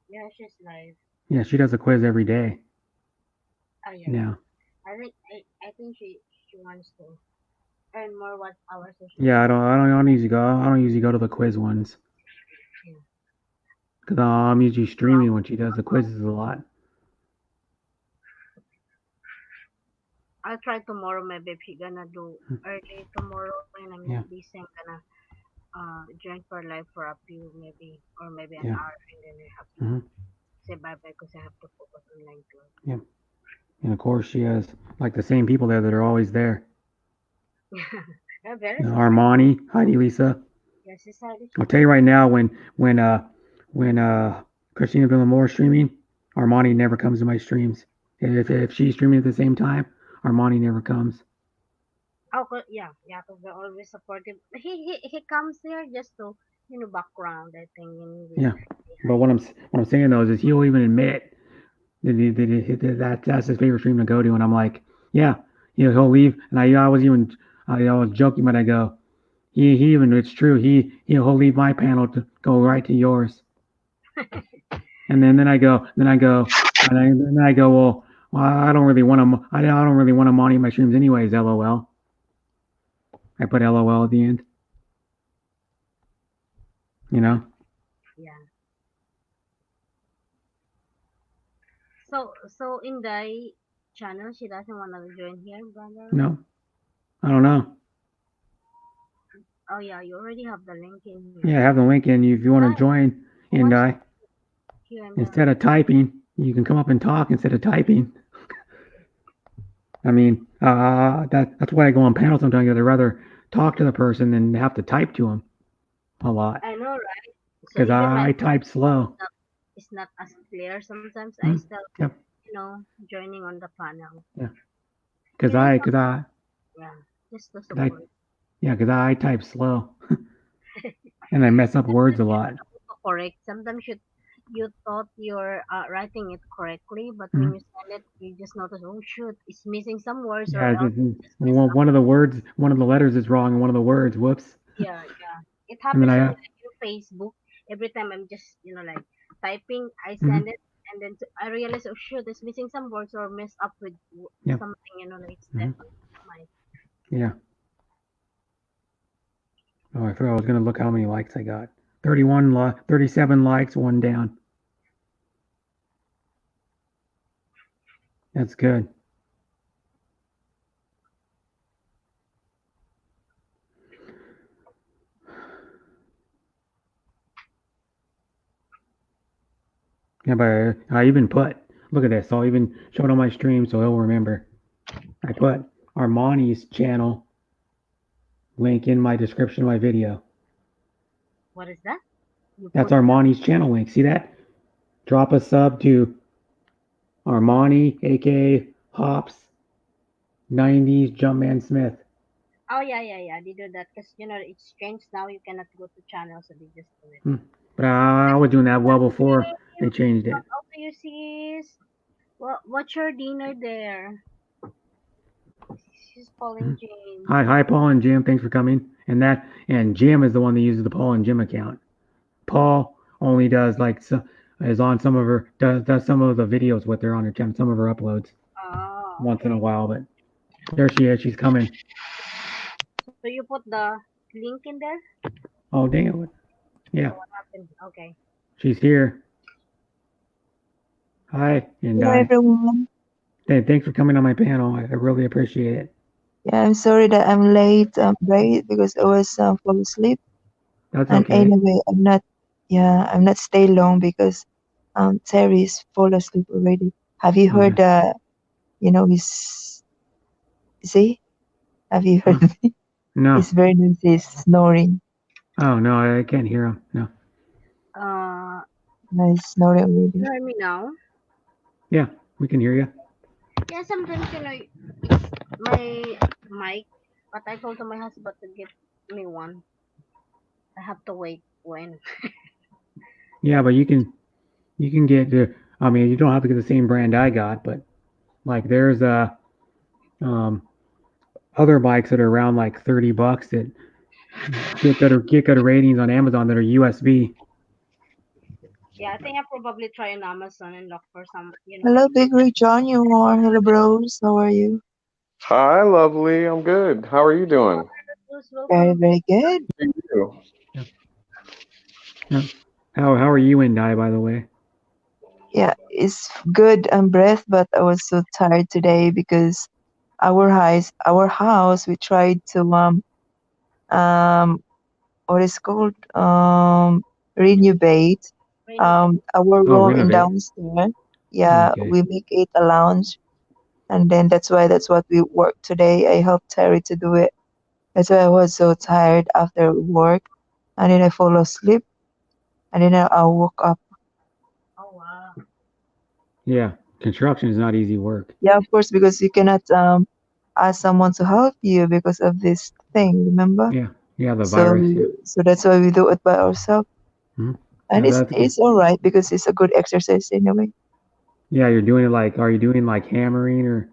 Yeah, she's live. Yeah, she does a quiz every day. Oh yeah. Yeah. I think she wants to earn more what hours. So Yeah, I don't usually go. I don't usually go to the quiz ones. Cause I'm usually streaming when she does the quizzes a lot. I'll try tomorrow maybe if you're gonna do early tomorrow when I'm Yeah. not busy. I'm gonna join for live for a few maybe or maybe an Yeah. hour and then I have to Mhm. say bye bye because I have to focus online too. Yeah. And of course, she has like the same people there that are always there. Yeah, very Armani, Heidi, Lisa. Yes, it's hard. I'll tell you right now, when Christina Villamore is streaming, Armani never comes to my streams. If she's streaming at the same time, Armani never comes. Oh, yeah, because they're always supportive. He comes here just to background. I think. Yeah, but what I'm saying though is he'll even admit that that's his favorite stream to go to, and I'm like, yeah, he'll leave, and I was joking, but I go, he even it's true, he'll leave my panel to go right to yours, and then I go, well, I don't really want to monitor my streams anyways, LOL. I put LOL at the end. Yeah. So in the channel, she doesn't want to join here, brother. No, I don't know. Oh yeah, you already have the link in here. Yeah, I have the link in. If you want to join, and instead of typing, you can come up and talk instead of typing. I mean, that's why I go on panels sometimes. I'd rather talk to the person than have to type to them a lot. I know, right? Because I type slow. It's not as clear sometimes. I still, Yep. joining on the panel. Yeah. Because I Yeah, just to support. because I type slow, and I mess up words a lot. Correct. Sometimes you thought you're writing it correctly, but when you send it, you just notice, oh shoot, it's missing some words. Yeah, one of the letters is wrong in one of the words. Whoops. Yeah. It happens then on Facebook. Every time I'm just like typing, I send it, and then I realize, oh shoot, it's missing some words or messed up with something. Like it's definitely mine. Yeah. Oh, I forgot I was gonna look how many likes I got. 37 likes, one down. That's good. Yeah, but I even look at this. I'll even show it on my stream so he'll remember. I put Armani's channel link in my description of my video. What is that? That's Armani's channel link. See that? Drop a sub to Armani, aka Hops 90s Jumpman Smith. Oh yeah. They do that because it's changed now. You cannot go to channel, so they just do it. But I was doing that well before they changed it. Oh, you see, what's your dinner there? She's calling Jim. Hi, Paul and Jim. Thanks for coming. And Jim is the one that uses the Paul and Jim account. Paul only does is on some of her does some of the videos with her on her channel, some of her uploads once in a while. But there she is. She's coming. So you put the link in there? Oh dang it! Yeah. What happened? Okay. She's here. Hi, and Hello, everyone. Thanks for coming on my panel. I really appreciate it. Yeah, I'm sorry that I'm late, because I was fall asleep. That's And okay. anyway, I'm not stay long because Terry's fall asleep already. Have you heard his see? Have you heard me? No. He's very noisy, he's snoring. Oh no, I can't hear him. No. No, he's snoring already. You hear me now? Yeah, we can hear you. Yeah, sometimes my mic, but I told to my husband to get me one. I have to wait when. Yeah, but you can get the. I mean, you don't have to get the same brand I got, but like there's um other bikes that are around like $30 that get good ratings on Amazon that are USB. Yeah, I think I probably try on Amazon and look for some, Hello, Big Ray John. You are. Hello, bros. How are you? Hi, lovely. I'm good. How are you doing? Very, very good. Thank you. Yeah. How are you and Di, by the way? Yeah, it's good and breath, but I was so tired today because our house, we tried to what is called renovate our Oh, room in renovate. downstairs. Yeah, Okay. we make it a lounge, and then that's what we worked today. I helped Terry to do it. That's why I was so tired after work, and then I fall asleep, and then I woke up. Oh wow. Yeah, construction is not easy work. Yeah, of course, because you cannot ask someone to help you because of this thing, remember? Yeah, the So virus. Yeah. so that's why we do it by ourselves. Hmm. And Yeah, it's that's good. it's all right because it's a good exercise anyway. Yeah, you're doing it like. Are you doing like hammering or?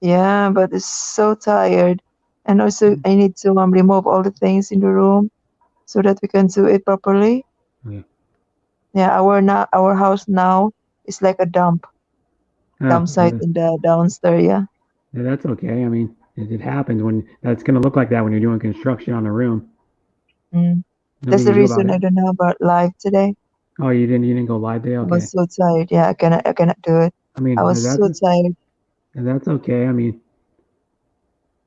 Yeah, but it's so tired. And also I need to remove all the things in the room so that we can do it properly. Yeah. Yeah, our house now is like a dump Oh, site in the downstairs, yeah. yeah, that's okay. I mean, it happens when that's gonna look like that when you're doing construction on a room. Mm. That's Nothing the you can do about reason I it. don't know about live today. Oh, you didn't go live today? I Okay. was so tired. Yeah, I cannot do it. I mean, I was so tired. that's okay. I mean,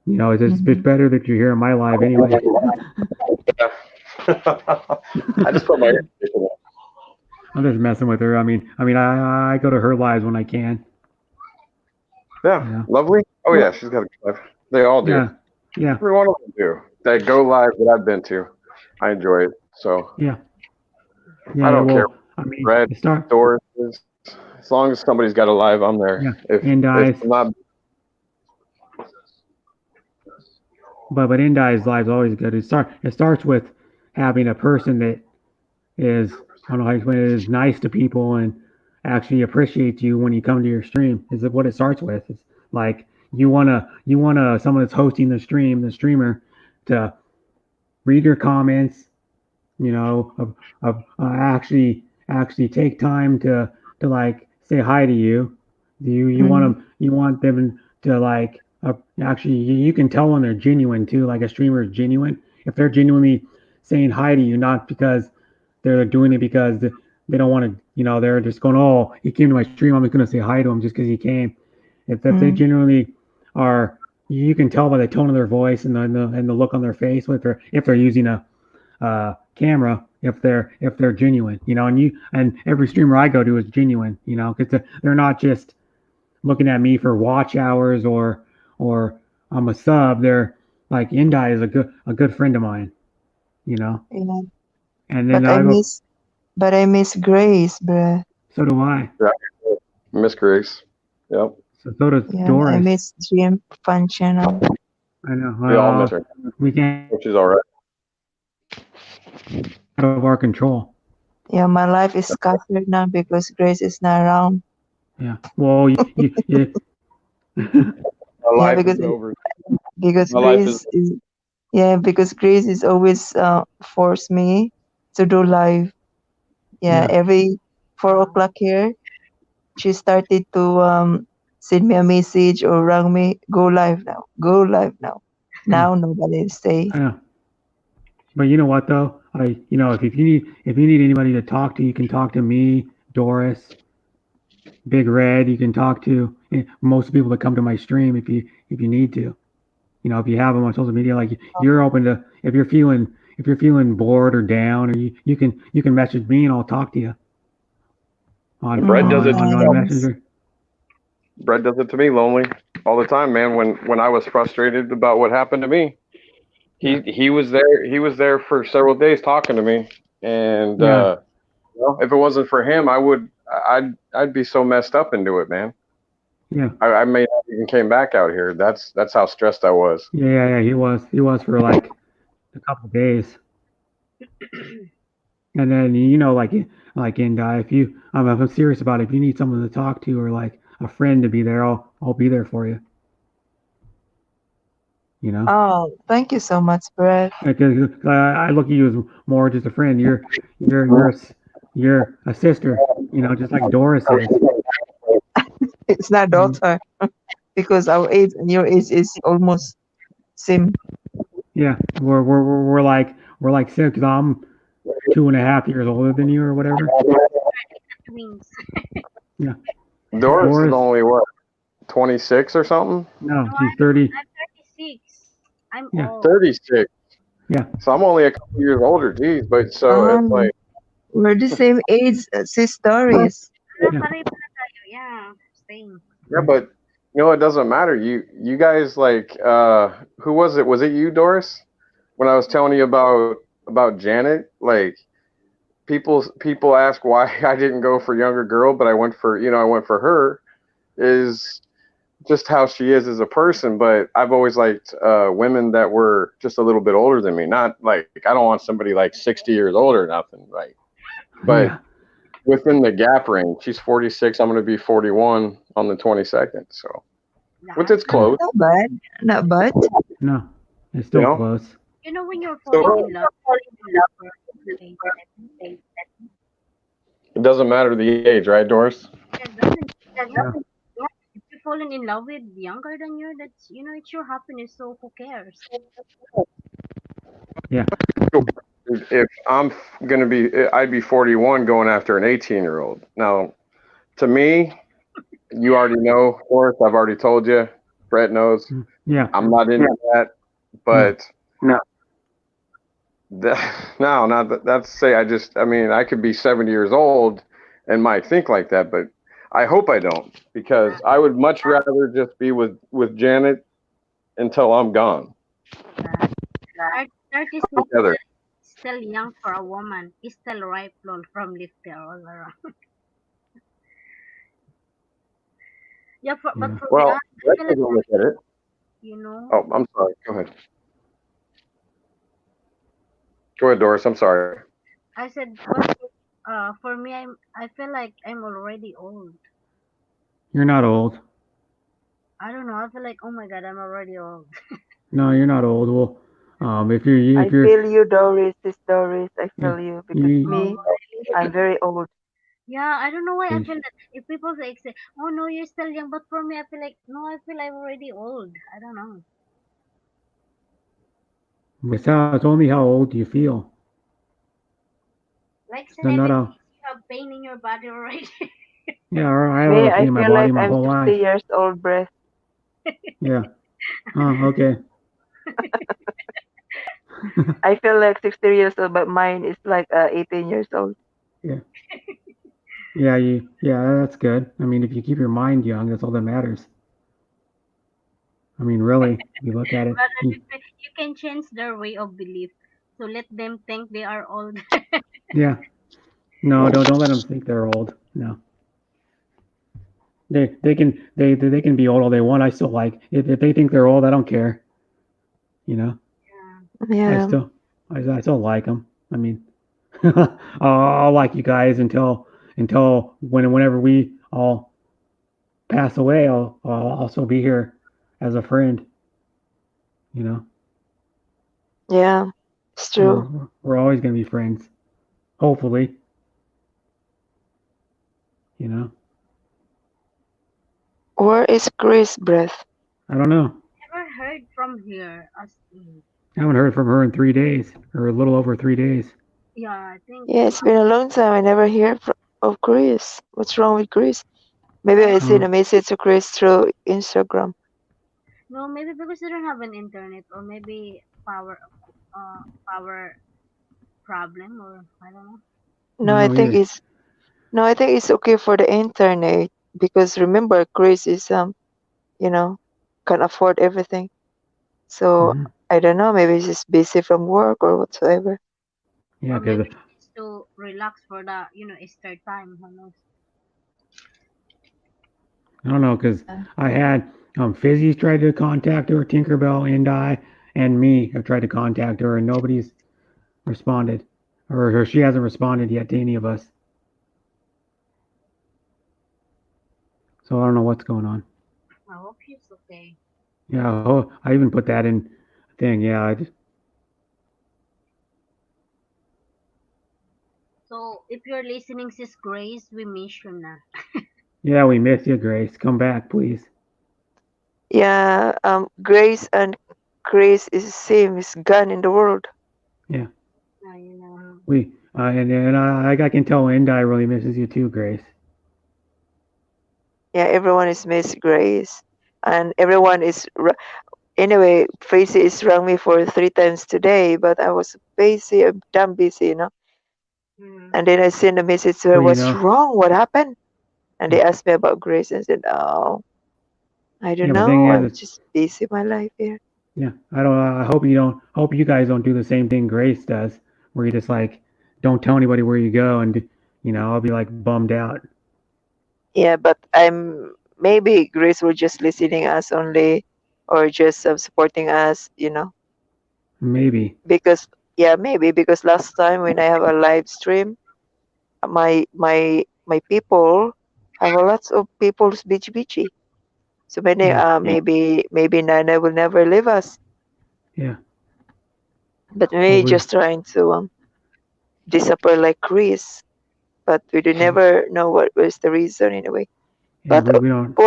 it's Mhm. better that you're here in my live anyway. I just put my earpiece in. I'm just messing with her. I go to her lives when I can. Yeah, Yeah. lovely. Oh yeah, she's got a good life. They all do. Yeah. Every one of them do. That go live that I've been to, I enjoy it. So Yeah. I Yeah. don't care. Well, I mean, Red it start. doors. As long as somebody's got a live, I'm there. Yeah. If Indi's, I'm not, but Indi's live's always good. It starts with having a person that is, I don't know how to explain it, is nice to people and actually appreciates you when you come to your stream. Is what it starts with. It's like you wanna someone that's hosting the stream, the streamer, to read your comments, actually take time to like say hi to you. You want them to like actually you can tell when they're genuine too. Like a streamer is genuine if they're genuinely saying hi to you, not because they're doing it because they don't want to. They're just going, oh, he came to my stream. I'm just gonna say hi to him just because he came. If they genuinely are, you can tell by the tone of their voice and the look on their face if they're using a camera if they're genuine, and every streamer I go to is genuine, because they're not just looking at me for watch hours or I'm a sub. They're like Indi is a good friend of mine, Yeah. and then But I miss Grace, bruh. so do I. yeah, Miss Grace. Yep. So does Yeah, I Doris. miss Dream Fun Channel. I know. We all miss her. We can't Which is all right. out of our control. Yeah, my life is scattered now because Grace is not around. Yeah. Well, My Yeah, life because is over. because My life Grace is yeah because Grace is always force me to do live. Yeah, every 4 o'clock here, she started to send me a message or ring me. Go live now. Go live now. Now nobody stay. I know. But you know what though? If you need anybody to talk to, you can talk to me, Doris, Big Red. You can talk to most people that come to my stream if you need to. If you have them on social media, like you're open to if you're feeling bored or down, or you can message me and I'll talk to you on Brett does it. on Messenger. Brett does it to me, lonely, all the time, man. When I was frustrated about what happened to me, he was there. He was there for several days talking to me, and if it wasn't for him, I'd be so messed up into it, man. Yeah. I may not even came back out here. That's how stressed I was. Yeah. He was for like a couple days, and then and if I'm serious about it, if you need someone to talk to or like a friend to be there, I'll be there for you. You know. Oh, thank you so much, Brett. Because I look at you as more just a friend. You're a sister. You know, just like Doris is. It's not daughter because our age and your age is almost same. Yeah, we're like six. Because I'm 2.5 years older than you or whatever. Twins. Yeah. Doris is only what, 26 or something? No, she's 30. I'm 36. I'm Yeah. old. 36. Yeah. So I'm only a couple years older. Geez, but so it's like We're the same age, sis Doris. Yeah, same. yeah, but it doesn't matter. You guys like who was it? Was it you, Doris? When I was telling you about Janet, like people ask why I didn't go for younger girl, but I went for her is just how she is as a person. But I've always liked women that were just a little bit older than me. Not like I don't want somebody like 60 years older or nothing, right? But within the gap range, she's 46. I'm going to be 41 on the 22nd. So, which is close. Not bad. Not bad. No, it's still close. You know when you're falling in love. It doesn't matter the age, right, Doris? If you're falling in love with younger than you, that's it's your happiness. So who cares? Yeah. If I'm gonna be, I'd be 41 going after an 18-year-old. Now, to me, you already know, Doris. I've already told you. Brett knows. Yeah. I'm not into that, but no. That's say I could be 70 years old and might think like that, but I hope I don't, because I would much rather just be with Janet until I'm gone. 30 still young for a woman. Is still ripe from lifter all around. Yeah, but for well, me, I let's feel take a look at it. Oh, I'm sorry. Go ahead. Go ahead, Doris. I'm sorry. I said, for me, I feel like I'm already old. You're not old. I don't know. I feel like, oh my god, I'm already old. No, you're not old. Well, if you're I feel you, Doris. Sis Doris. I feel you because you- me, I'm very old. Yeah, I don't know why I feel that. If people say, oh no, you're still young, but for me, I feel like, no, I feel I'm already old. I don't know. it's only how old you feel. Like No, 70, not you how. have pain in your body already. Yeah, I Me, have I pain in my feel body like my I'm whole 60 life. years old, Brett. Yeah. Oh, okay. I feel like 60 years old, but mine is like 18 years old. Yeah. Yeah, that's good. I mean, if you keep your mind young, that's all that matters. I mean, really, you look at it. But you can change their way of belief. So let them think they are old. Yeah. No, don't let them think they're old. No. They can be old all they want. I still like if they think they're old, I don't care. You know. Yeah. I still like them. I mean, I'll like you guys until whenever we all pass away. I'll also be here as a friend. You know. Yeah, it's true. We're always gonna be friends. Hopefully. You know. Where is Chris, Brett? I don't know. Never heard from here. I haven't heard from her in 3 days, or a little over 3 days. Yeah, I think. Yeah, it's been a long time. I never hear of Chris. What's wrong with Chris? Maybe I sent a message to Chris through Instagram. No, maybe because they don't have an internet, or maybe power problem, or I don't know. No, I think it's okay for the internet because remember Chris is can't afford everything. So I don't know, maybe he's busy from work or whatsoever. Yeah, or maybe he needs to relax for the Easter time. Who knows? I don't know because I had Fizzy's tried to contact her, Tinkerbell and I, and me have tried to contact her, and nobody's responded, or she hasn't responded yet to any of us. So I don't know what's going on. I hope she's okay. Yeah, oh, I even put that in thing. Yeah, So if you're listening, Sis Grace, we miss you na. yeah, we miss you, Grace. Come back, please. Yeah, Grace and Grace is the same. It's gone in the world. Yeah, You know. we and I can tell Indy really misses you too, Grace. Yeah, everyone is Miss Grace, and everyone is. Anyway, Tracy is rang me for 3 times today, but I was busy, damn busy, you know. And then I sent a message to her, Well, you what's know, wrong? What happened? And they asked me about Grace and said, oh, I don't yeah, but the thing know. I'm is, just busy my life here. yeah, I don't. I hope you don't. Hope you guys don't do the same thing Grace does, where you just like don't tell anybody where you go, and I'll be like bummed out. Yeah, but maybe Grace will just listening us only, or just supporting us, you know. Maybe. Because maybe because last time when I have a live stream, my people have a lots of people's bitchy. So many maybe Nana will never leave us. Yeah. But we just trying to disappear like Chris. But we do never know what was the reason anyway. Yeah, But we don't.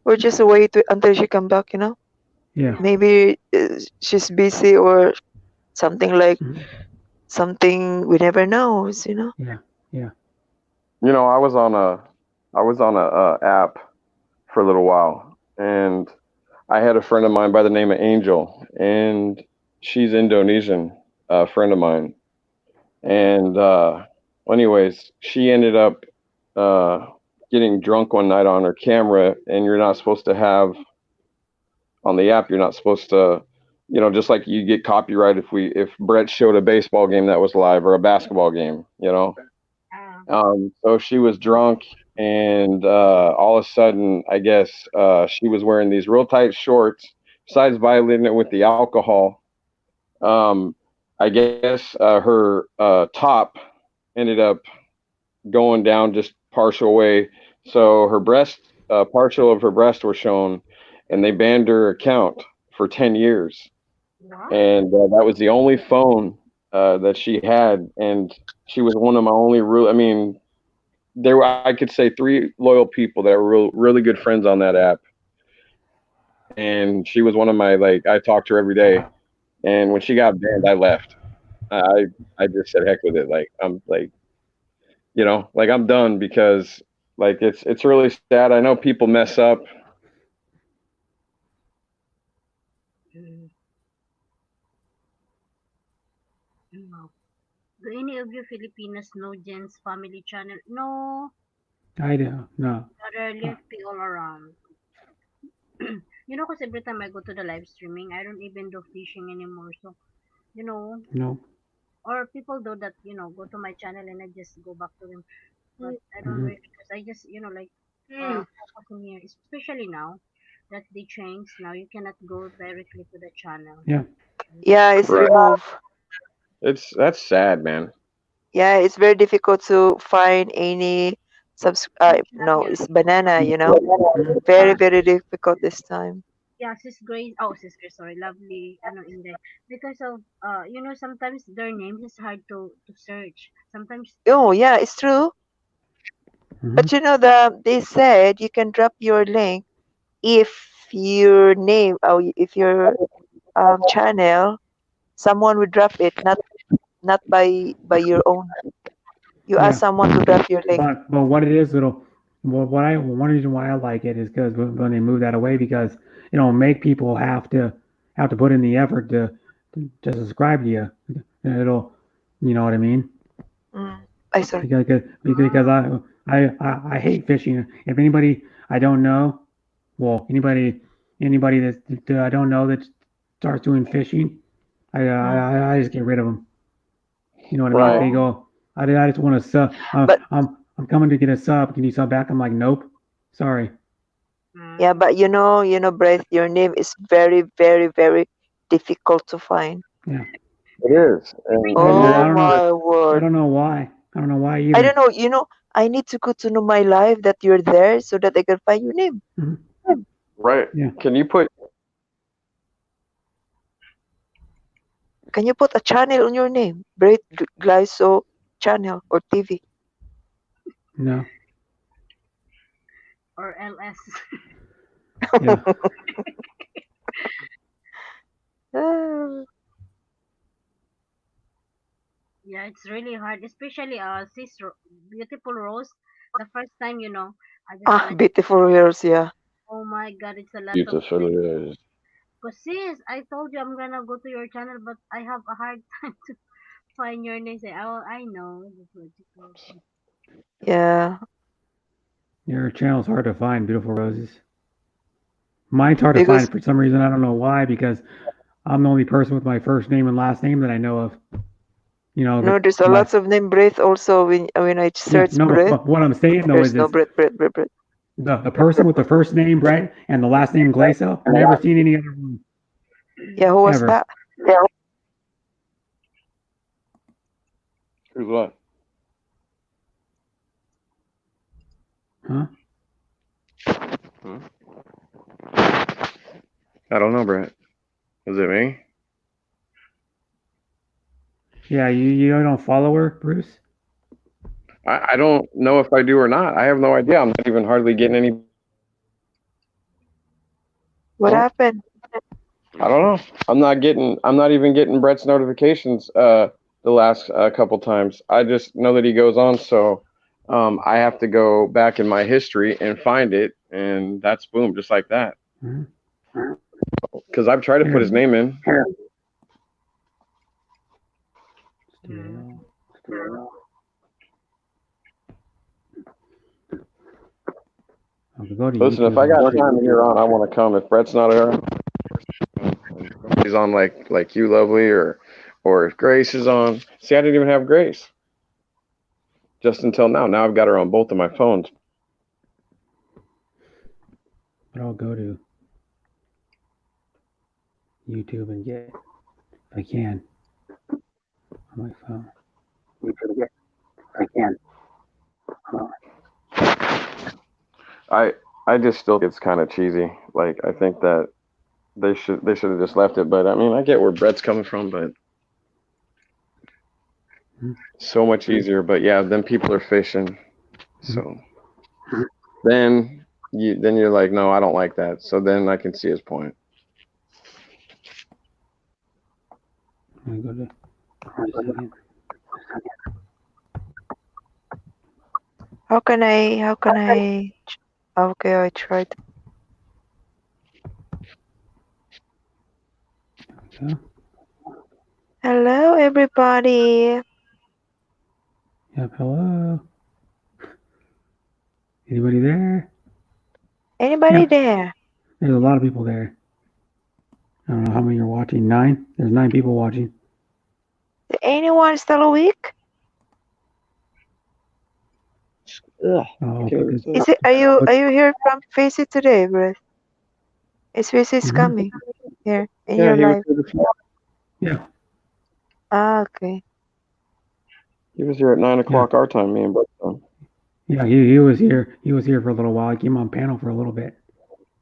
we're just wait until she come back, you know. Yeah. Maybe she's busy or something like something we never knows, you know. Yeah. Yeah. I was on a app for a little while, and I had a friend of mine by the name of Angel, and she's Indonesian, a friend of mine. And anyways, she ended up getting drunk one night on her camera, and you're not supposed to have on the app. You're not supposed to, just like you get copyright if Brett showed a baseball game that was live or a basketball game, So she was drunk, and all of a sudden, I guess she was wearing these real tight shorts. Besides violating it with the alcohol, I guess her top ended up going down just partial way. So her breast, partial of her breast were shown, and they banned her account for 10 years. And that was the only phone that she had. And she was one of my only there were, I could say, 3 loyal people that were really good friends on that app. And she was one of my, I talked to her every day. And when she got banned, I left. I just said, heck with it. I'm done because it's really sad. I know people mess up. Do any of you Filipinos know Jen's family channel? No. I don't. No. Rarely all around. Because every time I go to the live streaming, I don't even do fishing anymore. So, No. or people do that, go to my channel and I just go back to them. But I don't really, because I just, focus in here, especially now that they changed. Now you cannot go directly to the channel. Yeah. Yeah, it's removed. That's sad, man. Yeah, it's very difficult to find any no, it's banana, very, very difficult this time. Yeah, Sis Grace, sorry, lovely, in there. Because of, sometimes their names is hard to search. Sometimes. Oh, yeah, it's true. But they said you can drop your link if your name or if your channel, someone would drop it, not by your own. You ask someone to drop your link. But what it is, one reason why I like it is because when they move that away, because make people have to put in the effort to subscribe to you. It'll, you know what I mean? I sorry. Because I hate fishing. If anybody I don't know, well, anybody that I don't know that starts doing fishing, I just get rid of them. You know what I mean? If they go, I just want to sub. I'm coming to get a sub. Can you sub back? I'm like, nope. Sorry. Yeah, but Bryce, your name is very, very, very difficult to find. Yeah. It is. And I Oh don't know. my I word. don't know why. I don't know why either. I don't know, I need to go to know my life that you're there so that I can find your name. Mhm. right. Yeah. Can you put Can you put a channel on your name? Bryce Glyso channel or TV. No. Or LS. Yeah. Ah, Yeah, it's really hard, especially beautiful Rose. The first time, I just like, beautiful girls, yeah. oh my God, it's a lot of. beautiful? It is. Cause sis, I told you I'm gonna go to your channel, but I have a hard time to find your name. Say, oh, I know. That's what you told me. Yeah. Your channel's hard to find, Beautiful Roses. Mine's hard to Because find for some reason. I don't know why, because I'm the only person with my first name and last name that I know of. no, there's a my lots of name Breath also when I yeah, search no. Breath. But what I'm saying though There's is no Breath. the person with the first name Brett and the last name Glaso. Never seen any other one Yeah, who was ever. that? Who's what? Huh? I don't know, Brett. Is it me? Yeah, you don't follow her, Bruce? I don't know if I do or not. I have no idea. I'm not even hardly getting any. What Oh. happened? I don't know. I'm not even getting Brett's notifications the last couple times. I just know that he goes on, so I have to go back in my history and find it, and that's boom, just like that. Because I've tried to put his name in. Listen, if I got time here on, I want to come. If Brett's not around, he's on like you, Lovely, or if Grace is on. See, I didn't even have Grace just until now. Now I've got her on both of my phones. But I'll go to YouTube and get if I can on my phone. I just still think it's kind of cheesy. Like I think that they should have just left it. But I mean, I get where Brett's coming from, but so much easier. But yeah, then people are fishing, so then you're like, no, I don't like that. So then I can see his point. I go to How can I okay, I tried. Yeah. Hello everybody. Yep, hello. Anybody there? Anybody there? There's a lot of people there. I don't know how many are watching. 9? There's 9 people watching. Anyone still awake? Oh, Is it are you here from Facey today, Bruce? Is Facey's coming here in your life? Yeah. Ah, okay. He was here at 9 o'clock our time, me and Brett. Yeah, he was here. He was here for a little while. I came on panel for a little bit.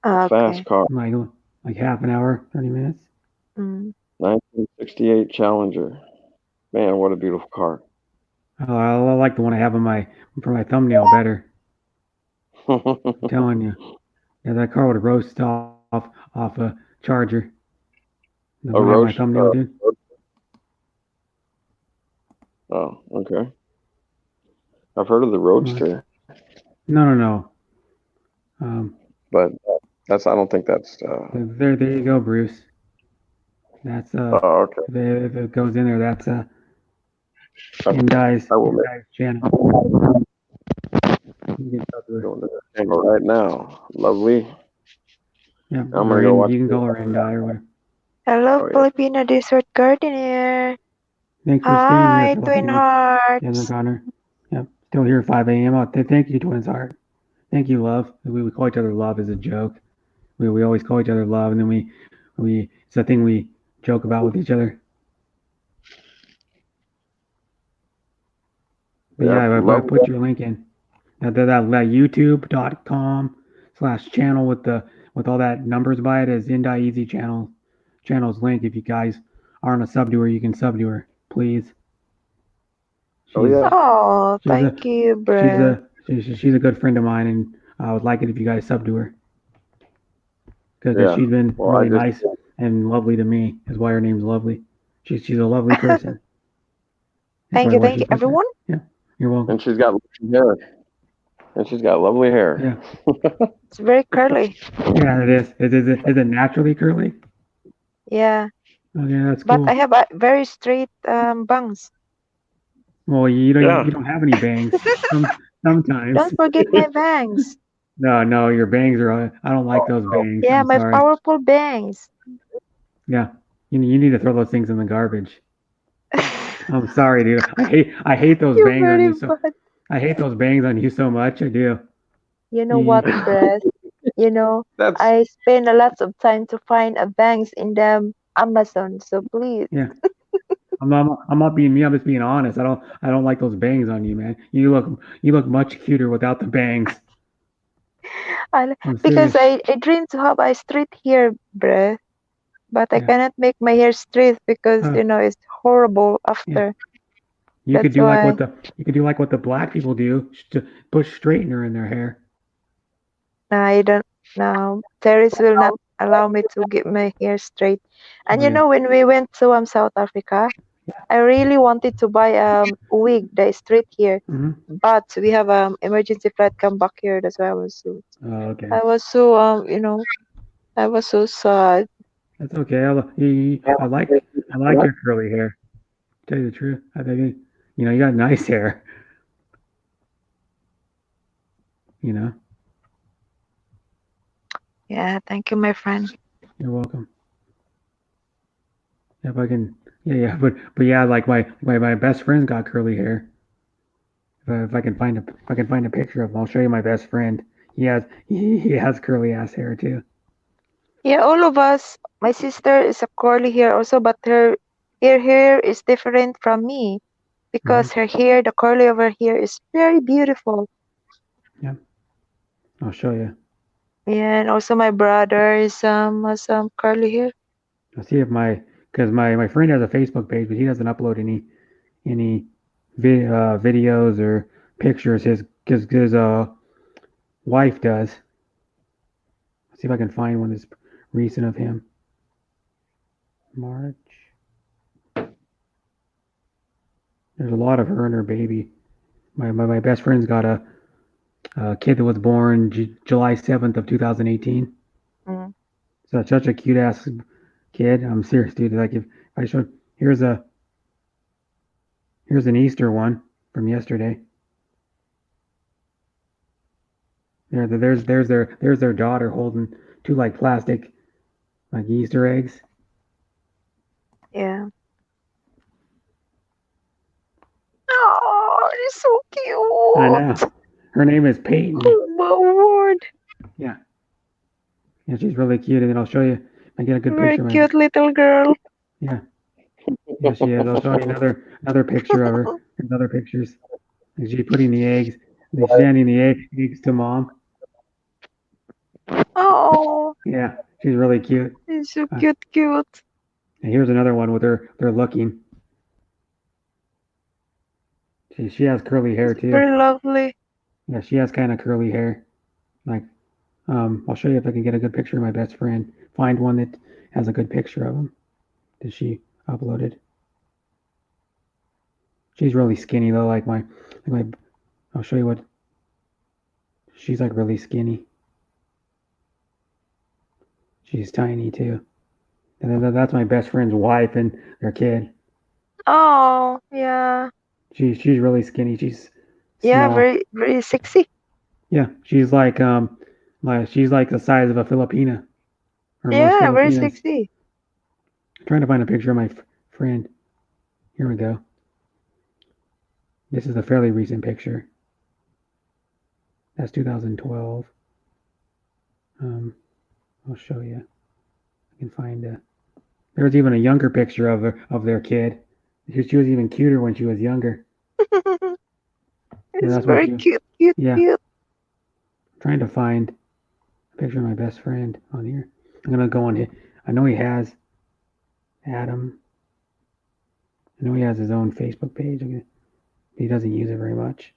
Ah, okay. Fast car. Like half an hour, 30 minutes. 1968 Challenger. Man, what a beautiful car. Oh, I like the one I have on for my thumbnail better. I'm telling you. Yeah, that car would have roasted off a Charger. The one I have my thumbnail did. Oh, okay. I've heard of the Roadster. No. But I don't think that's. There you go, Bruce. That's oh, okay. If it goes in there, that's Hyundai's channel. Right now, Lovely. Yeah, I'm gonna go watch. You can call her Hyundai or whatever. Hello, Filipino Desert Gardener. Thanks for Hi, staying here, Twin Hearts. Yeah, Connor. Yep, still here at 5 a.m. Thank you, Twins Heart. Thank you, love. We call each other love as a joke. We always call each other love, and then we it's a thing we joke about with each other. But Yeah, yeah, I love. put your link in. That youtube.com/channel with all that numbers by it is Indie channel's link. If you guys aren't a sub to her, you can sub to her, please. Oh She's yeah. Oh, she's a thank you, she's Brett. a she's a good friend of mine, and I would like it if you guys sub to her because Yeah. she's been Well, I really just nice and lovely to me. Is why her name's Lovely. She's a lovely person. That's Thank probably you, why thank she you, put that. everyone. Yeah, you're welcome. and she's got lovely hair. And she's got lovely hair. Yeah, It's very curly. yeah, it is. Is it naturally curly? Yeah, Okay, that's but cool. I have a very straight bangs. Well, Yeah. you don't have any bangs. Sometimes. Don't forget my bangs. No, your bangs are. I don't like those bangs. Yeah, I'm my sorry. powerful bangs. Yeah, you need to throw those things in the garbage. I'm sorry, dude. I hate those You're bangs on very you so. bad. I hate those bangs on you so much. I do. You know You, what, Brett? You know, That's I spend a lot of time to find a bangs in the Amazon. So please, yeah. I'm not being me. I'm just being honest. I don't like those bangs on you, man. You look much cuter without the bangs. I'm because serious. I dream to have a straight hair, Brett. But I Yeah. cannot make my hair straight because Uh, you know it's horrible yeah. after. You could That's do like why. you could do like what the black people do, to put straightener in their hair. No, I don't know. Terrace will not allow me to get my hair straight. And Oh you yeah. know, when we went to South Africa, I really wanted to buy a wig, the straight hair, hmm but we have emergency flight come back here. That's why Oh, okay. I was so you know, I was so sad. That's okay. I like your curly hair. To tell you the truth, I think you got nice hair. You know. Yeah, thank you, my friend. You're welcome. If I can, yeah. But yeah, like my best friend's got curly hair. If I can find a picture of him, I'll show you my best friend. He has curly ass hair too. Yeah, all of us. My sister is a curly hair also, but her hair is different from me because her hair, the curly over here, is very beautiful. Yeah, I'll show you. Yeah, and also my brother is has some curly hair. I'll see if because my friend has a Facebook page, but he doesn't upload any videos or pictures. His wife does. See if I can find one that's recent of him. March. There's a lot of her and her baby. My best friend's got a kid that was born July 7th of 2018. Mm. So such a cute ass kid. I'm serious, dude. Like if I showed here's an Easter one from yesterday. There's their daughter holding two like plastic like Easter eggs. Yeah. Oh, it's so cute. I know. Her name is Peyton. Oh my word. Yeah. Yeah, she's really cute. And then I'll show you. I get a good Very picture of her. cute little girl. Yeah. Yeah, she is. I'll show you another picture of her. There's other pictures. She's putting the eggs. She's handing the eggs to mom. Oh, Yeah, she's really cute. it's so cute. And here's another one with her. They're looking. She has curly hair too. Very lovely. Yeah, she has kind of curly hair. Like, I'll show you if I can get a good picture of my best friend. Find one that has a good picture of him that she uploaded. She's really skinny though. I'll show you what. She's like really skinny. She's tiny too. And then that's my best friend's wife and their kid. Oh, yeah. She's really skinny. She's Yeah, small. very sexy. Yeah, she's like she's like the size of a Filipina. Or most Yeah, very Filipinas. sexy. I'm trying to find a picture of my friend. Here we go. This is a fairly recent picture. That's 2012. I'll show you. I can find there's even a younger picture of her, of their kid. She was even cuter when she was younger. It's that's what very you- cute. Yeah. I'm trying to find a picture of my best friend on here. I'm gonna go on here. I know he has Adam. I know he has his own Facebook page. He doesn't use it very much.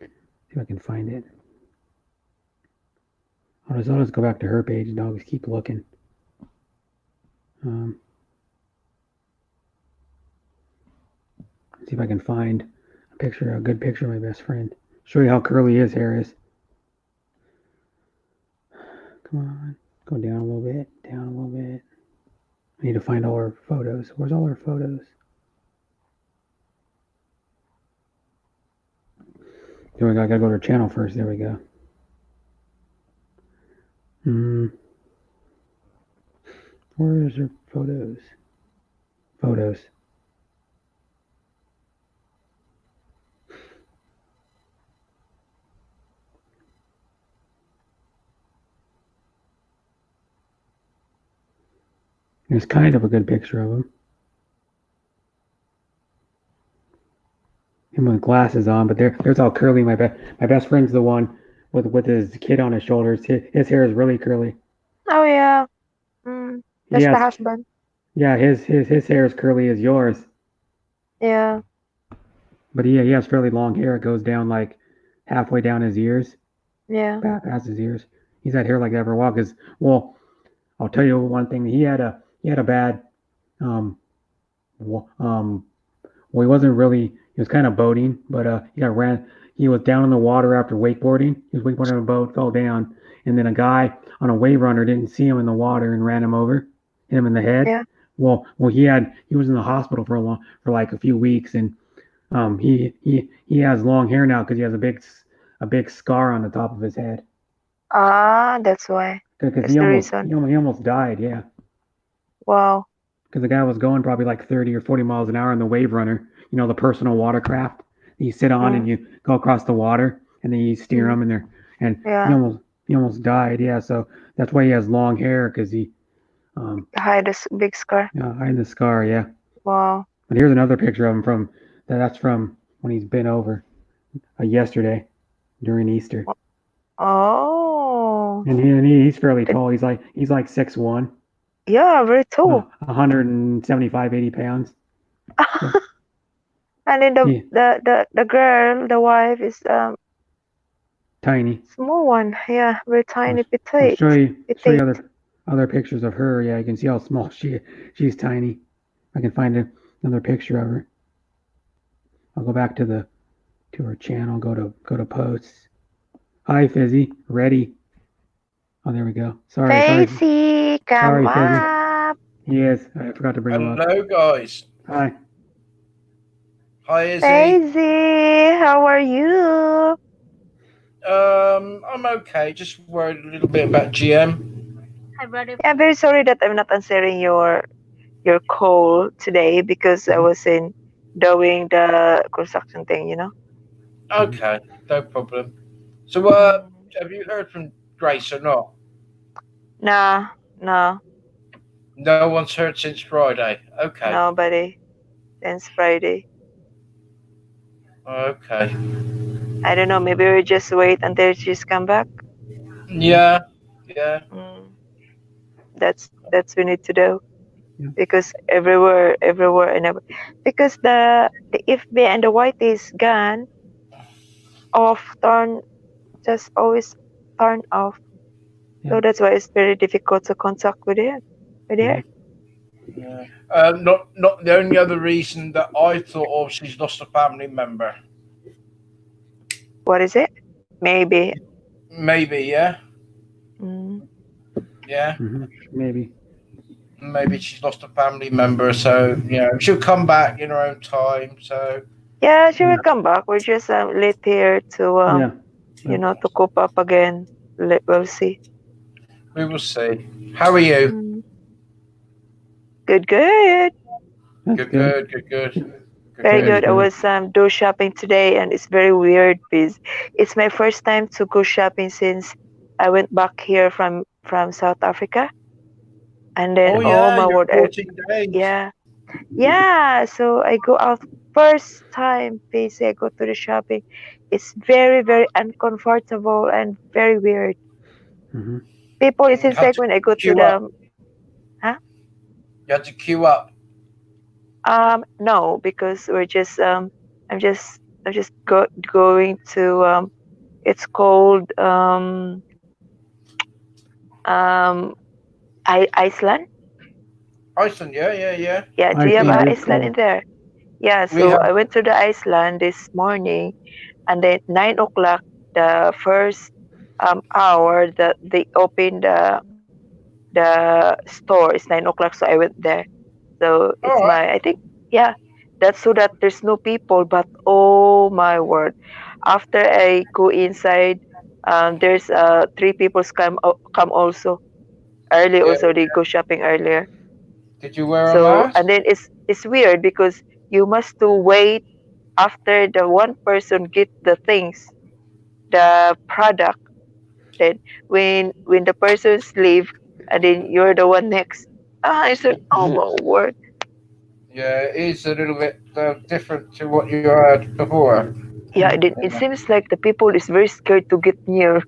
See if I can find it. I'll just go back to her page and I'll just keep looking. See if I can find a good picture of my best friend. Show you how curly his hair is. Come on, go down a little bit, down a little bit. I need to find all our photos. Where's all our photos? There we go. I gotta go to her channel first. There we go. Where is her photos? Photos. There's kind of a good picture of him. Him with glasses on, but there's all curly. My best friend's the one with his kid on his shoulders. His hair is really curly. Oh yeah. That's the Yes. husband. Yeah, his hair is curly as yours. Yeah. But he has fairly long hair. It goes down like halfway down his ears, Yeah. past his ears. He's had hair like that for a while. Cause well, I'll tell you one thing. He had a bad he wasn't really. He was kind of boating, but he was down in the water after wakeboarding. He was wakeboarding on a boat, fell down, and then a guy on a wave runner didn't see him in the water and ran him over, hit him in the head. Yeah. Well, he was in the hospital for like a few weeks, and he has long hair now because he has a big scar on the top of his head. Ah, that's why. Because That's the reason. he almost died. Yeah. Wow. Because the guy was going probably like 30 or 40 miles an hour in the wave runner, the personal watercraft you sit on and you go across the water and then you steer them Yeah. he almost died. Yeah. So that's why he has long hair because he Hide this big scar. hiding the scar. Yeah. Wow. But here's another picture of him that's from when he's been over yesterday during Easter. Oh. And he's fairly tall. He's like 6'1". Yeah, very tall. 175, 80 pounds. And then the girl, the wife is Tiny. small one. Yeah, very tiny, I'll petite. show you Petite. other pictures of her. Yeah, you can see how small she's tiny. I can find another picture of her. I'll go back to her channel. Go to posts. Hi, Fizzy. Ready? Oh, there we go. Sorry. Daisy, come Sorry, Fizzy. up. Yes, I forgot to bring him up. Hello, guys. Hi. Hi, Izzy. Daisy, how are you? I'm okay. Just worried a little bit about GM. Hi, brother. Yeah, I'm very sorry that I'm not answering your call today because I was doing the construction thing, Okay, no problem. So, have you heard from Grace or not? No, No one's heard since Friday. Okay. nobody since Friday. Okay. I don't know, maybe we'll just wait until she's come back. Yeah. That's we need to do. Yeah. Because everywhere and because the FB and the white is gone, just always turn off. So that's why it's very difficult to contact with her. Yeah. Not the only other reason that I thought of, she's lost a family member. What is it? Maybe. Maybe, yeah. Yeah. Maybe. Maybe she's lost a family member, so she'll come back in her own time. So Yeah, she will come back. We're just late here to to cope up again. We'll see. We will see. How are you? Mm. Good, good. That's Good. Very Very good. I good. was do shopping today, and it's very weird because it's my first time to go shopping since I went back here from South Africa, and then Oh oh yeah, my you're word, 14 days. yeah. So I go out first time. Basically, I go to the shopping. It's very very uncomfortable and very weird. Mm-hmm. People, it You seems had like to when I go to queue up. the huh? You had to queue up. No, because we're just I'm just going to it's called um Iceland. Iceland, yeah. Yeah, do you have Iceland is Iceland in cool. there? Yeah, We so have. I went to the Iceland this morning, and then 9 o'clock, the first hour that they opened the store is 9 o'clock, so I went there. So All it's right. I think, yeah, that's so that there's no people. But oh my word, after I go inside, there's three people come also early. Yeah. Also, they go shopping earlier. Did you wear a So mask? and then it's weird because you must to wait after the one person get the things, the product. Then when the persons leave, and then you're the one next. I said, oh my word. Yeah, it is a little bit different to what you had before. Yeah, it seems like the people is very scared to get near.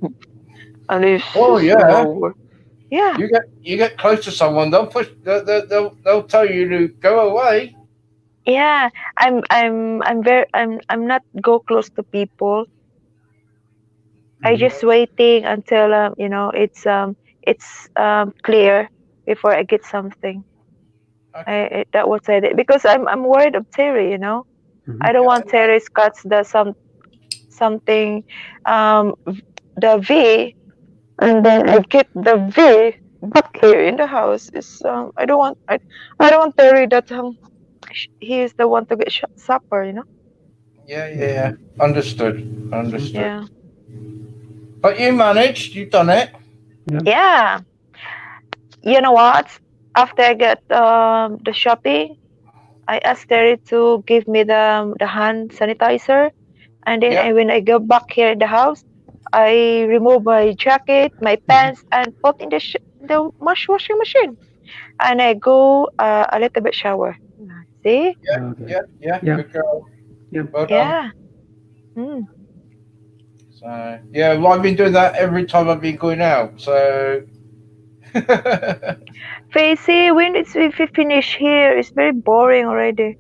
And it's Oh just, oh my yeah. word. Yeah, You get close to someone, they'll push. They'll tell you to go away. yeah. I'm not go close to people. I Mm-hmm. just waiting until it's clear before I get something. That was I did because I'm worried of Terry. Mm-hmm. I don't want Terry cuts the something the V, and then I get the V back here in the house. Is I don't want Terry that he is the one to get supper. Yeah. Understood. Yeah. But you managed. You've done it. Yeah. You know what? After I get the shopping, I asked Terry to give me the hand sanitizer, and then when I go back here in the house, I remove my jacket, my pants, and put in the washing machine, and I go a little bit shower. See? Okay. Yeah. Yeah. Good girl. Yep. Well done. Yeah. Mm. So yeah, well, I've been doing that every time I've been going out. So Facey, when if we finish here, it's very boring already.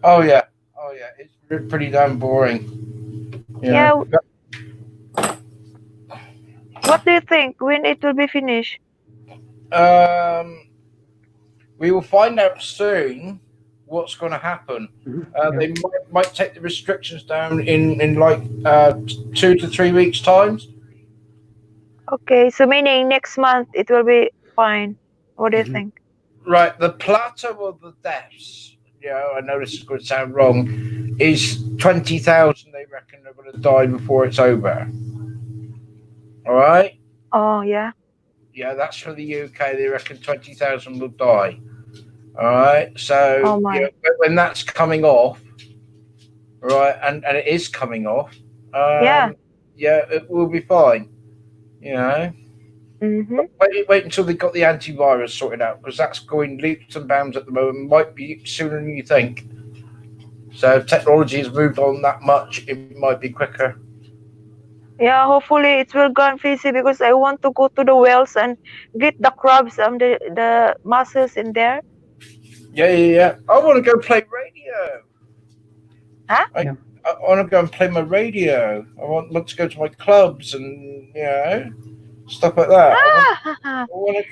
oh yeah, it's pretty damn boring. Yeah. What do you think when it will be finished? We will find out soon what's going to happen. They might take the restrictions down in like 2 to 3 weeks' time. Okay, so meaning next month it will be fine. What do you think? Right, the plateau of the deaths. I know this is going to sound wrong. Is 20,000? They reckon they're going to die before it's over. All right. Oh yeah. Yeah, that's for the UK. They reckon 20,000 will die. All right. So when that's coming off, right, and it is coming off. Yeah, it will be fine. Wait until they've got the antivirus sorted out, because that's going leaps and bounds at the moment. Might be sooner than you think. So if technology has moved on that much, it might be quicker. Yeah, hopefully it will go on easy, because I want to go to the wells and get the crabs and the mussels in there. Yeah. I want to go play radio. Huh? I want to go and play my radio. I want to go to my clubs and stuff like that. I want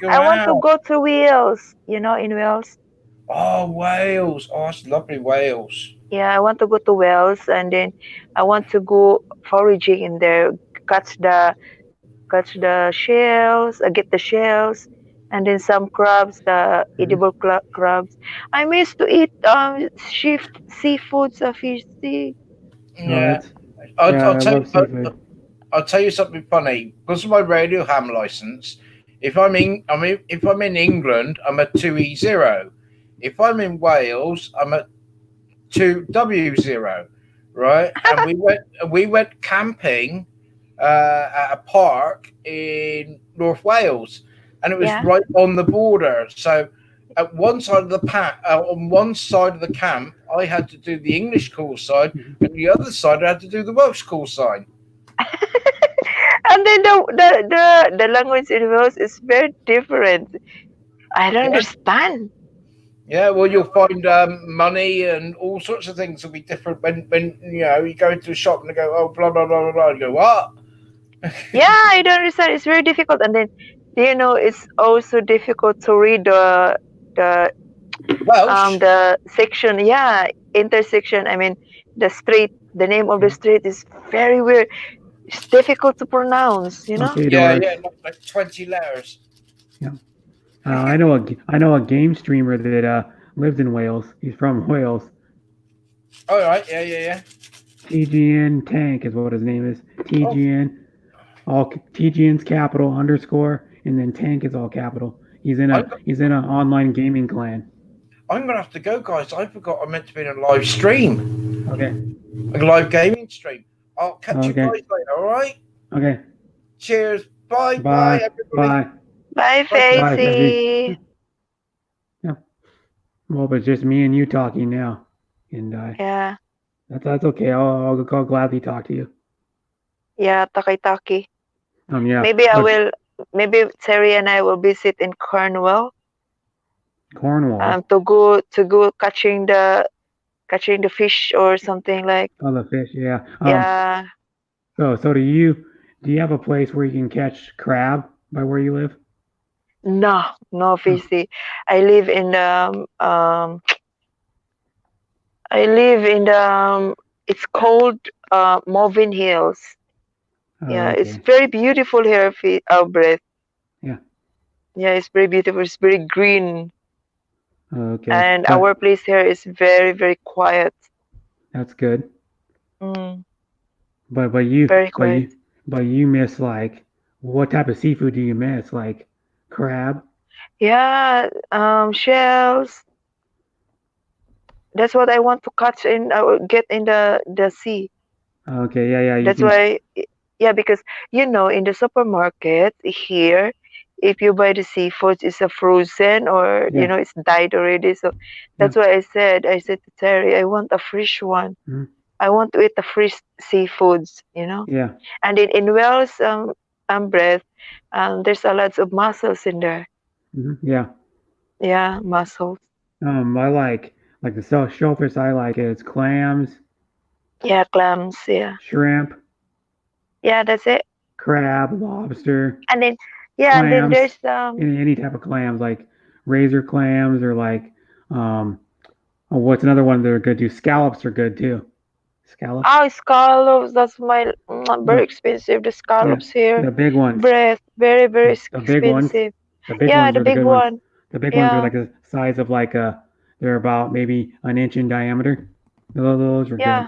to go to Wales. In Wales. Oh, Wales! Oh, that's lovely, Wales. Yeah, I want to go to Wales, and then I want to go foraging in there, catch the shells, get the shells, and then some crabs, the edible crabs. I miss to eat seafoods, fish. Yeah, I'll tell you. I'll tell you something funny. Because of my radio ham license, if I'm in England, I'm at 2E0. If I'm in Wales, I'm at 2W0. Right, and we went camping at a park in North Wales, and it was Yeah. right on the border. So at one side of the on one side of the camp, I had to do the English call sign, and the other side I had to do the Welsh call sign. And then the language in Wales is very different. I don't understand. Yeah, well, you'll find money and all sorts of things will be different when you go into a shop and they go, oh, blah blah blah blah blah. You go, what? Yeah, I don't understand. It's very difficult. And then it's also difficult to read the Welsh. the section. Yeah, intersection. I mean, the street. The name of the street is very weird. It's difficult to pronounce. You know. Okay, Yeah, Doris. yeah, like 20 letters. Yeah. I know a game streamer that lives in Wales. He's from Wales. All right, yeah. TGN Tank is what his name is. TGN, all TGN's capital underscore, and then Tank is all capital. He's in an online gaming clan. I'm gonna have to go, guys. I forgot I meant to be in a live stream. Okay. A live gaming stream. I'll catch you Okay. guys later. All right. Okay. Cheers. Bye. Bye. Everybody. Bye. Bye, Bye, Facey. Yeah. Well, but it's just me and you talking now, and Yeah. that's okay. I'll gladly talk to you. Yeah, Taki. Yeah. Maybe I Look, will. Maybe Terry and I will visit in Cornwall. Cornwall. To go catching the fish or something like. Oh, the fish. Yeah. Yeah. So do you have a place where you can catch crab by where you live? No, Facey. I live in the it's called Movin Hills. Oh, Yeah, okay. it's very beautiful here, Albrecht. Yeah. Yeah, it's very beautiful. It's very green. Okay. And But our place here is very, very quiet. that's good. Mm, But very quiet. you miss, like, what type of seafood do you miss? Like crab? Yeah, shells. That's what I want to catch get in the sea. Okay, yeah. That's why, yeah, because in the supermarket here, if you buy the seafood, it's a frozen or Yeah. it's died already. So that's why I said to Terry, I want a fresh one. Mhm. I want to eat the fresh seafoods. Yeah. And in Wales, Brett, there's a lot of mussels in there. Yeah. Yeah, mussels. I like the shellfish. I like it. It's clams, Yeah, clams. Yeah, shrimp, yeah, that's it. crab, lobster, And then and then clams. there's Any type of clams, like razor clams, or like what's another one that are good too? Scallops are good too. Scallops. scallops. That's very expensive. The scallops here. The big ones. Bread, very, very The big ones. expensive. The big Yeah, ones the are the big good one. ones. The big ones are Yeah. like the size of like they're about maybe an inch in diameter. Those are Yeah,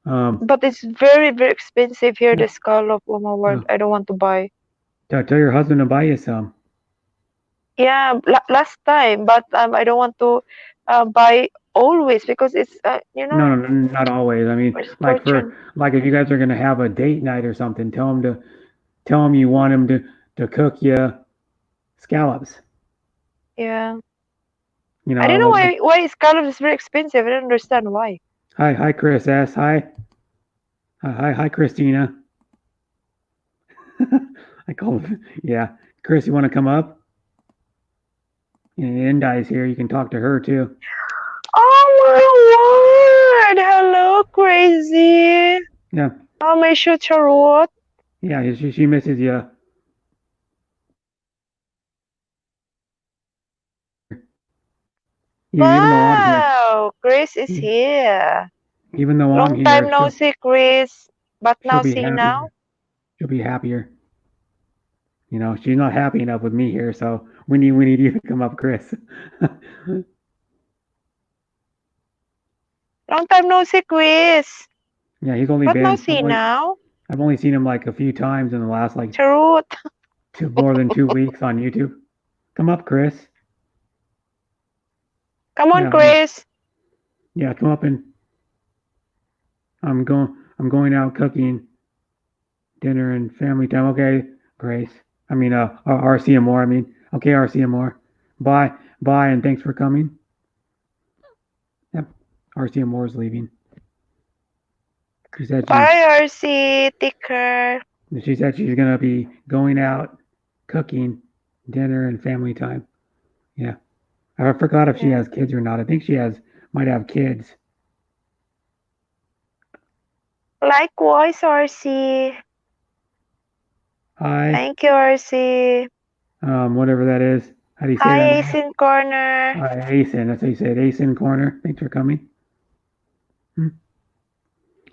good. but it's very, very expensive here. The scallop. Oh my word! I don't want to buy. Tell your husband to buy you some. Yeah, last time, but I don't want to buy always because it's No, not always. I mean, it's like fortune. if you guys are gonna have a date night or something, tell him you want him to cook you scallops. Yeah. You know. I don't know why scallops is very expensive. I don't understand why. Hi, Chris S. Hi, Christina. I call him. Yeah, Chris, you want to come up? And Indi's here. You can talk to her too. Oh my word! Hello, crazy. Yeah. Oh my Charlotte. Yeah, she misses you. Yeah, even though I'm here. Wow, Chris is here. Even though I'm Long here, time no see, Chris. But now be see happy. now. She'll be happier. She's not happy enough with me here, so we need you to come up, Chris. Long time no see, Chris. Yeah, he's only But been. now see now. I've only seen him like a few times in the last like Truth. more than 2 weeks on YouTube. Come up, Chris. Come on, Yeah, Chris. yeah, come up and I'm going out cooking dinner and family time. Okay, Grace. I mean, RCMR. I mean, okay, RCMR. Bye, and thanks for coming. Yep, RCMR is leaving. She said Bye, RC. Take care. she's gonna be going out cooking dinner and family time. Yeah, I forgot if she has kids or not. I think she might have kids. Likewise, RC. Hi. Thank you, RC. Whatever that is. How do you say Hi, that? Ace in Corner. Hi, Asen. That's how you say it. Asen Corner. Thanks for coming.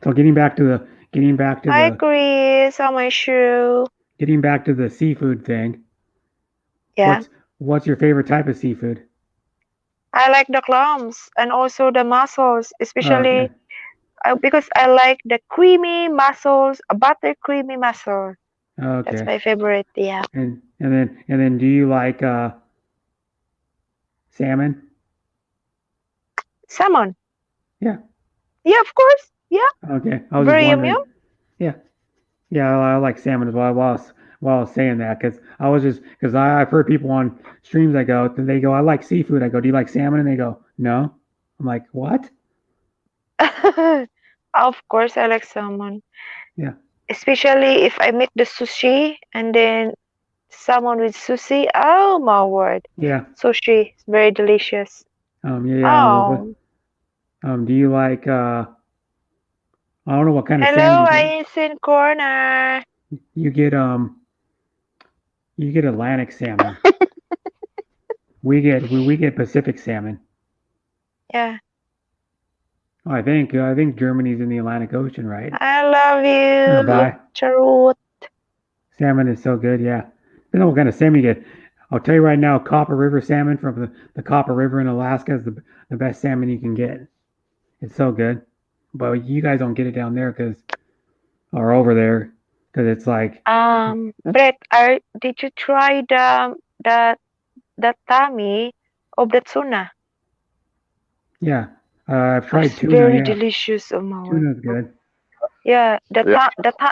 So getting back to the Hi, Chris. On my shoe. getting back to the seafood thing. Yeah. What's your favorite type of seafood? I like the clams and also the mussels, especially because I like the creamy mussels, a butter creamy mussel. Okay. That's my favorite. Yeah. And then do you like salmon? Salmon. Yeah. Yeah, of course. Yeah. Okay. I was Very just yum wondering. yum. Yeah. Yeah, I like salmon as well. While I was saying that, because I've heard people on streams I like seafood. I go, do you like salmon? And they go, no. I'm like, what? Of course, I like salmon. Yeah. Especially if I make the sushi and then salmon with sushi. Oh my word. Yeah. Sushi is very delicious. Yeah. Do you like I don't know what kind of Hello, salmon Ice in Corner. you get Atlantic salmon. we get Pacific salmon. Yeah. I think Germany's in the Atlantic Ocean, right? I love you. Bye. Truth. Salmon is so good, yeah. I don't know what kind of salmon you get. I'll tell you right now, Copper River salmon from the Copper River in Alaska is the best salmon you can get. It's so good. But you guys don't get it down there or over there because it's like Brett, did you try the tummy of the tuna? yeah. I've tried It's tuna. very Yeah. delicious, oh my word. Tuna's good. Yeah,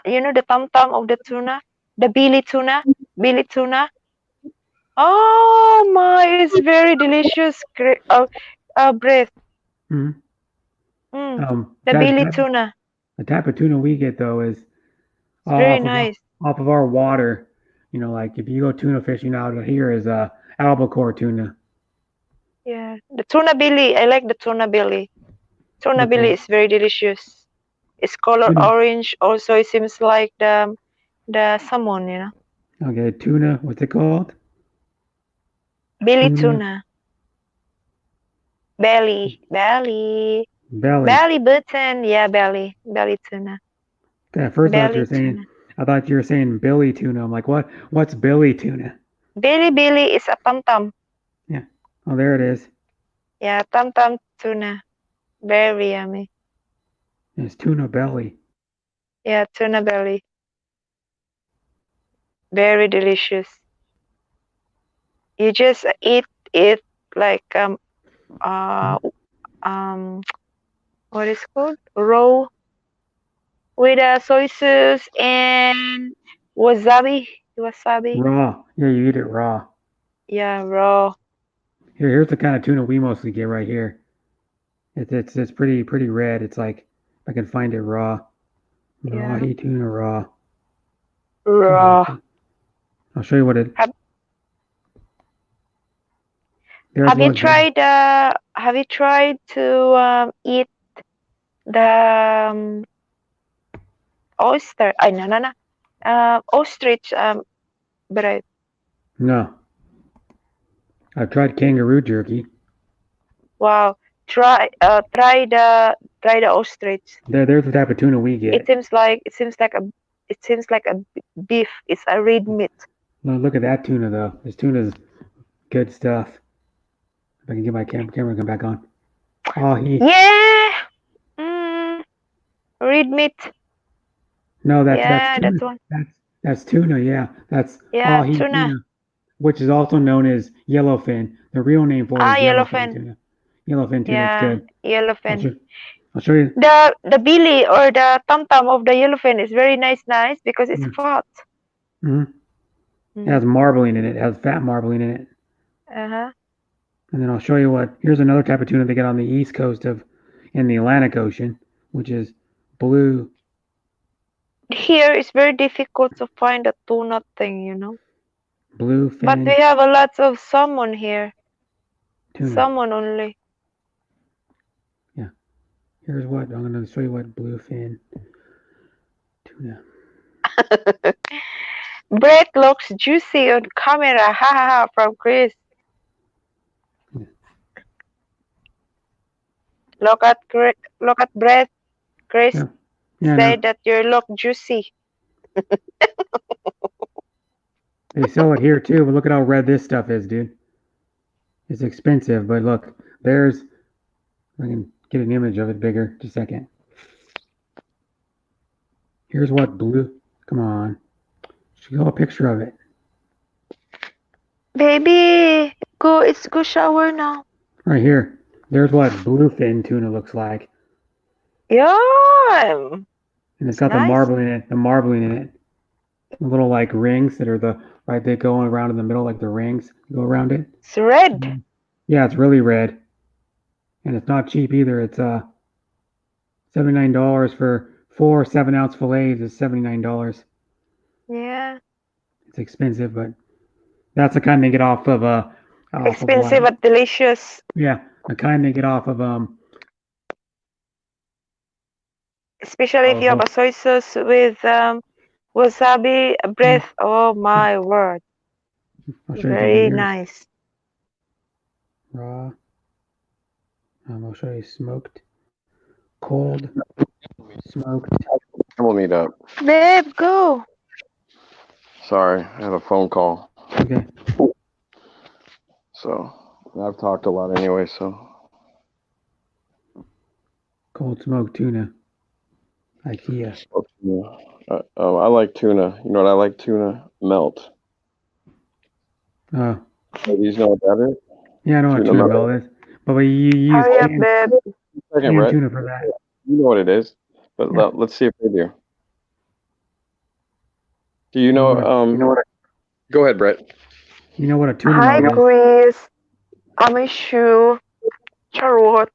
you know the tum of the tuna, the belly tuna. Oh my, it's very delicious. Great. Brett. Hmm. The belly tuna. The type of tuna we get though is Very nice. off of our water. You know, like if you go tuna fishing out here is albacore tuna. Yeah, the tuna belly. I like the tuna belly. Tuna belly is very delicious. It's color orange. Also, it seems like the salmon. You know. Okay, tuna. What's it called? Belly tuna. Belly button. Yeah, belly tuna. At first, I thought you were saying Billy tuna. I'm like, what? What's Billy tuna? Billy is a tam. Yeah. Oh, there it is. Yeah, tam tuna. Very yummy. It's tuna belly. Yeah, tuna belly. Very delicious. You just eat it like what is it called? Raw with soy sauce and wasabi. Raw. Yeah, you eat it raw. Yeah, raw. Here's the kind of tuna we mostly get right here. It's pretty red. It's like if I can find it raw. Yeah. Raw tuna raw. Raw. I'll show you what it. Have you tried to eat the oyster? Ostrich bread. No. I've tried kangaroo jerky. Wow. Try the ostrich. There's the type of tuna we get. It seems like a beef. It's a red meat. No, look at that tuna though. This tuna's good stuff. If I can get my camera come back on. Oh, Yeah. Red meat. No, Yeah, that's that tuna. one. That's tuna. Yeah, that's Yeah, ahi tuna. tuna, which is also known as yellowfin. The real name for it is yellowfin Yellowfin. tuna. Yellowfin tuna. It's Yeah, good. yellowfin. I'll show you. The belly or the tum of the yellowfin is very nice because it's Yeah. fat. hmm It has marbling in it. It has fat marbling in it. Uh-huh. And then I'll show you what. Here's another type of tuna they get on the east coast of, in the Atlantic Ocean, which is blue. Here it's very difficult to find a tuna thing. Bluefin But we have a lot of salmon here. tuna. Salmon only. Yeah. Here's what I'm going to show you what bluefin tuna. Bread looks juicy on camera. Ha ha ha from Chris. Look at bread, Chris. Yeah. Yeah, Say no. that you look juicy. They sell it here too, but look at how red this stuff is, dude. It's expensive, but look, there's. I can get an image of it bigger. Just a second. Here's what blue. Come on. Show a picture of it. Baby, it's go shower now. Right here. There's what bluefin tuna looks like. Yum. And it's got Nice. the marbling in it. The little like rings that are they go around in the middle, like the rings go around it. It's red. Yeah, it's really red. And it's not cheap either. It's $79 for 4 7-ounce fillets is $79. Yeah. It's expensive, but that's the kind they get off of Expensive but delicious. Yeah, the kind they get off of Especially if you have a soy sauce with wasabi bread. Oh my word. I'll show Very you nice. Raw. I'll show you smoked, cold, smoked. We'll meet up. Babe, go. Sorry, I had a phone call. Okay. So I've talked a lot anyway. So Cold smoked tuna. IKEA. I like tuna. You know what I like? Tuna melt. Oh. You know what that is? Yeah, I know what tuna melt is. But you use Hurry up, babe. Brett. tuna for that. You know what it is, but let's see if they do. Do you know? Go ahead, Brett. You know what a tuna Hi, melt is? Chris. I miss you. Charlotte.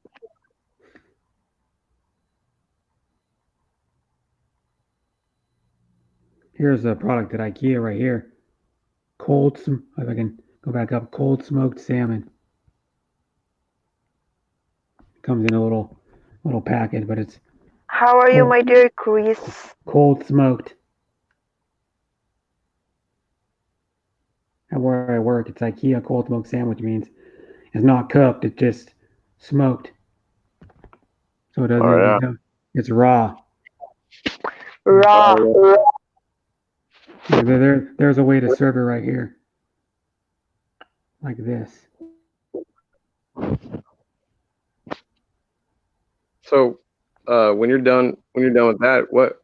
Here's a product at IKEA right here. If I can go back up, cold smoked salmon. Comes in a little packet, but it's How are you, my dear Chris? cold smoked. And where I work, it's IKEA cold smoked sandwich means it's not cooked, it's just smoked. So it doesn't. It's raw. Raw. There's a way to serve it right here, like this. So, when you're done with that, what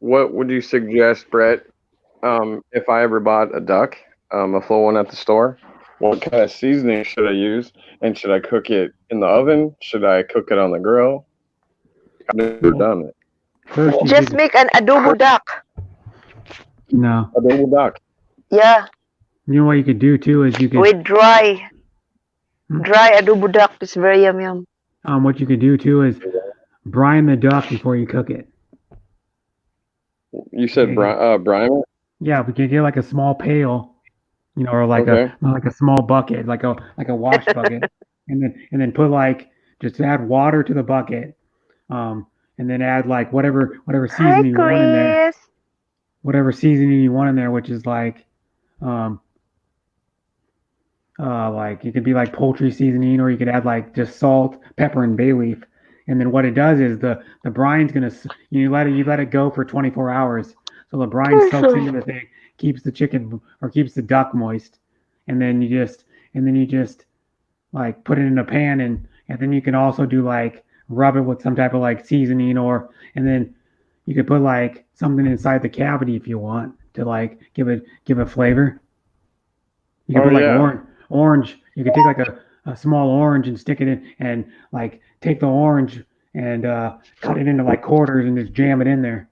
would you suggest, Brett? If I ever bought a duck, a full one at the store, what kind of seasoning should I use? And should I cook it in the oven? Should I cook it on the grill? I've never done it. First, Just make an adobo duck. No. Adobo duck. Yeah. You know what you could do too is you could with dry adobo duck. It's very yum. What you could do too is brine the duck before you cook it. You said brine it? Yeah, we could get like a small pail, or like a small bucket, like a wash bucket, and then put just add water to the bucket, and then add like whatever seasoning you want in there. Whatever seasoning you want in there, which is like it could be like poultry seasoning, or you could add like just salt, pepper, and bay leaf. And then what it does is the brine's gonna you let it go for 24 hours, so the brine soaks into the thing, keeps the chicken or keeps the duck moist, and then you just like put it in a pan, and then you can also do like rub it with some type of like seasoning, and then you could put like something inside the cavity if you want to like give it flavor. You could Oh put like yeah. orange. You could take like a small orange and stick it in and like take the orange and cut it into like quarters and just jam it in there.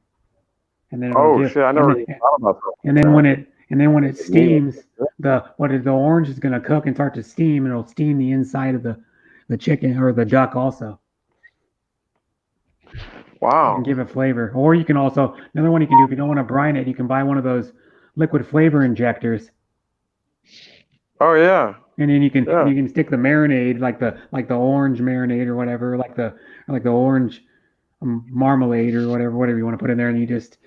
And then it'll Oh give shit, I never even thought about and then when it that. Yeah. steams, the orange is gonna cook and start to steam and it'll steam the inside of the chicken or the duck also. Wow. And give it flavor. Or you can also another one you can do if you don't want to brine it, you can buy one of those liquid flavor injectors. Oh yeah. And then you can Yeah. stick the marinade like the orange marinade or whatever, like the orange marmalade or whatever you want to put in there, and you just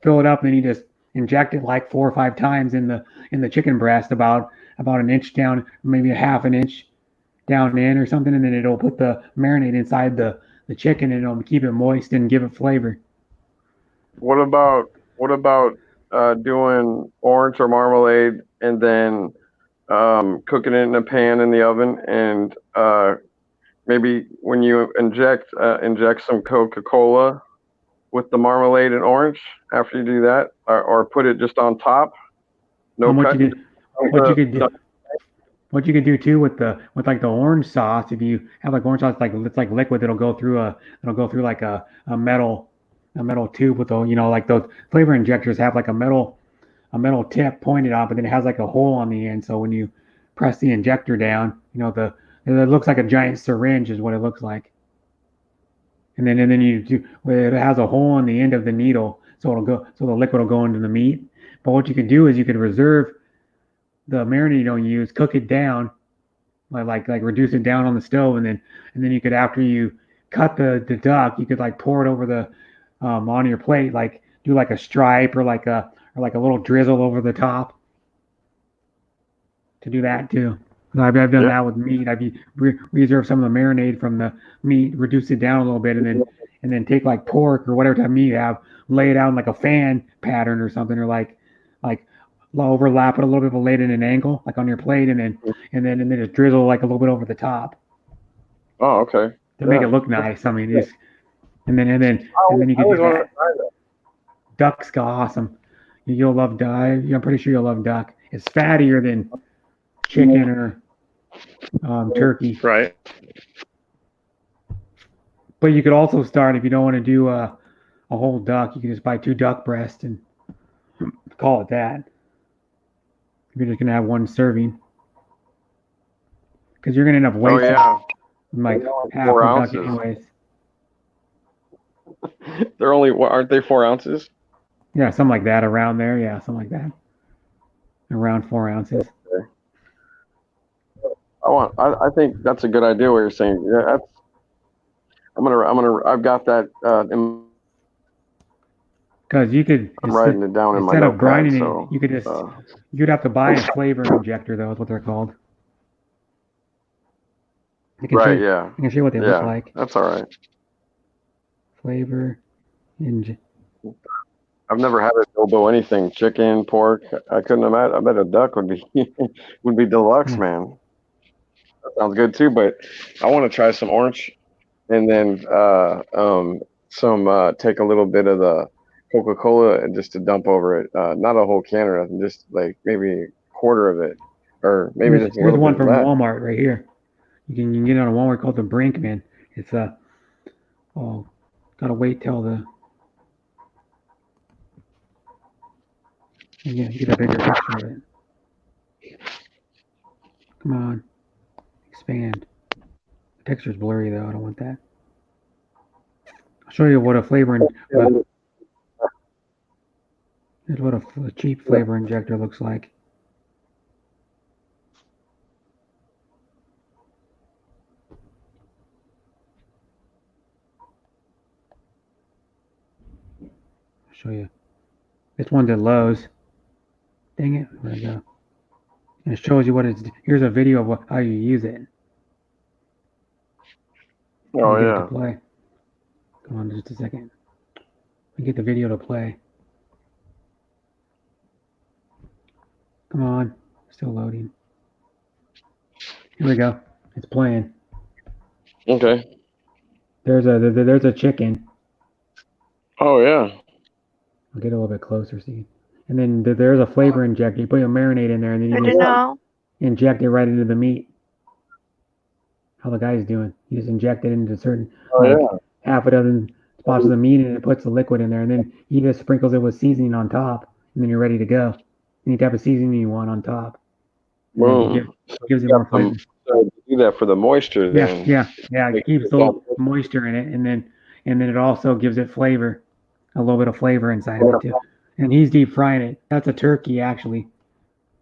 fill it up and then you just inject it like 4 or 5 times in the chicken breast about an inch down, maybe a half an inch down in or something, and then it'll put the marinade inside the chicken and it'll keep it moist and give it flavor. What about doing orange or marmalade and then cooking it in a pan in the oven and maybe when you inject some Coca-Cola with the marmalade and orange after you do that, or put it just on top. No And cut. what you could do too with like the orange sauce, if you have like orange sauce, like it's like liquid, it'll go through like a metal tube with like those flavor injectors have like a metal tip pointed out, but then it has like a hole on the end. So when you press the injector down, it looks like a giant syringe is what it looks like. And then it has a hole on the end of the needle, so the liquid will go into the meat. But what you could do is you could reserve the marinade you don't use, cook it down, like reduce it down on the stove, and then you could, after you cut the duck, you could like pour it over the on your plate, like do like a stripe or like a little drizzle over the top. To do that too. I've done that with meat. I've reserved some of the marinade from the meat, reduce it down a little bit, and then take like pork or whatever type of meat you have, lay it out in like a fan pattern or something, or like overlap it a little bit, but lay it in an angle, like on your plate, and then just drizzle like a little bit over the top. Oh, okay. To make it look nice. I mean, and then you can do that. Duck's awesome. You'll love duck. I'm pretty sure you'll love duck. It's fattier than chicken or turkey. Right. But you could also start, if you don't want to do a whole duck, you can just buy 2 duck breasts and call it that. If you're just gonna have one serving, because you're gonna end up wasting like half a duck anyways. Aren't they 4 ounces? Yeah, something like that around there. Yeah, something like that. Around 4 ounces. Okay. I think that's a good idea what you're saying. Yeah, I've got that because you could I'm writing it down in my instead of notepad, grinding so, it, you could just you'd have to buy a flavor injector though, is what they're called. I can right, show, yeah. I can show you what they look like. That's all right. Flavor injector. I've never had a adobo anything, chicken, pork. I couldn't imagine. I bet a duck would be deluxe, man. That sounds good too. But I want to try some orange, and then take a little bit of the Coca-Cola and just to dump over it. Not a whole can or nothing, just like maybe a quarter of it, or maybe just a Here's little one bit from of that. Walmart right here. You can get it on a Walmart called the Brinkman. It's gotta wait till the. Yeah, get a bigger picture of it. Come on, expand. The texture's blurry though. I don't want that. I'll show you what a flavor Here's what a cheap flavor injector looks like. I'll show you. This one's at Lowe's. Dang it, where'd it go? And it shows you what it's. Here's a video of how you use it. Oh Get it yeah. to play. Come on, just a second. We get the video to play. Come on, still loading. Here we go. It's playing. Okay. There's a chicken. Oh yeah. I'll get a little bit closer so you. And then there's a flavor injector. You put your marinade in there, and then you I just don't know. inject it right into the meat. How the guy's doing? You just inject it into certain Oh like yeah. half a dozen spots of the meat, and it puts the liquid in there, and then he just sprinkles it with seasoning on top, and then you're ready to go. Any type of seasoning you want on top, and then Boom. gives it You more got some. flavor. So you do that for the moisture, Yeah, then. yeah. It Make keeps it the got- moisture in it, and then it also gives it flavor, a little bit of flavor inside of it too. And he's deep frying it. That's a turkey, actually.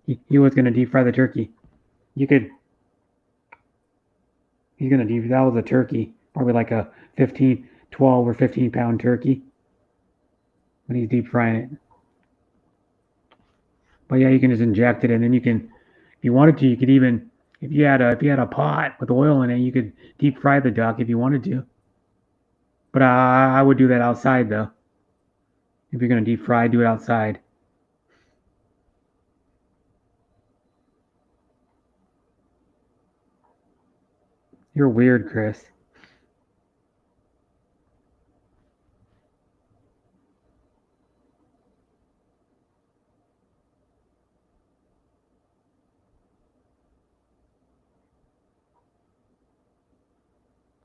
He was gonna deep fry the turkey. You could. He's gonna deep. That was a turkey, probably like a 15, 12 or 15 pound turkey. But he's deep frying it. But yeah, you can just inject it, and then you can, if you wanted to, you could even, if you had a pot with oil in it, you could deep fry the duck if you wanted to. But I would do that outside though. If you're gonna deep fry, do it outside. You're weird, Chris.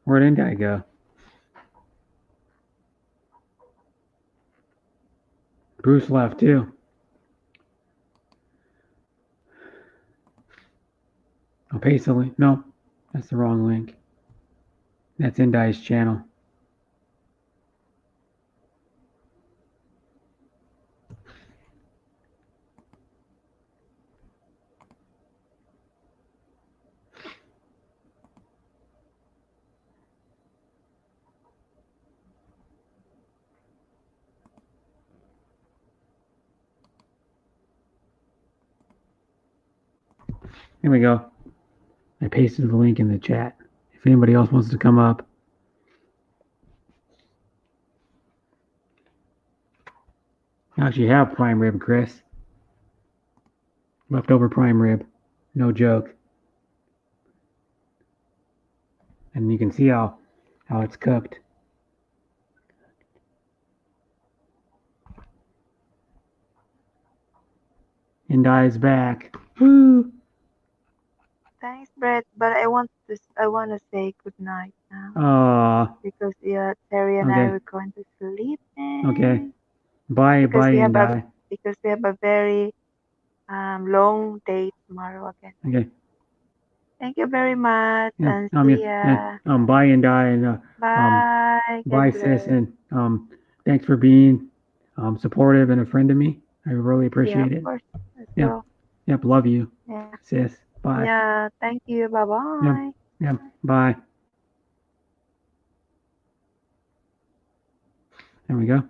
Where did I go? Bruce left too. I'll paste the link. No, that's the wrong link. That's Indai's channel. Here we go. I pasted the link in the chat. If anybody else wants to come up. You actually have prime rib, Chris. Leftover prime rib. No joke. And you can see how it's cooked. Indai's back. Woo! Thanks, Brett. But I want to say good night now Aw. because yeah, Terry and I Okay. were going to sleep. Okay. Bye, Because we have Indai. a very long day tomorrow again. Okay. Thank you very much Yeah. and see Yeah. ya. Bye, Indai, and Bye. bye, God sis, bless. and thanks for being supportive and a friend to me. I really Yeah, appreciate of it. course. Let's Yeah. go. Yep. Love you, Yeah. sis. Bye. Yeah. Thank you. Bye bye. Yep. Yep. Bye. There we go.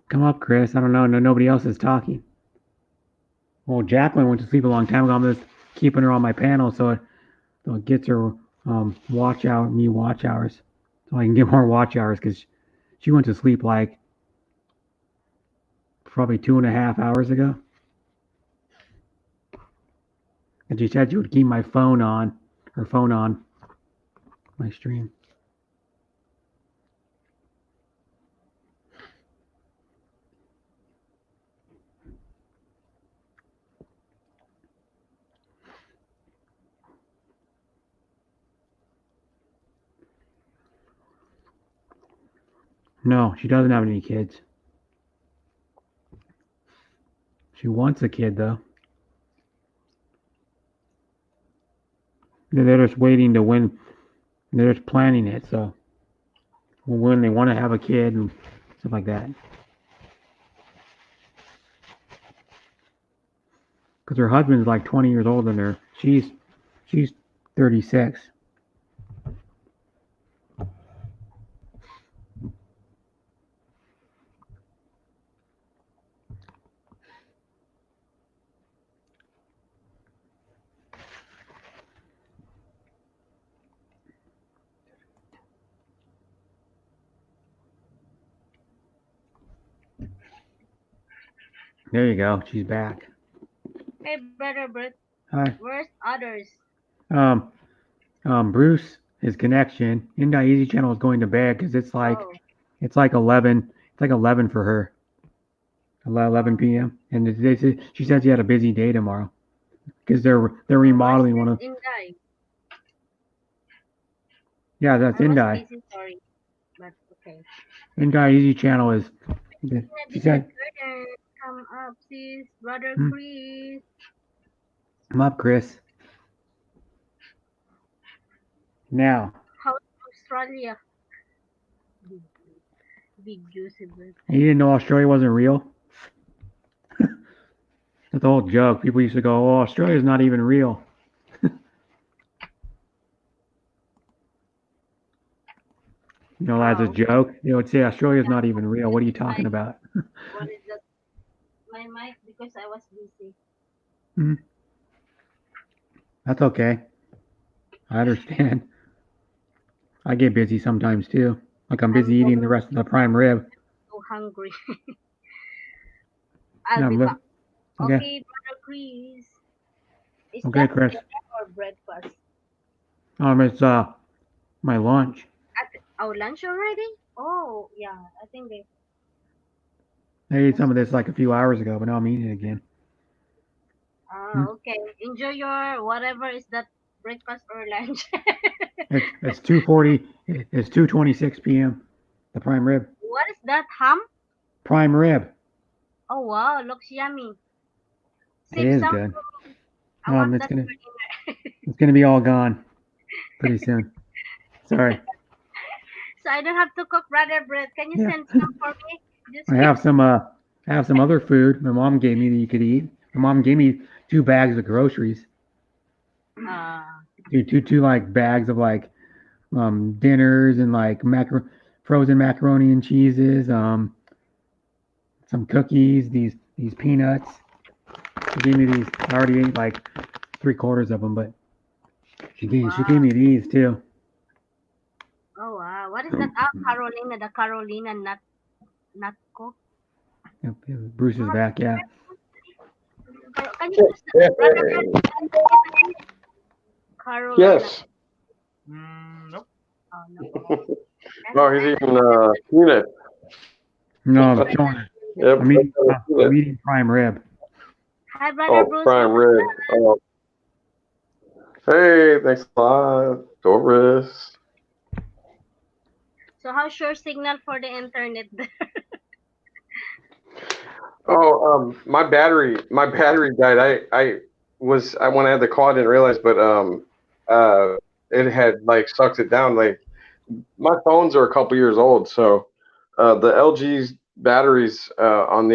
Come up, Chris. I don't know. No, nobody else is talking. Well, Jacqueline went to sleep a long time ago. I'm just keeping her on my panel so it gets her watch hours, so I can get more watch hours because she went to sleep like probably 2.5 hours ago. And she said she would keep her phone on my stream. No, she doesn't have any kids. She wants a kid though. They're just waiting to win. They're just planning it. So when they want to have a kid and stuff like that. Because her husband's like 20 years older than her. She's 36. There you go. She's back. Hey, brother Brett, Hi. where's others? Bruce, his connection. Indai Easy Channel is going to bed because it's like Oh, 11. It's like 11 for her. 11 p.m. And she says she had a busy day tomorrow because they're where's remodeling one this of. Inday? Yeah, that's I was Indai. busy, sorry, but okay. Indai Easy Channel is. She said, Brother, come up, sis. Brother hmm, Chris. "I'm up, Chris." Now, How's Australia? Big, big juicy bird. you didn't know Australia wasn't real? That's the whole joke. People used to go, "Oh, Australia's not even real." You know, as a Oh, joke, they would say Australia's not even real. What are you my, talking about? what is that? My mic because I was busy. Hmm, that's okay. I understand. I get busy sometimes too. Like I'm I'm busy eating the rest of the prime rib. so hungry. I'll Yeah, be back. okay. Okay, Brother Chris. Is Okay, that Chris. dinner or breakfast? It's my lunch. At our lunch already? Oh, yeah. I think they. I ate some of this like a few hours ago, but now I'm eating it again. Hmm. Okay. Enjoy your whatever is that breakfast or lunch. It's 2:40. It's 2:26 p.m. The prime rib. What is that? Ham? Prime rib. Oh wow, looks yummy. It Save is some good. for me. I want It's that gonna for dinner. it's gonna be all gone pretty soon. Sorry. So I don't have to cook brother bread. Can you Yeah. send some for me? Just I have some other food my mom gave me that you could eat. My mom gave me 2 bags of groceries. uh Two like bags of like dinners and like frozen macaroni and cheeses, some cookies, these peanuts. She gave me these. I already ate like 3/4 of them, but she gave wow. me these too. Oh wow. What is that? Ah, Carolina, the Carolina nut cook. Yep, Bruce is back. Yeah. Can you use the brother bread? Can you say it again? Carolina. Yes. Nope. Oh no. No, he's eating peanut. No, I'm showing it. Yep. I'm eating prime rib. Hi brother Oh, Bruce. prime rib. Oh. Hey, thanks a lot, Doris. So how's your signal for the internet there? Oh, my battery died. I when I had the call, I didn't realize, but it had like sucked it down. Like my phones are a couple years old, so the LG's batteries on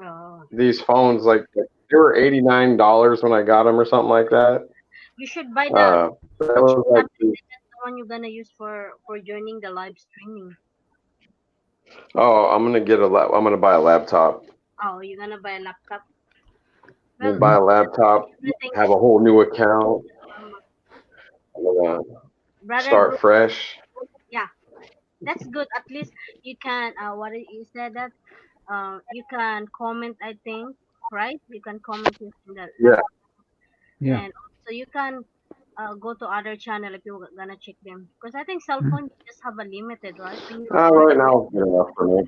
Oh. these phones, like they were $89 when I got them or something like that. You should buy That the cheap was like, tablet. That's the one you're gonna use for joining the live streaming. oh, I'm gonna buy a laptop. Oh, you're gonna buy a laptop. I'm gonna Well, buy a laptop, everything have is a whole new account. um, I'm gonna brother start Bruce. fresh. Yeah, that's good. At least you can. You said that. You can comment. I think right. You can comment using the Yeah. laptop, Yeah. and also you can go to other channel if you're gonna check them. Because I think cell Mhm. phone just have a limited, right? When you record. Right now, it's good enough for me.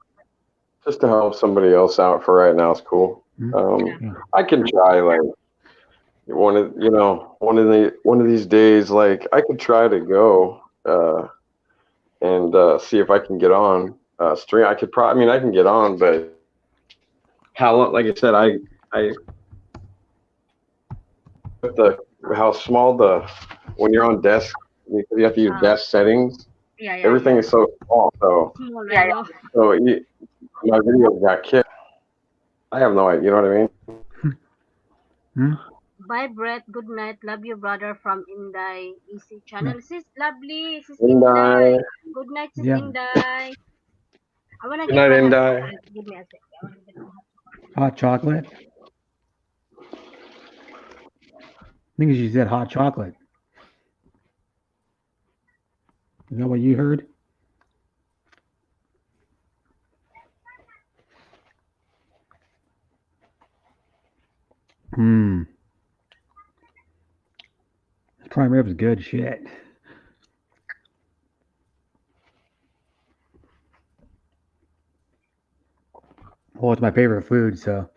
Just to help somebody else out for right now is cool. Yeah. I can try like one of these days, like I could try to go and see if I can get on stream. I could probably, I mean, I can get on, but like I said, I with how small when you're on desk, you have to use desk settings. Yeah, yeah, Everything yeah. is so small, so Small, I know. my video got kicked. I have no idea. You know what I mean? Hmm? Bye, Brett. Good night. Love you, brother from Inday EC Yeah. channel. Sis, lovely. Sis And Inday. Good night, Sis Yeah. Inday. I wanna good get night, my hot Indai. chocolate. Give me a sec. I wanna get my hot chocolate. Hot chocolate. I think she said hot chocolate. Is that what you heard? Hmm. Prime rib is good shit. Well, it's my favorite food, so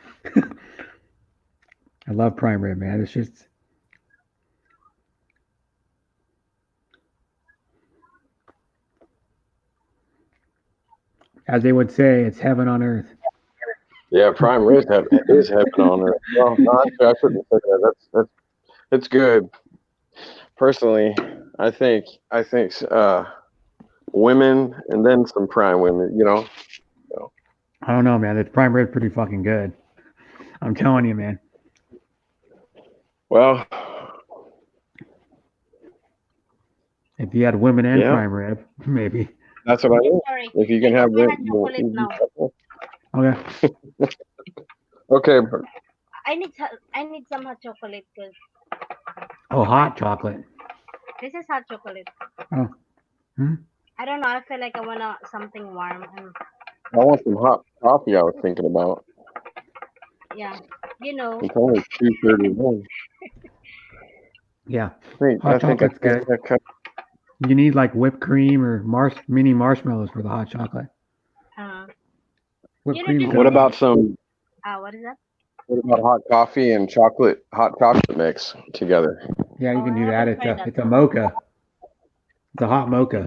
I love prime rib, man. It's just as they would say, it's heaven on earth. Yeah, prime rib is heaven on earth. Well, no, actually, I shouldn't say that. It's good. Personally, I think women and then some prime women. You know. So, I don't know, man. The prime rib's pretty fucking good. I'm telling you, man. well, If you had women and yeah, prime rib, maybe. that's what I mean. Sorry. If you can I have think I had chocolate now. Okay. Okay. I need some hot chocolate because Oh, hot chocolate. this is hot chocolate. Oh. Hmm? I don't know. I feel like I want something warm. I want some hot coffee. I was thinking about. Yeah, you know. It's only 2:31. Yeah. I Hot think chocolate's good. You need like whipped cream or mini marshmallows for the hot chocolate. Whipped You know, cream. just What about some? what is that? What about hot coffee and hot chocolate mix together? Yeah, you Oh, can I do that. haven't tried that. It's a mocha. It's a hot mocha.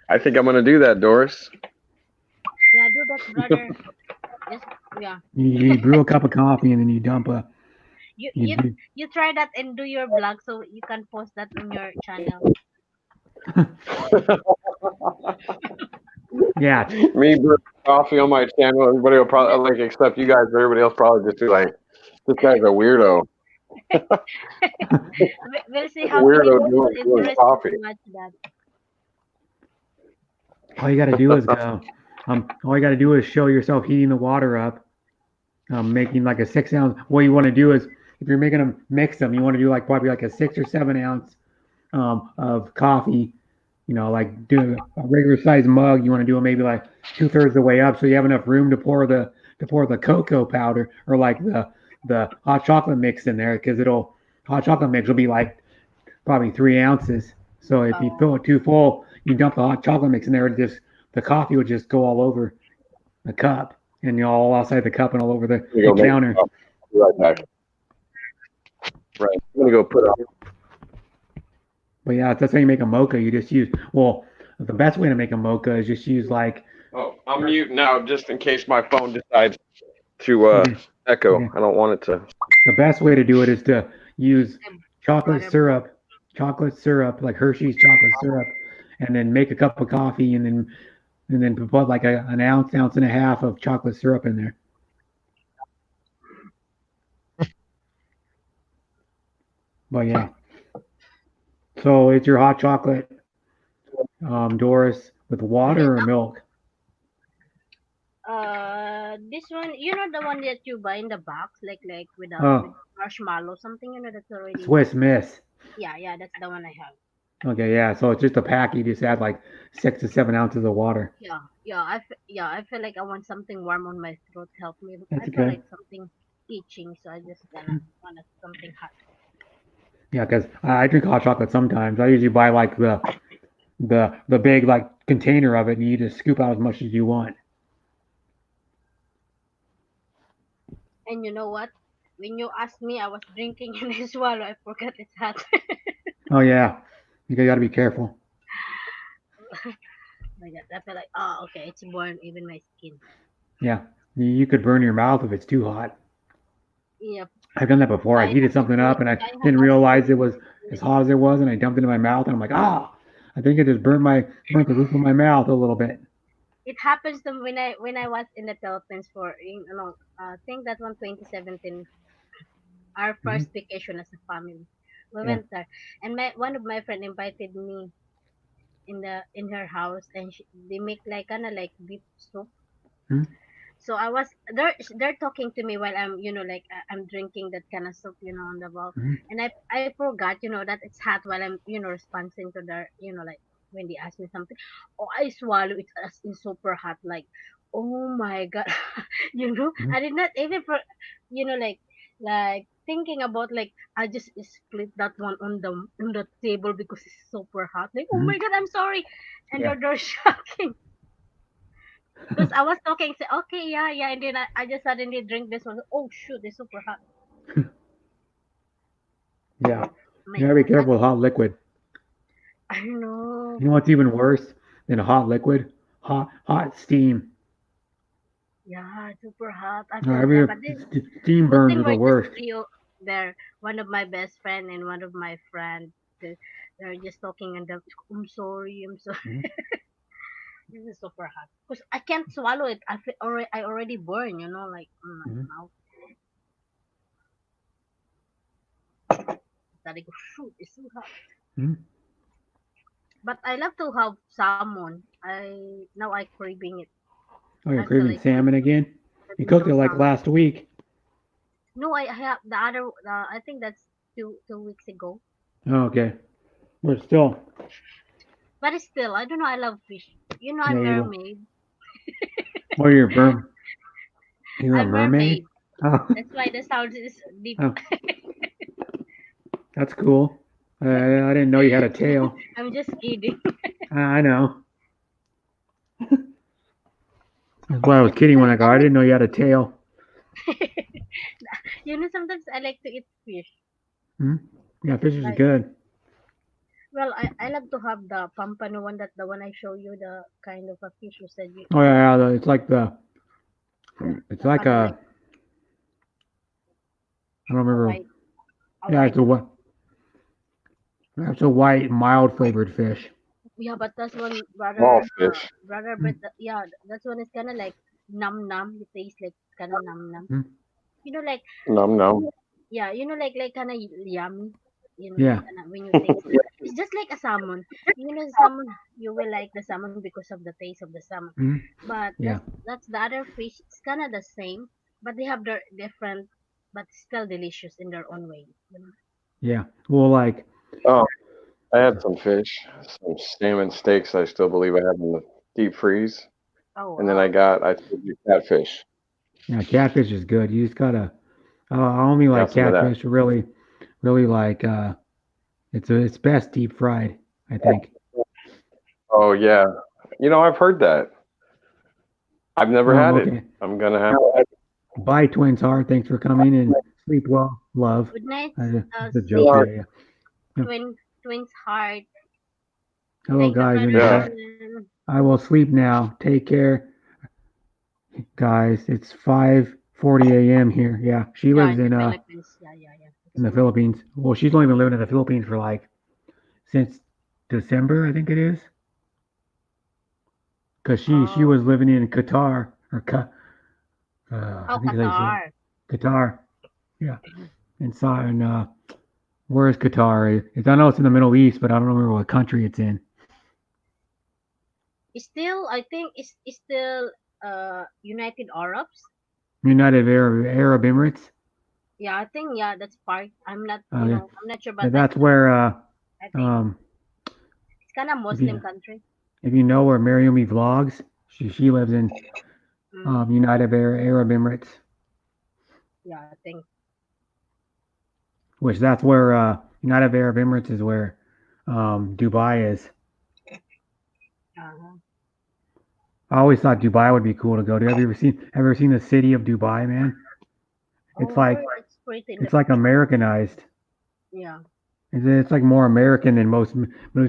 I think I'm gonna do that, Doris. Yeah, do that, brother. Just yeah. You brew a cup of coffee and then you dump a. You try that and do your blog so you can post that on your channel. Yeah. Me brew coffee on my channel. Everybody will probably like, except you guys. Everybody else probably just be like, "This guy's a weirdo." We'll see how Weirdo many doing people interested coffee. to watch that. All you got to do is go. All you got to do is show yourself heating the water up, making like a 6 ounce. What you want to do is, if you're making them mix them, you want to do like probably like a 6 or 7 ounce of coffee. You know, like do a regular size mug. You want to do it maybe like 2/3 the way up, so you have enough room to pour the cocoa powder or like the hot chocolate mix in there, because hot chocolate mix will be like probably 3 ounces. So if you fill it too full, you dump the hot chocolate mix in there, the coffee would just go all over the cup, and all outside the cup and all over the counter. I'll be right back. Right, I'm gonna go put up. But yeah, that's how you make a mocha. You just use the best way to make a mocha is just use like. Oh, I'm mute now just in case my phone decides to echo. I don't want it to. The best way to do it is to use chocolate syrup, like Hershey's chocolate syrup, and then make a cup of coffee, and then put like an ounce and a half of chocolate syrup in there. But yeah. So it's your hot chocolate, Doris, with water or milk? This one, you know, the one that you buy in the box, like with marshmallow, something, you know, that's already. Swiss Miss. Yeah, that's the one I have. Okay, yeah. So it's just a pack. You just add like 6 to 7 ounces of water. I feel like I want something warm on my throat. Help me. That's I feel okay. like something itching, so I just want something hot. Yeah, because I drink hot chocolate sometimes. I usually buy like the big like container of it, and you just scoop out as much as you want. And you know what? When you asked me, I was drinking and I swallow. I forgot it's hot. Oh yeah, you got to be careful. My God, I feel like, oh, okay, it's burn even my skin. Yeah, you could burn your mouth if it's too hot. Yep. I've done that before. I heated something up and I didn't realize it was as hot as it was, and I dumped it in my mouth, and I'm like, I think it just burnt the roof of my mouth a little bit. It happens to me when I was in the Philippines I think that one 2017, our first vacation as a family. We went there, and one of my friend invited me in her house, and they make like kind of like beef soup. So I was they're talking to me while I'm I'm drinking that kind of soup on the bowl, and I forgot that it's hot while I'm responding to their like when they ask me something. Oh, I swallow it as in super hot, like, Oh my god. You know, I did not even like thinking about like I just split that one on the table because it's super hot. Like, oh Mhm. my god, I'm sorry. And Yeah. they're shocking. Because I was talking, say, okay, yeah, yeah, and then I just suddenly drink this one. Oh shoot, it's super hot. Yeah. My You gotta be god. careful with hot liquid. I know. You know what's even worse than a hot liquid? Hot steam. Yeah, super hot. I feel yeah, Every but then steam good burns thing are the we're just worst. trio there. One of my best friend and one of my friend. They're just talking and I'm sorry, I'm sorry. Mhm. This is super hot. Cause I can't swallow it. I already burn, like my Mhm. mouth. That I go shoot, it's so hot. Mhm. But I love to have salmon. I craving it. Oh, you're I feel craving like salmon again? You having cooked some it like salmon. last week. No, I have the other. I think that's 2 weeks ago. Oh, okay. We're still. But still, I don't know. I love fish. Yeah, I'm you. mermaid. Oh, you're a I'm mermaid. mermaid? Oh, That's why the sound is deep. oh, that's cool. I didn't know you had a tail. I'm just kidding. I know. That's why I was kidding when I go, I I like didn't know you had a tail. sometimes I like to eat fish. Hmm? Yeah, fish is Like, good. well, I love to have the pampano one, that the one I show you, the kind of a fish you said you Oh, eat. yeah, yeah, Yeah, it's the like kind of like I don't a remember. white, a Yeah, white. it's a white, mild flavored fish. Yeah, but that's one Small brother, fish. but yeah, that's one is kind of like num num. It tastes like kind of num num. Hmm? Like Num num. yeah, like kind of yummy. Yeah, Kinda, when you taste it, it's just like a salmon. Salmon, you will like the salmon because of the taste of the salmon. hmm, But yeah, that's the other fish. It's kind of the same, but they have their different, but still delicious in their own way. yeah. Well, like, Oh, I had some fish, some salmon steaks. I still believe I have in the deep freeze, Oh and then wow. I told you catfish. yeah, catfish is good. You just gotta. I only like Got some of that. catfish. Really, really like. It's best deep fried. I think. Oh yeah, I've heard that. I've never Oh, had it. okay. I'm gonna have to. Bye, Twins Heart. Thanks for coming and sleep well, love. Good night. It's a See joke. you, Yeah, yeah. Yeah. twins heart. Hello, Thank you, guys. brother Yeah. Alan. I will sleep now. Take care, guys. It's 5:40 a.m. here. Yeah, she Yeah, lives in the Philippines. Yeah, yeah, yeah. in It's the morning. Philippines. Well, she's only been living in the Philippines for like since December, I think it is. Because she Oh, was living in Qatar or I oh, think they say Qatar. Qatar. Yeah, in where is Qatar? I know it's in the Middle East, but I don't remember what country it's in. It's still, I think, it's still United Arabs. United Arab Emirates. Yeah, I think yeah, that's part. I'm not, Yeah, I'm not sure, yeah, but that's where I think um it's kind of if Muslim you country. if you know where Mariomi vlogs, she lives in Mm, United Arab Emirates, yeah, I think. which that's where United Arab Emirates is where Dubai is. Uh-huh. I always thought Dubai would be cool to go to. Have you ever seen the city of Dubai, man? It's Oh, like it's pretty in the it's like Americanized. yeah, It's like more American than most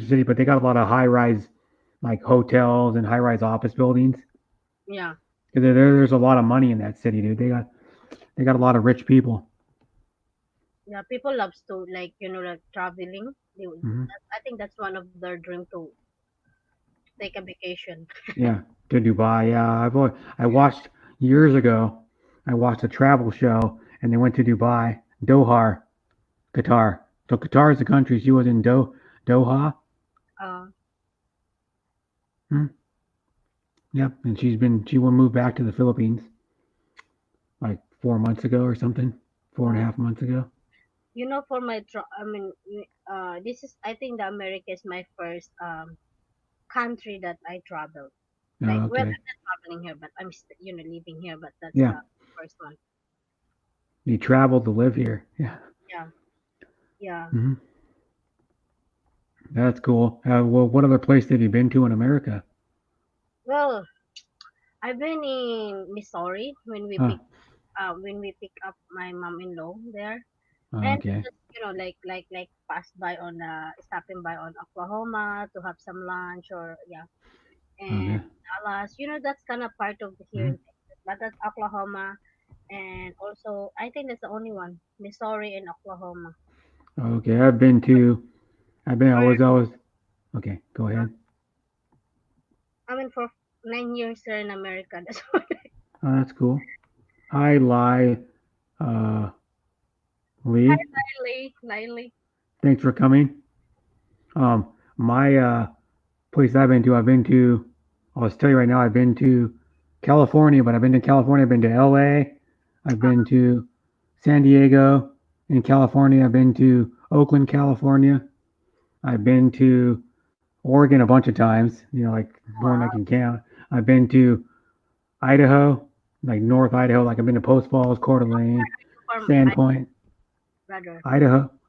cities, but they got a lot of high rise like hotels and high rise office buildings. yeah, 'Cause there's a lot of money in that city, dude. They got a lot of rich people. yeah. People loves to like like traveling. Hmm. I think that's one of their dream to take a vacation. Yeah, to Dubai. Yeah, I watched years ago. I watched a travel show, and they went to Dubai, Doha, Qatar. So Qatar is the country. She was in Doha. Uh, Hmm? Yep, and she will move back to the Philippines like 4 months ago or something, four and a oh, half months ago. for my I mean, this is I think the America is my first country that I traveled. Oh, Like, well, I'm okay. not traveling here, but I'm living here. But that's Yeah. the first one. You traveled to live here. Yeah. Yeah, yeah. Hmm. That's cool. Well, what other place have you been to in America? Well, I've been in Missouri Oh, when we pick up my mom-in-law there, oh, and okay. just like pass by on stopping by on Oklahoma to have some lunch or yeah, and Okay. Dallas. That's kind of part of here Hmm. in Texas, but that's Oklahoma, and also I think that's the only one, Missouri and Oklahoma. Okay. I've been to. I've been. I For was. Okay. Go ahead. I mean for 9 years here in America. That's why. Oh, that's cool. Hi, uh, Hi, Lee. Lily. Thanks for coming. My place I've been to. I'll just tell you right now. I've been to California, but I've been to California. I've been to L.A. I've been to San Diego in California. I've been to Oakland, California. I've been to Oregon a bunch of times. Like more than I Wow. can count. I've been to Idaho, like North Idaho. Like I've been to Post Falls, Coeur d'Alene, From Sandpoint. brother.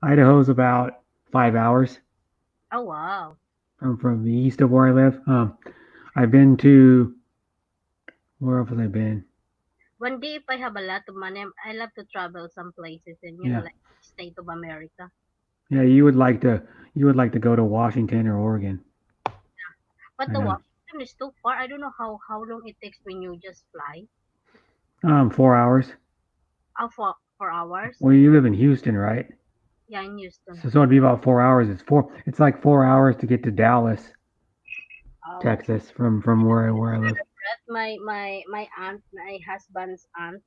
Idaho's about 5 hours Oh wow. from the east of where I live. I've been to where else have I been? One day, if I have a lot of money, I love to travel some places and Yeah, like state of America. yeah. You would like to go to Washington or Oregon. But I the know. Washington is too far. I don't know how long it takes when you just fly. 4 hours. For hours. Well, you live in Houston, right? Yeah, in Houston. So it'd be about 4 hours. It's like 4 hours to get to Dallas, Oh, Texas, from where I live. my aunt, my husband's aunt,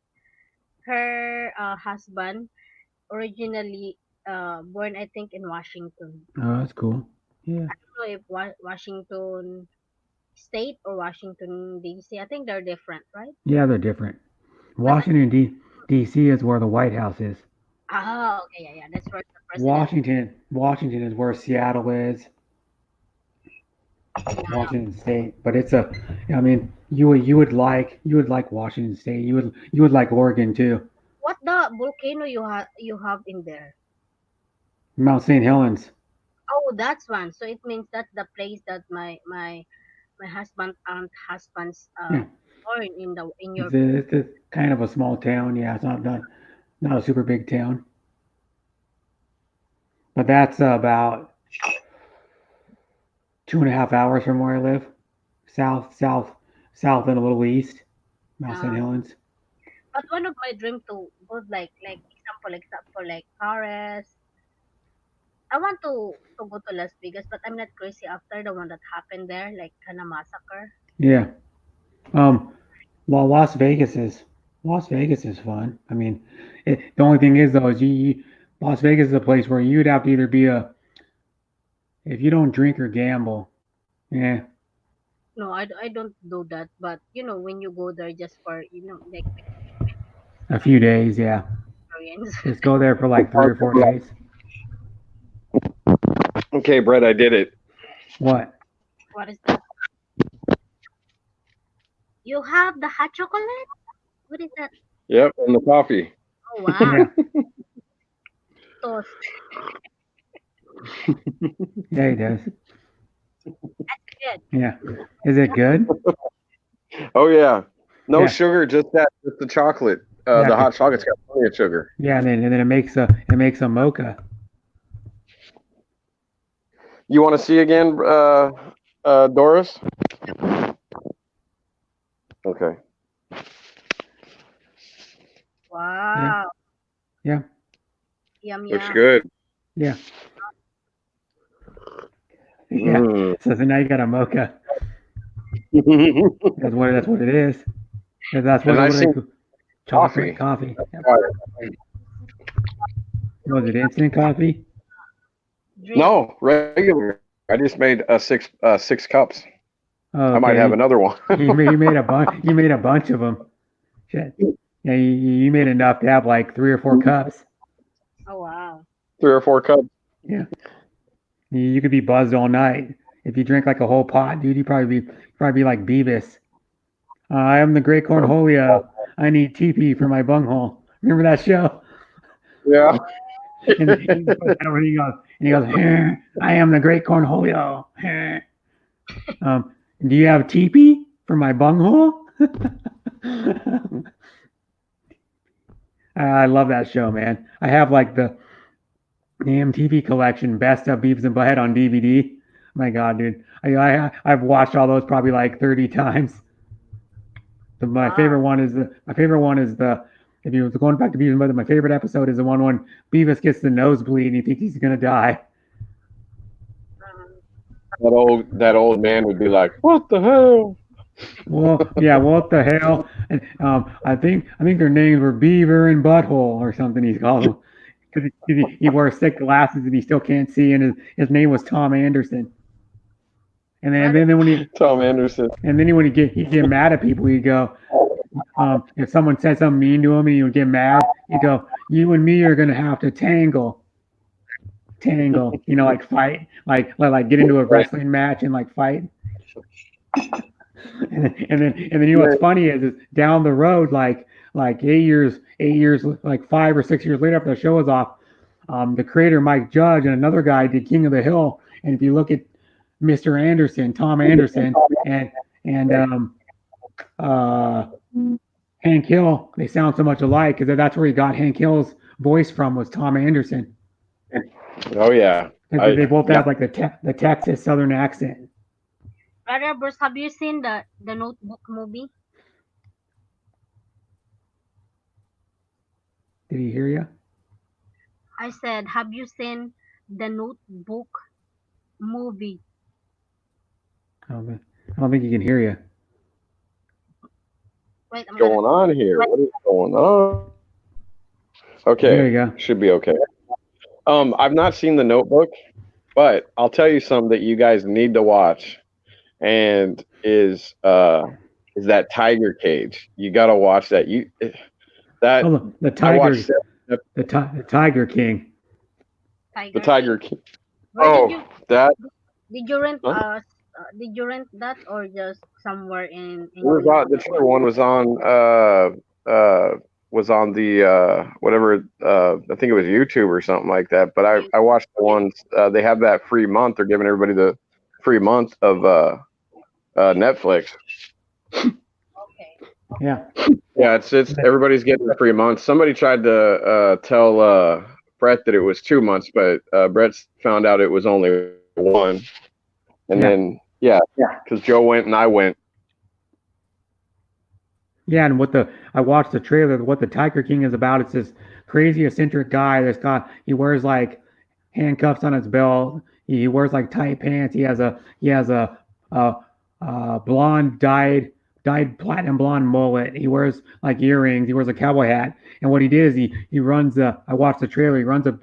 her husband originally born I think in Washington. Oh, that's cool. Yeah, I don't know if Washington State or Washington D.C. I think they're different, right? yeah. They're different. But D.C. is where the White House is. oh, okay, yeah, yeah. That's where the president. Washington is where Seattle is. Yeah. Washington State, but it's a. I mean, you would like Washington State. You would like Oregon too. What the volcano you have in there? Mount St. Helens. Oh, that's one. So it means that's the place that my husband's Yeah, born in your. it's a kind of a small town. Yeah, it's not a super big town, but that's about 2.5 hours from where I live. South, south, south, and a little east. Mount St. Uh, Helens. but one of my dream to go example like Paris. I want to go to Las Vegas, but I'm not crazy after the one that happened there, like kind of massacre. Yeah. Um. Well, Las Vegas is fun. I mean, the only thing is though is Las Vegas is a place where you'd have to either be a if you don't drink or gamble. Yeah, No, I don't do that. But when you go there just for like a few days. Yeah, experience. just go there for like 3 or 4 days. Okay, Brett, I did it. What? What is that? You have the hot chocolate? What is that? Yep, and the coffee. Oh wow, Yeah, toast. yeah, he does. Good. Yeah, is it good? Oh yeah, no Yeah, sugar, just the chocolate. yeah, The hot chocolate's got plenty of sugar. yeah, and then it makes a mocha. You want to see again, Doris? Okay. Yeah, Wow. yeah, Yum Looks yum. good. yeah, yeah. Mm. So now you got a mocha. That's what it is. That's And I what they seen call chocolate coffee. coffee. Yep. Was it instant coffee? Drink. No, regular. I just made six cups. Oh, I might have okay. another one. You made a bunch. You made a bunch of them. Shit. Yeah, you made enough to have like 3 or 4 cups. Oh wow. 3 or 4 cups. Yeah. You could be buzzed all night. if you drink like a whole pot, dude, you probably be like Beavis. I am the Great Cornholio. I need TP for my bunghole. Remember that show? Yeah. And he goes, I am the Great Cornholio. Do you have TP for my bunghole? I love that show, man. I have like the MTV collection, Best of Beavis and Butthead on DVD. My God, dude, I've watched all those probably like 30 times. My favorite one is the if you was going back to Beavis and Butthead, my favorite episode is the one when Beavis gets the nosebleed and he thinks he's gonna die. That old man would be like, "What the hell?" Well, yeah, what the hell? And I think their names were Beaver and Butthole or something. He's called them because he wears thick glasses and he still can't see, and his name was Tom Anderson. And then when he Tom Anderson, and then when he'd get mad at people, he'd go, if someone said something mean to him and he would get mad, he'd go, "You and me are gonna have to tangle, like fight, like get into a wrestling match and like fight." And then you know what's funny is down the road, like 8 years, like 5 or 6 years later after the show was off, the creator Mike Judge and another guy did King of the Hill, and if you look at Mr. Anderson, Tom Anderson, and Hank Hill, they sound so much alike because that's where he got Hank Hill's voice from, was Tom Anderson. Oh yeah, they both have like the Texas Southern accent. Brother Bruce, have you seen the Notebook movie? Did he hear you? I said, have you seen the Notebook movie? I don't think he can hear you. Wait, what's going on here? What is going on? Okay, There you go. should be okay. I've not seen The Notebook, but I'll tell you something that you guys need to watch, and is that Tiger Cage. You got to watch that. Oh, the I Tiger, watched the Tiger King. the Tiger King. Where Oh, did you that did you rent Huh? did you rent that or just somewhere in it was on, the true one was on the whatever, I think it was YouTube or something like that. But I watched the ones, they have that free month. They're giving everybody the free month of Netflix. Yeah. Yeah, it's everybody's getting a free month. Somebody tried to tell Brett that it was 2 months, but Brett found out it was only one. And then because Joe went and I went. Yeah, and I watched the trailer. What the Tiger King is about, it's this crazy eccentric guy that's he wears like handcuffs on his belt. He wears like tight pants. He has a blonde dyed platinum blonde mullet. He wears like earrings. He wears a cowboy hat. And what he did is he runs I watched the trailer. He runs a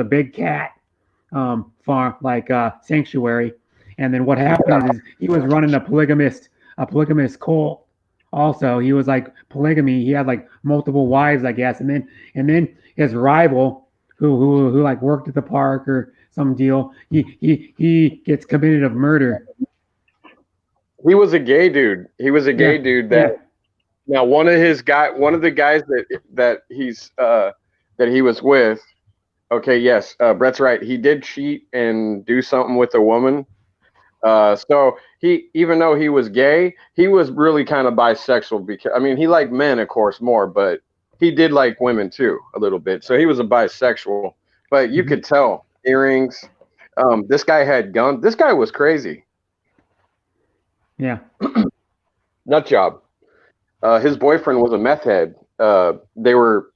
big cat farm, like sanctuary. And then what happened is he was running a polygamist cult. Also, he was like polygamy. He had like multiple wives, I guess. And then his rival, who like worked at the park or some deal, he gets convicted of murder. He was a gay dude. He was a gay dude that now one of the guys that he was with. Okay, yes, Brett's right. He did cheat and do something with a woman. So even though he was gay, he was really kind of bisexual, because I mean he liked men, of course, more, but he did like women too a little bit. So he was a bisexual, but you could tell earrings. This guy had guns. This guy was crazy. Yeah. Nut job. His boyfriend was a meth head. They were.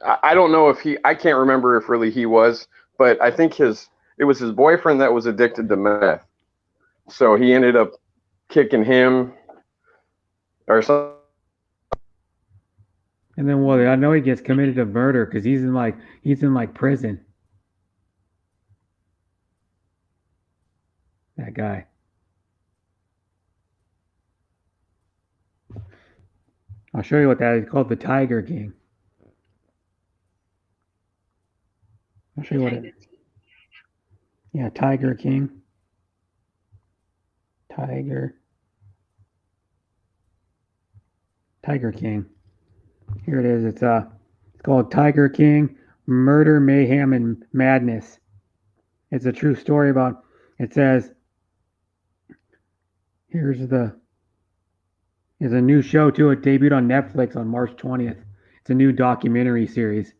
I don't know if I can't remember if really he was, but I think it was his boyfriend that was addicted to meth. So he ended up kicking him or something. And then I know he gets committed to murder because he's in like prison. That guy. I'll show you what that is called, the Tiger King. I'll show you what it is. Yeah, Tiger King. Tiger King. Here it is. It's called Tiger King: Murder, Mayhem, and Madness. It's a true story about. It says, here's a new show too. It debuted on Netflix on March 20th. It's a new documentary series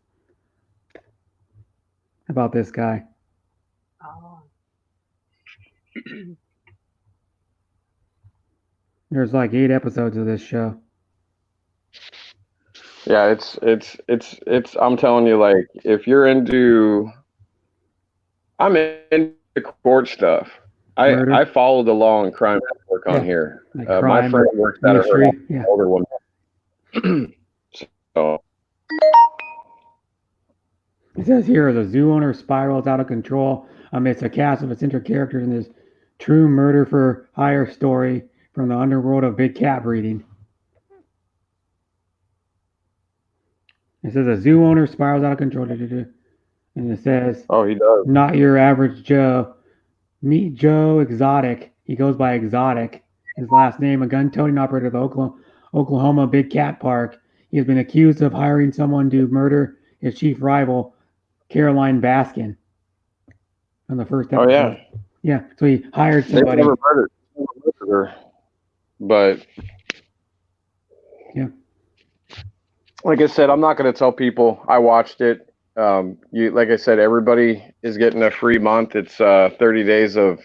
about this guy. Oh. There's like 8 episodes of this show. Yeah, it's I'm telling you, like, if you're I'm into court stuff. Murder. I follow the law and crime network on here. Like My crime, friend works at her mystery. Yeah. older one. So It says here, the zoo owner spirals out of control amidst a cast of eccentric characters in this true murder for hire story from the underworld of big cat breeding. It says a zoo owner spirals out of control. And it says, oh, he does. not your average Joe. Meet Joe Exotic. He goes by Exotic. His last name, a gun-toting operator at the Oklahoma Big Cat Park. He has been accused of hiring someone to murder his chief rival, Caroline Baskin. On the first episode. Oh yeah. Yeah. So he hired They somebody. never murdered her, but Yeah. like I said, I'm not going to tell people I watched it. Like I said, everybody is getting a free month. It's 30 days of.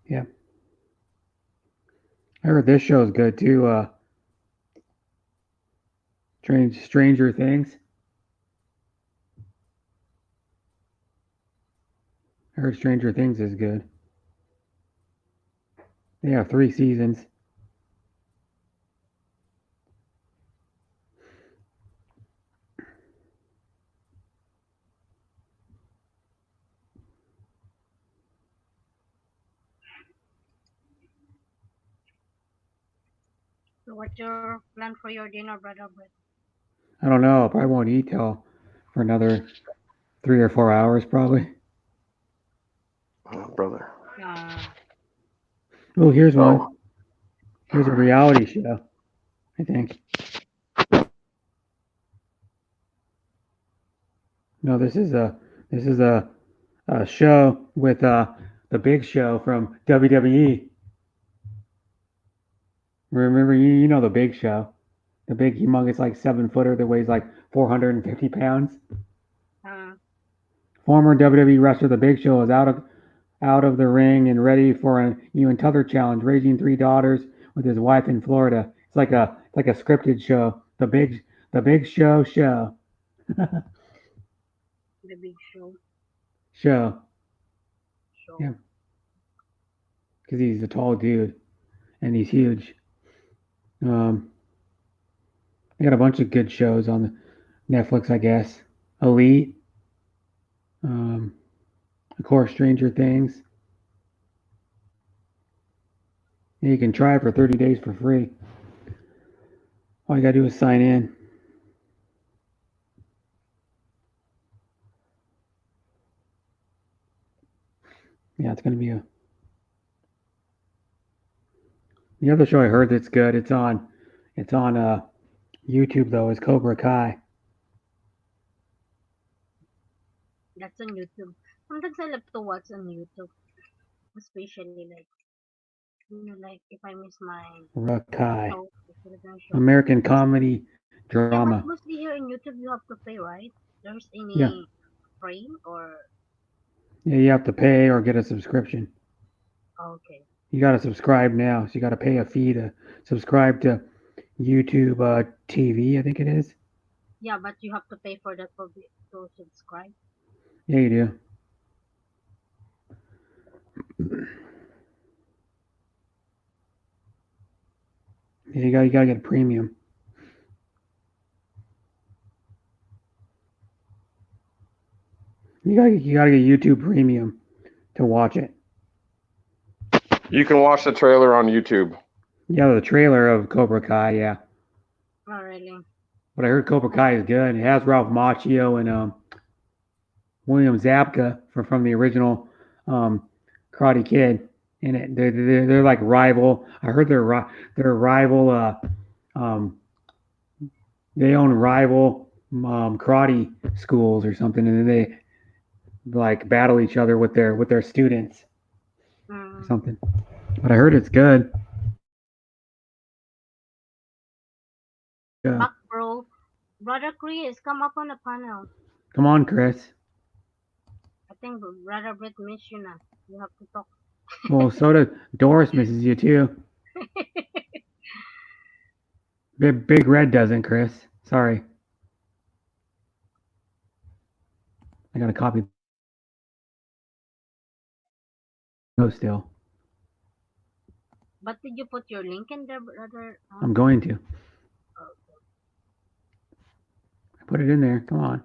Yeah. I heard this show is good too. Stranger Things. I heard Stranger Things is good. They have 3 seasons. So what's your plan for your dinner, Brother Brett? I don't know. I probably won't eat till for another 3 or 4 hours, probably. Oh, brother. Oh, here's one. Here's a reality show, I think. No, this is a show with the Big Show from WWE. Remember, you know the Big Show, the big humongous like 7-footer that weighs like 450 pounds. Former WWE wrestler The Big Show is out of the ring and ready for an even tougher challenge, raising 3 daughters with his wife in Florida. It's like a scripted show. The Big Show show. The Big Show. Show. Yeah. Because he's a tall dude and he's huge. They got a bunch of good shows on the Netflix, I guess. Elite. Of course, Stranger Things. Yeah, you can try it for 30 days for free. All you gotta do is sign in. Yeah, it's gonna be the other show I heard that's good. It's on YouTube though. Is Cobra Kai. That's on YouTube. Sometimes I love to watch on YouTube, especially like if I miss my Rakai. show, the Filipino show. American comedy Yeah, drama. but mostly here in YouTube you have to pay, right? There's any Yeah. free or Yeah, you have to pay or get a subscription. okay. You got to subscribe now, so you got to pay a fee to subscribe to YouTube TV, I think it is. Yeah, but you have to pay for that to subscribe. Yeah, you do. Yeah, you gotta get a premium. You gotta get YouTube Premium to watch it. You can watch the trailer on YouTube. Yeah, the trailer of Cobra Kai, yeah. Oh, really? But I heard Cobra Kai is good. It has Ralph Macchio and William Zabka from the original Karate Kid in it. They're like rival. I heard they're rival. They own rival karate schools or something, and then they like battle each other with their students or something. But I heard it's good. Yeah. Back, bro. Brother Chris, come up on the panel. Come on, Chris. I think Brother Brett missed you now. You have to talk. Well, so did Doris misses you too. Big Red doesn't, Chris. Sorry. I got a copy. No, still. But did you put your link in there, Brother? I'm going to. I put it in there. Come on.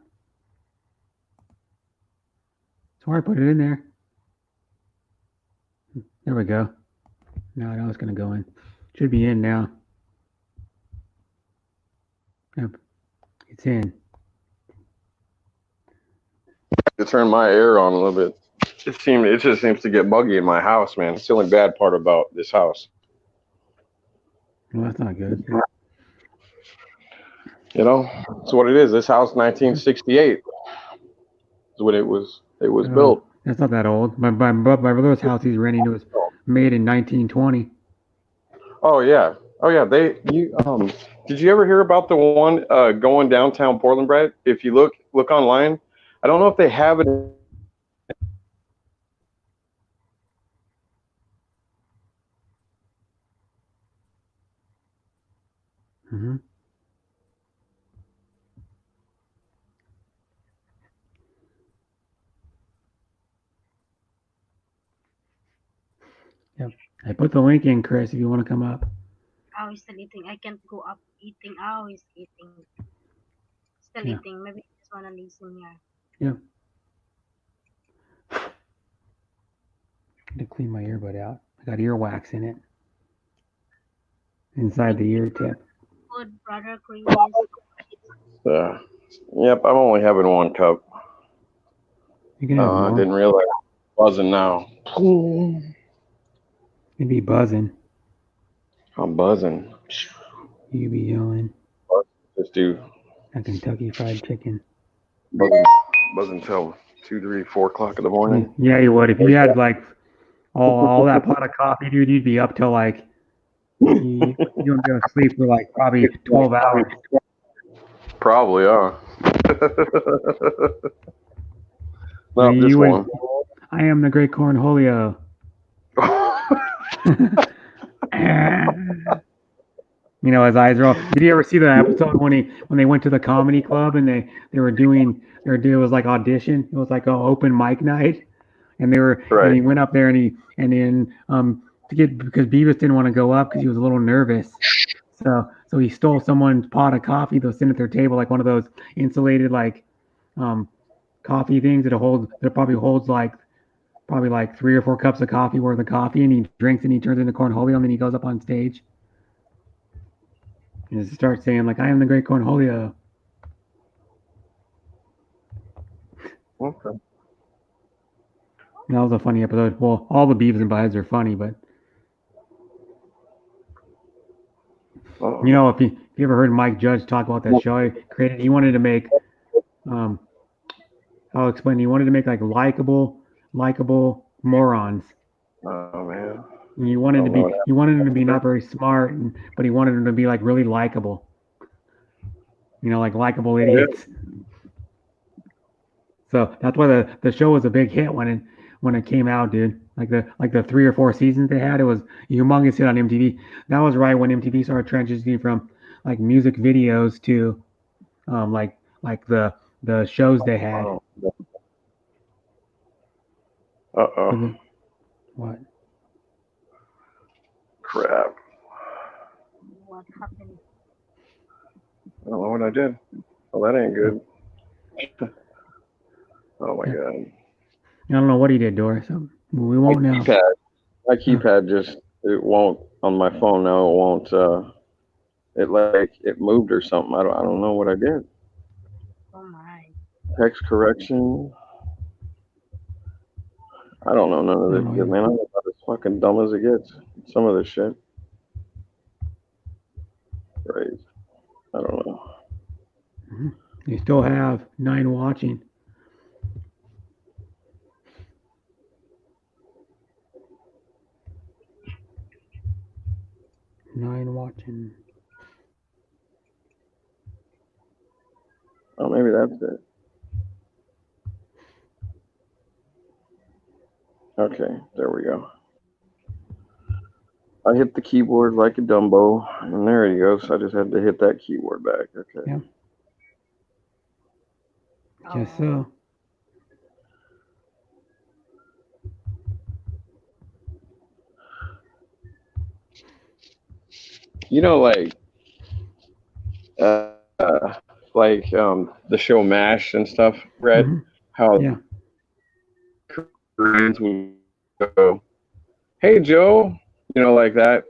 So I put it in there. There we go. Now I know it's going to go in. Should be in now. Yep. It's in. To turn my air on a little bit. It just seems to get buggy in my house, man. It's the only bad part about this house. Well, that's not good. You know, it's what it is. This house, 1968, is when it was built. That's not that old. My brother's house he's renting, it was made in 1920. Oh yeah. Did you ever hear about the one going downtown Portland, Brad? If you look online, I don't know if they have it. Mm-hmm. Yep. I put the link in, Chris, if you want to come up. Oh, he's still eating. I can't go up eating. Oh, he's eating. Still Yeah. eating. Maybe he just want to listen here. Yeah. I need to clean my earbud out. I got earwax in it. Inside the ear tip. Good, Brother Chris. Yep, I'm only having one cup. You can have I more. didn't realize it's buzzing now. You'd be buzzing. I'm buzzing. You'd be yelling. Just do A Kentucky Fried Chicken. buzzing till 2, 3, 4 o'clock in the morning. Yeah, you would. If you had like all that pot of coffee, dude, you'd be up till like you don't go to sleep for like probably 12 hours. Probably, yeah. No, You just would- one. I am the Great Cornholio. You know, his eyes roll. Did you ever see the episode when they went to the comedy club and they were doing it was like audition. It was like an open mic night, and they were Right. and he went up there and because Beavis didn't want to go up because he was a little nervous. So he stole someone's pot of coffee that was sitting at their table, like one of those insulated like coffee things that probably holds like 3 or 4 cups of coffee worth of coffee, and he drinks and he turns into Cornholio, and then he goes up on stage and just starts saying like, "I am the Great Cornholio." Okay. That was a funny episode. Well, all the Beavis and Buttheads are funny, but Oh. you know, if you ever heard Mike Judge talk about that show he created, he wanted to make I'll explain. He wanted to make like likable morons. Oh man. And he wanted them to be not very smart, but he wanted them to be like really likable. You know, like likable idiots. So that's why the show was a big hit when it came out, dude. Like the 3 or 4 seasons they had, it was a humongous hit on MTV. That was right when MTV started transitioning from like music videos to like the shows they had. Uh-oh. What? Crap. What happened? I don't know what I did. Oh, that ain't good. Oh my god. I don't know what he did, Doris. So we won't know. My keypad it won't on my phone now. It won't. It moved or something. I don't know what I did. Oh my. Text correction. I don't know none of this don't know shit, either. man. I'm about as fucking dumb as it gets. Some of this shit. Right. I don't know. You still have 9 watching. Nine watching. Oh, maybe that's it. Okay, there we go. I hit the keyboard like a Dumbo, and there you go. So I just had to hit that keyboard back. Okay. Yeah. Guess so. You know, uh, the show MASH and stuff, Brett. Mhm. How Yeah. Koreans would go, "Hey Joe," you know, like that.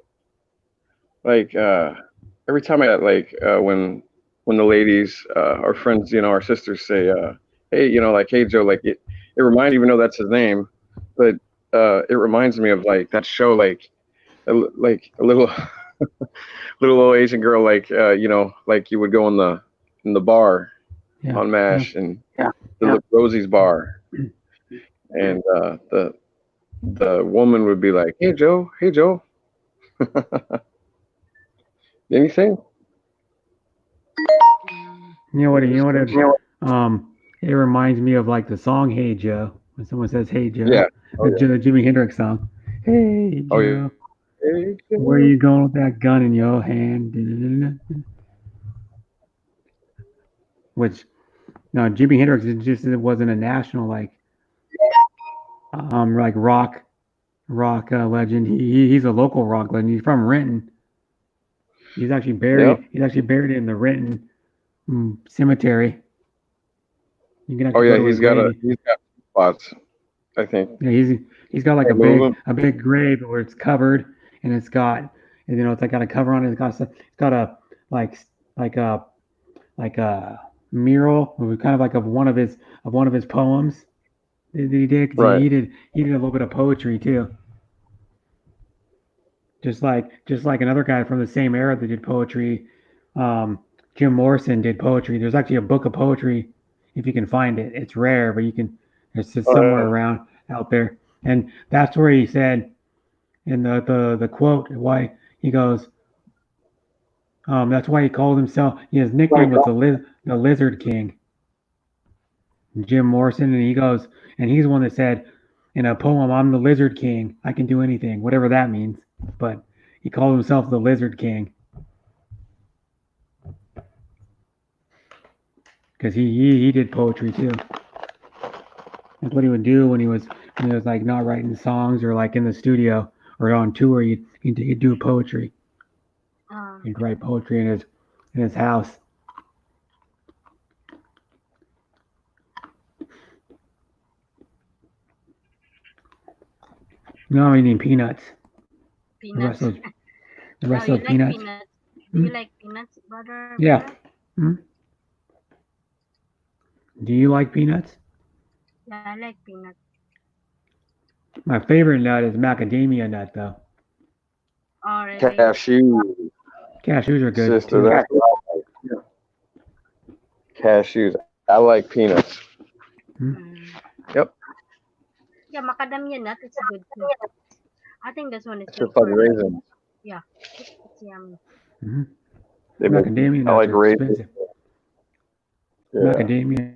Like every time when the ladies, our friends, you know, our sisters say, "Hey," you know, like, "Hey Joe," like it reminds, even though that's his name, but it reminds me of like that show, like a little little old Asian girl, like you know, like you would go in the bar Yeah. on MASH and Yeah. the Rosie's bar, and the woman would be like, "Hey Joe, hey Joe." Anything? You know what? It reminds me of like the song "Hey Joe." When someone says "Hey Joe," Yeah. Oh, the Jimi Hendrix song. Hey Joe, Oh, yeah. Hey, where you going with that gun in your hand? Which, no, Jimi Hendrix it wasn't a national like rock legend. He's a local rock legend. He's from Renton. He's actually buried. Yep. He's actually buried in the Renton cemetery. You can Oh actually yeah, go to his grave. he's got spots, I think. Yeah, he's got like Hey, move him. a big grave where it's covered and it's got, you know, it's like got a cover on it. It's got a like a mural, kind of like of one of his poems that he did. 'Cause Right. he did a little bit of poetry too. Just like another guy from the same era that did poetry, Jim Morrison did poetry. There's actually a book of poetry if you can find it. It's rare, but it's just somewhere around out there. And that's where he said in the quote why he goes. That's why he called himself. His nickname was the Lizard King. Jim Morrison, and he goes, and he's the one that said in a poem, "I'm the Lizard King. I can do anything, whatever that means." But he called himself the Lizard King because he did poetry too. That's what he would do when he was like not writing songs or like in the studio or on tour. He'd do poetry. He'd write poetry in his house. No, I'm eating peanuts. Peanuts. The rest you of like peanuts. peanuts? Do you like peanuts, brother? Yeah. Brother? Hmm? Do you like peanuts? Yeah, I like peanuts. My favorite nut is macadamia nut, though. Oh, really? Cashews. Cashews are good Sister, too. that's what I like. Yeah. Cashews. I like peanuts. Yep. Yeah, macadamia nut. It's good too. I think this one is It's good just like for raisins. Yeah, it's yummy. Mm-hmm. They make- Macadamia I nuts like are raisins. expensive. Yeah. Macadamia.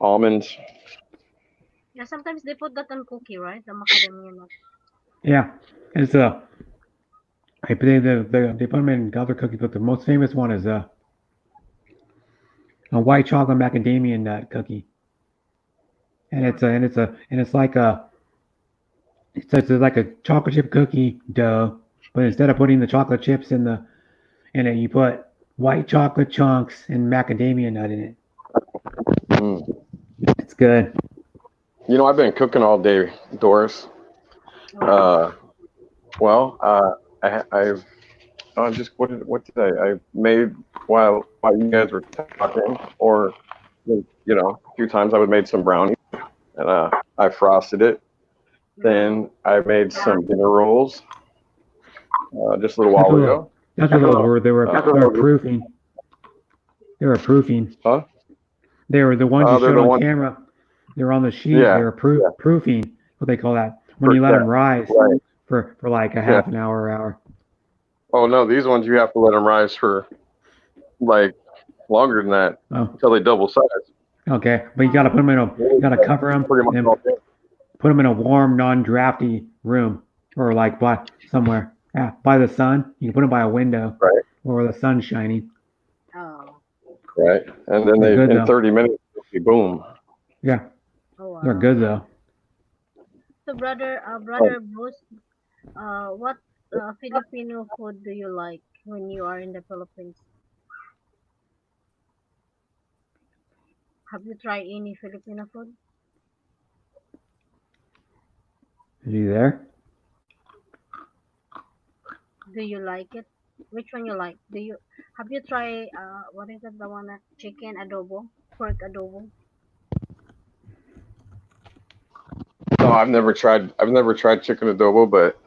Almonds. Yeah, sometimes they put that on cookie, right? The macadamia nut. Yeah, it's they put them in other cookies, but the most famous one is a white chocolate macadamia nut cookie, and it's like a chocolate chip cookie dough, but instead of putting the chocolate chips in it, you put white chocolate chunks and macadamia nut in it. Mm. It's good. You know, I've been cooking all day, Doris. I've just what did I made while you guys were talking, or you know, a few times I would made some brownies. and I frosted it. Then I made some dinner rolls just a little while ago. That's a little word. They were proofing. They were proofing. Huh? They were the ones you they're showed the on ones- camera. They were on the sheet. Yeah, They were proofing. What they call that when For you let them that, rise right. for like a half an hour or hour. Oh no, these ones you have to let them rise for like longer than that Oh, until they double size. okay. But you gotta put them in a. You gotta cover them Pretty much and all day. put them in a warm, non-drafty room or like by somewhere. Yeah, by the sun. You can put them by a window, Right. or where the sun's shining. Oh. Right, and then They're they good, in though. 30 minutes, boom. Yeah, Oh wow. they're good though. So brother Bruce, what Filipino food do you like when you are in the Philippines? Have you tried any Filipino food? Is he there? Do you like it? Which one you like? Have you tried what is it, the one that chicken adobo, pork adobo? No, I've never tried chicken adobo, but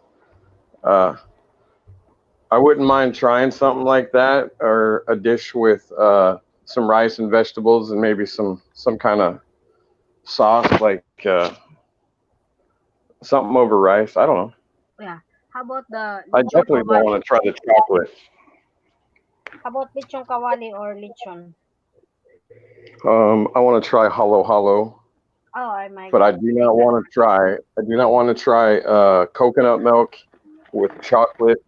I wouldn't mind trying something like that, or a dish with some rice and vegetables and maybe some kind of sauce, like something over rice. I don't know. Yeah. How about the I lechon definitely don't kawali? want to try the chocolate. How about lechon kawali or lechon? I want to try halo, Oh my but I God. do not want to try. I do not want to try coconut milk with chocolate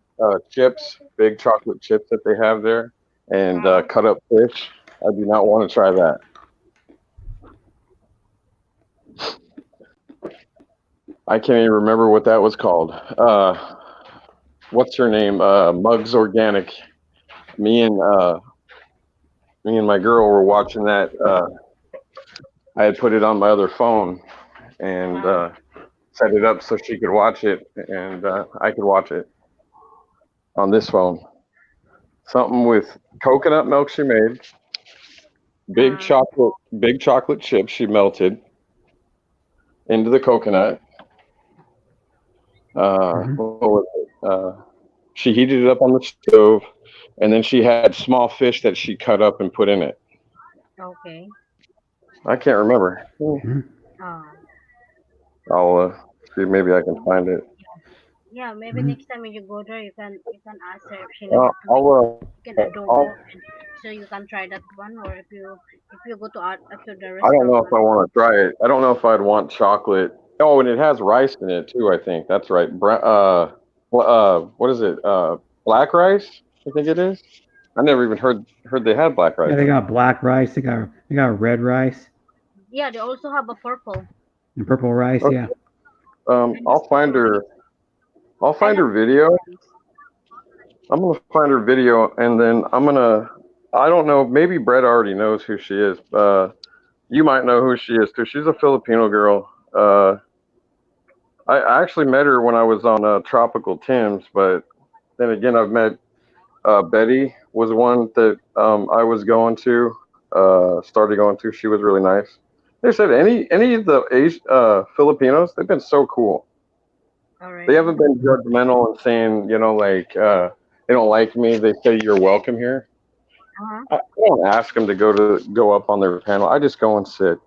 chips, big chocolate chips that they have there, and cut up fish. I do not want to try that. I can't even remember what that was called. What's her name? Muggs Organic. Me and my girl were watching that. I had put it on my other phone and set it up so she could watch it, and I could watch it on this phone. Something with coconut milk she made, big chocolate chips she melted into the coconut. What was it? She heated it up on the stove, and then she had small fish that she cut up and put in it. Okay. I can't remember. Oh. I'll see, maybe I can find it. Yeah, maybe next time when you go there, you can ask her if she knows how to I'll make chicken adobo, so you can try that one. Or if you go to the I don't know restaurant. if I want to try it. I don't know if I'd want chocolate. Oh, and it has rice in it too, I think. That's right. What is it? Black rice, I think it is. I never even heard they had black rice. Yeah, they got black rice. They got red rice Yeah, they also have a purple. and purple rice. Okay. Yeah. I'll find her video. I'm gonna find her video, and then I don't know, maybe Brett already knows who she is. You might know who she is too. She's a Filipino girl. I actually met her when I was on Tropical Tim's, but then again, I've met Betty was one that I was started going to. She was really nice. They said any of the Filipinos, they've been so cool. All right. They haven't been judgmental and saying, like they don't like me. They say you're welcome here. I don't ask them to go up on their panel. I just go and sit.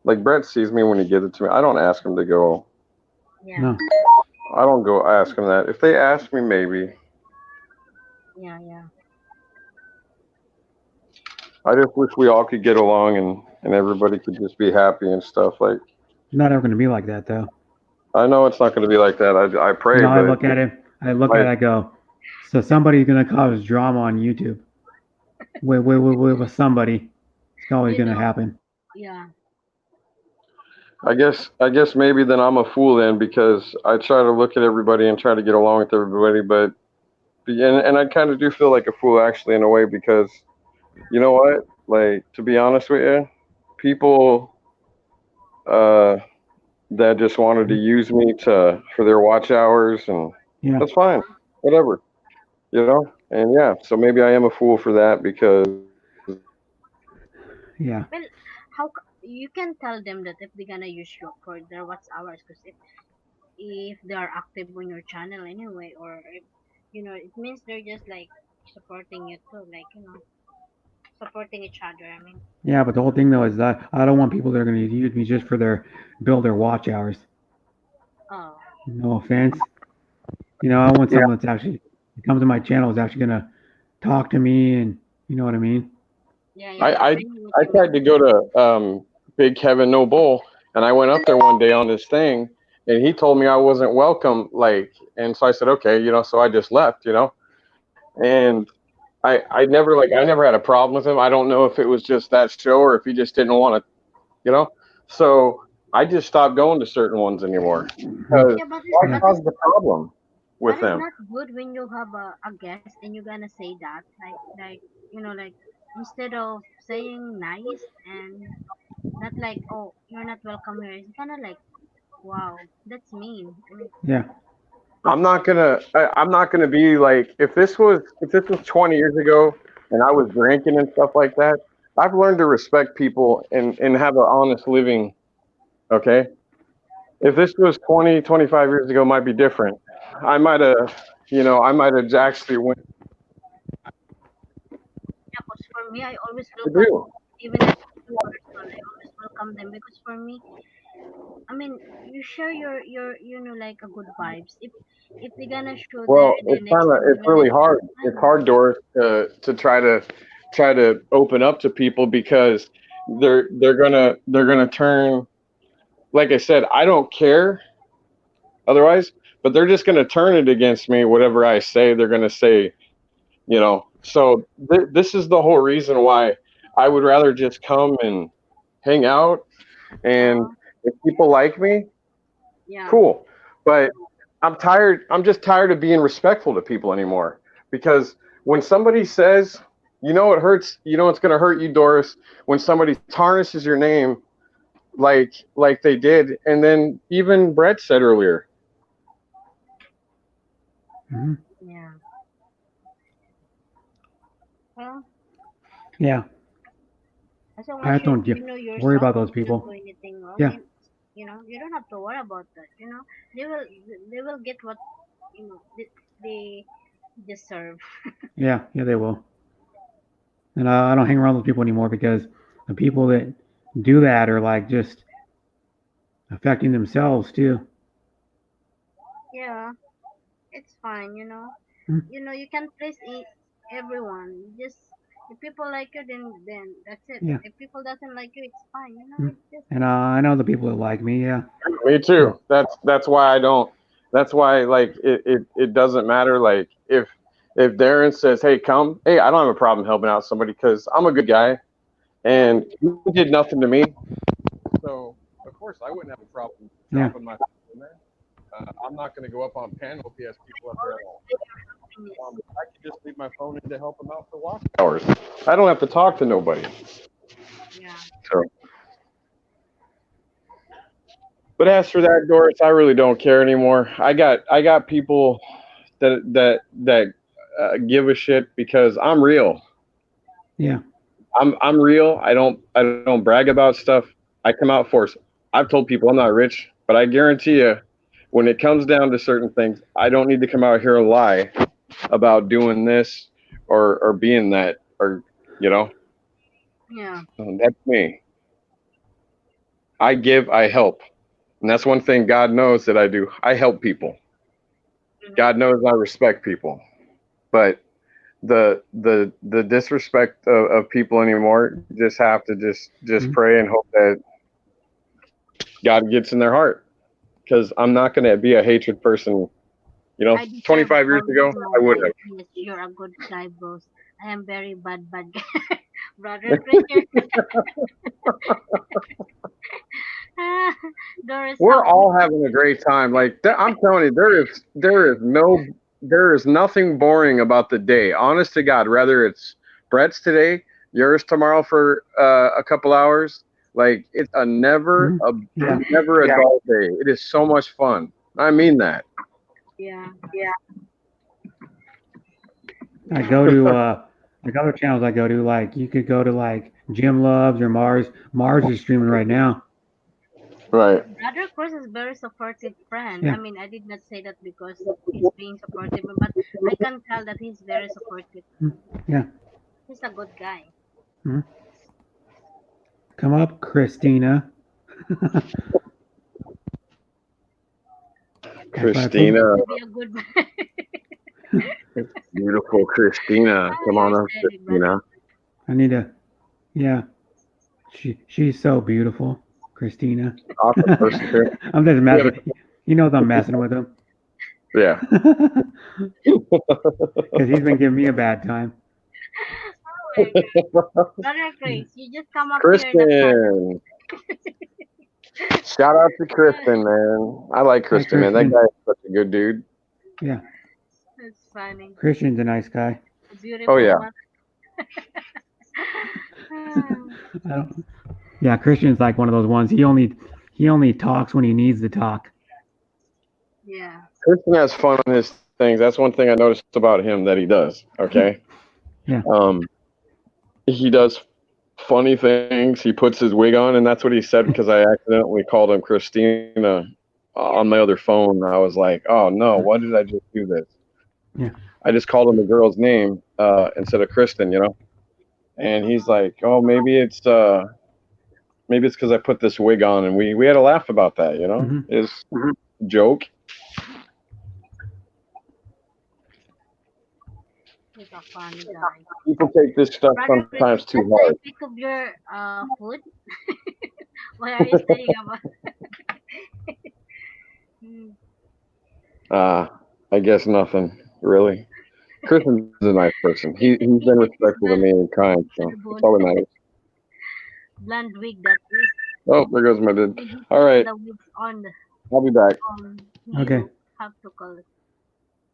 Like Brett sees me when he gives it to me. I don't ask him to go. Yeah. No. I don't go ask them that. If they ask me, maybe. Yeah. I just wish we all could get along and everybody could just be happy and stuff. Like, It's not ever going to be like that though. I know it's not going to be like that. I pray. You know, I but look at it. I go. So somebody's going to cause drama on YouTube. With somebody. It's always going to happen. Yeah. I guess maybe then I'm a fool then, because I try to look at everybody and try to get along with everybody, but and I kind of do feel like a fool actually in a way, because you know what? Like, to be honest with you, people that just wanted to use me for their watch hours, and Yeah. that's fine, whatever, and yeah, so maybe I am a fool for that, because Yeah. Well, you can tell them that if they're gonna use you for their watch hours, because if they are active on your channel anyway, or if, it means they're just like supporting you too, like supporting each other. I mean, Yeah, but the whole thing though is that I don't want people that are going to use me just for build their watch hours. oh No offense. I want someone that's actually that comes to my channel is actually going to talk to me, and you know what I mean. yeah, I I know what I you tried mean. to go to Big Kevin No Bull, and I went up there one day on this thing, and he told me I wasn't welcome. Like, and so I said, okay, so I just left, and I never had a problem with him. I don't know if it was just that show or if he just didn't want to, you know. So I just stopped going to certain ones anymore because Yeah, why Yeah. cause the problem but with it's them? not good when you have a guest and you're gonna say that, like like instead of saying nice and not like, oh, you're not welcome here. It's kind of like, wow, that's mean. I mean, Yeah. I'm not gonna be like if this was 20 years ago and I was drinking and stuff like that. I've learned to respect people and have an honest living. Okay, if this was 20, 25 years ago, it might be different. I might have, I might have actually went yeah, because for me, I always to welcome, do. even if it's new person, I always welcome them because for me, I mean, you share your like a good vibes. If they're gonna show there Well, and then next time it's you're gonna really show, hard. it's It's fine. hard, Doris, to try to open up to people because they're gonna turn. Like I said, I don't care otherwise, but they're just gonna turn it against me. Whatever I say, they're gonna say, So this is the whole reason why I would rather just come and hang out, and Uh, if people like me, yeah, cool. But I'm tired. I'm just tired of being respectful to people anymore. Because when somebody says, it hurts. It's going to hurt you, Doris. When somebody tarnishes your name, like they did, and then even Brett said earlier, Hmm. yeah. Well, Yeah. as long I as you don't you know worry yourself about and those you don't people. do anything wrong, Yeah. then you don't have to worry about that. They will they will get what they deserve. Yeah. Yeah. They will. And I don't hang around those people anymore because the people that do that are like just affecting themselves too. Yeah, it's fine. Hmm. You can please everyone. Just if people like you, then that's it. Yeah. If people doesn't like you, it's fine. Hmm. It's just And I know the people that like me. Yeah. me So too. That's why I don't. That's why like it doesn't matter. Like if Darren says, "Hey, come," hey, I don't have a problem helping out somebody because I'm a good guy yeah, and he did nothing to me. So of course I wouldn't have a problem yeah. dropping my in there. I'm not going to go up on panel if he has people up there. I can just leave my phone in to help him out for watch hours. I don't have to talk to nobody. yeah. So, but as for that, Doris, I really don't care anymore. I got people that give a shit because I'm real. Yeah. I'm real. I don't brag about stuff. I come out for. I've told people I'm not rich, but I guarantee you, when it comes down to certain things, I don't need to come out here and lie about doing this or being that or you know Yeah. that's me. I give, I help, and that's one thing God knows that I do. I help people. Mhm. God knows I respect people, but the disrespect of people anymore, you just have to just Hmm. pray and hope that God gets in their heart, because I'm not going to be a hatred person. I deserve 25 years all ago, in my I would life. have. Yes, you're a good guy, boss. I am very bad guy. Brother Treasure. Ah, Doris, We're all having a great time. Like I'm telling you, there is nothing boring about the day. Honest to God, whether it's Brett's today, yours tomorrow for a couple hours, like it's Hmm. Yeah. never a dull day. It is so much fun. I mean that. yeah, I go to like other channels I go to, like you could go to like Jim Loves or Mars. Mars is streaming right now. Right. Brother Chris is very supportive friend. Yeah. I mean, I did not say that because he's being supportive, but I can tell that he's very supportive. Yeah. He's a good guy. Come up, Christina. Christina, He'll be a good man. beautiful Christina. Come on up, Christina. I need to. Yeah. She's so beautiful, Christina. Awesome person, Chris. I'm just messing. He knows I'm messing with him. Yeah. Because he's been giving me a bad time. Oh my God. Brother Chris, you just come up here in the Kristen. Shout out to Kristen, man. I like Kristen, man. That Kristen. guy is such a good dude. Yeah. It's funny. Christian's a nice guy. A beautiful Oh, yeah. one. I don't, yeah, Christian's like one of those ones. He only talks when he needs to talk. Yeah. Kristen has fun on his things. That's one thing I noticed about him that he does. Okay. Yeah. He does funny things. He puts his wig on, and that's what he said because I accidentally called him Christina on my other phone. I was like, oh no, why did I just do this? Yeah. I just called him the girl's name instead of Kristen, you know. And he's like, oh, maybe it's because I put this wig on, and we had a laugh about that, you know. Mhm. It's a joke. He's a funny guy. People take this stuff Brother Chris, sometimes too can I hard. pick up your food? What are you saying about? I guess nothing really. Kristen's a nice person. He's been respectful to me and kind, so that's all that matters. Blonde wig that is. Oh, there goes my dude. If you All put right, the wig on, I'll be back. Okay. you have to call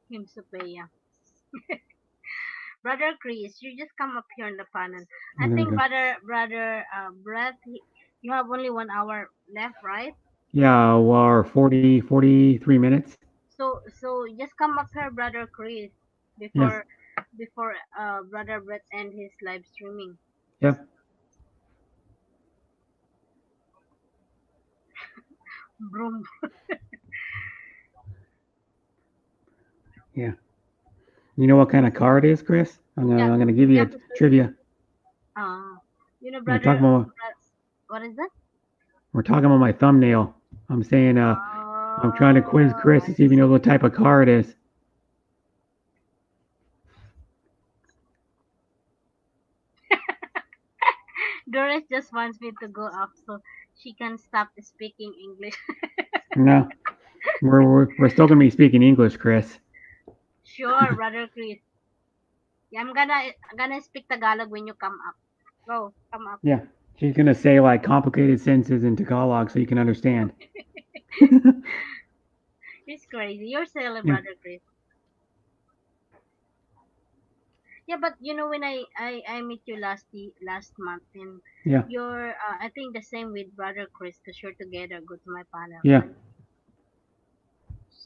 him Supeya. Brother Chris, you just come up here in the panel. I I'm gonna think go. brother Brett, you have only 1 hour left, right? Yeah, or 43 minutes. So just come up here, brother Chris, Yeah. before brother Brett end his live streaming. Yeah. Broom. Yeah. You know what kind of car it is, Chris? I'm gonna give you a trivia. You know, We're brother. talking about What is that? we're talking about my thumbnail. I'm saying I'm trying to quiz Chris to see if you know what type of car it is. Doris just wants me to go up so she can stop speaking English. No. We're still gonna be speaking English, Chris. Sure, brother Chris. Yeah, I'm gonna speak Tagalog when you come up. Go, come up. Yeah. She's gonna say like complicated sentences in Tagalog so you can understand. It's crazy. You're silly, Yeah. brother Chris. Yeah, but you know when I met you last month and Yeah. you're I think the same with brother Chris because you're together. Go to my panel. Yeah. Right?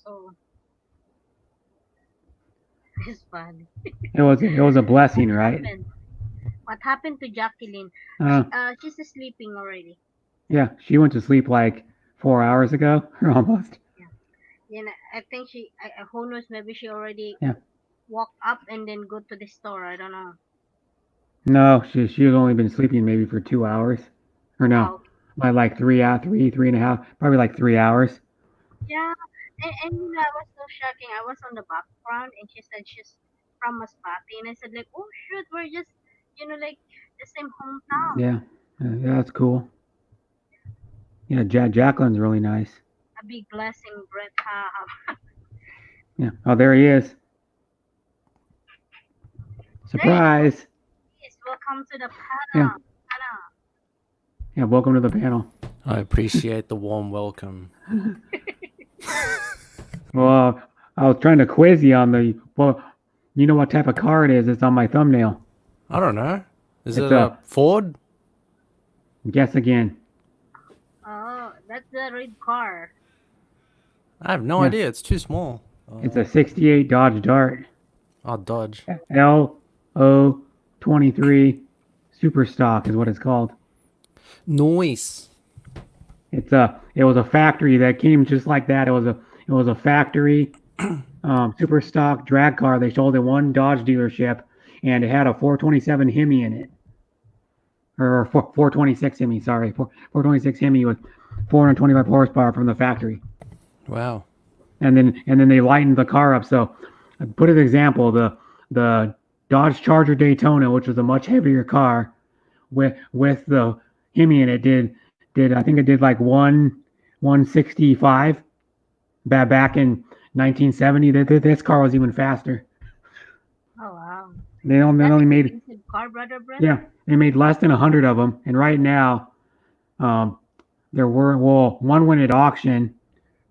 So it's funny. It was a blessing, right? What happened to Jacqueline? Uh, She's sleeping already. Yeah, she went to sleep like 4 hours ago, or almost. You know, I think who knows, maybe she already Yeah. woke up and then go to the store. I don't know. No, she's only been sleeping maybe for 2 hours, or no, by like 3.5, probably like 3 hours. Yeah, and you know, I was so shocking. I was on the background and she said she's from Masbate, and I said like, oh shoot, we're just like the same hometown. Yeah, yeah, that's cool. Yeah, Jacqueline's really nice. A big blessing, Brett. Yeah. Oh, there he is. Surprise! Yes, welcome to the Yeah. panel. Yeah, welcome to the panel. I appreciate the warm welcome. Well, I was trying to quiz you on you know what type of car it is? It's on my thumbnail. I don't know. Is It's it a Ford? Guess again. Oh, that's the red car. I have no Yeah. idea. It's too small. It's a '68 Dodge Dart. Oh, Dodge. LO 23 Super stock is what it's called. Noise. It was a factory that came just like that. It was a factory super stock drag car. They sold at one Dodge dealership, and it had a 427 Hemi in it, or 426 Hemi. Sorry, 426 Hemi with 425 horsepower from the factory. Wow. And then they lightened the car up. So, put an example: the Dodge Charger Daytona, which was a much heavier car, with the Hemi in it, did I think it did like 165 back in 1970. This car was even faster. Oh wow. They only made Expensive car, brother Brett. yeah, they made less than 100 of them, and right now, there were one went at auction.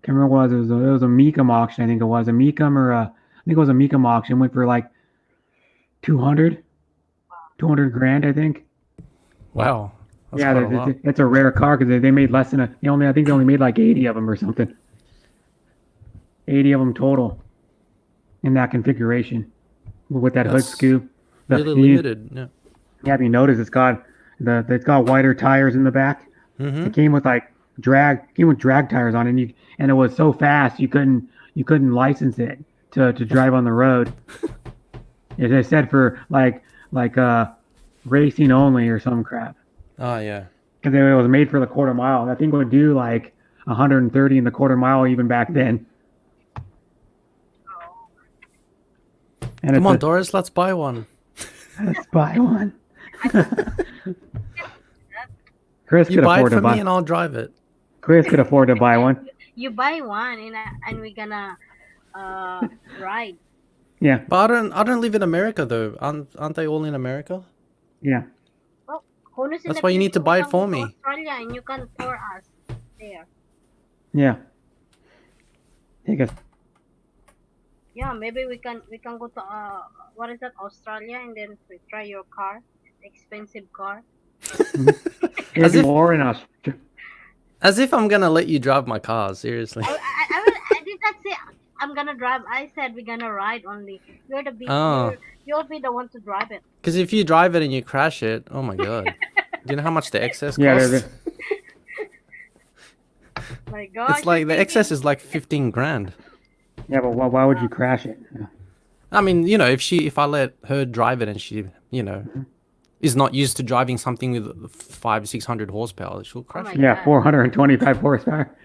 Can't remember what it was. It was a Mecum auction. I think it was a Mecum I think it was a Mecum auction. Went for like 200 grand, I think. Wow. That's Yeah, quite a lot. it's a rare car because they made less than I think they only made like 80 of them or something. 80 of them total in that configuration with that hood That's scoop. Really limited. Yeah. Yeah, if you notice, it's got wider tires in the back. Mm-hmm. It came with drag tires on it, and it was so fast you couldn't license it to drive on the road. As I said, for like racing only or some crap. Oh yeah. Because it was made for the quarter mile. That thing would do like 130 in the quarter mile even back then. And Come on, Doris, let's buy one. Let's buy one. Chris You could buy it afford for to buy. me and I'll drive it. Chris could afford to buy one. You buy one and we're gonna ride. Yeah. But I don't live in America though. Aren't they all in America? Yeah. Oh, kung ano That's why you need to buy it for me. Australia and you can tour us there. Yeah. Take us. Yeah, maybe we can go to what is that, Australia, and then we try your car, expensive car. As if- more in Australia. As if I'm gonna let you drive my car, seriously. I did not say I'm gonna drive. I said we're gonna ride only. You're the big. Oh. You'll be the one to drive it. Because if you drive it and you crash it, oh my god. Do you know how much the excess Yeah, costs? My God. It's like the excess is like 15 grand. Yeah, but why would you crash it? I mean, if I let her drive it and she, is not used to driving something with 500-600 horsepower, she'll crash it. Yeah, 425 horsepower.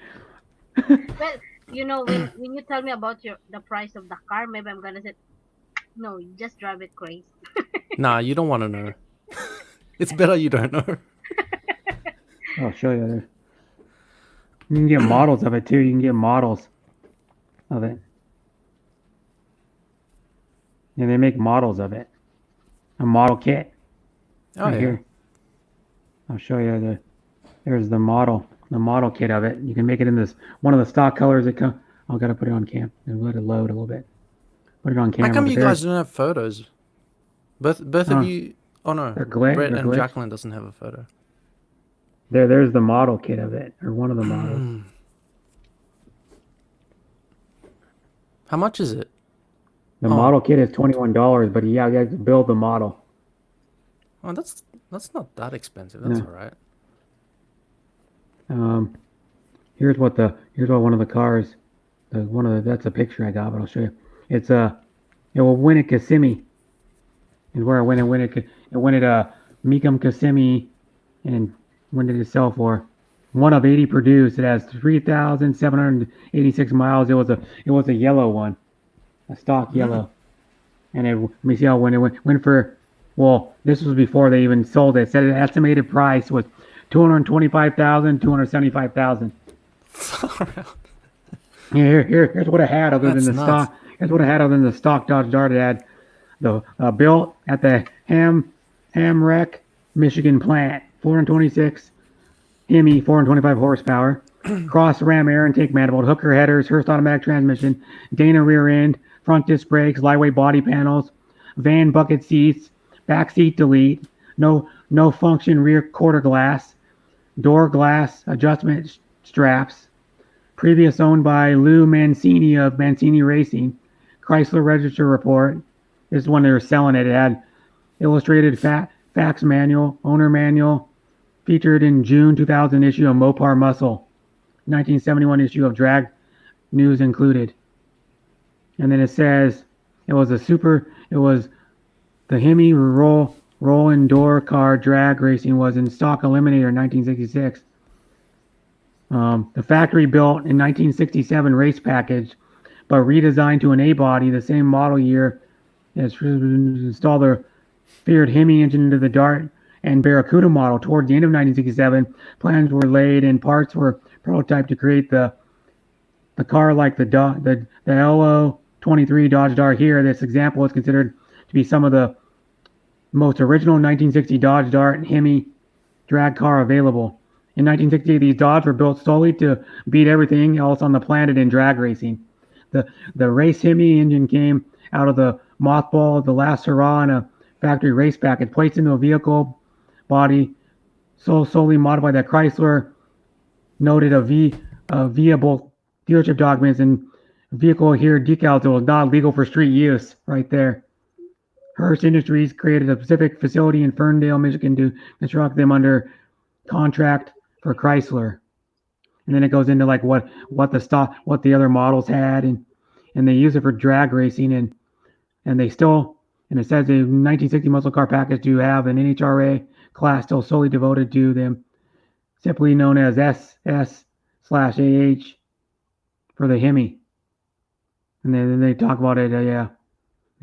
Well, when you tell me about the price of the car, maybe I'm gonna say, no, you just drive it crazy. Nah, you don't want to know. It's better you don't know. I'll show you there. You can get models of it too. You can get models of it. Yeah, they make models of it. A model kit. Oh, yeah. Here. I'll show you there's the model kit of it. You can make it in this one of the stock colors that come. I've got to put it on cam and let it load a little bit. Put it on camera. How come but you guys don't have photos? Both of you. Oh no, they're Brett they're and glitched. Jacqueline doesn't have a photo. There's the model kit of it, or one of the models. How much is it? The model kit is $21, but you have to build the model. Oh, that's not that expensive. That's No. all right. Here's what one of the cars, that's a picture I got, but I'll show you. It's Winnet Kissimmee is where I went and it went at Mecum Kissimmee, and when did it sell for? One of 80 produced. It has 3,786 miles. It was a yellow one, a stock yellow, and let me see how when it went for. Well, this was before they even sold it. It said the estimated price was $225,000, $275,000. Here's what I had other than That's the nuts. stock. Here's what I had other than the stock Dodge Dart. It had the built at the Hamrek, Michigan plant, 426 Hemi, 425 horsepower, cross ram air intake manifold, hooker headers, Hurst automatic transmission, Dana rear end, front disc brakes, lightweight body panels, van bucket seats, back seat delete, no function rear quarter glass, door glass adjustment straps, previous owned by Lou Mancini of Mancini Racing, Chrysler register report. This is when they were selling it. It had illustrated fax manual, owner manual, featured in June 2000 issue of Mopar Muscle, 1971 issue of Drag News included. And then it says it was the Hemi roll and door car drag racing was in stock Eliminator in 1966. The factory built in 1967 race package, but redesigned to an A body the same model year as installed the feared Hemi engine into the Dart and Barracuda model. Towards the end of 1967, plans were laid and parts were prototyped to create the car like the LO23 Dodge Dart here. This example is considered to be some of the most original 1960 Dodge Dart and Hemi drag car available. In 1968, these Dodge were built solely to beat everything else on the planet in drag racing. The race Hemi engine came out of the mothball of the last hurrah in a factory race package, placed into a vehicle body solely modified that Chrysler noted a viable dealership documents and vehicle here decals that was not legal for street use right there. Hearst Industries created a specific facility in Ferndale, Michigan to construct them under contract for Chrysler. And then it goes into like what the other models had, and they use it for drag racing, and they still, and it says the 1960 muscle car package do have an NHRA class still solely devoted to them, simply known as SS/AH for the Hemi. And then they talk about it, they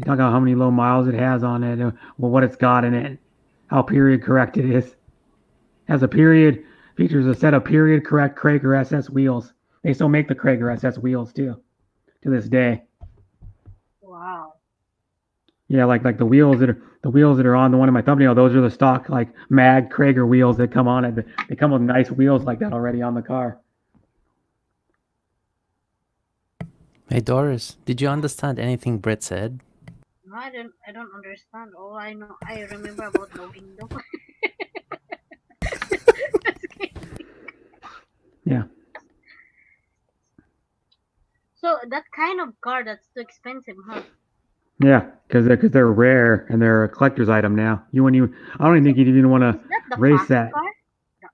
talk about how many low miles it has on it, what it's got in it, how period correct it is. Features a set of period correct Krager SS wheels. They still make the Krager SS wheels too, to this day. Wow. Yeah, like the wheels that are on the one in my thumbnail. Those are the stock like Mag Krager wheels that come on it. They come with nice wheels like that already on the car. Hey Doris, did you understand anything Brett said? No, I don't understand. All I remember about the window. Yeah. So that kind of car, that's too expensive, huh? Yeah, because they're rare and they're a collector's item now. I don't even think you'd even want Is to that the race fast that. car?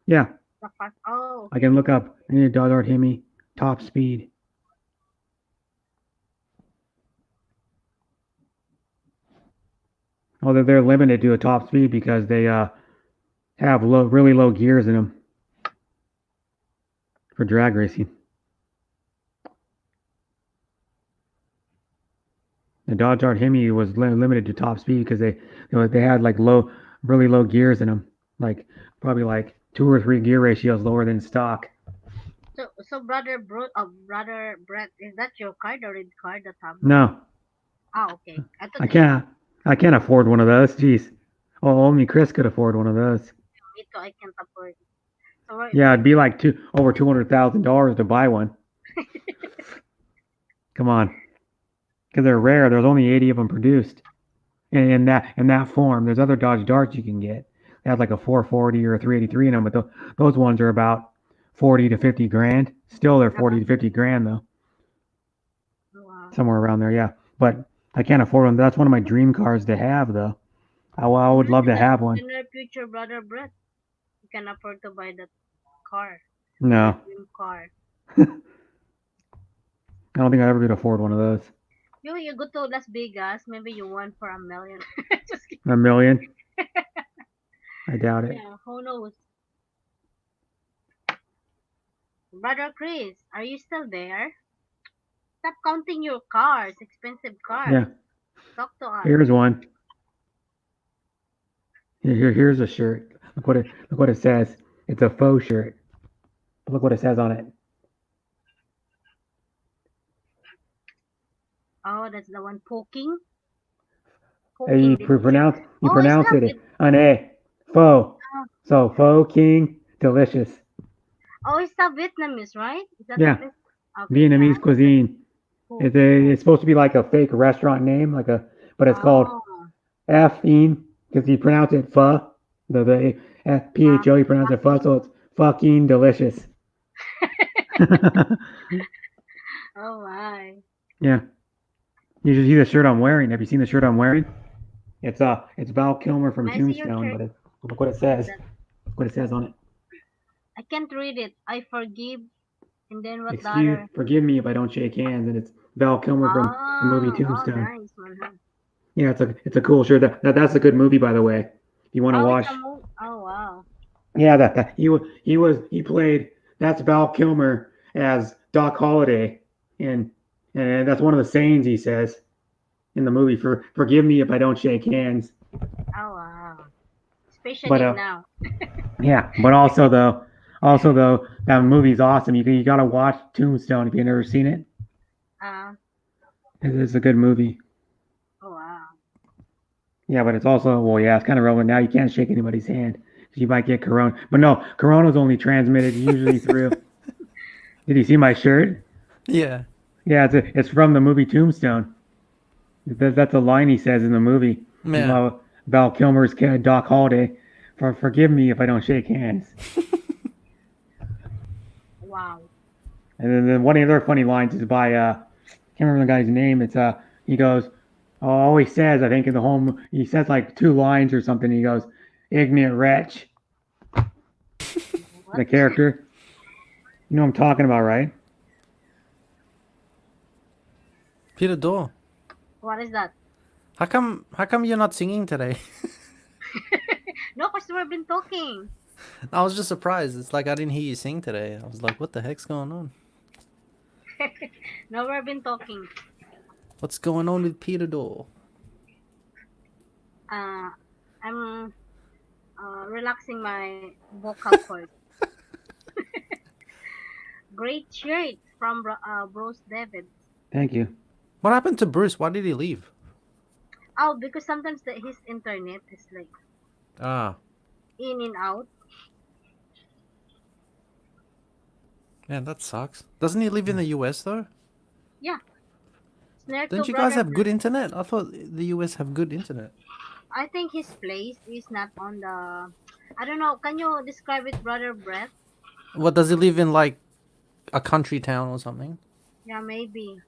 Yeah, The fast. Oh, I can look up any Dodge Dart Hemi top speed. Although they're limited to a top speed because they have really low gears in them for drag racing. The Dodge Dart Hemi was limited to top speed because they had like really low gears in them, like probably like 2 or 3 gear ratios lower than stock. so brother Brett, is that your car, the red car, the tab? No, Oh, okay. I can't afford one of those. Jeez. Oh, only Chris could afford one of those. Me too, I can't afford it. So right, Yeah, it'd be like over $200,000 to buy one. Come on, because they're rare. There's only 80 of them produced, in that form. There's other Dodge Darts you can get. They have like a 440 or a 383 in them, but those ones are about 40 to 50 grand. Still, they're 40 to 50 grand though. wow. Somewhere around there, yeah. But I can't afford them. That's one of my dream cars to have, though. I would love to have one. In the future, brother Brett, you can afford to buy that car. No, Dream car. I don't think I ever could afford one of those. You go to Las Vegas, maybe you won for $1 million. Just kidding. $1 million? I doubt it. Yeah, who knows? Brother Chris, are you still there? Stop counting your cars, expensive cars. Yeah. Talk to us. Here's one. Here's a shirt. Look what it says. It's a faux shirt. Look what it says on it. Oh, that's the one poking. You pronounce it's it an A. Faux. So faux king delicious. Oh, it's the Vietnamese, right? Is that Yeah. Okay, Vietnamese yeah. cuisine. Cool. It's supposed to be like a fake restaurant name, but it's called F-ine because you pronounce it pho. The F-P-H-O, you pronounce it pho, so it's fucking delicious. Oh my. Yeah. You should see the shirt I'm wearing. Have you seen the shirt I'm wearing? It's Val Kilmer from May I see your Tombstone, shirt? but look what it says. That- Look what it says on it. I can't read it. I forgive. And then what the Excuse, other? forgive me if I don't shake hands, and it's Val Kilmer from the movie Oh, Tombstone. nice one. Huh? Yeah, it's a cool shirt. That's a good movie, by the way. If you want to Oh, watch. it's a movie. Oh, wow. Yeah, he played. That's Val Kilmer as Doc Holliday, and that's one of the sayings he says in the movie. Forgive me if I don't shake hands. Oh, wow. Especially But now. yeah, but also though, that movie's awesome. You gotta watch Tombstone if you've never seen it. It's a good movie. Oh, wow. Yeah, but it's also it's kind of relevant now. You can't shake anybody's hand because you might get corona. But no, corona's only transmitted usually through. Did you see my shirt? Yeah. Yeah, it's from the movie Tombstone. That's a line he says in the movie. Yeah. Val Kilmer's kid, Doc Holliday. Forgive me if I don't shake hands. Wow. And then one of the other funny lines is by can't remember the guy's name. It's he goes, oh, he says, I think in the home he says like 2 lines or something. He goes, ignorant wretch. The character. You know what I'm talking about, right? Peter Dorr. What is that? How come you're not singing today? No, because we've been talking. I was just surprised. It's like I didn't hear you sing today. I was like, what the heck's going on? No, we've been talking. What's going on with Peter Dorr? I'm relaxing my vocal cords. Great shirt from Bruce David. Thank you. What happened to Bruce? Why did he leave? Oh, because sometimes his internet is like in and out. Man, that sucks. Doesn't he live in the US though? Yeah. Don't you guys have good internet? I thought the US have good internet. I think his place is not on the. I don't know. Can you describe it, Brother Brett? What, does he live in like a country town or something? Yeah, maybe.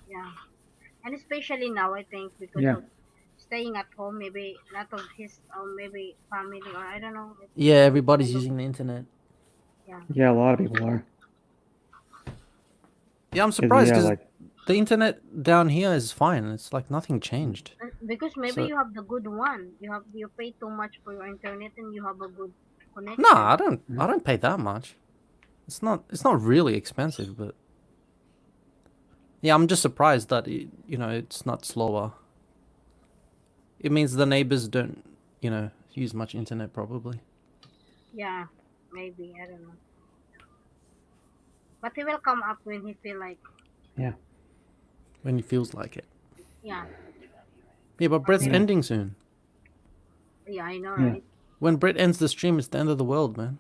Yeah, and especially now, I think because Yeah. of staying at home, maybe a lot of his maybe family or I don't know. Yeah, everybody's using the internet. Yeah, a lot of people are. Yeah, I'm surprised Yeah, because like the internet down here is fine. It's like nothing changed. Because maybe So- you have the good one. You pay too much for your internet and you have a good connection. No, I don't pay that much. It's not really expensive, but yeah, I'm just surprised that it's not slower. It means the neighbors don't use much internet probably. Yeah, maybe I don't know. But he will come up when he feel like When he feels like it. yeah. Yeah, but Brett's Maybe. ending soon. Yeah, I know, Yeah. right? When Brett ends the stream, it's the end of the world, man.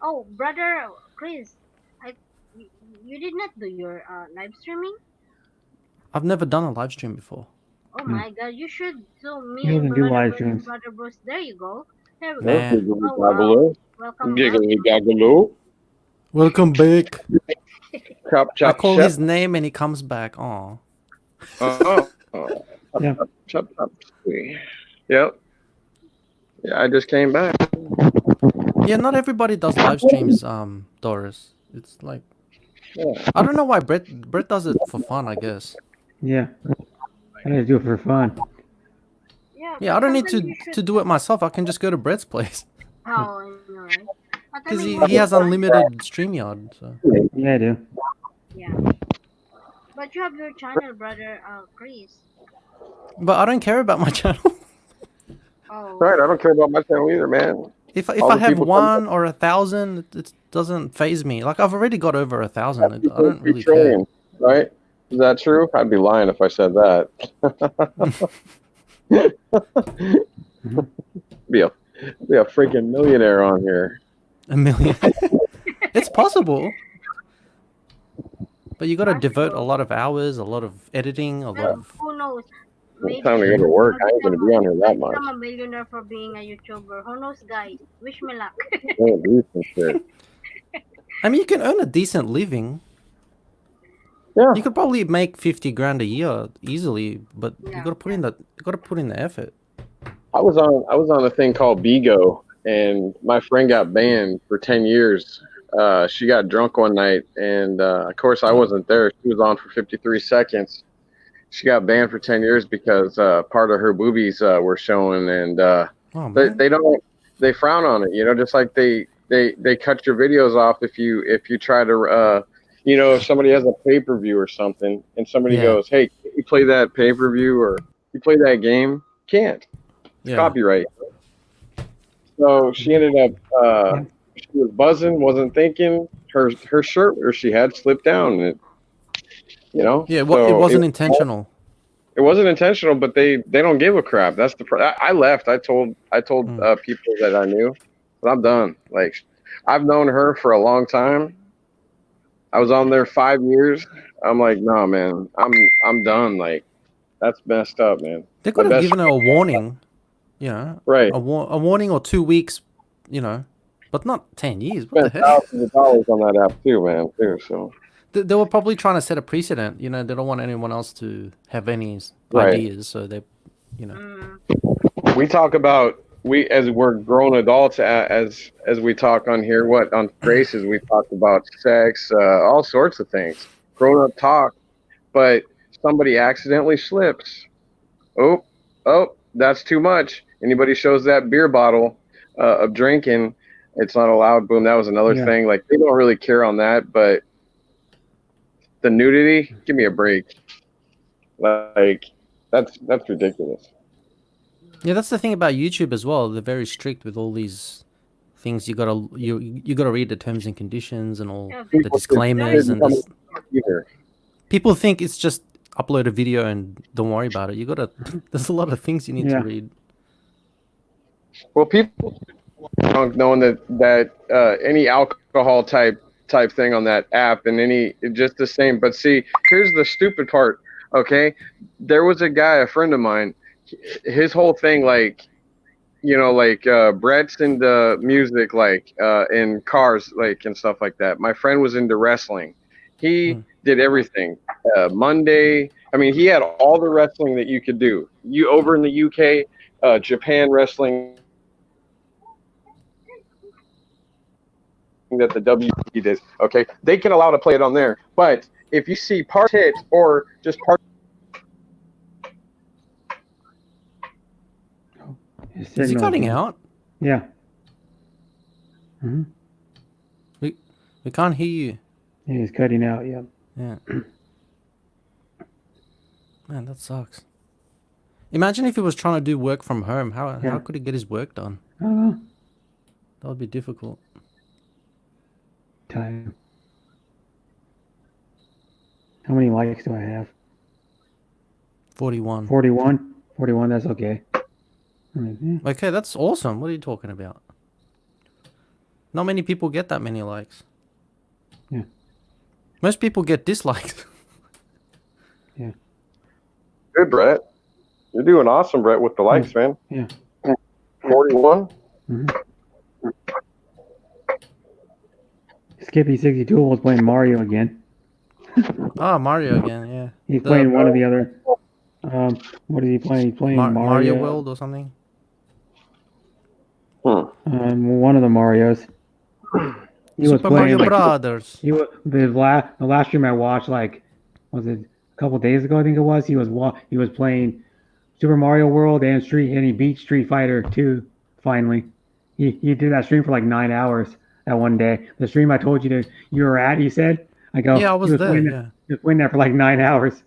Oh, brother Chris, you did not do your live streaming. I've never done a live stream before. Oh my God, you should. So me He and doesn't do brother live Bruce, streams. brother Bruce. There you go. There we Nah. go. Oh, wow. Welcome back. Giggly gaggaloo. Welcome back. Chop I chop call chop. his name and he comes back. Oh. Oh. Yeah. Chop chop. Yep. Yeah, I just came back. Yeah, not everybody does live streams, Doris. It's like I don't know why Brett does it for fun, I guess. Yeah. I just do it for fun. Yeah, I don't need sometimes you to do it myself. I can just go to Brett's place Oh, I know, right? But I because mean, he has unlimited StreamYard. So. Yeah, I do. Yeah. But you have your channel, brother Chris. But I don't care about my channel. Oh. Right, I don't care about my channel either, man. If All I the have people 1 or 1,000, it doesn't phase me. Like I've already got over 1,000. I don't really care. Trillion, right? Is that true? I'd be lying if I said that. be a freaking millionaire on here. A million. It's possible. But you got to devote a lot of hours, a lot of editing, a lot Well, of. who knows? It's time to go to work. I ain't gonna be on here that much. I'm a millionaire for being a YouTuber. Who knows, guys? Wish me luck. Do some shit. I mean, you can earn a decent living. Yeah. You could probably make 50 grand a year easily, but you gotta put in the effort. I was on a thing called Bigo, and my friend got banned for 10 years. She got drunk one night, and of course I wasn't there. She was on for 53 seconds. She got banned for 10 years because part of her boobies were showing, and they frown on it. You know, just like they cut your videos off if you try to if somebody has a pay-per-view or something, and somebody goes, "Hey, can you play that pay-per-view or you play that game?" Can't. It's copyright. So she ended up she was buzzing, wasn't thinking. Her shirt where she had slipped down, and it wasn't intentional. It wasn't intentional, but they don't give a crap. That's I left. I told people that I knew, but I'm done. Like, I've known her for a long time. I was on there 5 years. I'm like, no, man, I'm done. Like, that's messed up, man. They could have given her a warning, right? A warning or 2 weeks, but not 10 years. What Spent the heck? thousands of dollars on that app too, man. Too, so. They were probably trying to set a precedent. They don't want anyone else to have any Right. ideas, so they, We talk about as we're grown adults, as we talk on here, on Graces, we talk about sex, all sorts of things, grown up talk, but somebody accidentally slips. Oh, that's too much. Anybody shows that beer bottle of drinking, it's not allowed. Boom, that was another thing. Like, they don't really care on that, but the nudity, give me a break. Like, that's ridiculous. Yeah, that's the thing about YouTube as well. They're very strict with all these things. You gotta read the terms and conditions and all the disclaimers and people think it's just upload a video and don't worry about it. There's a lot of things you need to read. Well, people knowing that any alcohol type thing on that app and just the same. But see, here's the stupid part. Okay, there was a guy, a friend of mine. His whole thing, Brett's into music, in cars, and stuff like that. My friend was into wrestling. He did everything. Monday, he had all the wrestling that you could do. You over in the UK, Japan wrestling that the WWE did. Okay, they can allow to play it on there. But if you see part hit or just part. Is he cutting out? Yeah. Mm-hmm. We can't hear you. Yeah, he's cutting out. Yeah. Yeah. Man, that sucks. Imagine if he was trying to do work from home. How could he get his work done? I don't know. That would be difficult. Time. How many likes do I have? 41. 41. 41. That's okay. Okay, that's awesome. What are you talking about? Not many people get that many likes. Yeah. Most people get dislikes. Yeah. Good, Brett. You're doing awesome, Brett, with the likes, man. Yeah. 41. Mm-hmm. Skippy62 was playing Mario again. Mario again, yeah. He's playing one of the other. What is he playing? He's playing Mario World or something. One of the Marios. He was Super playing Mario Brothers. He was the last stream I watched. Was it a couple days ago? I think it was. He was playing Super Mario World and he beat Street Fighter 2 finally. He did that stream for 9 hours that one day. The stream I told you you were at. He said. I go. Yeah, I was there. He was playing there for 9 hours.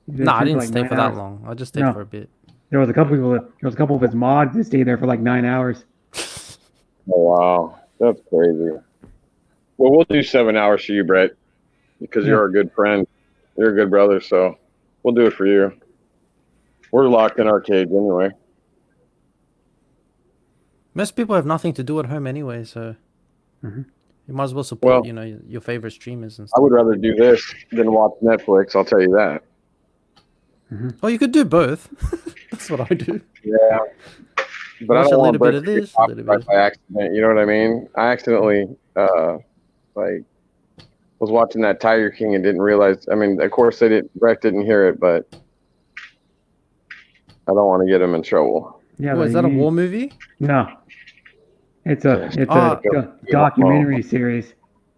No, I didn't stay for that long. I just stayed for a bit. There was a couple of his mods that stayed there for 9 hours. Oh wow, that's crazy. Well, we'll do 7 hours for you, Brett, because you're a good friend. You're a good brother, so we'll do it for you. We're locked in our cage anyway. Most people have nothing to do at home anyway, so you might as well support, your favorite streamers and stuff. I would rather do this than watch Netflix. I'll tell you that. Oh, you could do both. That's what I do. Yeah, but Watch I don't a want little Brett bit of to get this, a little bit. copyright by accident. You know what I mean? I accidentally was watching that Tiger King and didn't realize. I mean, of course, Brett didn't hear it, but I don't want to get him in trouble. Yeah, What, is that a war movie? No, it's a documentary series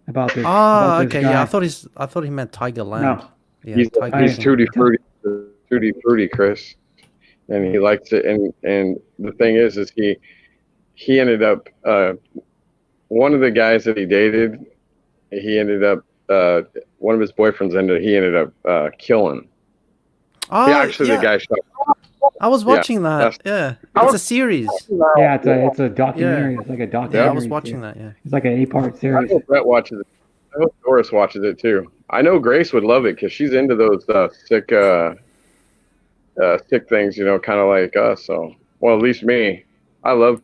about this. Oh, about this okay. guy. Yeah, I thought he meant Tiger Land. No. Yeah, He's Tiger King. Tutti Frutti, Chris, and he likes it. And the thing is he ended up one of the guys that he dated. He ended up one of his boyfriends ended up killing. Oh, The guy shot. I was watching that. Yeah, it's a series. Yeah, it's a documentary. It's like a documentary. Yeah, I was watching that. Yeah. It's like an 8-part I series. know Brett watches it. I know Doris watches it too. I know Grace would love it because she's into those sick things, kind of like us. So, well, at least me. I love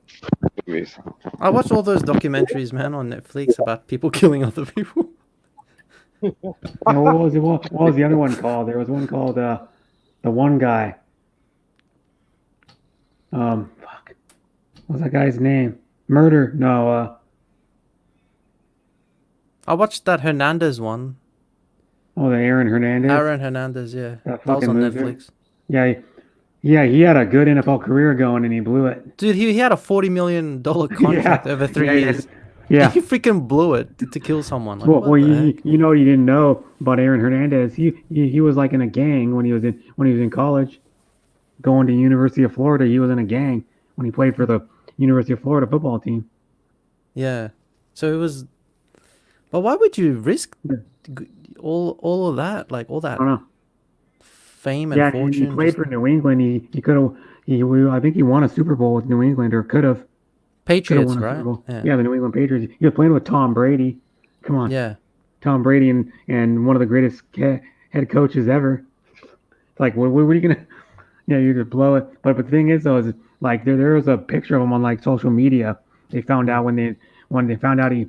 movies. I watched all those documentaries, man, on Netflix about people killing other people. And what was the other one called? There was one called The One Guy. Fuck. What was that guy's name? Murder? No. I watched that Hernandez one. Oh, the Aaron Hernandez. Aaron Hernandez, yeah. That That was fucking on loser. Netflix. Yeah, he had a good NFL career going, and he blew it. Dude, he had a $40 million contract over 3 years. Yeah. He freaking blew it to kill someone. Like, Well, what the heck? you didn't know about Aaron Hernandez. He was like in a gang when he was in college, going to University of Florida. He was in a gang when he played for the University of Florida football team. Yeah. So it was. But why would you risk all of that? Like all that I don't know. fame and Yeah, fortune? he played for New England. He could have. I think he won a Super Bowl with New England, or could have. Patriots, won a right? Super Bowl. Yeah. Yeah, the New England Patriots. He was playing with Tom Brady. Come on. Yeah. Tom Brady and one of the greatest head coaches ever. It's like, what are you gonna? Yeah, you could blow it. But the thing is, though, is like there was a picture of him on like social media. They found out when they found out he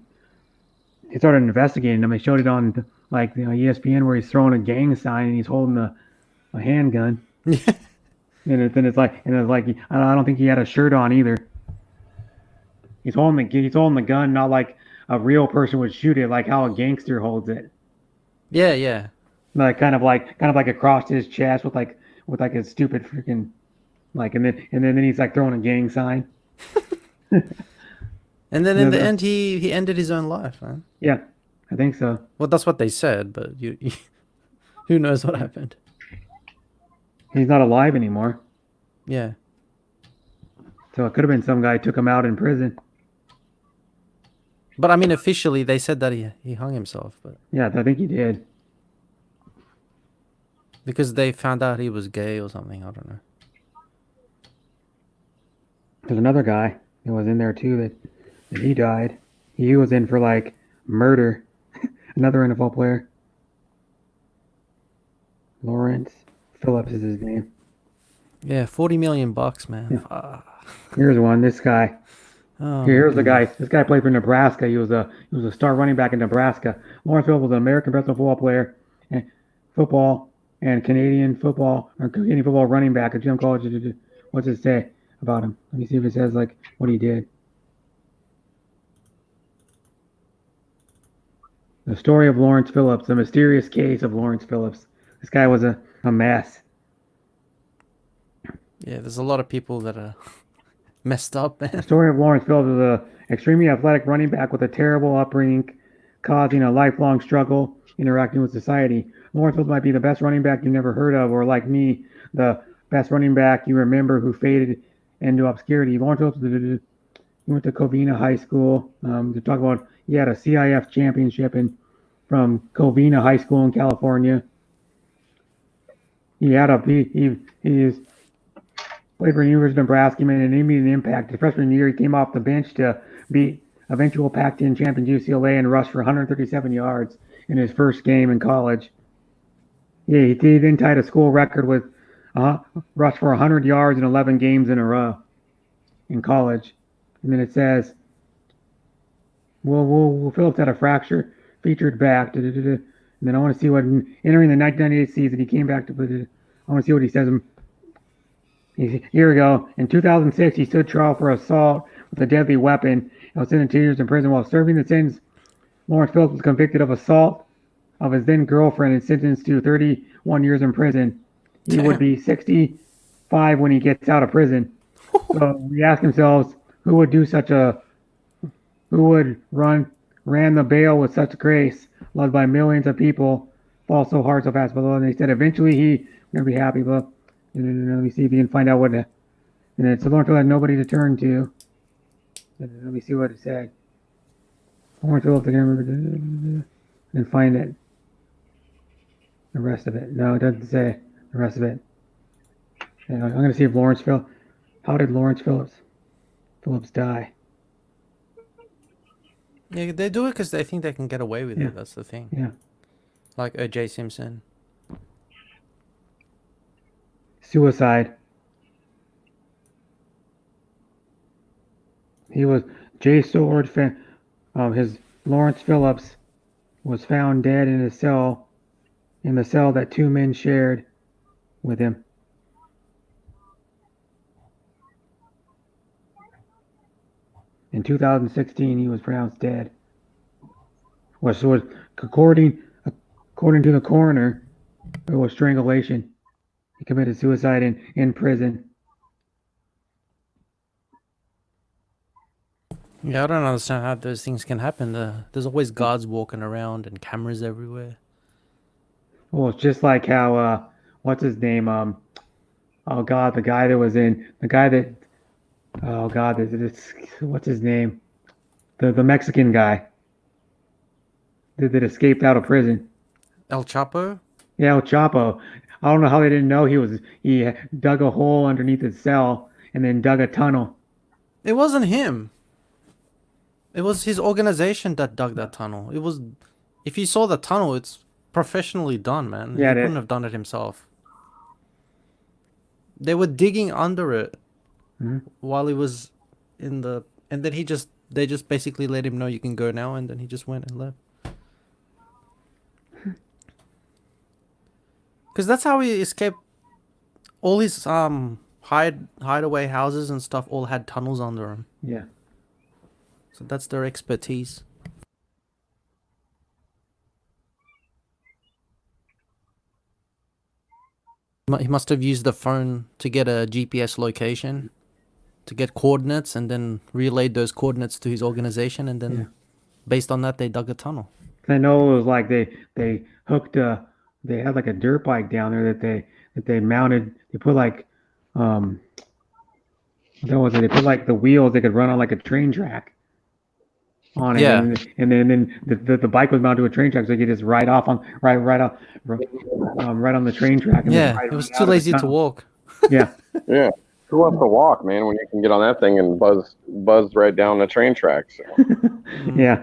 started investigating him. They showed it on like ESPN where he's throwing a gang sign and he's holding a handgun. And it's like I don't think he had a shirt on either. He's holding the gun, not like a real person would shoot it, like how a gangster holds it. Yeah, yeah. Like kind of like across his chest with like a stupid freaking and then he's like throwing a gang sign. And then in the end, he ended his own life, man. Yeah, I think so. Well, that's what they said, but you who knows what happened? He's not alive anymore. Yeah. So it could have been some guy took him out in prison. But I mean, officially, they said that he hung himself, but Yeah, I think he did. because they found out he was gay or something, I don't know. There's another guy who was in there too that he died. He was in for like murder. Another NFL player. Lawrence Phillips is his name. Yeah, $40 million, man. Yeah. Here's one. This guy. Oh, Here's the guy. This guy played for Nebraska. He was a star running back in Nebraska. Lawrence Phillips was an American professional football player, and football and Canadian football running back at Jim College. What's it say about him? Let me see if it says like what he did. The story of Lawrence Phillips, the mysterious case of Lawrence Phillips. This guy was a mess. Yeah, there's a lot of people that are messed up, man. The story of Lawrence Phillips is an extremely athletic running back with a terrible upbringing, causing a lifelong struggle interacting with society. Lawrence Phillips might be the best running back you never heard of, or like me, the best running back you remember who faded into obscurity. Lawrence Phillips, he went to Covina High School. To talk about, he had a CIF championship from Covina High School in California. He played for the University of Nebraska and made an immediate impact. The freshman year, he came off the bench to beat eventual Pac-10 champion UCLA and rushed for 137 yards in his first game in college. Yeah, he then tied a school record with rushed for 100 yards in 11 games in a row in college. And then it says, well, Phillips had a fracture, featured back. And then I want to see what, entering the 1998 season, he came back to, I want to see what he says. Here we go. In 2006, he stood trial for assault with a deadly weapon and was sentenced to 2 years in prison. While serving the sentence, Lawrence Phillips was convicted of assault of his then girlfriend and sentenced to 31 years in prison. He would be 65 when he gets out of prison. So we ask ourselves, who would ran the bail with such grace, loved by millions of people, fall so hard so fast. But they said eventually he gonna be happy. But let me see if you can find out what. And then so Lawrence Phillips had nobody to turn to. Let me see what it said. Lawrence Phillips again, and find it. The rest of it. No, it doesn't say the rest of it. And I'm gonna see if Lawrence Phillips. How did Lawrence Phillips die? Yeah, they do it because they think they can get away with Yeah. it. That's the thing. Yeah. Like O.J. Simpson. Suicide. He was Jay Sword. His Lawrence Phillips was found dead in the cell that two men shared with him. In 2016, he was pronounced dead. Was according to the coroner, it was strangulation. He committed suicide in prison. Yeah, I don't understand how those things can happen. There's always guards walking around and cameras everywhere. Well, it's just like how what's his name? Oh God, the guy that oh God, what's his name? The Mexican guy that escaped out of prison. El Chapo? Yeah, El Chapo. I don't know how they didn't know he dug a hole underneath his cell and then dug a tunnel. It wasn't him. It was his organization that dug that tunnel. If you saw the tunnel, it's professionally done, man. Yeah, He couldn't have done it himself. They were digging under it while he was in the, and then they just basically let him know you can go now, and then he just went and left. Because that's how he escaped. All his hideaway houses and stuff all had tunnels under them. Yeah. So that's their expertise. He must have used the phone to get a GPS location, to get coordinates, and then relayed those coordinates to his organization, and then based on that, they dug a tunnel. I know it was like they hooked they had like a dirt bike down there that they mounted. They put like what was it? They put like the wheels they could run on like a train track on it. Yeah. And then the bike was mounted to a train track, so you could just ride off on right on the train track. And Yeah, ride it was out too of the lazy to tunnel. walk. Yeah. Yeah. Who wants to walk, man, when you can get on that thing and buzz right down the train tracks? Yeah.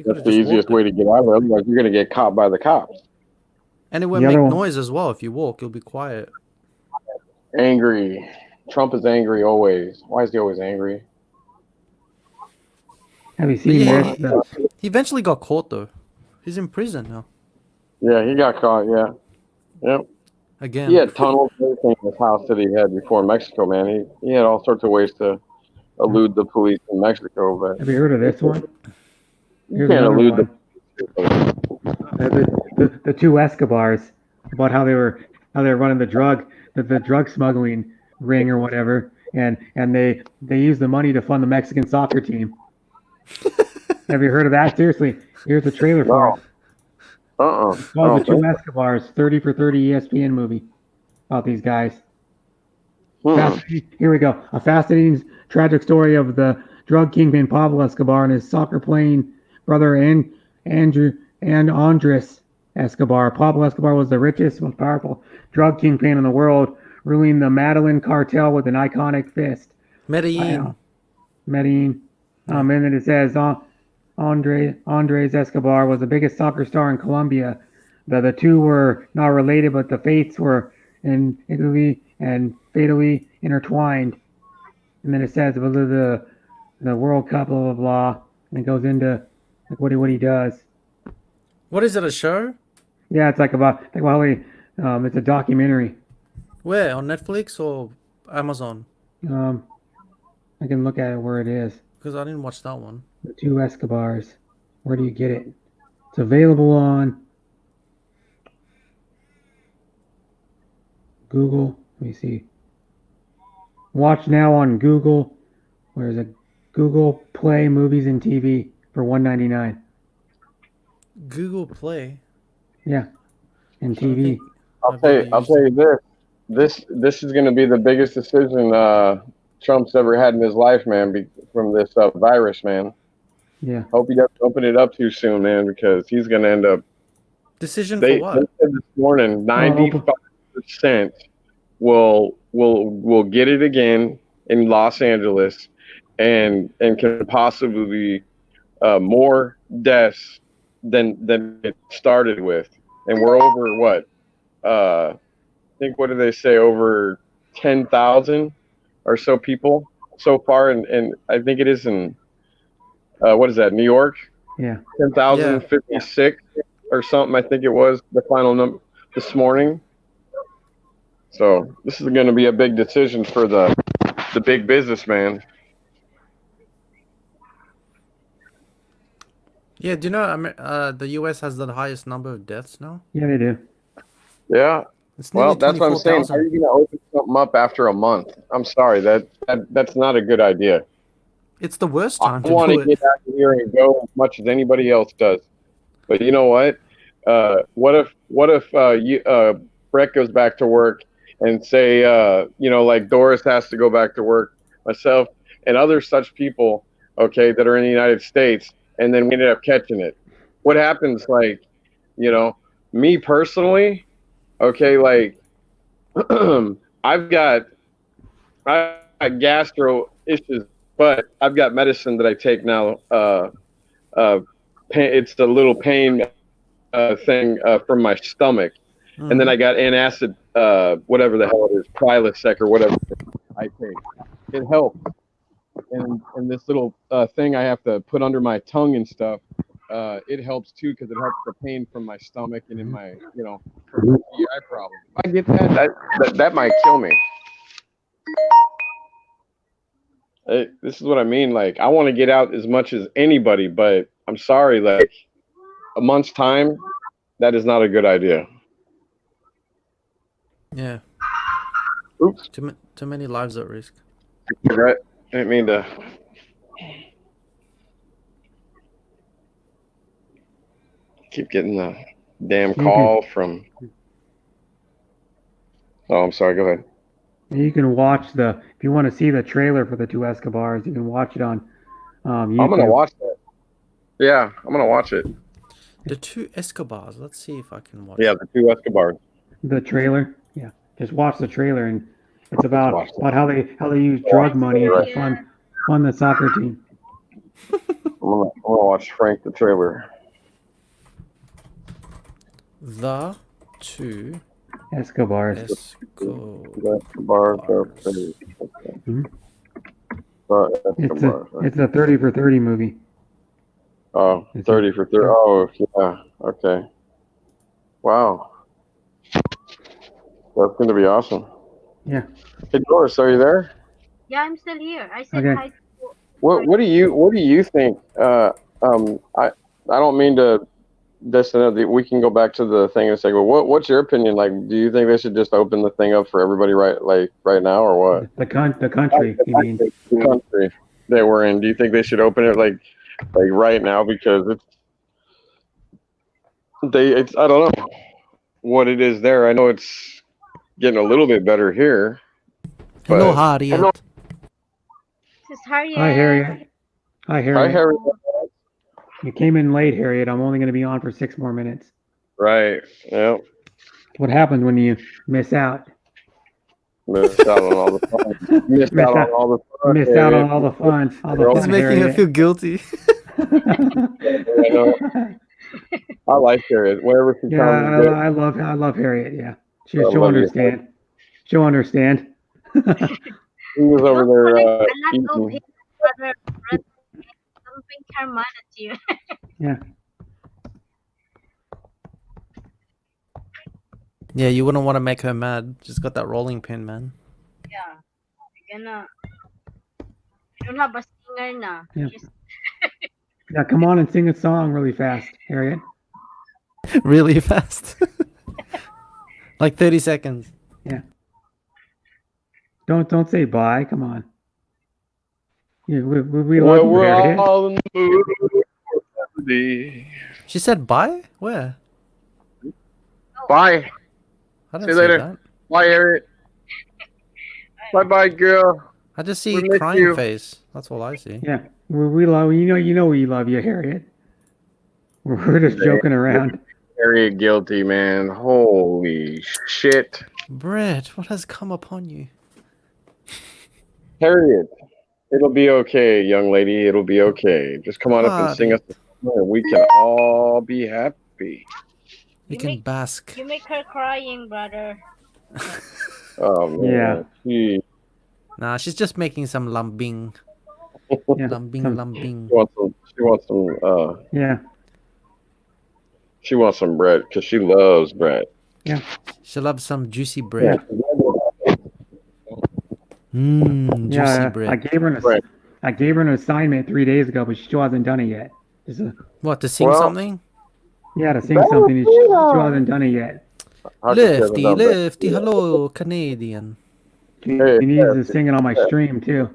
That's the easiest way to get out of it. Otherwise, you're going to get caught by the cops. And it won't make noise as well if you walk. You'll be quiet. Angry. Trump is angry always. Why is he always angry? Have you seen Yeah, this? he eventually got caught though. He's in prison now. Yeah, he got caught. Yeah. Yep. Again. He had tunnels and everything in his house that he had before in Mexico, man. He had all sorts of ways to elude the police in Mexico. But Have you heard of this one? you can't another elude the two Escobars, about how they were running the drug smuggling ring or whatever, and they used the money to fund the Mexican soccer team. Have you heard of that? Seriously, here's the trailer for it. It's called The Two Escobars, 30 for 30 ESPN movie about these guys. Here we go. A fascinating, tragic story of the drug kingpin Pablo Escobar and his soccer-playing brother Andres Escobar. Pablo Escobar was the richest, most powerful drug kingpin in the world, ruling the Medellin cartel with an iconic fist. Medellin. And then it says Andres Escobar was the biggest soccer star in Colombia. The two were not related, but the fates were intricately and fatally intertwined. And then it says about the World Cup, blah blah blah, and it goes into like what he does. What is it? A show? Yeah, it's like about how he, it's a documentary. Where, on Netflix or Amazon? I can look at it where it is. Because I didn't watch that one. The Two Escobars. Where do you get it? It's available on Google. Let me see. Watch now on Google. Where is it? Google Play Movies and TV for $1.99. Google Play. Yeah, and I don't TV. think I'll I've tell ever you. I'll used tell it. you this is going to be the biggest decision Trump's ever had in his life, man. From this virus, man. Yeah. Hope he doesn't open it up too soon, man, because he's going to end up. Decision for They what? said this morning 95% will get it again in Los Angeles, and can possibly more deaths than it started with, and we're over what? I think what did they say? Over 10,000 or so people so far, and I think it is in what is that? New York? Yeah. 10,056 or something. I think it was the final number this morning. So this is going to be a big decision for the big businessman. Yeah, do you know the US has the highest number of deaths now? Yeah, they do. Yeah. It's nearly Well, that's what I'm saying. How are 24,000. you going to open something up after a month? I'm sorry, that's not a good idea. It's the worst I time to want do to it. get out of here and go as much as anybody else does. But you know what? What if Brett goes back to work and say, like Doris has to go back to work, myself and other such people, okay, that are in the United States, and then we ended up catching it. What happens, like, me personally, okay, like, I've got gastro issues, but I've got medicine that I take now. It's the little pain thing from my stomach, and then I got antacid, whatever the hell it is, Prilosec or whatever I take. It helps, and this little thing I have to put under my tongue and stuff. It helps too because it helps the pain from my stomach and in my, from my GI problem. If I get that might kill me. This is what I mean. Like, I want to get out as much as anybody, but I'm sorry, like, a month's time, that is not a good idea. Yeah. Oops. Too many lives at risk. Right. I didn't mean to. Keep getting the damn call from. Oh, I'm sorry. Go ahead. You can watch if you want to see the trailer for the two Escobars, you can watch it on YouTube. I'm gonna watch that. Yeah, I'm gonna watch it. The two Escobars. Let's see if I can watch. Yeah, the two Escobars. The trailer. Yeah, just watch the trailer, and it's about how they use drug money to fund the soccer team. I'm gonna watch Frank the trailer. The two Escobars. It's a 30 for 30 movie. Oh, 30 for 30. Oh, yeah. Okay. Wow. That's going to be awesome. Yeah. Hey, Doris, are you there? Yeah, I'm still here. I said Okay. hi to What do you think? I don't mean to. We can go back to the thing in a second. What's your opinion? Like, do you think they should just open the thing up for everybody right now, or what? The country, you mean? The country that we're in. Do you think they should open it like right now? Because it's I don't know what it is there. I know it's getting a little bit better here. Hello, Harriet. This is Harriet. Hi, Harriet. Hi, Harriet. Hi, Harriet. You came in late, Harriet. I'm only going to be on for 6 more minutes. Right. Yeah. What happens when you miss out? Miss out on all the fun. Miss out on all the fun. Miss out on all the fun. He's making her feel guilty. I know. I like Harriet. Wherever she Yeah, comes. I love Harriet. Yeah, she'll love you. understand. She'll understand. He was over there eating. Don't bring her mad at you. Yeah. Yeah, you wouldn't want to make her mad. She's got that rolling pin, man. Yeah. I don't have a singer now. Yeah. Yeah, come on and sing a song really fast, Harriet. Really fast. Like 30 seconds. Yeah. Don't say bye. Come on. Yeah, we love Well, you, we're Harriet. all in the mood for melody. She said bye? Where? Bye. I See didn't you see later. that. Bye, Harriet. Bye, girl. I just We see miss crying you. face. That's all I see. Yeah, we love you know we love you, Harriet. We're just joking around. Harriet guilty, man. Holy shit. Brett, what has come upon you? Harriet, it'll be okay, young lady. It'll be okay. Just come on up and sing us a song and we can all be happy. We can bask. You make her crying, brother. Oh, man. Yeah. Gee. Nah, she's just making some lambing. Yeah. Lambing. She wants some, Yeah. she wants some bread because she loves bread. Yeah. She loves some juicy bread. Yeah. Juicy Yeah, bread. I gave her an assignment 3 days ago, but she still hasn't done it yet. What, to sing something? Yeah, to sing something. She still hasn't done it yet. Lefty, hello, Canadian. She needs to sing it on my stream too.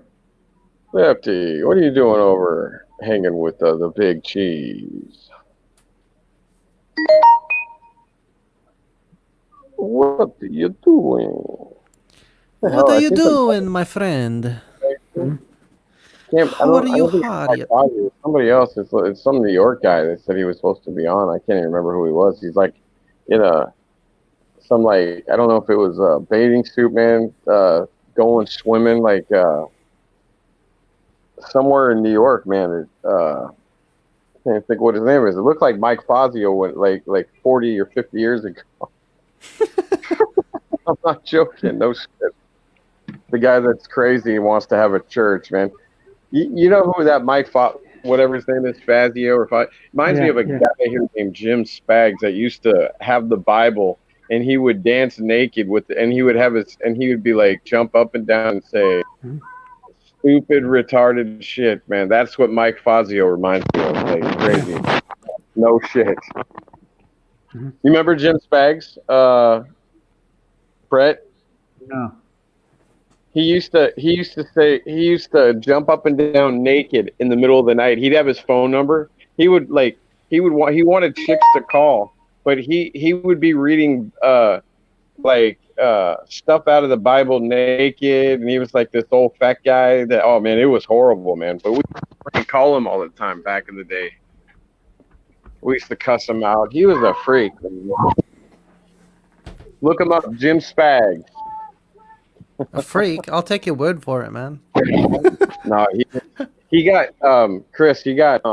Lefty, what are you doing over hanging with the big cheese? What are you doing? What are you doing, my friend? How are you, Harriet? Somebody else. It's some New York guy that said he was supposed to be on. I can't even remember who he was. He's like in some like, I don't know if it was a bathing suit, man, going swimming like somewhere in New York, man. I can't think what his name is. It looked like Mike Fazio went like 40 or 50 years ago. I'm not joking. No shit. The guy that's crazy and wants to have a church, man. You know who that whatever his name is, Fazio or reminds me of a guy here named Jim Spags that used to have the Bible and he would dance naked and he would be like jump up and down and say stupid retarded shit, man. That's what Mike Fazio reminds me of, like crazy. No shit. You remember Jim Spags, Brett? No. He used to jump up and down naked in the middle of the night. He'd have his phone number. He wanted chicks to call, but he would be reading stuff out of the Bible naked, and he was like this old fat guy that, oh man, it was horrible, man. But we would call him all the time back in the day. We used to cuss him out. He was a freak. Look him up, Jim Spags. A freak? I'll take your word for it, man. No, he got Chris. He got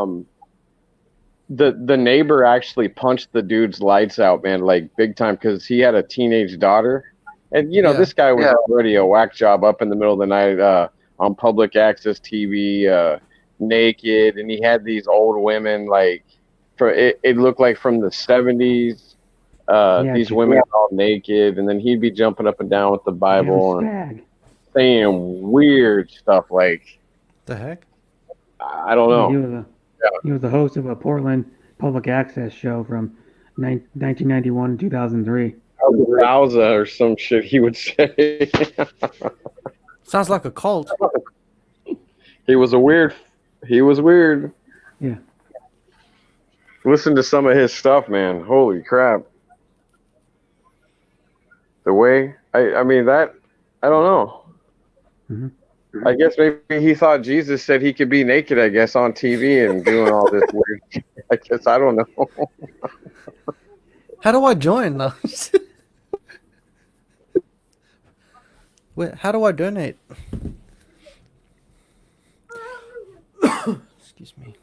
the neighbor actually punched the dude's lights out, man, like big time, because he had a teenage daughter, and this guy was already a whack job up in the middle of the night on public access TV, naked, and he had these old women like it looked like from the 70s. These women all naked, and then he'd be jumping up and down with the Bible and saying weird stuff like, the heck? I don't know. He was the host of a Portland public access show from 1991 to 2003. Wowza or some shit he would say. Sounds like a cult. He was weird. Yeah. Listen to some of his stuff, man. Holy crap. The way, I mean, that, I don't know. Mm-hmm. I guess maybe he thought Jesus said he could be naked, I guess, on TV and doing all this weird shit. I guess, I don't know. How do I join though? Wait, how do I donate? Excuse me.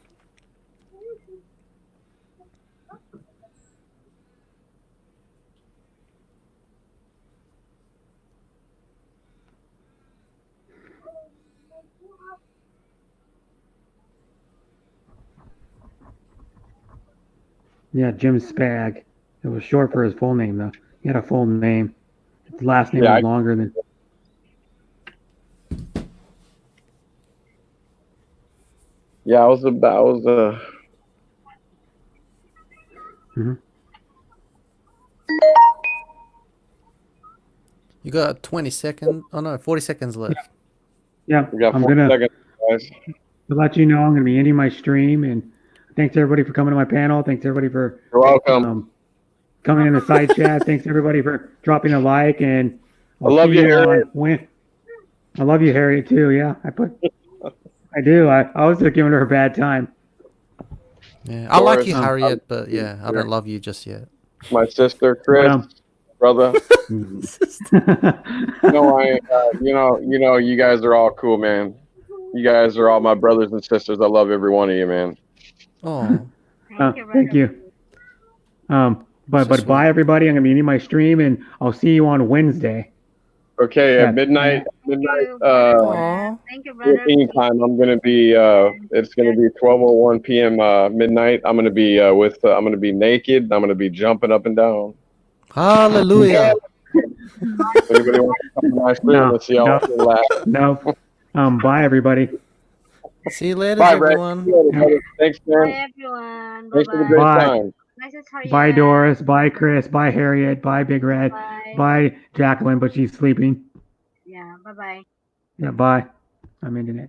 Yeah, Jim Spag. It was short for his full name, though. He had a full name. His last name was longer than. Yeah, I was You got 20 seconds. Oh no, 40 seconds left. Yeah, We got I'm 4 gonna seconds, guys. to let you know I'm gonna be ending my stream, and thanks everybody for coming to my panel. Thanks everybody for You're welcome. coming in the side chat. Thanks everybody for dropping a like, and I love see you, Harriet. I love you, Harriet, too. Yeah, I do. I was just giving her a bad time. Yeah, I like Doris, you, I'm Harriet, but yeah, I here. don't love you just yet. My sister, Chris, brother. No, you guys are all cool, man. You guys are all my brothers and sisters. I love every one of you, man. Oh, Thank you. But bye everybody. I'm gonna be ending my stream, and I'll see you on Wednesday. Okay, Yeah. at midnight, Thank you, brother. European time, I'm gonna be. It's gonna be 12:01 p.m. Midnight. I'm gonna be I'm gonna be naked. I'm gonna be jumping up and down. hallelujah. Anybody wants to come to my stream? Let's see how I can laugh. No. Bye everybody. See you later, Bye, Brett. everyone. See you later, Thanks, Bye, man. everyone. Thanks for the Bye-bye. great Bye. time. Message for you. Bye Doris. Bye Chris. Bye Harriet. Bye Big Red. Bye. Bye Jacqueline, but she's sleeping. Yeah, bye-bye. Yeah. Bye. I'm ending it.